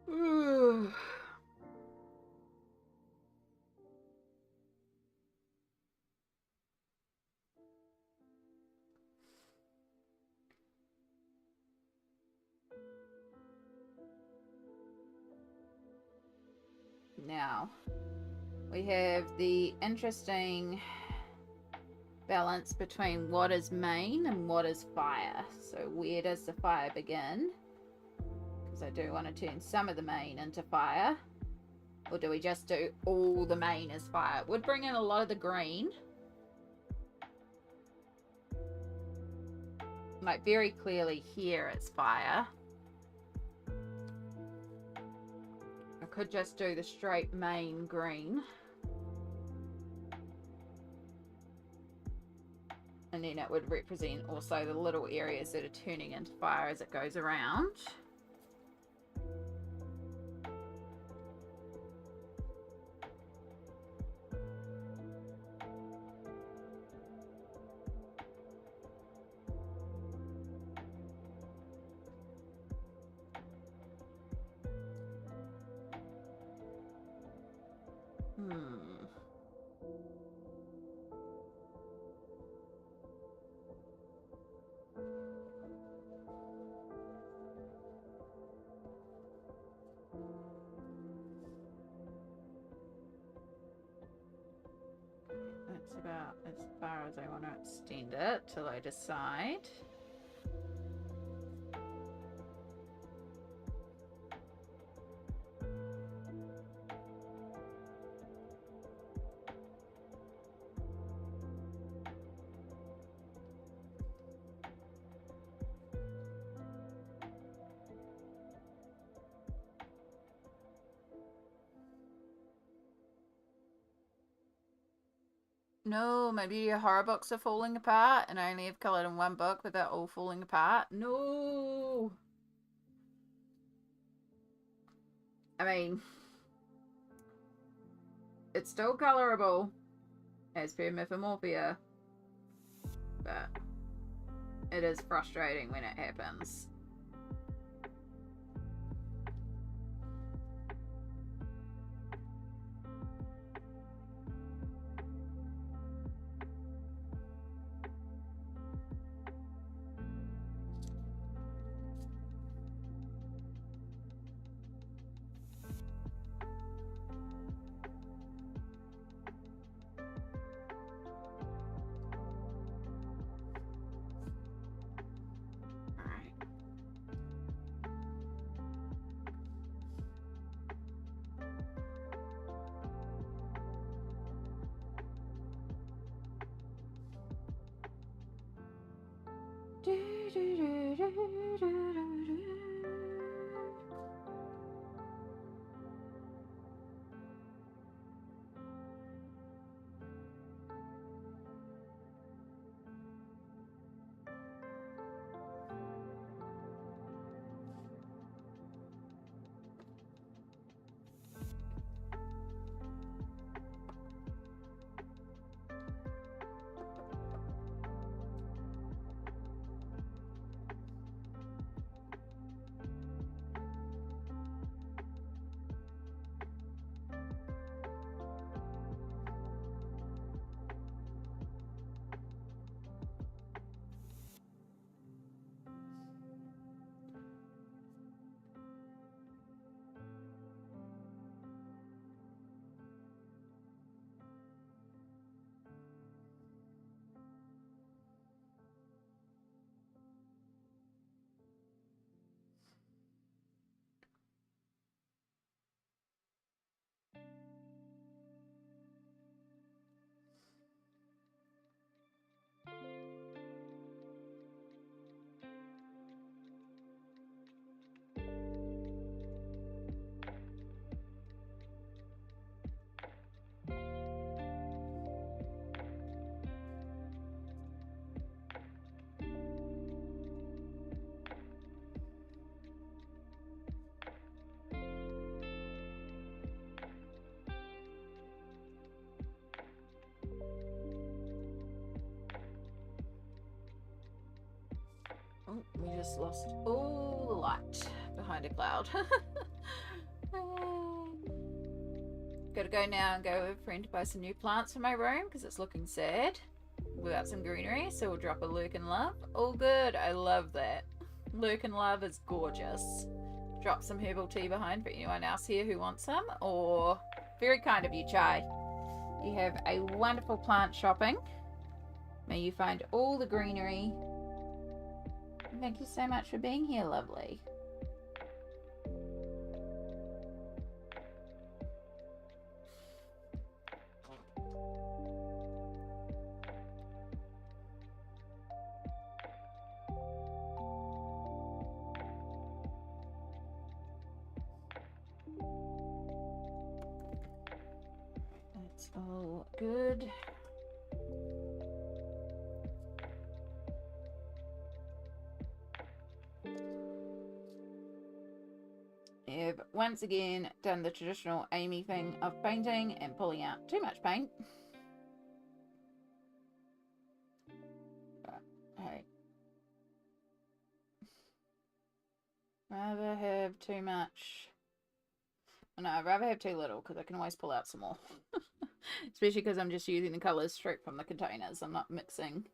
Ooh. Now, we have the interesting balance between what is main and what is fire. So where does the fire begin? Because I do want to turn some of the main into fire. Or do we just do all the main as fire? It would bring in a lot of the green. Like very clearly here it's fire. I could just do the straight main green. And then it would represent also the little areas that are turning into fire as it goes around. That's about as far as I want to extend it till I decide. No, maybe your horror books are falling apart and I only have coloured in one book but they're all falling apart. No! I mean, it's still colorable as per Mythomorphia, but it is frustrating when it happens. Oh, we just lost all the light behind a cloud. Gotta go now and go with a friend to buy some new plants for my room because it's looking sad without some greenery, so we'll drop a lurk and love. All good, I love that. Lurk and love is gorgeous. Drop some herbal tea behind for anyone else here who wants some, or very kind of you, Chai. You have a wonderful plant shopping. May you find all the greenery. Thank you so much for being here, lovely. That's all good. I've once again done the traditional Amy thing of painting and pulling out too much paint. But hey, rather have too much. No, I'd rather have too little because I can always pull out some more. Especially because I'm just using the colours straight from the containers. I'm not mixing.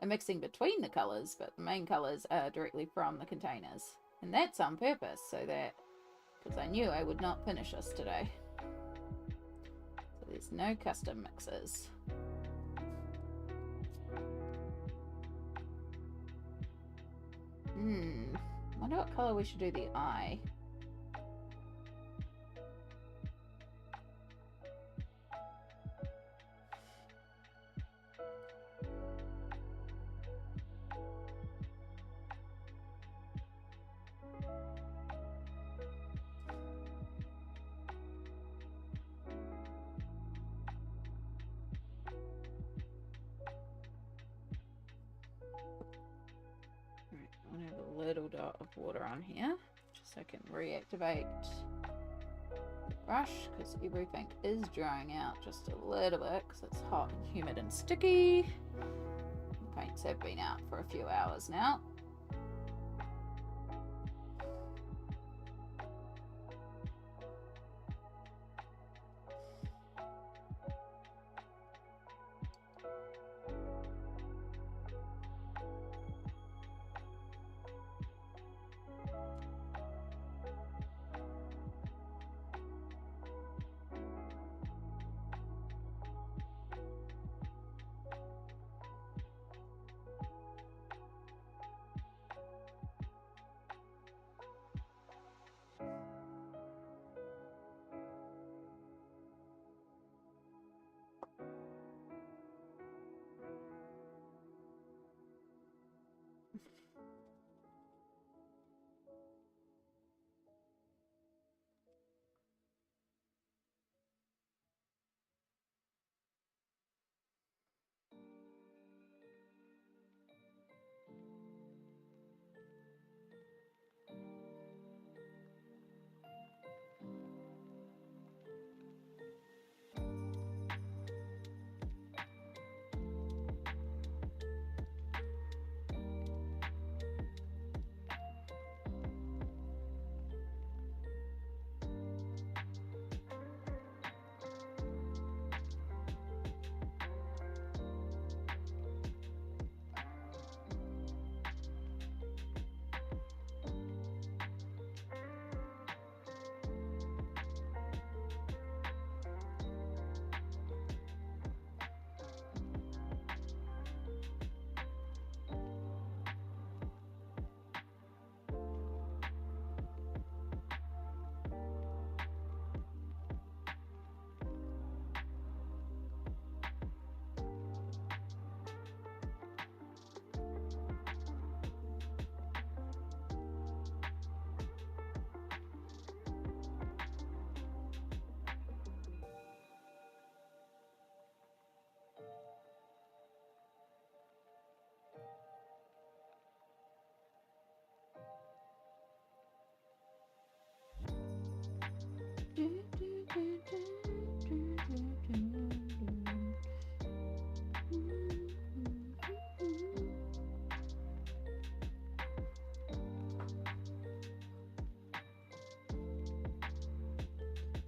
I'm mixing between the colours, but the main colours are directly from the containers. And that's on purpose, so that, because I knew I would not finish this today. So there's no custom mixes. Wonder what colour we should do the eye. I want to have a little dot of water on here, just so I can reactivate brush because everything is drying out just a little bit because it's hot and humid and sticky. The paints have been out for a few hours now.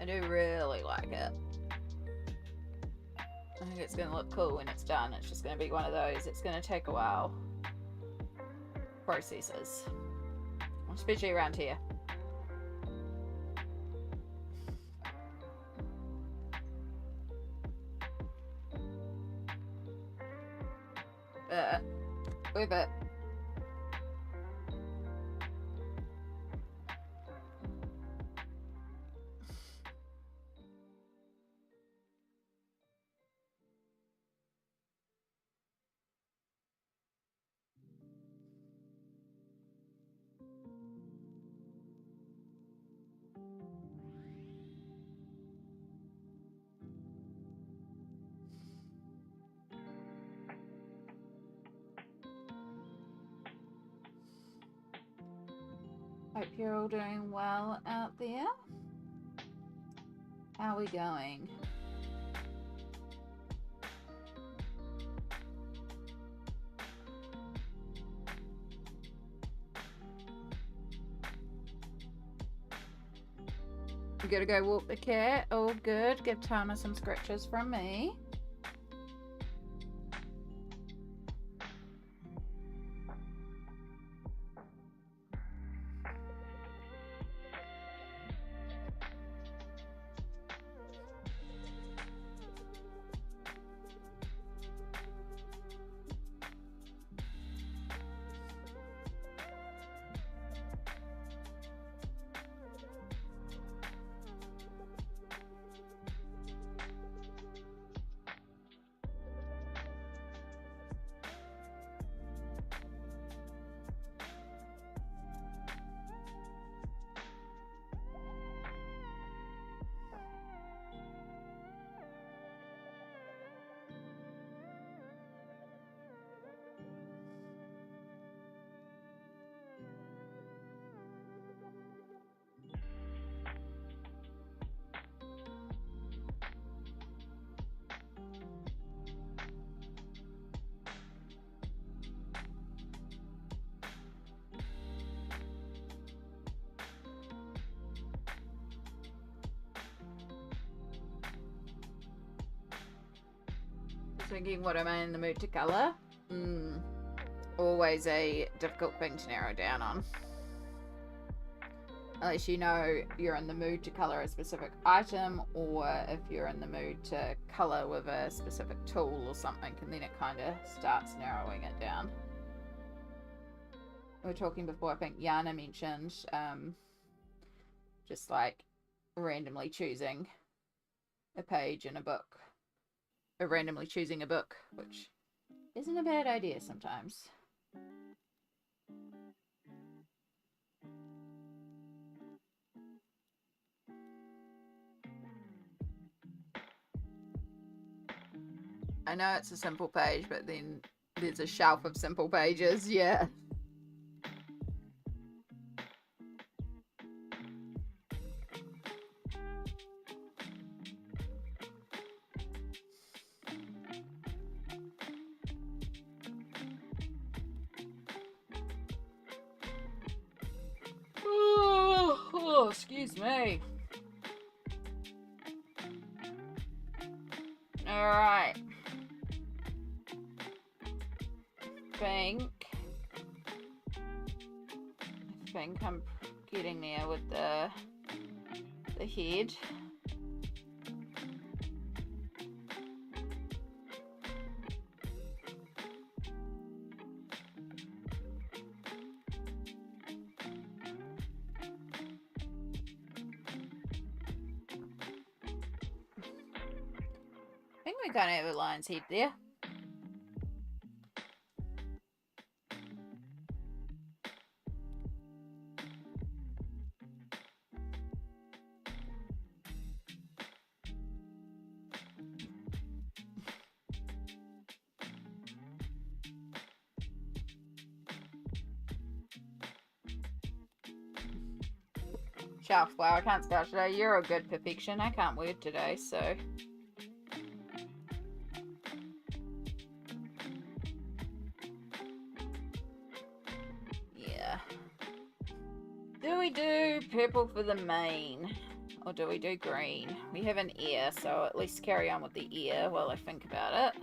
I do really like it. I think it's going to look cool when it's done. It's just going to be one of those. It's going to take a while. Processes. Especially around here. With it. Hope you're all doing well out there. How are we going? You gotta go walk the cat. All good. Give Tama some scratches from me. Thinking what am I in the mood to colour? Always a difficult thing to narrow down on. Unless you know you're in the mood to colour a specific item, or if you're in the mood to colour with a specific tool or something, and then it kind of starts narrowing it down. We were talking before, I think Yana mentioned just like randomly choosing a page in a book. Or randomly choosing a book, which isn't a bad idea sometimes. I know it's a simple page, but then there's a shelf of simple pages, yeah. Oh, excuse me. Alright. I think I'm getting there with the head. I think we kind of have a lion's head there. Shelf. Wow, I can't spell today. You're a good perfection. I can't word today, so. Yeah. Do we do purple for the mane? Or do we do green? We have an ear, so at least carry on with the ear while I think about it.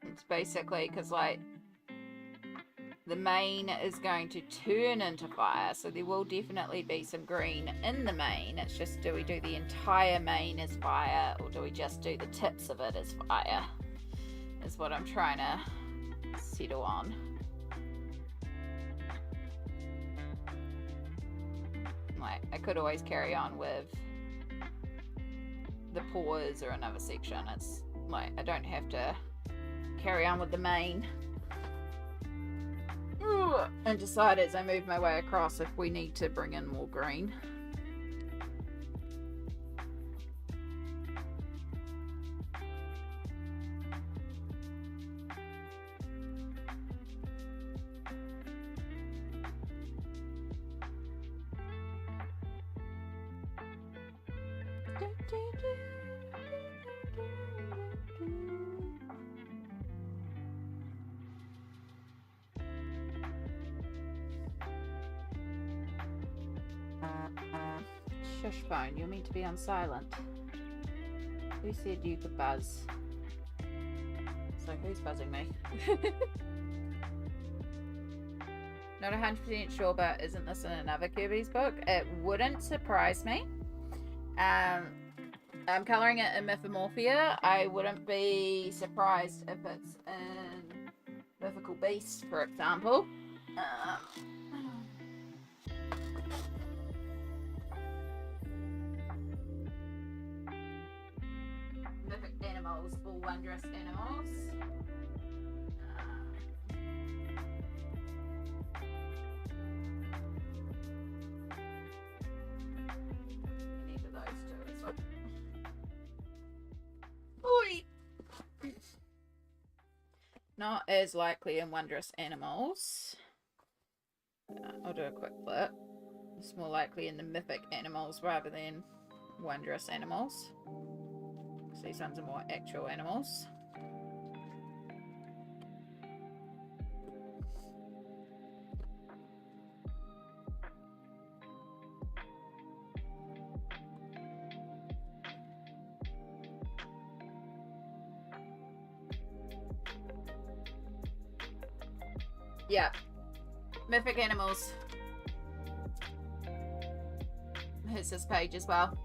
It's basically because, like, the mane is going to turn into fire, so there will definitely be some green in the mane. It's just, do we do the entire mane as fire, or do we just do the tips of it as fire, is what I'm trying to settle on. Like, I could always carry on with the paws or another section. It's like, I don't have to carry on with the mane. And decide as I move my way across if we need to bring in more green. Shush phone, you're meant to be on silent. Who said you could buzz? So who's buzzing me? Not 100% sure, but isn't this in another Kerby's book? It wouldn't surprise me. I'm colouring it in Mythomorphia. I wouldn't be surprised if it's in Mythical Beast, for example. Mythic animals, all wondrous animals. Any of those two as well. Oi! Not as likely in wondrous animals. I'll do a quick flip. It's more likely in the mythic animals rather than wondrous animals. So these ones are more actual animals. Yeah. Mythic animals. Here's this page as well.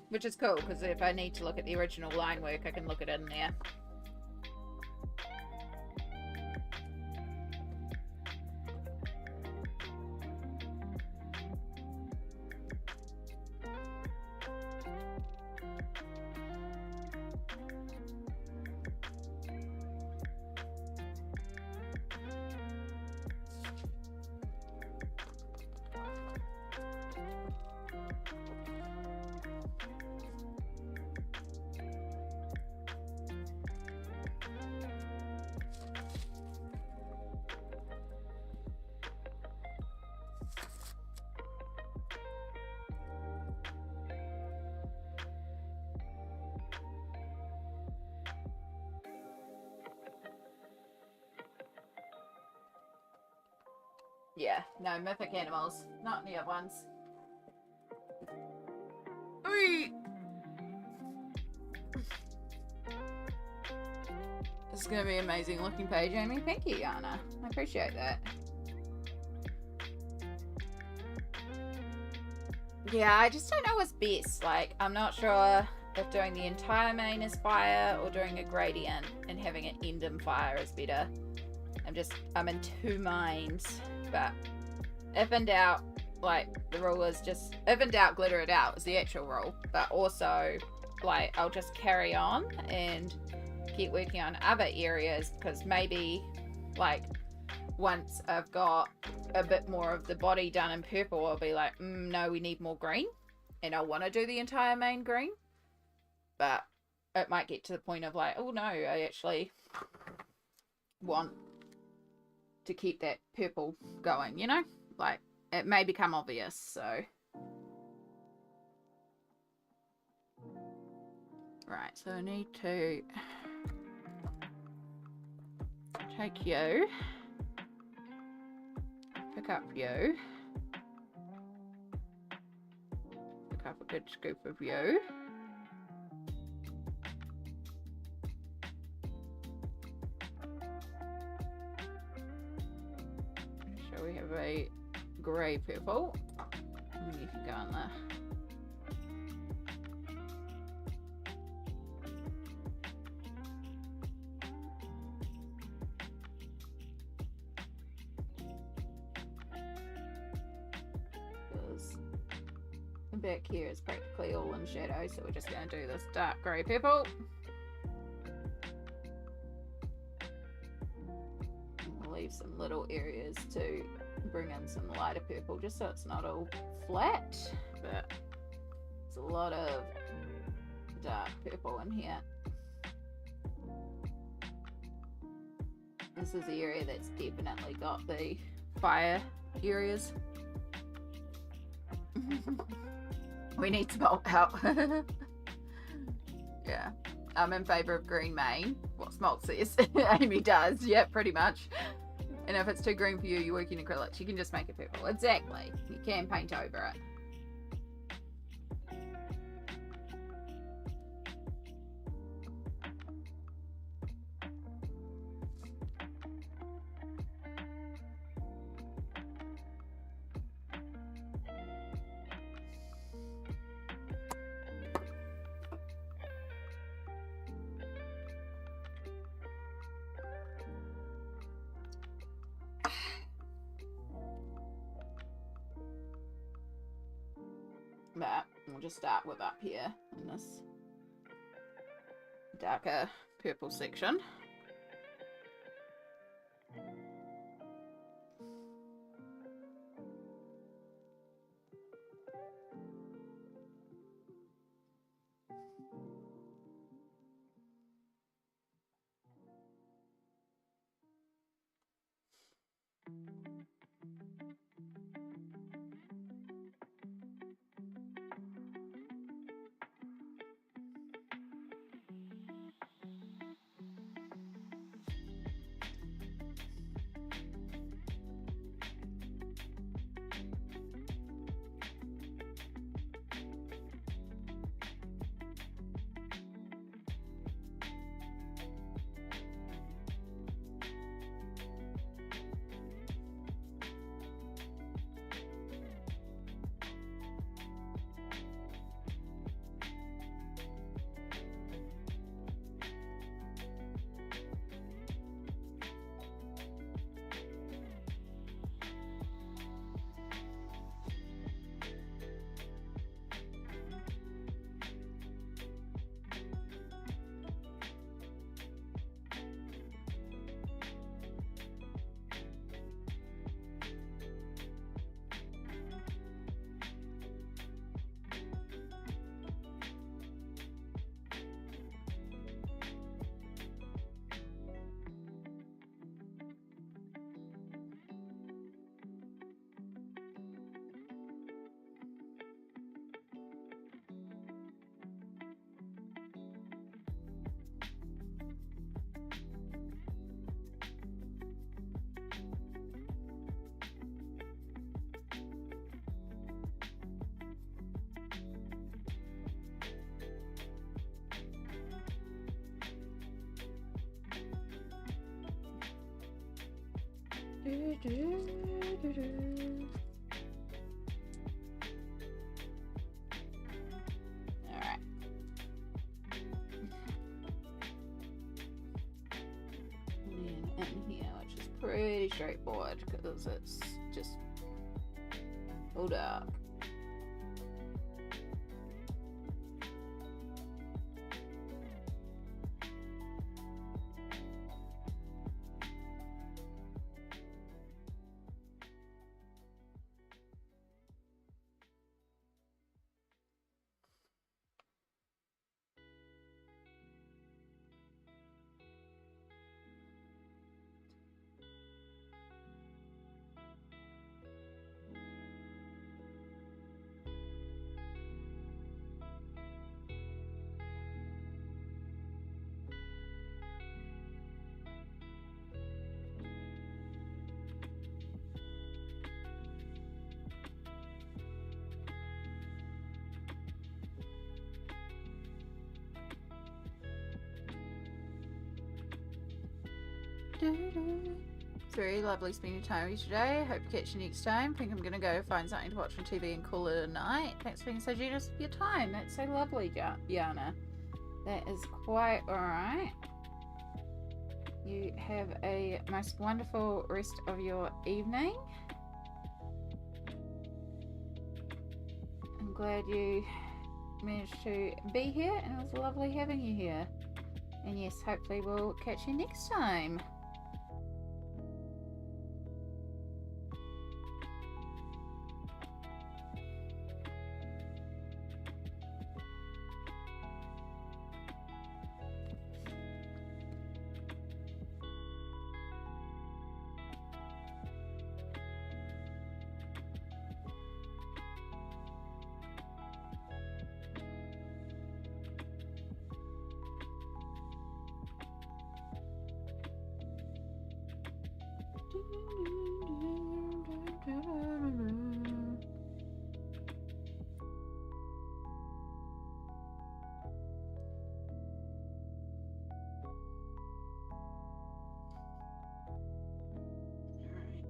Which is cool, because if I need to look at the original line work, I can look at it in there. Yeah, no, mythic animals, not the other ones. Whee! This is going to be an amazing looking page, Amy. Thank you, Yana. I appreciate that. Yeah, I just don't know what's best. Like, I'm not sure if doing the entire mane is fire or doing a gradient and having it end in fire is better. I'm in two minds. But if in doubt, like, the rule is just, if in doubt, glitter it out is the actual rule. But also, like, I'll just carry on and keep working on other areas, because maybe, like, once I've got a bit more of the body done in purple, I'll be like, no, we need more green. And I'll want to do the entire main green. But it might get to the point of like, oh no, I actually want to keep that purple going, you know? Like, it may become obvious, so. Right, so I need to take you, pick up you, pick up a good scoop of you. So we have a grey purple. And you can go on there. Back here is practically all in shadow, so we're just going to do this dark grey purple. And we'll leave some little areas to bring in some lighter purple, just so it's not all flat, but there's a lot of dark purple in here. This is the area that's definitely got the fire areas. We need to bulk out. Yeah, I'm in favour of green mane. What Smolk says. Amy does. Yeah, pretty much. And if it's too green for you, you're working acrylics, you can just make it purple. Exactly. You can paint over it. But we'll just start with up here in this darker purple section. Alright. And in here, which is pretty straightforward because it's just all dark. It's very lovely spending time with you today. Hope to catch you next time. Think I'm gonna go find something to watch on TV and call it a night. Thanks for being so generous with your time. That's so lovely, Yana. That is quite alright. You have a most wonderful rest of your evening. I'm glad you managed to be here, and it was lovely having you here. And yes, hopefully we'll catch you next time.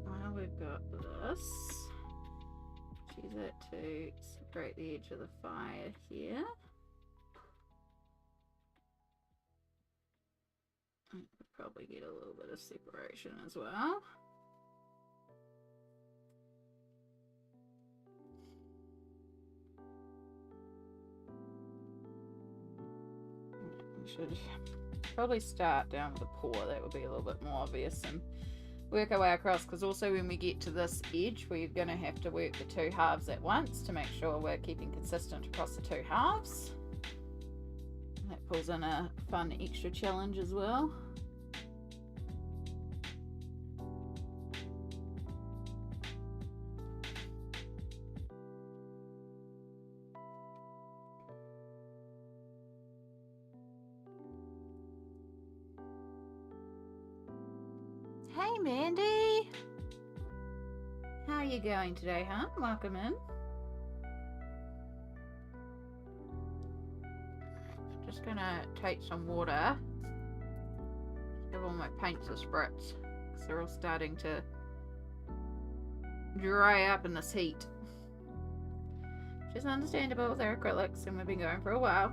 Well, we've got this. Use it to separate the edge of the fire here. I could probably get a little bit of separation as well. We should probably start down with the pour. That would be a little bit more obvious, and work our way across, because also when we get to this edge we're going to have to work the two halves at once to make sure we're keeping consistent across the two halves. That pulls in a fun extra challenge as well. Hey Mandy! How are you going today, huh? Welcome in. Just gonna take some water. Give all my paints a spritz, because they're all starting to dry up in this heat. Which is understandable with our acrylics, and we've been going for a while.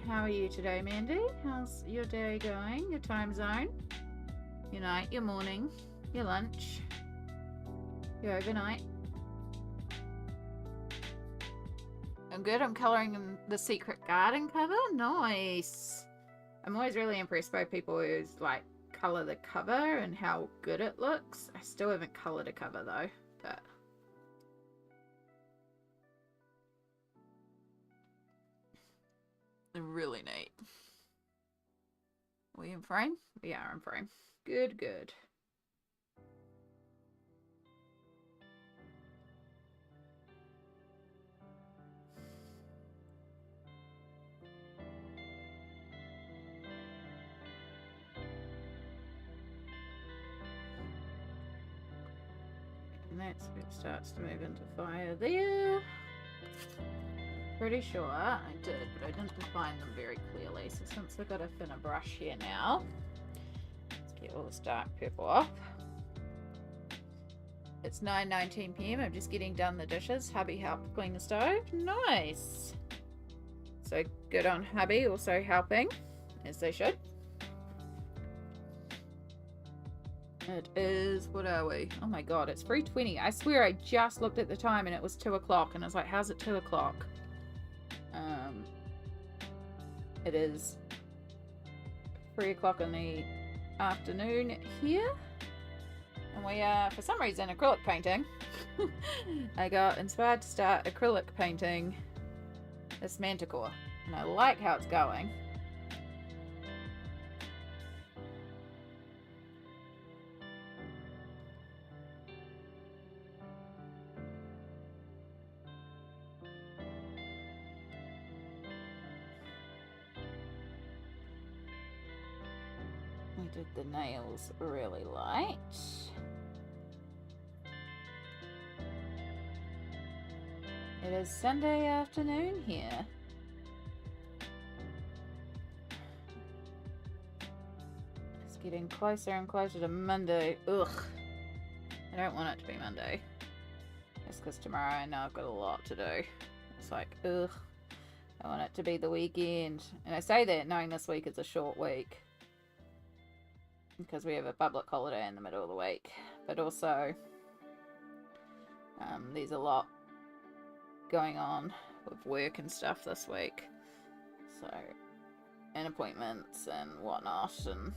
How are you today, Mandy? How's your day going? Your time zone? Your night, your morning, your lunch, your overnight? I'm good. I'm colouring in the Secret Garden cover. Nice. I'm always really impressed by people who like colour the cover and how good it looks. I still haven't coloured a cover though, but really neat. Are we in frame? We are in frame. Good, good. that starts to move into fire there. Pretty sure I did, but I didn't define them very clearly. So since I've got a thinner brush here now, let's get all this dark purple off. It's 9:19 p.m. I'm just getting done the dishes. Hubby helped clean the stove. Nice. So good on hubby also helping, as they should. It is, what are we? Oh my god, it's 3:20. I swear I just looked at the time and it was 2 o'clock and I was like, how's it 2 o'clock? It is 3 o'clock in the afternoon here. And we are, for some reason, acrylic painting. I got inspired to start acrylic painting this manticore. And I like how it's going. We did the nails really light. It is Sunday afternoon here. It's getting closer and closer to Monday. Ugh. I don't want it to be Monday. Just because tomorrow I know I've got a lot to do. It's like, ugh. I want it to be the weekend. And I say that knowing this week is a short week, because we have a public holiday in the middle of the week. But also, there's a lot going on with work and stuff this week. So, and appointments and whatnot. And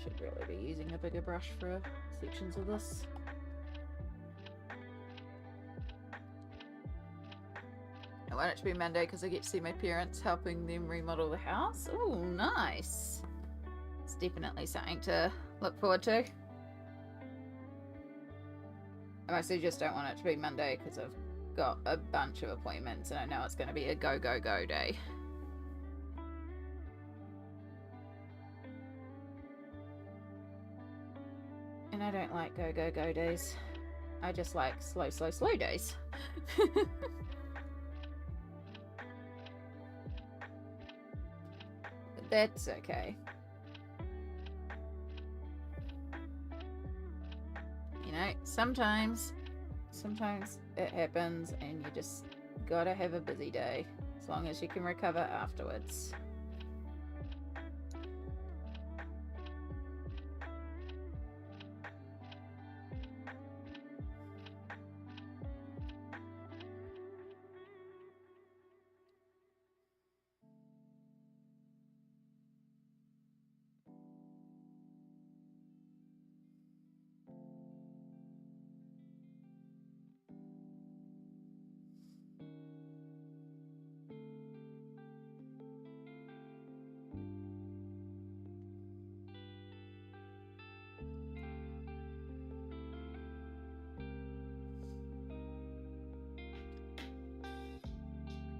should really be using a bigger brush for sections of this. I want it to be Monday because I get to see my parents helping them remodel the house. Oh, nice. It's definitely something to look forward to. I mostly just don't want it to be Monday because I've got a bunch of appointments and I know it's going to be a go, go, go day. And I don't like go, go, go days. I just like slow, slow, slow days. But that's okay. You know, sometimes it happens and you just gotta have a busy day, as long as you can recover afterwards.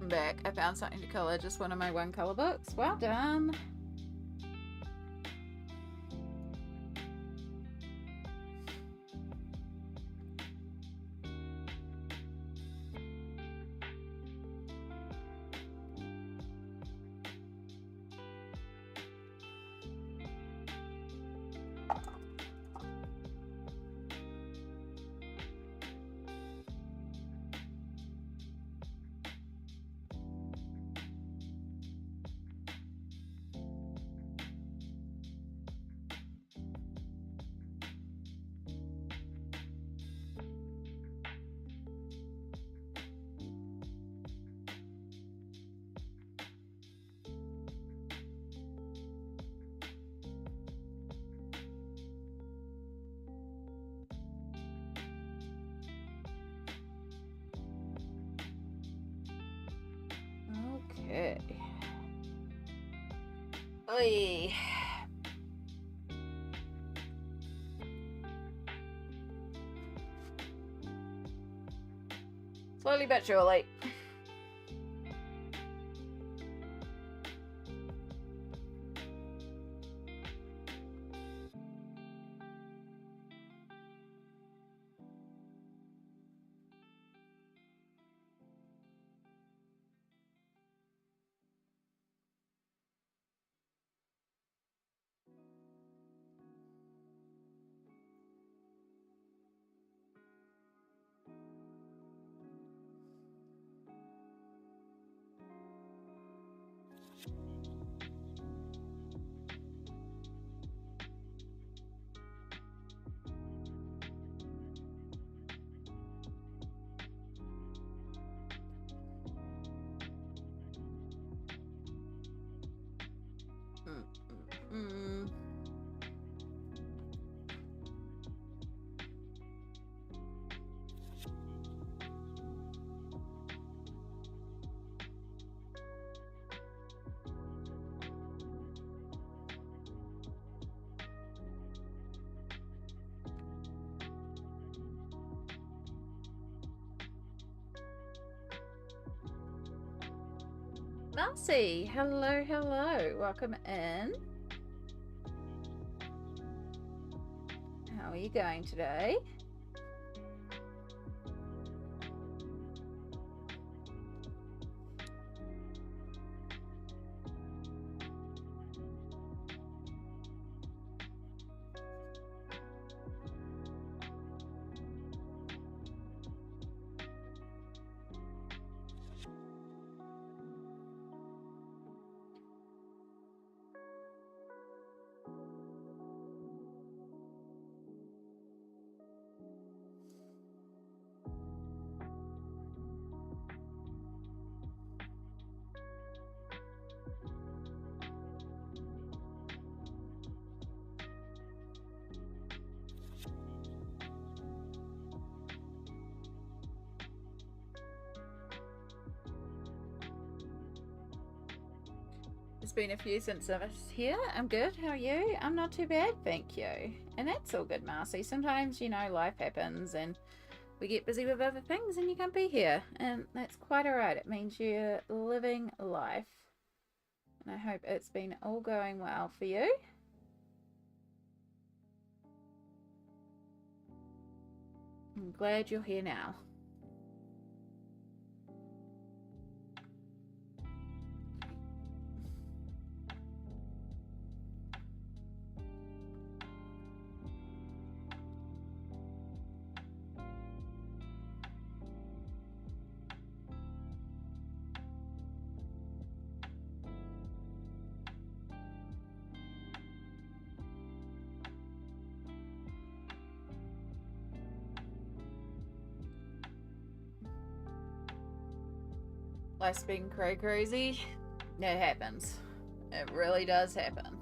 I'm back. I found something to colour, just one of my one colour books. Well done. Oy. Slowly but surely. Marcy, hello, hello. Welcome in. How are you going today? It's been a few since I was here. I'm good. How are you? I'm not too bad, thank you. And that's all good, Marcy. Sometimes, you know, life happens and we get busy with other things and you can't be here. And that's quite alright. It means you're living life. And I hope it's been all going well for you. I'm glad you're here now. Life's been crazy. It happens. It really does happen.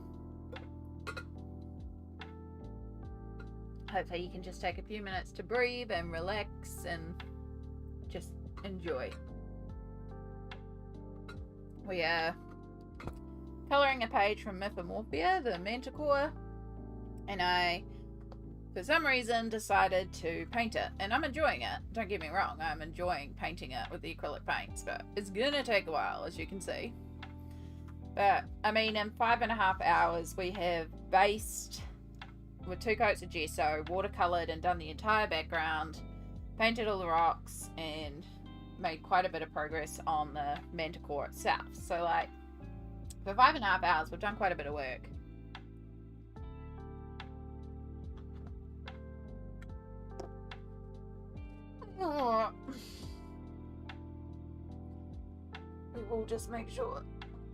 Hopefully you can just take a few minutes to breathe and relax and just enjoy. We are colouring a page from Mythomorphia, the Manticore, and I, for some reason, decided to paint it. And I'm enjoying it. Don't get me wrong, I'm enjoying painting it with the acrylic paints, but it's gonna take a while, as you can see. But, I mean, in 5.5 hours, we have based with 2 coats of gesso, watercoloured and done the entire background, painted all the rocks, and made quite a bit of progress on the Manticore itself. So, like, for 5.5 hours, we've done quite a bit of work. We will just make sure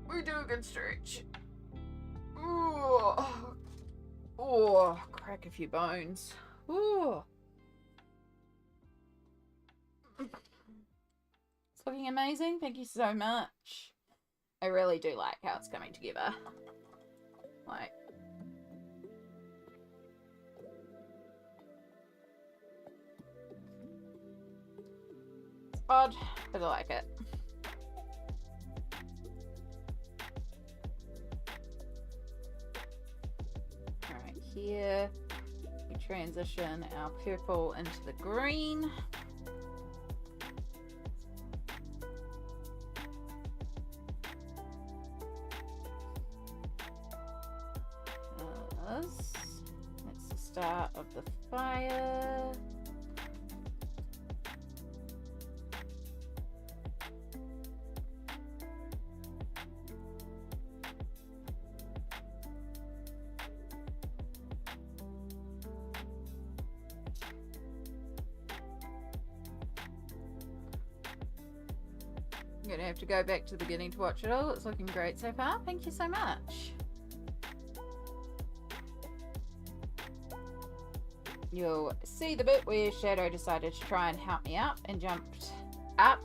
we do a good stretch. Oh, crack a few bones. Ooh. It's looking amazing. Thank you so much. I really do like how it's coming together. Like, it's odd, but I like it. here. We transition our purple into the green. That's the start of the fire. I'm gonna have to go back to the beginning to watch it all. It's looking great so far. Thank you so much. You'll see the bit where Shadow decided to try and help me out and jumped up.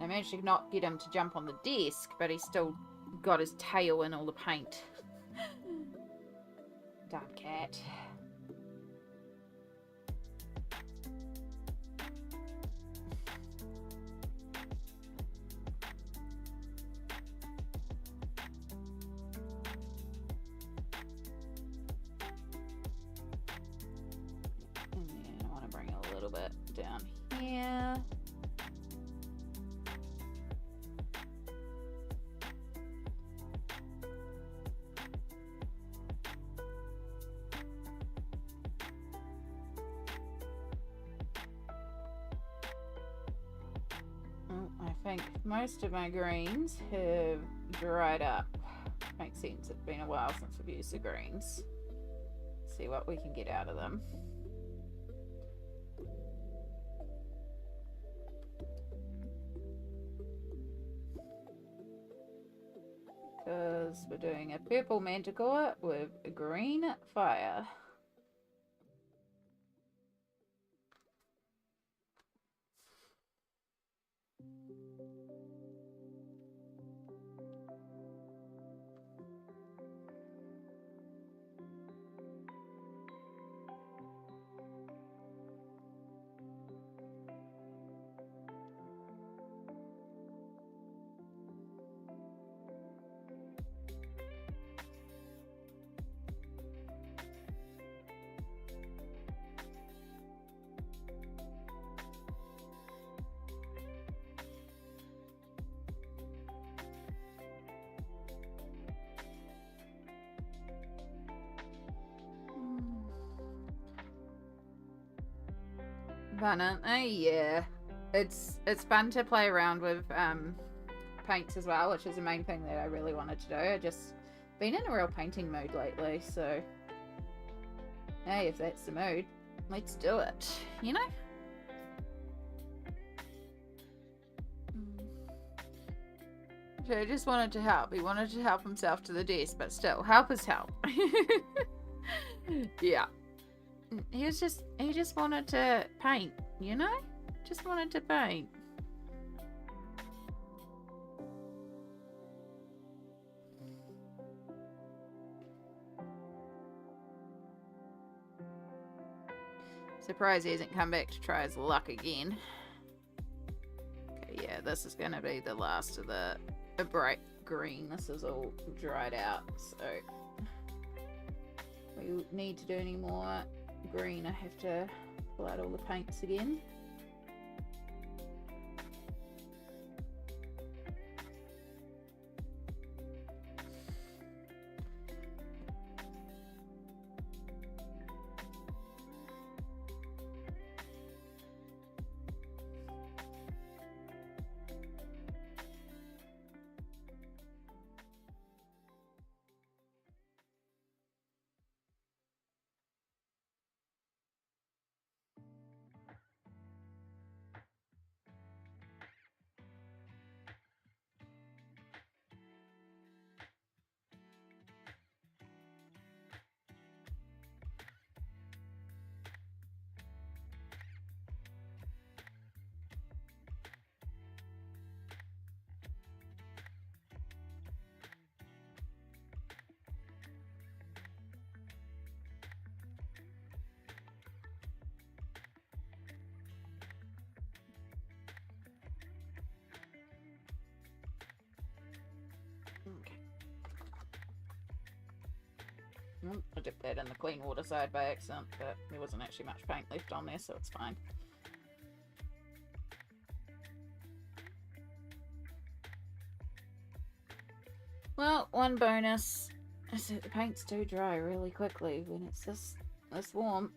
I managed to not get him to jump on the desk, but he still got his tail in all the paint. Dumb cat. Down here. I think most of my greens have dried up. Makes sense, it's been a while since I've used the greens. See what we can get out of them. Because we're doing a purple manticore with a green fire. Fun, aren't they? Yeah. It's fun to play around with paints as well, which is the main thing that I really wanted to do. I just been in a real painting mood lately, so hey, if that's the mood, let's do it, you know? So I just wanted to help. He wanted to help himself to the desk, but still, help is help. Yeah. He just wanted to paint, you know? Just wanted to paint. Surprised he hasn't come back to try his luck again. Okay, yeah, this is gonna be the last of the bright green. This is all dried out, so we need to do any more green. I have to pull out all the paints again. dipped that in the clean water side by accident, but there wasn't actually much paint left on there, so it's fine. Well, one bonus is that the paints do dry really quickly when it's this warm.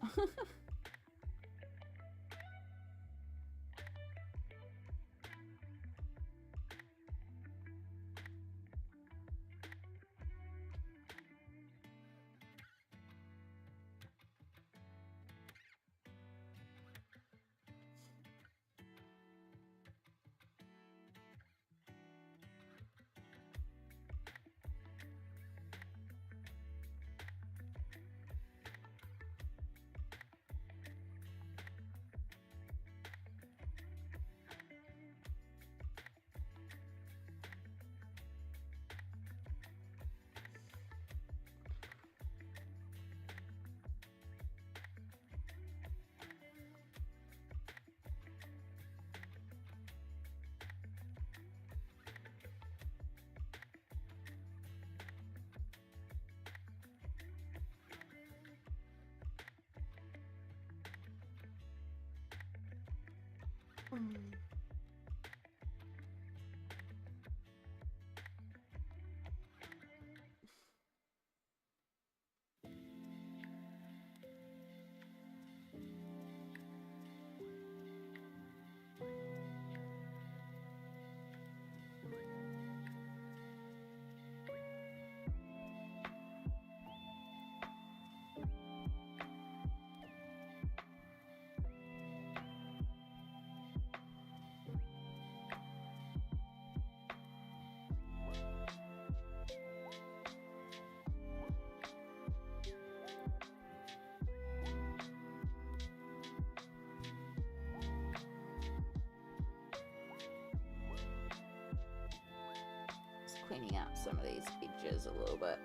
Cleaning out some of these edges a little bit.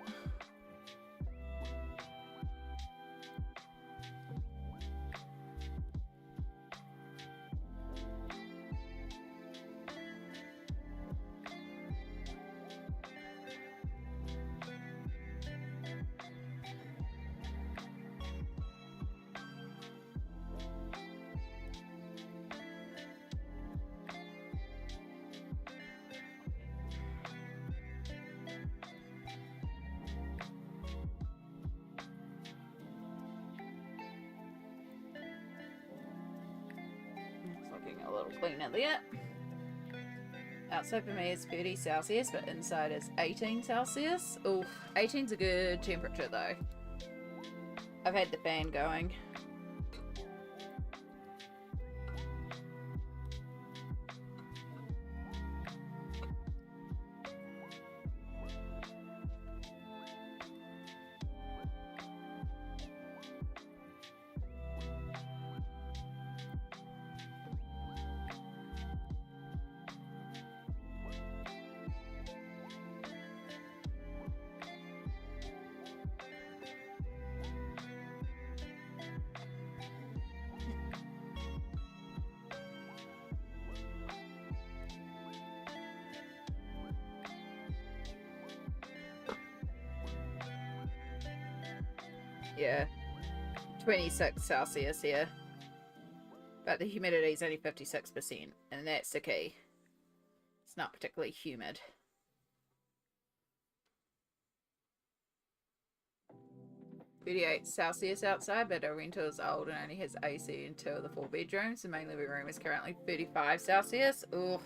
Looking a little cleaner there. Outside for me is 30 Celsius, but inside is 18 Celsius. Oof, 18's a good temperature though. I've had the fan going. Yeah, 26 Celsius here. But the humidity is only 56%, and that's the key. It's not particularly humid. £38 outside, but our rental is old and only has AC in 2 of the 4 bedrooms. The main living room is currently 35°. Oof.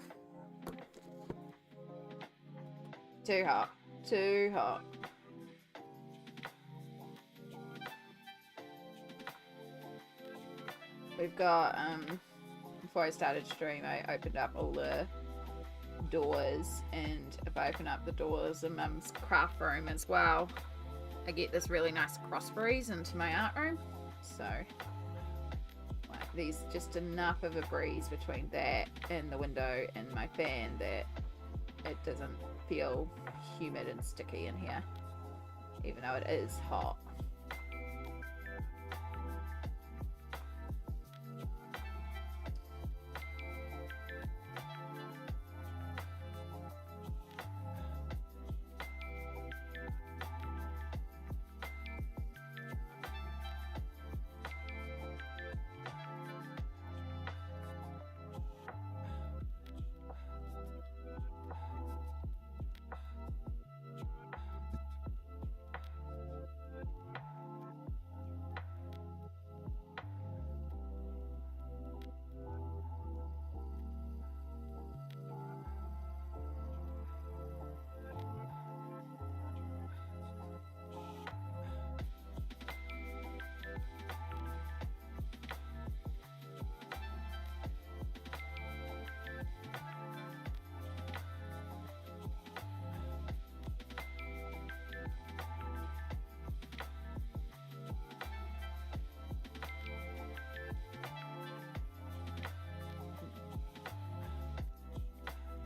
Too hot. Too hot. We've got, before I started stream, I opened up all the doors, and if I open up the doors in Mum's craft room as well, I get this really nice cross breeze into my art room. So, like, there's just enough of a breeze between that and the window and my fan that it doesn't feel humid and sticky in here, even though it is hot.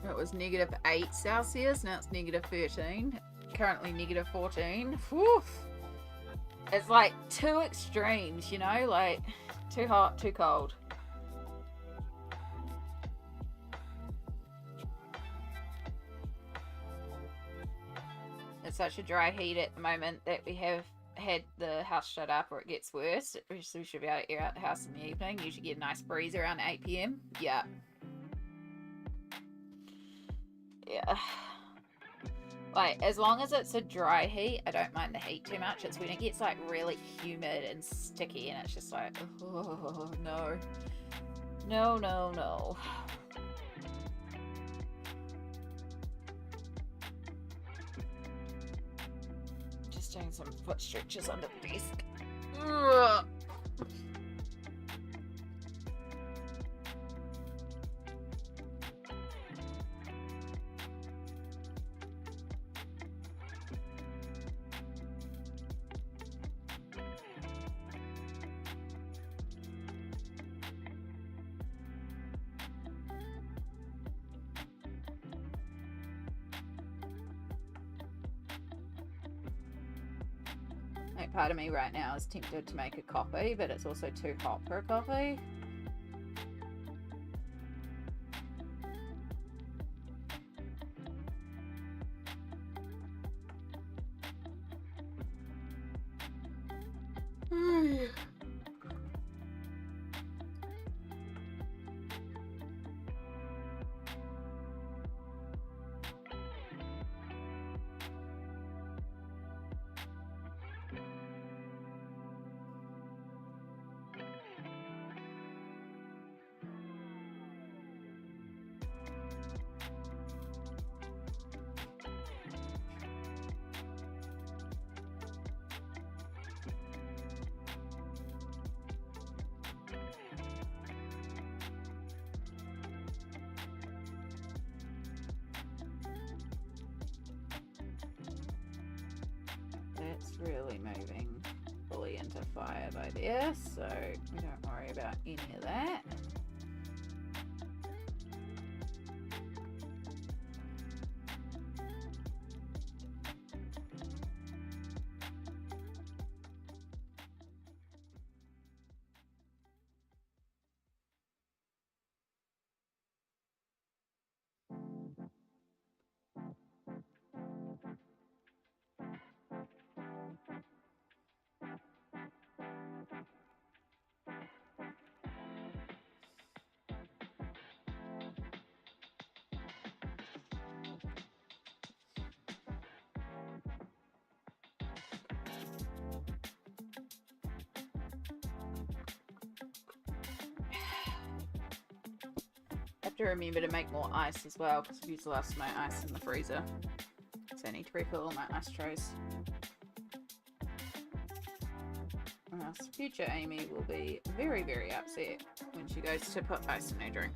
It was -8 Celsius, now it's -13. Currently -14. Whew. It's like two extremes, you know, like too hot, too cold. It's such a dry heat at the moment that we have had the house shut up, or it gets worse. We should be able to air out the house in the evening. Usually get a nice breeze around 8 p.m. Yeah. Yeah. Like, as long as it's a dry heat, I don't mind the heat too much. It's when it gets, like, really humid and sticky, and it's just like, oh, no. No, no, no. Just doing some foot stretches under the desk. Ugh. Part of me right now is tempted to make a coffee, but it's also too hot for a coffee. That's really moving fully into fire by there, so we don't worry about any of that. Have to remember to make more ice as well, because I've used the last of my ice in the freezer. So I need to refill all my ice trays. Future Amy will be very, very upset when she goes to put ice in her drink.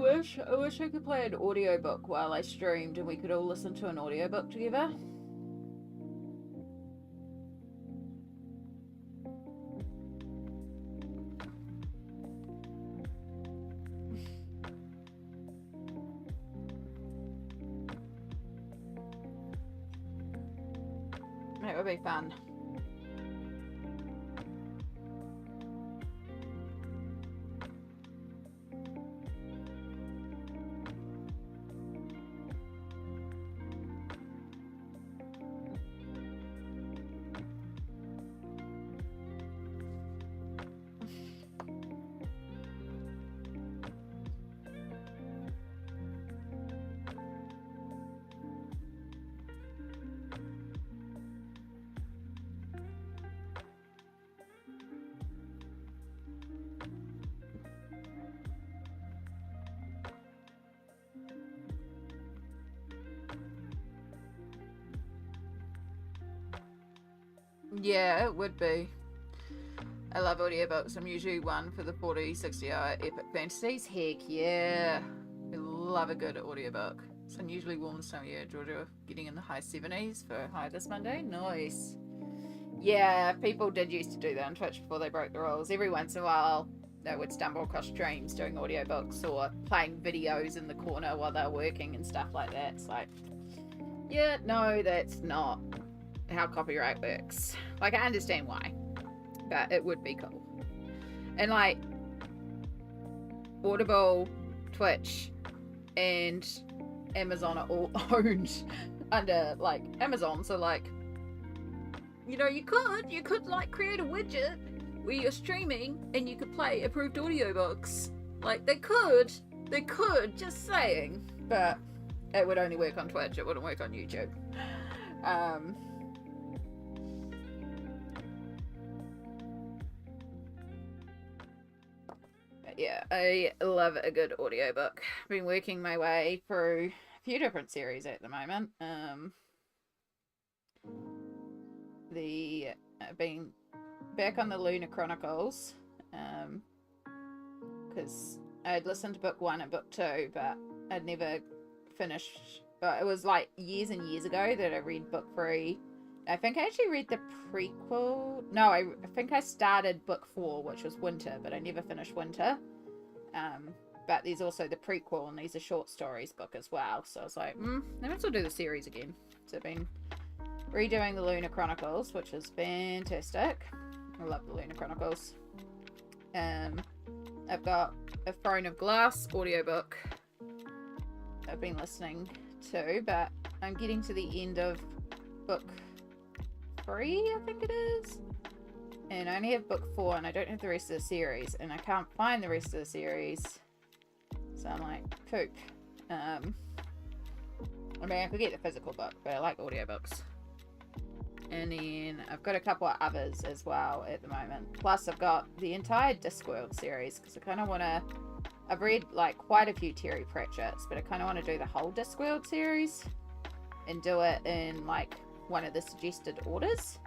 wish I could play an audiobook while I streamed and we could all listen to an audiobook together. It would be fun. Yeah, it would be. I love audiobooks. I'm usually one for the 40, 60 hour epic fantasies. Heck yeah. I love a good audiobook. It's unusually warm this time of year, Georgia. Getting in the high 70s for high this Monday. Nice. Yeah, people did used to do that on Twitch before they broke the rules. Every once in a while, they would stumble across streams doing audiobooks or playing videos in the corner while they're working and stuff like that. It's like, yeah, no, that's not how copyright works. Like, I understand why, but it would be cool. And like Audible, Twitch, and Amazon are all owned under like Amazon, so like, you know, you could like create a widget where you're streaming and you could play approved audiobooks. Like, they could, just saying, but it would only work on Twitch, it wouldn't work on YouTube. Yeah, I love a good audiobook. I've been working my way through a few different series at the moment. I've been back on the Lunar Chronicles, because I'd listened to book 1 and book 2, but I'd never finished. But it was like years and years ago that I read book 3. I think I actually read the prequel. No, I think I started book 4, which was Winter, but I never finished Winter. But there's also the prequel, and these are short stories book as well. So I was like, I might as well do the series again. So I've been redoing the Lunar Chronicles, which is fantastic. I love the Lunar Chronicles. I've got a Throne of Glass audiobook I've been listening to, but I'm getting to the end of book 3, I think it is, and I only have book 4, and I don't have the rest of the series, and I can't find the rest of the series, so I'm like, poop. I mean, I could get the physical book, but I like audiobooks. And then I've got a couple of others as well at the moment, plus I've got the entire Discworld series, because I kind of want to, I've read like quite a few Terry Pratchett's, but I kind of want to do the whole Discworld series and do it in like one of the suggested orders.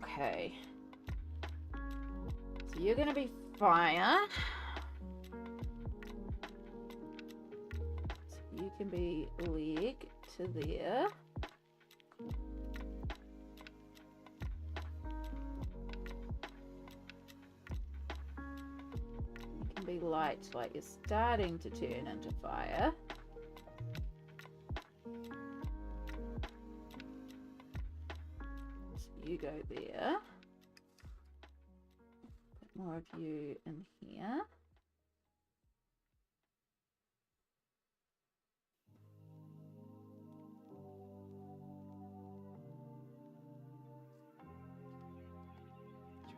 Okay. So you're gonna be fire. You can be leg to there. You can be light, like you're starting to turn into fire. So you go there. Put more of you in here.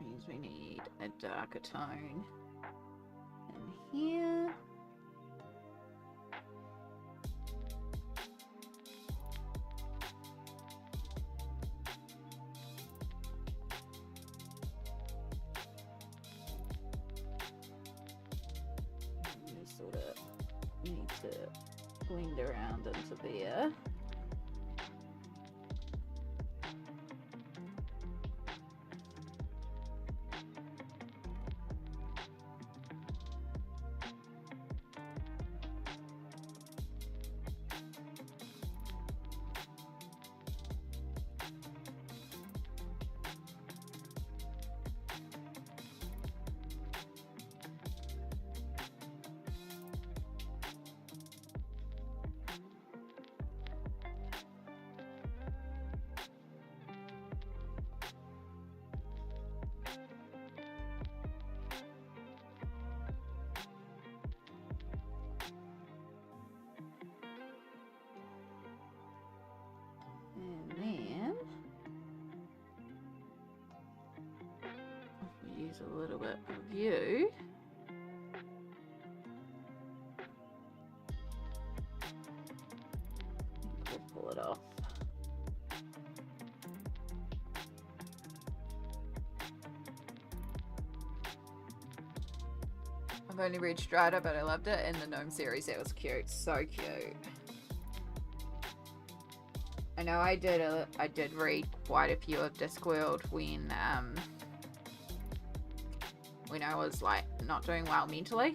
Means we need a darker tone in here. to blend around into there. And then I'll use a little bit of you. We'll pull it off. I've only read Strata, but I loved it. And the Gnome series, that was cute. So cute. I know I did read quite a few of Discworld when I was like not doing well mentally.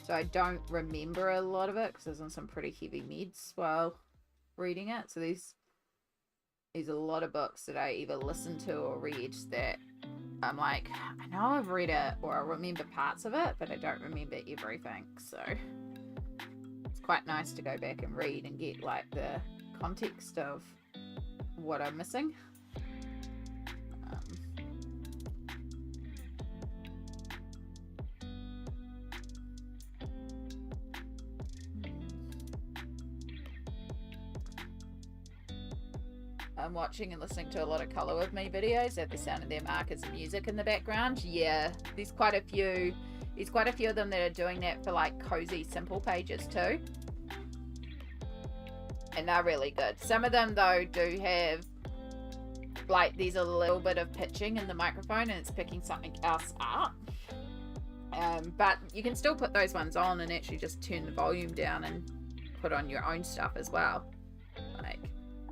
So I don't remember a lot of it because I was on some pretty heavy meds while reading it. So there's a lot of books that I either listened to or read that I'm like, I know I've read it or I remember parts of it, but I don't remember everything. So it's quite nice to go back and read and get like the context of what I'm missing. I'm watching and listening to a lot of Colour With Me videos that the sound of their markers and music in the background. Yeah, there's quite a few of them that are doing that for like cozy simple pages too, and they're really good. Some of them though do have like there's a little bit of pitching in the microphone and it's picking something else up, but you can still put those ones on and actually just turn the volume down and put on your own stuff as well. Like,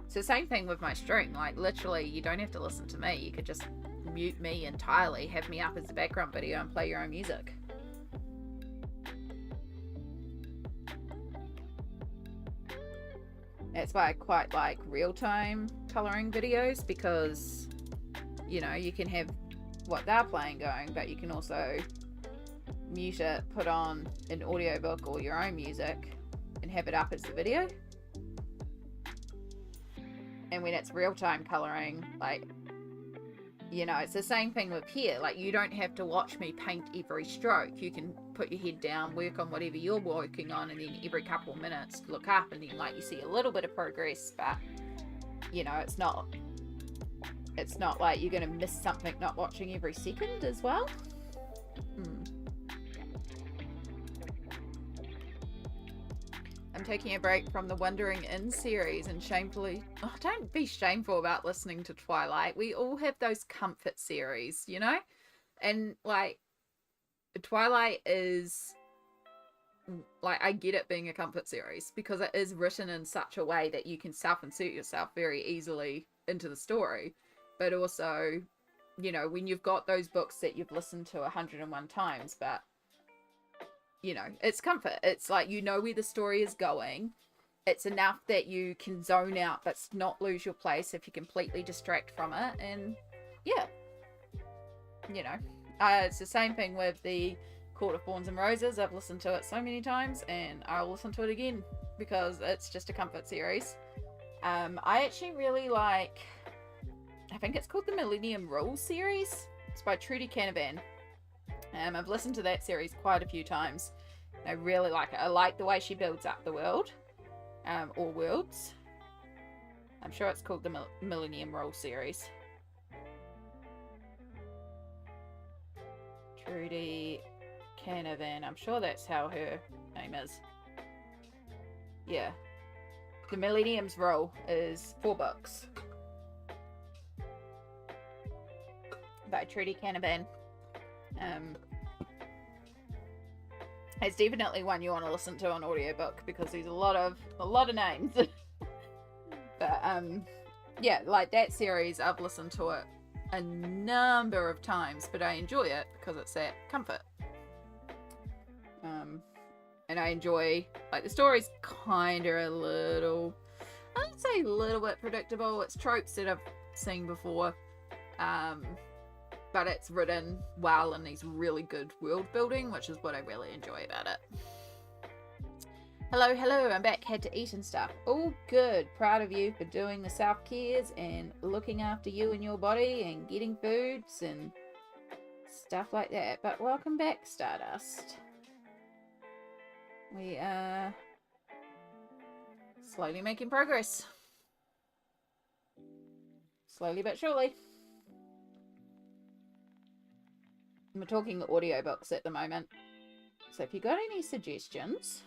it's the same thing with my stream. Like, literally, you don't have to listen to me. You could just mute me entirely, have me up as a background video, and play your own music. That's why I quite like real-time colouring videos, because, you know, you can have what they're playing going, but you can also mute it, put on an audiobook or your own music, and have it up as the video. And when it's real-time colouring, like, you know, it's the same thing with here. Like, you don't have to watch me paint every stroke. You can put your head down, work on whatever you're working on, and then every couple of minutes look up, and then like you see a little bit of progress, but you know, it's not like you're gonna miss something not watching every second as well. I'm taking a break from the Wandering Inn series and shamefully... Oh, don't be shameful about listening to Twilight. We all have those comfort series, you know? And, like, Twilight is... Like, I get it being a comfort series because it is written in such a way that you can self-insert yourself very easily into the story. But also, you know, when you've got those books that you've listened to 101 times, but... You know, it's comfort. It's like, you know where the story is going. It's enough that you can zone out but not lose your place if you completely distract from it. And yeah, you know, it's the same thing with the Court of Thorns and Roses. I've listened to it so many times and I'll listen to it again because it's just a comfort series. I actually really like, I think it's called the Millennium Rule series. It's by Trudy Canavan. I've listened to that series quite a few times. I really like it. I like the way she builds up the world, or worlds. I'm sure it's called the Millennium Rule series. Trudy Canavan. I'm sure that's how her name is. Yeah. The Millennium's Rule is 4 books by Trudy Canavan. It's definitely one you want to listen to on audiobook because there's a lot of names. But yeah, like that series, I've listened to it a number of times, but I enjoy it because it's that comfort. And I enjoy, like, the story's kind of a little, I wouldn't say a little bit predictable. It's tropes that I've seen before, but it's written well and there's really good world building, which is what I really enjoy about it. Hello, I'm back. Had to eat and stuff. All good. Proud of you for doing the self-cares and looking after you and your body and getting foods and stuff like that. But welcome back, Stardust. We are slowly making progress. Slowly but surely. We're talking audiobooks at the moment. So if you got any suggestions,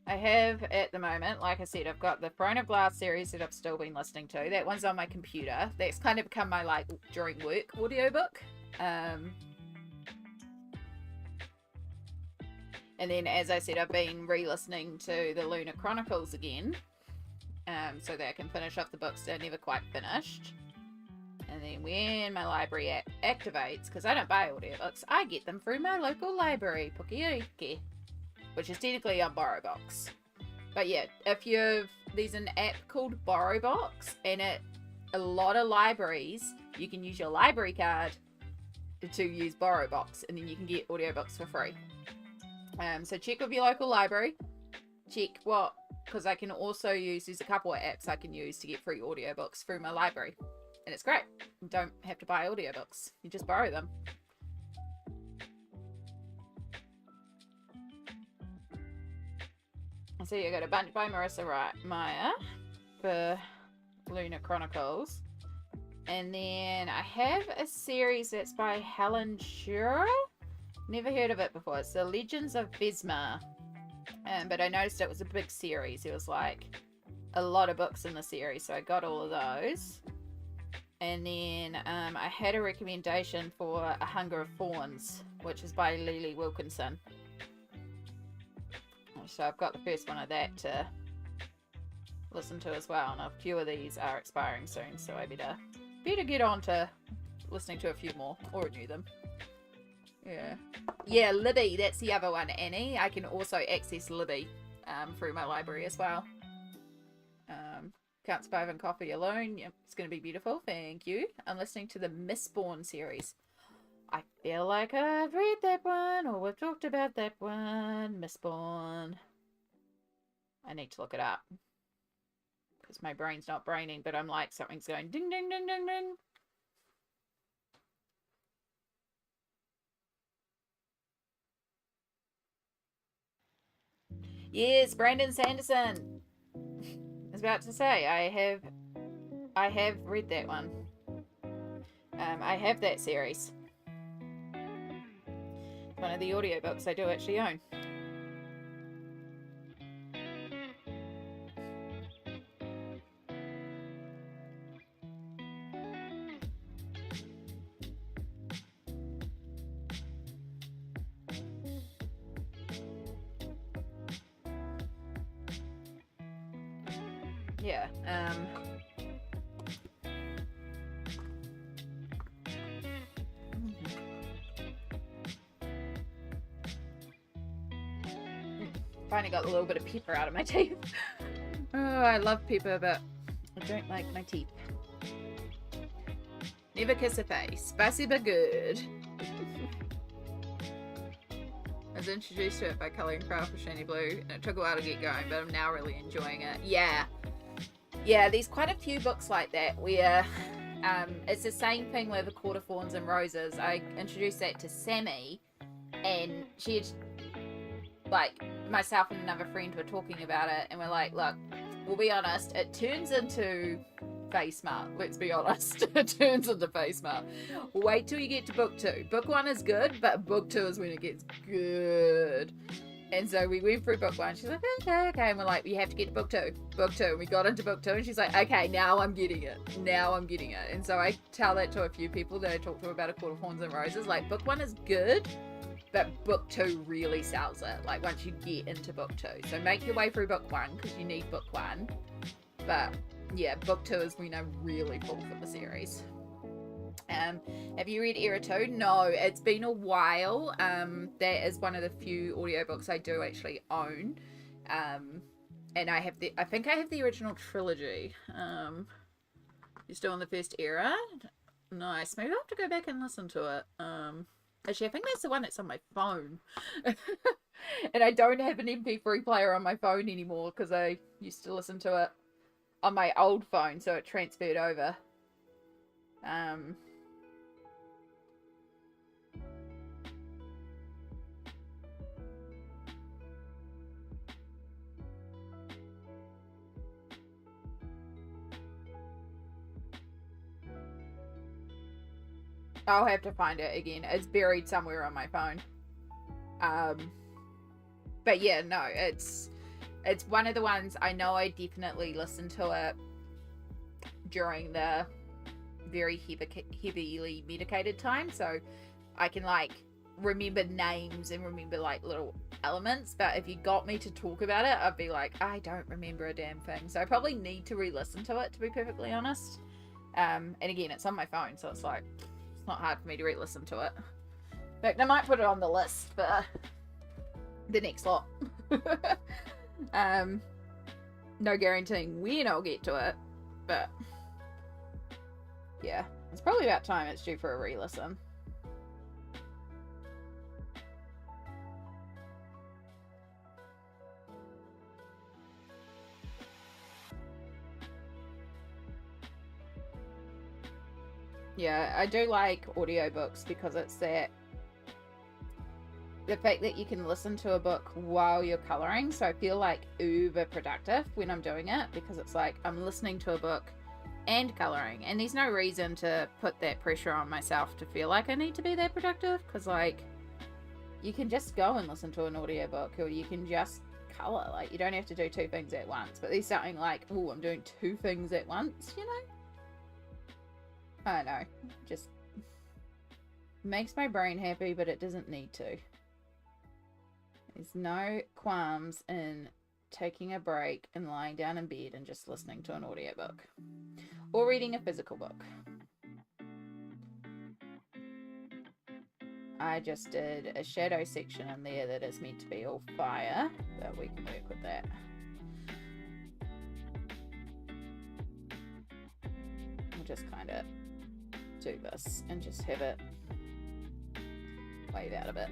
I have at the moment, like I said, I've got the Throne of Glass series that I've still been listening to. That one's on my computer. That's kind of become my, like, during work audiobook. And then, as I said, I've been re-listening to the Lunar Chronicles again, so that I can finish off the books that I never quite finished. And then when my library app activates, because I don't buy audiobooks, I get them through my local library, Pukeoke, which is technically on BorrowBox. But yeah, there's an app called BorrowBox, and at a lot of libraries, you can use your library card to use BorrowBox, and then you can get audiobooks for free. So check with your local library. Check because I can also there's a couple of apps I can use to get free audiobooks through my library. And it's great. You don't have to buy audiobooks. You just borrow them. So you got a bunch by Marissa Meyer for Lunar Chronicles. And then I have a series that's by Helen Shearer. Never heard of it before. It's the Legends of Vesma. But I noticed it was a big series. It was like a lot of books in the series. So I got all of those. And then I had a recommendation for A Hunger of Thorns, which is by Lily Wilkinson. So I've got the first one of that to listen to as well. And a few of these are expiring soon. So I better get on to listening to a few more or renew them. Yeah, Libby, that's the other one, Annie. I can also access Libby through my library as well. Can't survive on coffee alone. Yep, it's going to be beautiful. Thank you. I'm listening to the Mistborn series. I feel like I've read that one, or we've talked about that one. Mistborn. I need to look it up. Because my brain's not braining, but I'm like, something's going ding, ding, ding, ding, ding. Yes, Brandon Sanderson. I was about to say, I have read that one. I have that series. One of the audiobooks I do actually own. Yeah, finally got a little bit of pepper out of my teeth. Oh, I love pepper, but I don't like my teeth. Never kiss a face. Spicy but good. I was introduced to it by colouring craft with Shiny Blue, and it took a while to get going, but I'm now really enjoying it. Yeah, there's quite a few books like that where it's the same thing with A Court of Thorns and Roses. I introduced that to Sammy, and she had, like, myself and another friend were talking about it, and we're like, look, we'll be honest, it turns into face mart. Let's be honest. It turns into face mart. Wait till you get to book 2. Book 1 is good, but book 2 is when it gets good. And so we went through book 1. She's like, okay. And we're like, you have to get to book 2. Book 2. And we got into book 2, and she's like, okay, now I'm getting it. And so I tell that to a few people that I talk to about A Court of Thorns and Roses. Like, book 1 is good, but book 2 really sells it, like once you get into book 2. So make your way through book 1 because you need book 1. But yeah, book 2 is when I really pull for the series. Have you read Era 2? No, it's been a while. That is one of the few audiobooks I do actually own. And I think I have the original trilogy. You're still in the first era? Nice. Maybe I'll have to go back and listen to it. Actually, I think that's the one that's on my phone. And I don't have an MP3 player on my phone anymore because I used to listen to it on my old phone, so it transferred over. I'll have to find it again. It's buried somewhere on my phone. But yeah, no, it's one of the ones I know I definitely listened to it during the very heavily medicated time, so I can like remember names and remember like little elements, but if you got me to talk about it, I'd be like, I don't remember a damn thing. So I probably need to re-listen to it, to be perfectly honest. And again, it's on my phone, so it's like it's not hard for me to re-listen to it. In fact, I might put it on the list for the next lot. No guaranteeing when I'll get to it, but yeah, it's probably about time it's due for a re-listen. Yeah, I do like audiobooks because it's the fact that you can listen to a book while you're coloring. So I feel like uber productive when I'm doing it because it's like I'm listening to a book and coloring, and there's no reason to put that pressure on myself to feel like I need to be that productive, because like you can just go and listen to an audiobook, or you can just color. Like you don't have to do 2 things at once. But there's something like, oh, I'm doing 2 things at once, you know? I don't know, just makes my brain happy, but it doesn't need to. There's no qualms in taking a break and lying down in bed and just listening to an audiobook or reading a physical book. I just did a shadow section in there that is meant to be all fire, but we can work with that. We'll just kind of do this and just have it wave out a bit.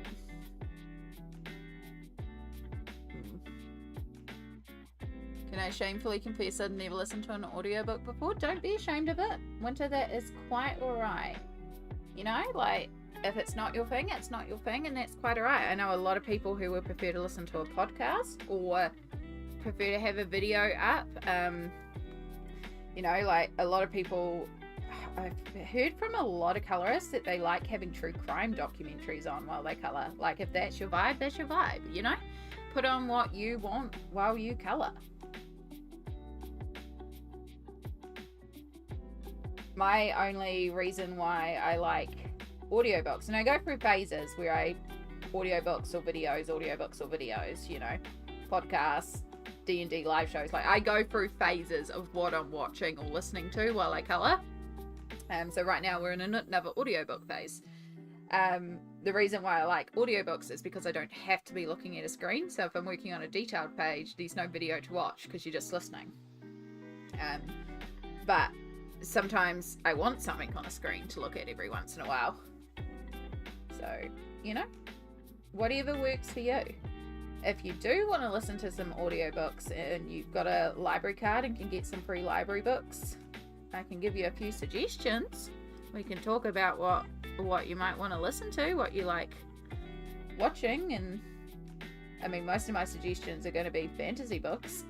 Can I shamefully confess I'd never listened to an audiobook before? Don't be ashamed of it. Winter, that is quite alright. You know, like, if it's not your thing, it's not your thing, and that's quite alright. I know a lot of people who would prefer to listen to a podcast or prefer to have a video up. You know, like, a lot of people, I've heard from a lot of colorists that they like having true crime documentaries on while they color. Like, if that's your vibe, that's your vibe, you know? Put on what you want while you color. My only reason why I like audiobooks, and I go through phases where I audiobooks or videos, you know, podcasts, D&D live shows. Like, I go through phases of what I'm watching or listening to while I color. So right now we're in another audiobook phase. The reason why I like audiobooks is because I don't have to be looking at a screen. So if I'm working on a detailed page, there's no video to watch because you're just listening. But sometimes I want something on a screen to look at every once in a while. So, you know, whatever works for you. If you do want to listen to some audiobooks and you've got a library card and can get some free library books, I can give you a few suggestions. We can talk about what you might want to listen to, what you like watching, and I mean, most of my suggestions are going to be fantasy books.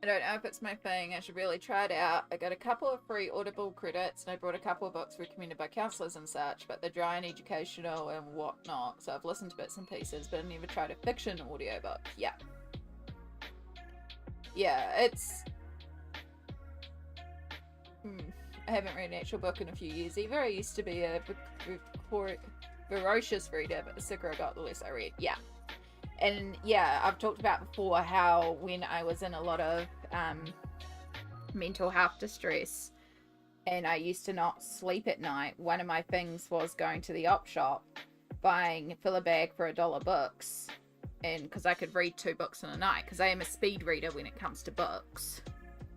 I don't know if it's my thing. I should really try it out. I got a couple of free Audible credits, and I brought a couple of books recommended by counsellors and such, but they're dry and educational and whatnot. So I've listened to bits and pieces, but I've never tried a fiction audiobook. Yeah. Yeah, it's... I haven't read an actual book in a few years either. I used to be a ferocious reader, but the sicker I got, the less I read. Yeah. And yeah, I've talked about before how when I was in a lot of mental health distress and I used to not sleep at night, one of my things was going to the op shop, fill a bag for $1 books, and because I could read 2 books in a night, because I am a speed reader when it comes to books.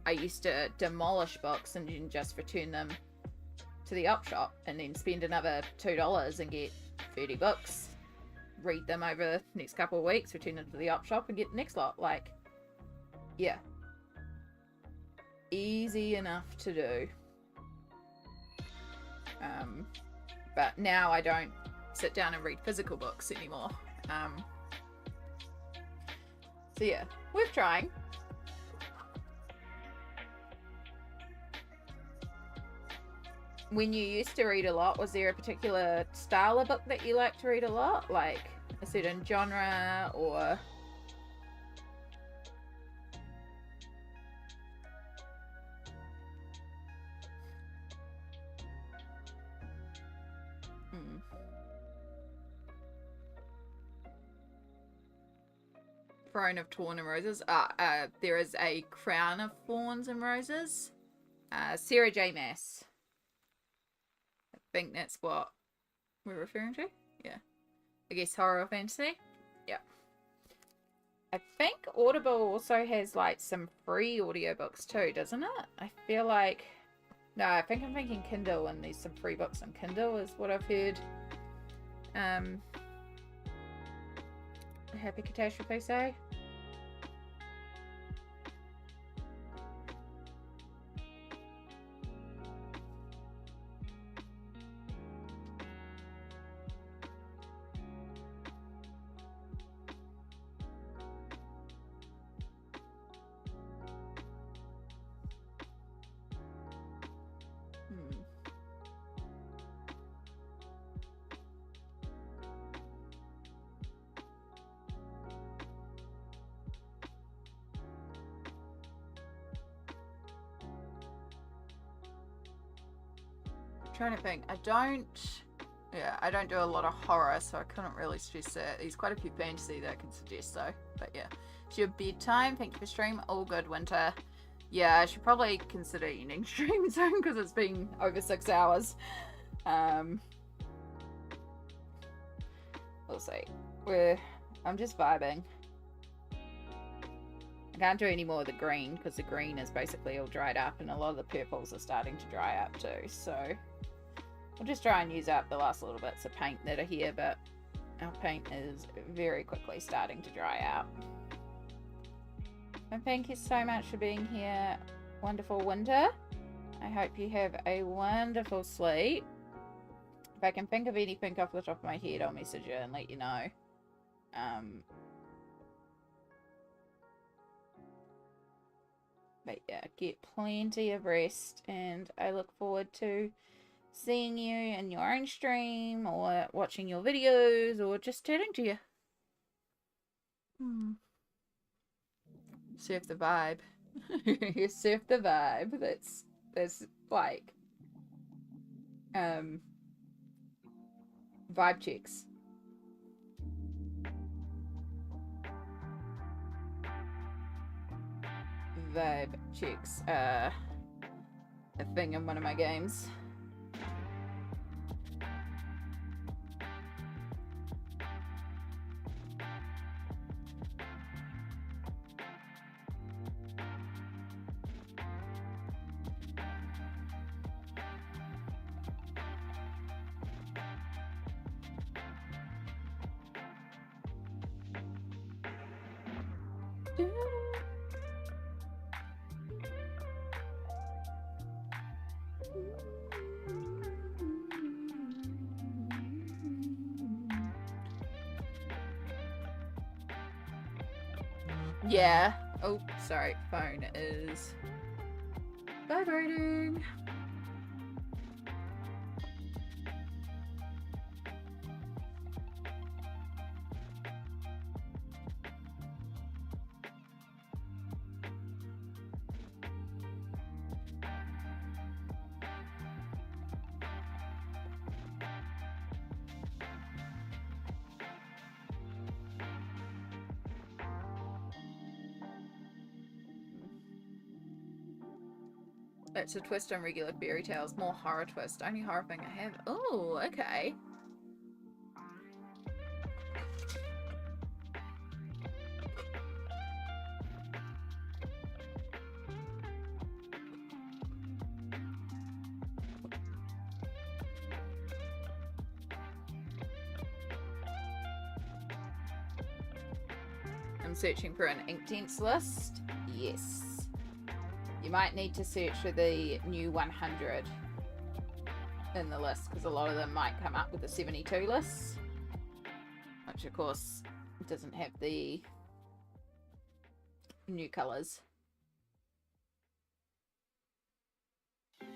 I used to demolish books and then just return them to the op shop and then spend another $2 and get 30 books, read them over the next couple of weeks, return them to the op shop and get the next lot. Like, yeah. Easy enough to do. But now I don't sit down and read physical books anymore. So yeah, we're trying. When you used to read a lot, was there a particular style of book that you like to read a lot? Like a certain genre or... Throne of Thorn and Roses. There is a Crown of Thorns and Roses. Sarah J. Maas. I think that's what we're referring to. Yeah. I guess horror or fantasy. Yeah. I think Audible also has like some free audiobooks too, doesn't it? I feel like... No, I think I'm thinking Kindle, and there's some free books on Kindle is what I've heard. Happy Catastrophe say. Trying to think. I don't do a lot of horror, so I couldn't really suggest that. There's quite a few fantasy that I can suggest though. But yeah, it's your bedtime. Thank you for stream. All good, Winter. Yeah, I should probably consider ending stream soon because it's been over 6 hours. We'll see. I'm just vibing. I can't do any more of the green because the green is basically all dried up, and a lot of the purples are starting to dry up too. So I'll just try and use up the last little bits of paint that are here, but our paint is very quickly starting to dry out. And thank you so much for being here, wonderful Winter. I hope you have a wonderful sleep. If I can think of anything off the top of my head, I'll message you and let you know. But yeah, get plenty of rest, and I look forward to seeing you in your own stream, or watching your videos, or just chatting to you. Surf the vibe. You surf the vibe. That's like vibe checks. Vibe checks a thing in one of my games. Yeah. Oh, sorry. phone is vibrating. It's a twist on regular fairy tales, more horror twist. Only horror thing I have. Oh, okay. I'm searching for an Inktense list. Yes. You might need to search for the new 100 in the list, because a lot of them might come up with the 72 list, which of course doesn't have the new colours. I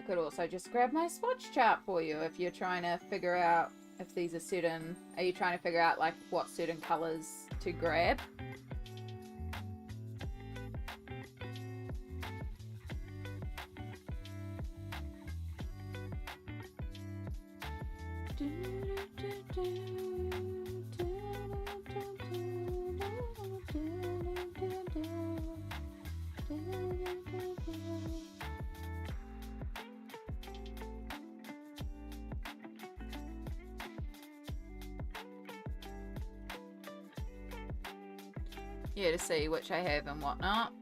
could also just grab my swatch chart for you if you're trying to figure out if these are certain. Are you trying to figure out like what certain colours to grab? Yeah, to see which I have and whatnot.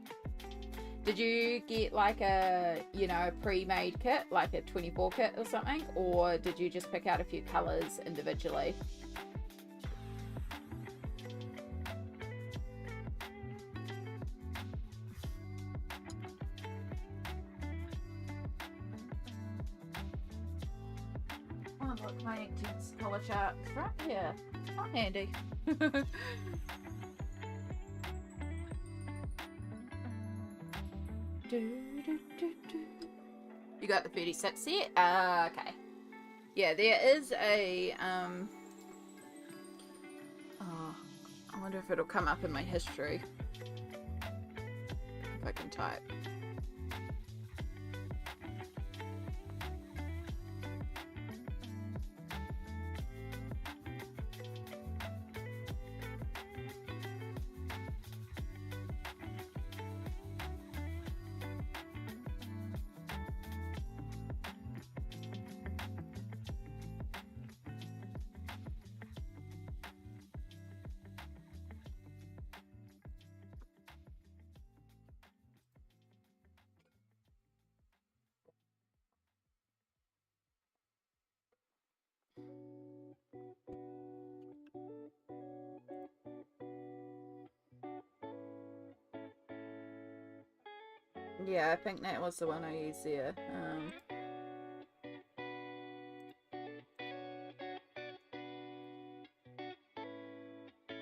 Did you get like a, you know, pre-made kit, like a 24 kit or something? Or did you just pick out a few colours individually? Oh, look, my Inktense colour chart right here. Oh, handy. You got the 36 set? Okay. Yeah, there is a, oh, I wonder if it'll come up in my history. If I can type. Yeah, I think that was the one I used there.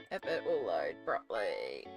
If it will load properly.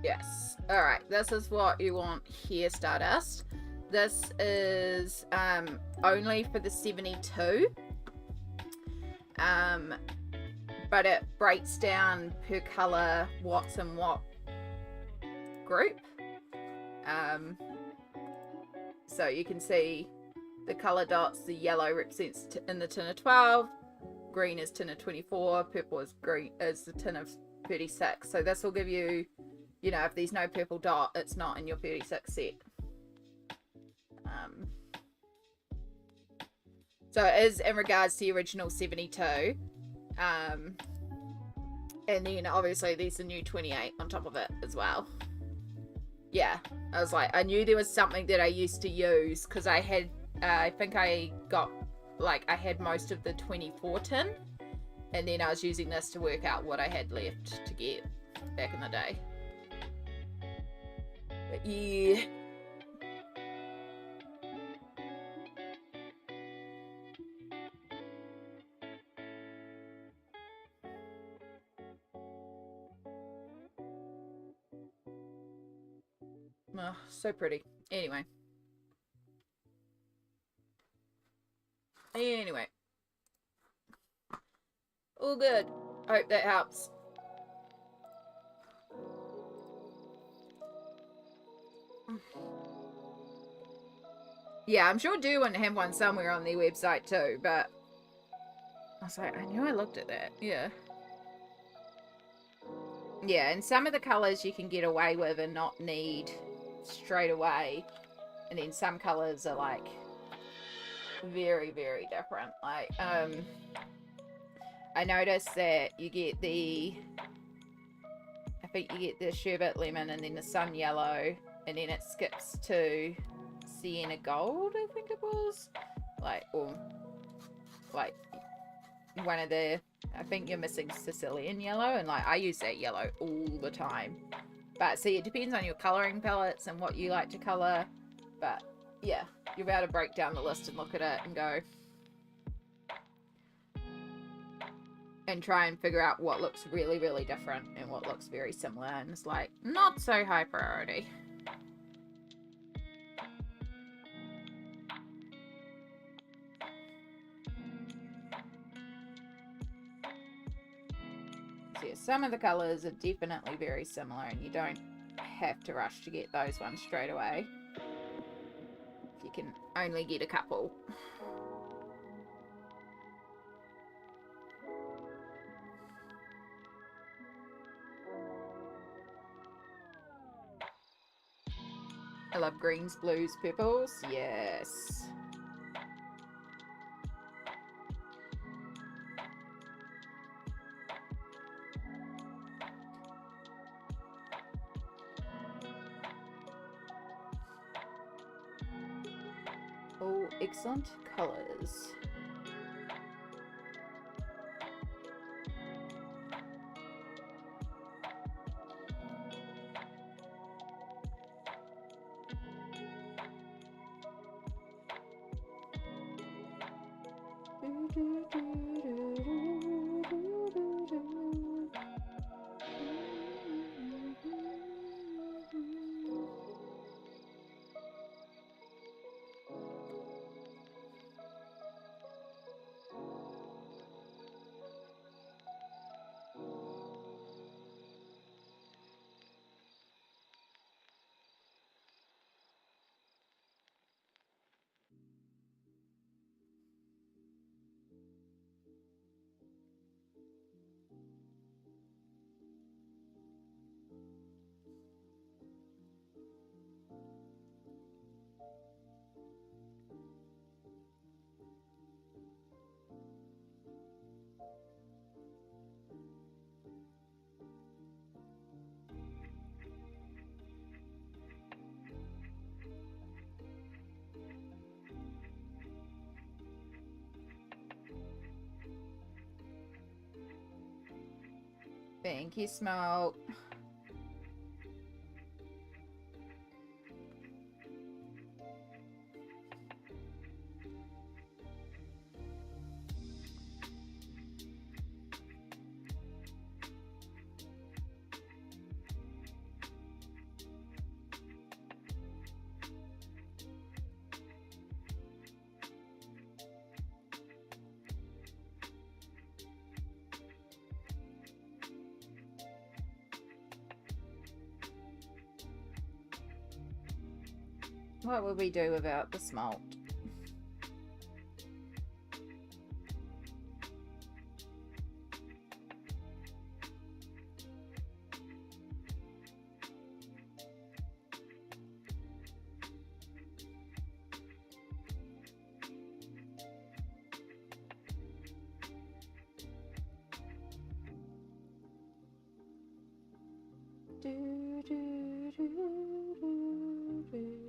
Yes. Alright, this is what you want here, Stardust. This is only for the 72. But it breaks down per colour what's in what group. So you can see the colour dots. The yellow represents in the tin of 12, green is tin of 24, purple is the tin of 36. So this will give you, you know, if there's no purple dot, it's not in your 36 set. So it is in regards to the original 72. And then obviously there's the new 28 on top of it as well. Yeah, I was like, I knew there was something that I used to use because I had, I think I got, like, I had most of the 24 tin, and then I was using this to work out what I had left to get back in the day. But yeah. Oh, so pretty. Anyway. All good. Hope that helps. Yeah, I'm sure Derwent have one somewhere on their website too, but I was like, I knew I looked at that. Yeah. Yeah, and some of the colours you can get away with and not need straight away. And then some colours are like very, very different. Like, I noticed that you get the, I think you get the sherbet lemon and then the sun yellow, and then it skips to sienna gold, I think it was. Like, or like one of the, I think you're missing Sicilian yellow, and like I use that yellow all the time. But see, it depends on your colouring palettes and what you like to colour. But yeah, you'll be able to break down the list and look at it and go and try and figure out what looks really, really different and what looks very similar, and it's like not so high priority. So yeah, some of the colours are definitely very similar, and you don't have to rush to get those ones straight away. You can only get a couple. I love greens, blues, purples. Yes. Oh, excellent colours. Thank you, Smoke. What would we do without the smalt? Do, do, do, do, do.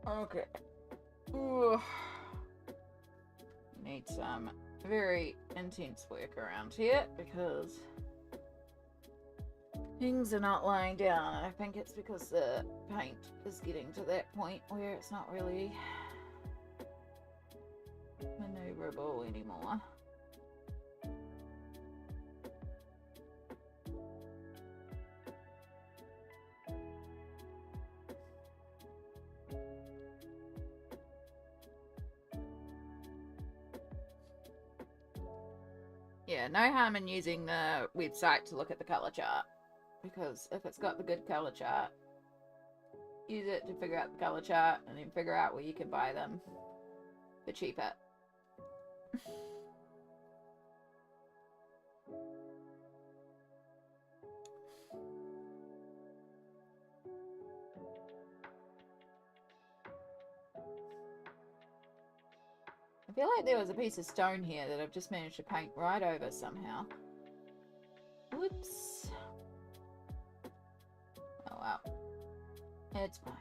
Okay. Ooh. Need some very intense work around here because things are not lying down. I think it's because the paint is getting to that point where it's not really maneuverable anymore. Yeah, no harm in using the website to look at the colour chart, because if it's got the good colour chart, use it to figure out the colour chart and then figure out where you can buy them for cheaper. I feel like there was a piece of stone here that I've just managed to paint right over somehow. Whoops. Oh well. It's fine.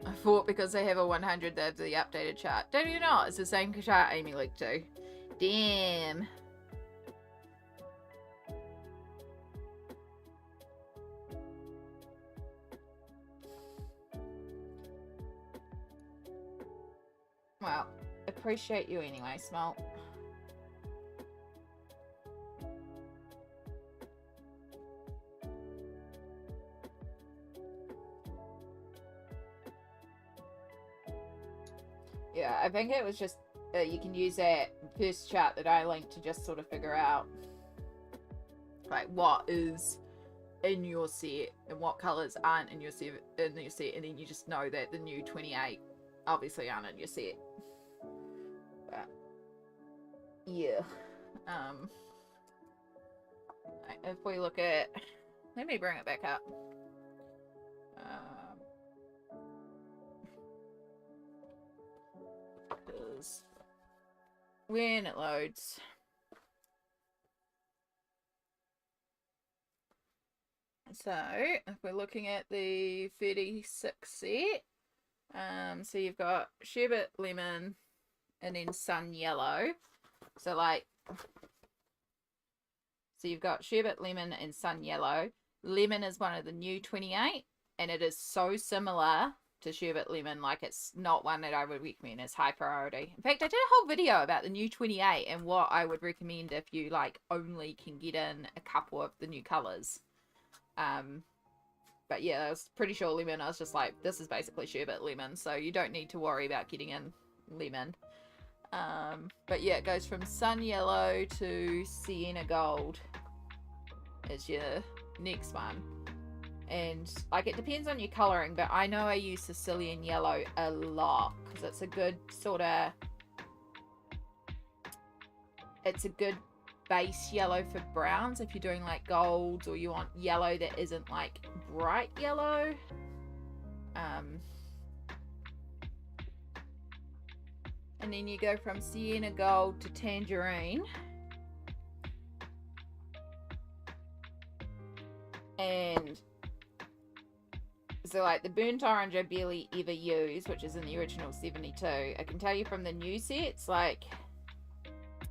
I thought because they have a 100 they have the updated chart. Don't you know? It's the same chart Amy leaked to. Damn. Well, appreciate you anyway, Smalt. Yeah, I think it was just you can use that first chart that I linked to just sort of figure out like what is in your set and what colours aren't in your set, and then you just know that the new 28 obviously aren't in your set. But yeah, if we look at, let me bring it back up. Because when it loads, so if we're looking at the 36 set, so you've got sherbet lemon and then sun yellow. So like, so you've got sherbet lemon and sun yellow. Lemon is one of the new 28, and it is so similar to sherbet lemon, like it's not one that I would recommend as high priority. In fact, I did a whole video about the new 28 and what I would recommend if you like only can get in a couple of the new colors. But but yeah, I was pretty sure lemon. I was just like, this is basically sherbet lemon, so you don't need to worry about getting in lemon. But yeah, it goes from sun yellow to sienna gold is your next one. And like, it depends on your colouring, but I know I use Sicilian yellow a lot because it's a good sort of, it's a good base yellow for browns if you're doing like golds, or you want yellow that isn't like bright yellow. And then you go from sienna gold to tangerine. And so like the burnt orange I barely ever use, which is in the original 72. I can tell you from the new sets, like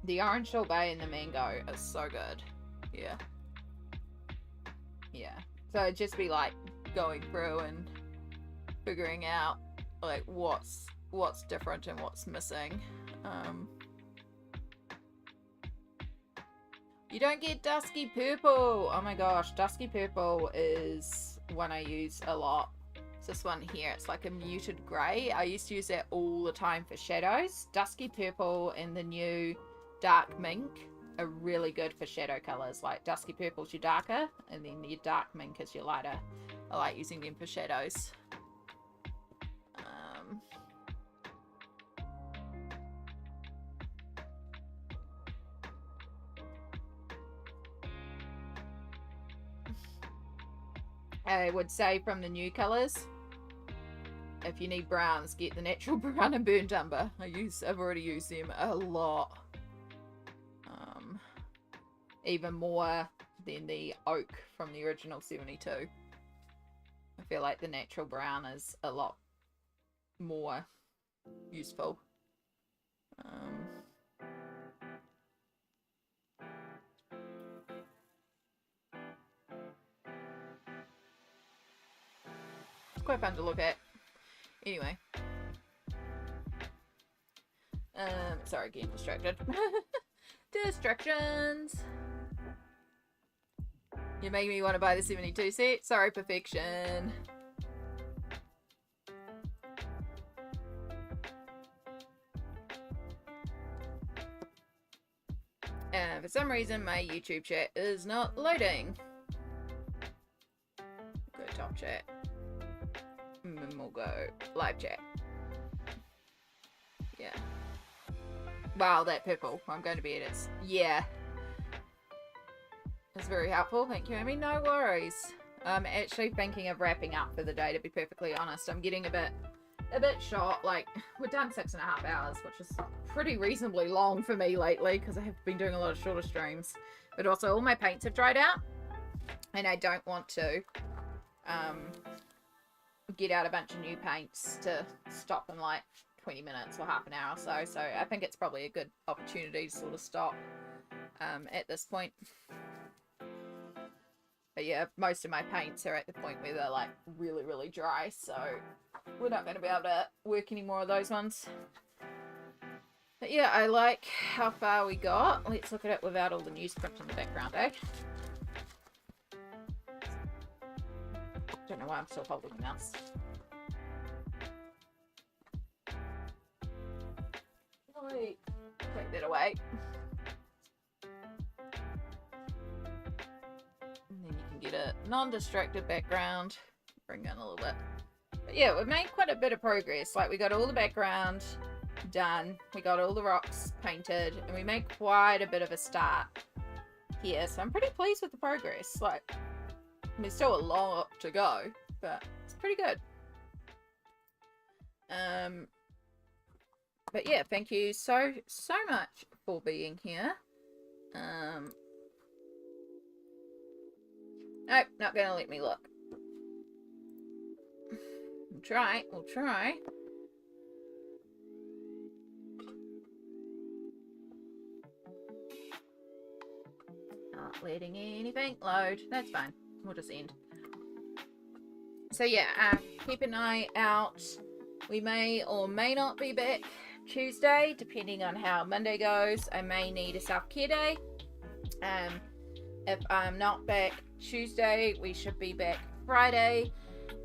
the orange sorbet and the mango are so good. Yeah. Yeah. So it'd just be like going through and figuring out like what's different and what's missing. You don't get dusky purple. Oh my gosh, dusky purple is one I use a lot. It's this one here. It's like a muted grey. I used to use that all the time for shadows. Dusky purple and the new dark mink are really good for shadow colours. Like dusky purple's your darker, and then your dark mink is your lighter. I like using them for shadows. I would say from the new colours, if you need browns, get the natural brown and burnt umber. I've already used them a lot. Even more than the oak from the original 72. I feel like the natural brown is a lot more useful. It's quite fun to look at. Anyway. Sorry, getting distracted. Distractions. You make me want to buy the 72 set. Sorry, perfection. For some reason, my YouTube chat is not loading. Go top chat. And then we'll go live chat. Yeah. Wow, that purple. I'm going to bed. It's, yeah. It's very helpful. Thank you, Amy. No worries. I'm actually thinking of wrapping up for the day, to be perfectly honest. I'm getting a bit short. Like, we're done 6.5 hours, which is pretty reasonably long for me lately, because I have been doing a lot of shorter streams. But also, all my paints have dried out, and I don't want to get out a bunch of new paints to stop in like 20 minutes or half an hour or so. So I think it's probably a good opportunity to sort of stop at this point. But yeah, most of my paints are at the point where they're like really, really dry, so we're not going to be able to work any more of those ones. But yeah, I like how far we got. Let's look at it without all the newsprint in the background, eh? Don't know why I'm still holding the mouse. Wait, take that away. And then you can get a non-distracted background. Bring down a little bit. But yeah, we've made quite a bit of progress. Like, we got all the background done. We got all the rocks painted. And we made quite a bit of a start here. So I'm pretty pleased with the progress. Like, there's still a lot to go, but it's pretty good. But yeah, thank you so much for being here. Nope, not gonna let me look. We'll try. Not letting anything load. That's fine. We'll just end. So yeah, keep an eye out. We may or may not be back Tuesday, depending on how Monday goes. I may need a self-care day. If I'm not back Tuesday, we should be back Friday.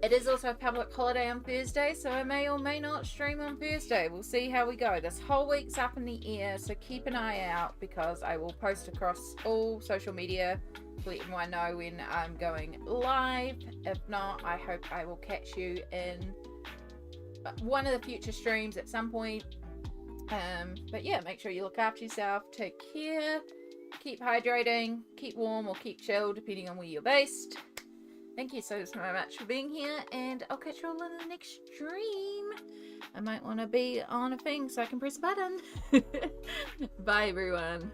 It is also a public holiday on Thursday, so I may or may not stream on Thursday. We'll see how we go. This whole week's up in the air, so keep an eye out because I will post across all social media to let everyone know when I'm going live. If not, I hope I will catch you in one of the future streams at some point. But yeah, make sure you look after yourself, take care, keep hydrating, keep warm or keep chilled depending on where you're based. Thank you so much for being here, and I'll catch you all in the next stream. I might want to be on a thing so I can press a button. Bye everyone.